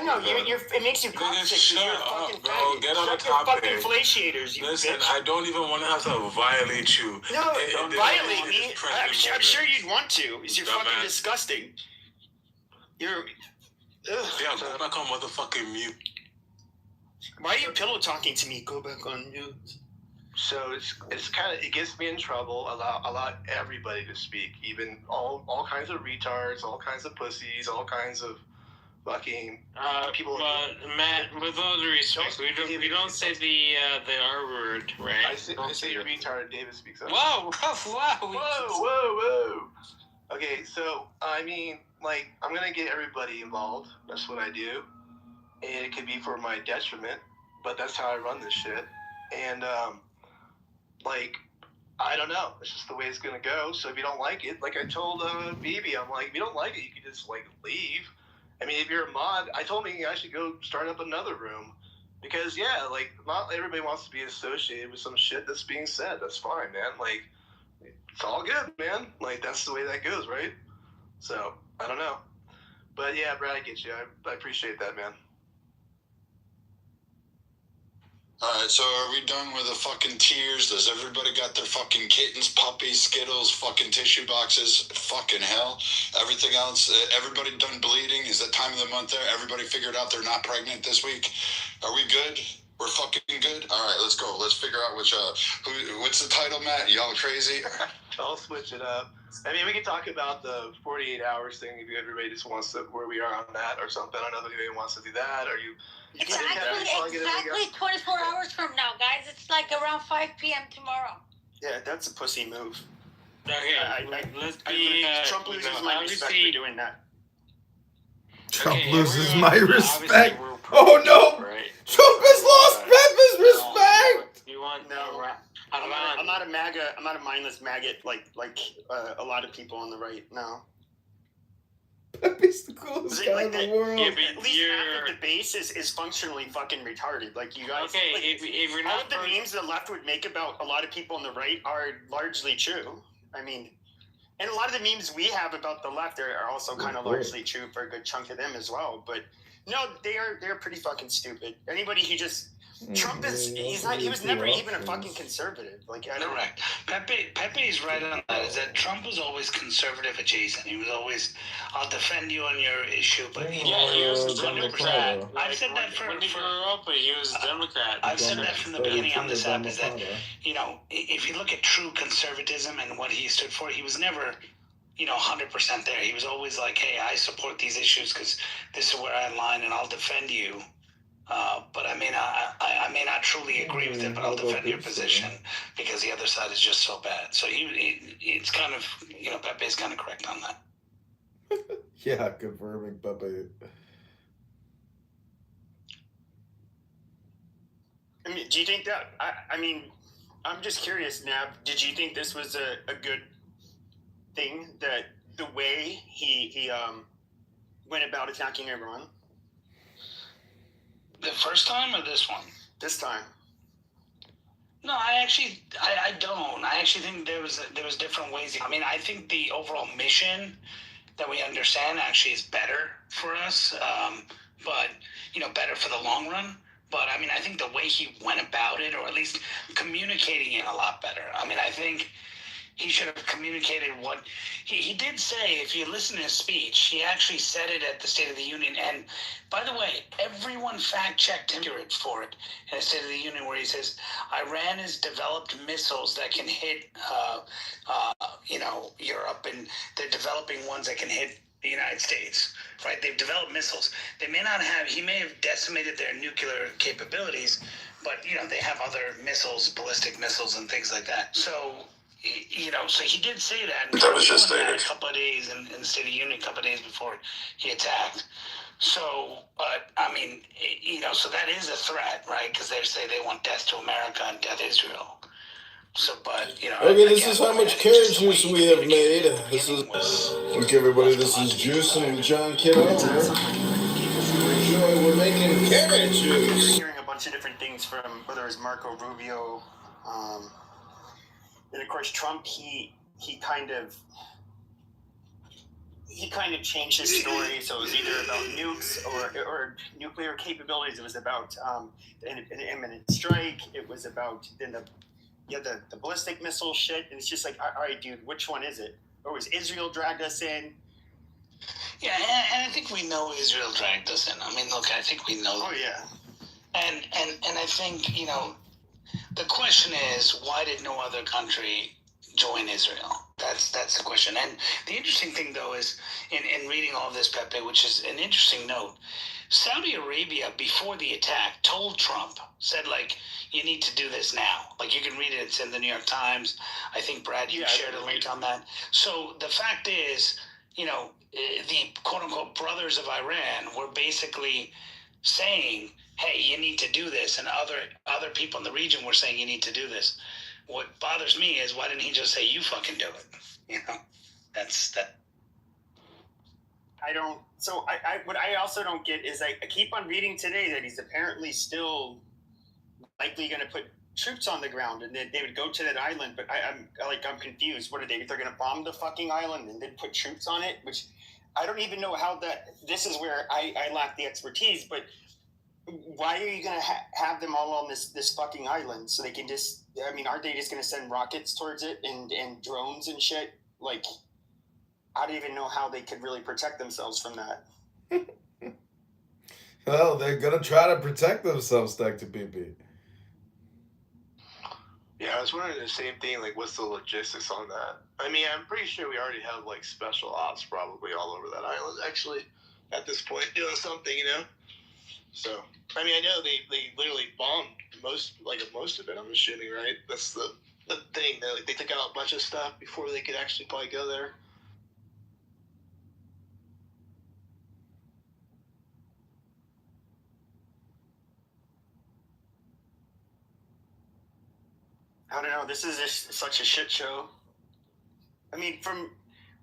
no, it makes you cocksuck. Shut You're up, fucking bro. faggot. Get on the Shut your topic. fucking flatiators, you Listen, bitch. I don't even want to have to violate you. No, don't violate me. I'm sure you'd want to. You're fucking disgusting. You're. Ugh. Yeah, go back on motherfucking mute. Why are you pillow talking to me? Go back on mute. So it's kind of, it gets me in trouble. Allow everybody to speak, even all kinds of retards, all kinds of pussies, all kinds of fucking people. But Matt, with all due respect, we don't say the R word, right? I say retard. David speaks up. Whoa! Okay, so I mean, like, I'm gonna get everybody involved. That's what I do, and it could be for my detriment, but that's how I run this shit. And like, I don't know. It's just the way it's gonna go. So if you don't like it, like I told BB, I'm like, if you don't like it, you can just like leave. I mean, if you're a mod, I told him I should go start up another room. Because, yeah, like, not everybody wants to be associated with some shit that's being said. That's fine, man. Like, it's all good, man. Like, that's the way that goes, right? So, I don't know. But, yeah, Brad, I get you. I appreciate that, man. Alright, so are we done with the fucking tears? Does everybody got their fucking kittens, puppies, Skittles, fucking tissue boxes? Fucking hell. Everything else? Everybody done bleeding? Is that time of the month there? Everybody figured out they're not pregnant this week? Are we good? We're fucking good? Alright, let's go. Let's figure out what's the title, Matt? Y'all crazy? I'll switch it up. I mean, we can talk about the 48 hours thing if everybody just wants to, where we are on that or something. I don't know if anybody wants to do that or you. Exactly 24 hours from now, guys. It's like around 5 p.m. tomorrow. Yeah, that's a pussy move. Okay, let's be. Trump loses my respect for doing that. Trump loses my respect. Oh no! Right? Trump has lost Peppa's respect. You want no? I'm not a MAGA. I'm not a mindless maggot like a lot of people on the right. No. Peppa's the coolest guy in the world. Yeah, at least half of the base is functionally fucking retarded. Like you guys. Okay, like, if you're not all of the memes the left would make about a lot of people on the right are largely true. I mean, and a lot of the memes we have about the left are also kind of largely true for a good chunk of them as well. But no, they're pretty fucking stupid. Anybody who just Trump he was never even a fucking conservative. Like I don't. Correct. Pepe's right on that. Is that Trump was always conservative adjacent. He was always, I'll defend you on your issue, but he was 100%. I've said that when he grew up, he was a Democrat. I've said that from the beginning on this app. Is that if you look at true conservatism and what he stood for, he was never 100% there. He was always like, hey, I support these issues because this is where I align and I'll defend you. But I may not truly agree with it, but I'll defend your position because the other side is just so bad. So it's kind of, Pepe's kind of correct on that. Yeah, confirming Pepe. I mean, do you think that, I mean, I'm just curious, Nav, did you think this was a good thing, that the way he went about attacking Iran? The first time or this one? This time. No, I don't. I actually think there was different ways. I mean, I think the overall mission that we understand actually is better for us, but, better for the long run. But, I mean, I think the way he went about it, or at least communicating it a lot better. I mean, I think he should have communicated what he did say. If you listen to his speech, he actually said it at the State of the Union. And by the way, everyone fact-checked him for it in the State of the Union, where he says Iran has developed missiles that can hit, Europe, and they're developing ones that can hit the United States, right? They've developed missiles. They may not have, he may have decimated their nuclear capabilities, but, they have other missiles, ballistic missiles and things like that. So, so he did say that. That was just a couple of days in the State of the Union, a couple of days before he attacked. So, but, I mean, so that is a threat, right? Because they say they want death to America and death Israel. So, but, Okay, this is how much carrot juice we have made. This is, look everybody, this is Juice and John Kitover. We're making carrot juice. Hearing a bunch of different things from whether it was Marco Rubio, and of course Trump. He kind of changed his story. So it was either about nukes or nuclear capabilities. It was about an imminent strike. It was about the ballistic missile shit. And it's just like, all right, dude, which one is it? Or was Israel dragged us in? Yeah, and I think we know Israel dragged us in. I mean, look, I think we know. Oh yeah. And I think, the question is, why did no other country join Israel? That's the question. And the interesting thing, though, is in reading all of this, Pepe, which is an interesting note, Saudi Arabia, before the attack, told Trump, said, like, you need to do this now. Like, you can read it. It's in the New York Times. I think, Brad, you shared a link on that. So the fact is, the quote-unquote brothers of Iran were basically saying, hey, you need to do this, and other people in the region were saying you need to do this. What bothers me is, why didn't he just say, you fucking do it? That's that. I don't. So what I also don't get is I keep on reading today that he's apparently still likely going to put troops on the ground, and they would go to that island. But I'm confused. What are they? They're going to bomb the fucking island and then put troops on it? Which I don't even know how that. This is where I lack the expertise. But why are you going to have them all on this fucking island so they can just? I mean, aren't they just going to send rockets towards it and drones and shit? Like, I don't even know how they could really protect themselves from that. Well, they're going to try to protect themselves, Dr. PP. Yeah, I was wondering the same thing, like, what's the logistics on that? I mean, I'm pretty sure we already have, like, special ops probably all over that island, actually, at this point, doing something, So, I mean, I know they literally bombed most of it, I'm assuming, right? That's the thing. They took out a bunch of stuff before they could actually probably go there. I don't know. This is just such a shit show. I mean, from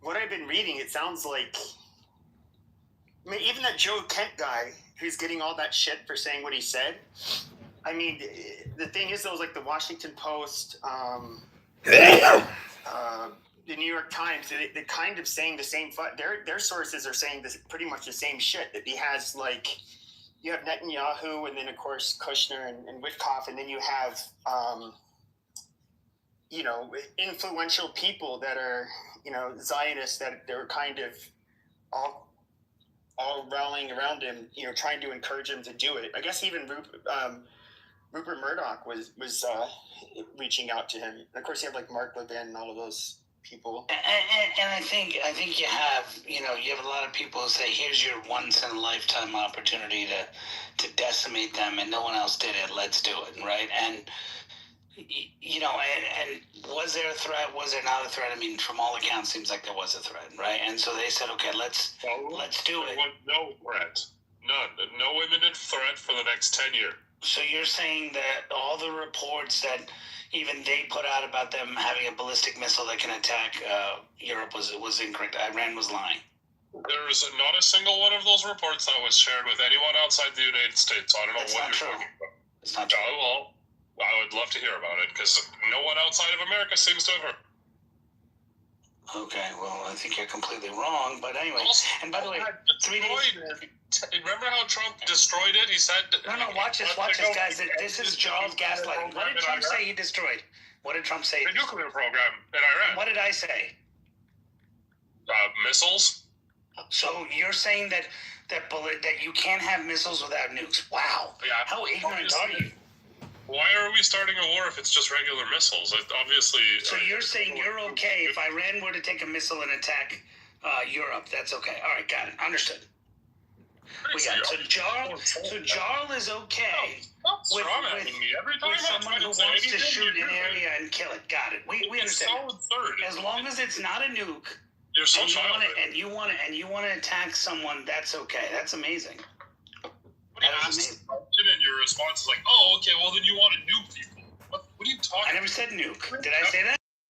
what I've been reading, it sounds like... I mean, even that Joe Kent guy who's getting all that shit for saying what he said. I mean, the thing is, though, like the Washington Post, the New York Times, they're kind of saying the same... Their sources are saying this pretty much the same shit, that he has, like... You have Netanyahu, and then, of course, Kushner and Witkoff, and then you have... influential people that are, Zionists, that they're kind of all rallying around him, trying to encourage him to do it. I guess even Rupert Murdoch was reaching out to him. And of course, you have like Mark Levin and all of those people. And I think you have, you have a lot of people who say, here's your once in a lifetime opportunity to decimate them, and no one else did it. Let's do it, right? And and was there a threat? Was there not a threat? I mean, from all accounts, seems like there was a threat, right? And so they said, okay, let's do it. There was no threat. None. No imminent threat for the next 10 years. So you're saying that all the reports that even they put out about them having a ballistic missile that can attack Europe was incorrect. Iran was lying. There's not a single one of those reports that was shared with anyone outside the United States. So I don't know what you're talking about. It's not true. Well, I would love to hear about it because no one outside of America seems to have heard. Okay, well, I think you're completely wrong, but anyway. And by the way, 3 days... Remember how Trump destroyed it? He said... No, watch this, guys. This is Charles gaslighting. What did Trump say he destroyed? What did Trump say? The nuclear program in Iran. What did I say? Missiles. So you're saying that you can't have missiles without nukes? Wow. Yeah. How ignorant are you? Why are we starting a war if it's just regular missiles? Obviously. So you're saying you're okay if Iran were to take a missile and attack Europe? That's okay. All right, got it. Understood. We got it. So Jarl is okay with someone who wants to shoot an area and kill it. Got it. We understand. As long as it's not a nuke. You're so and you want to attack someone, that's okay. That's amazing. When you ask the question and your response is like, oh, okay, well then you want to nuke people. What are you talking about? I never said nuke. Did I say that?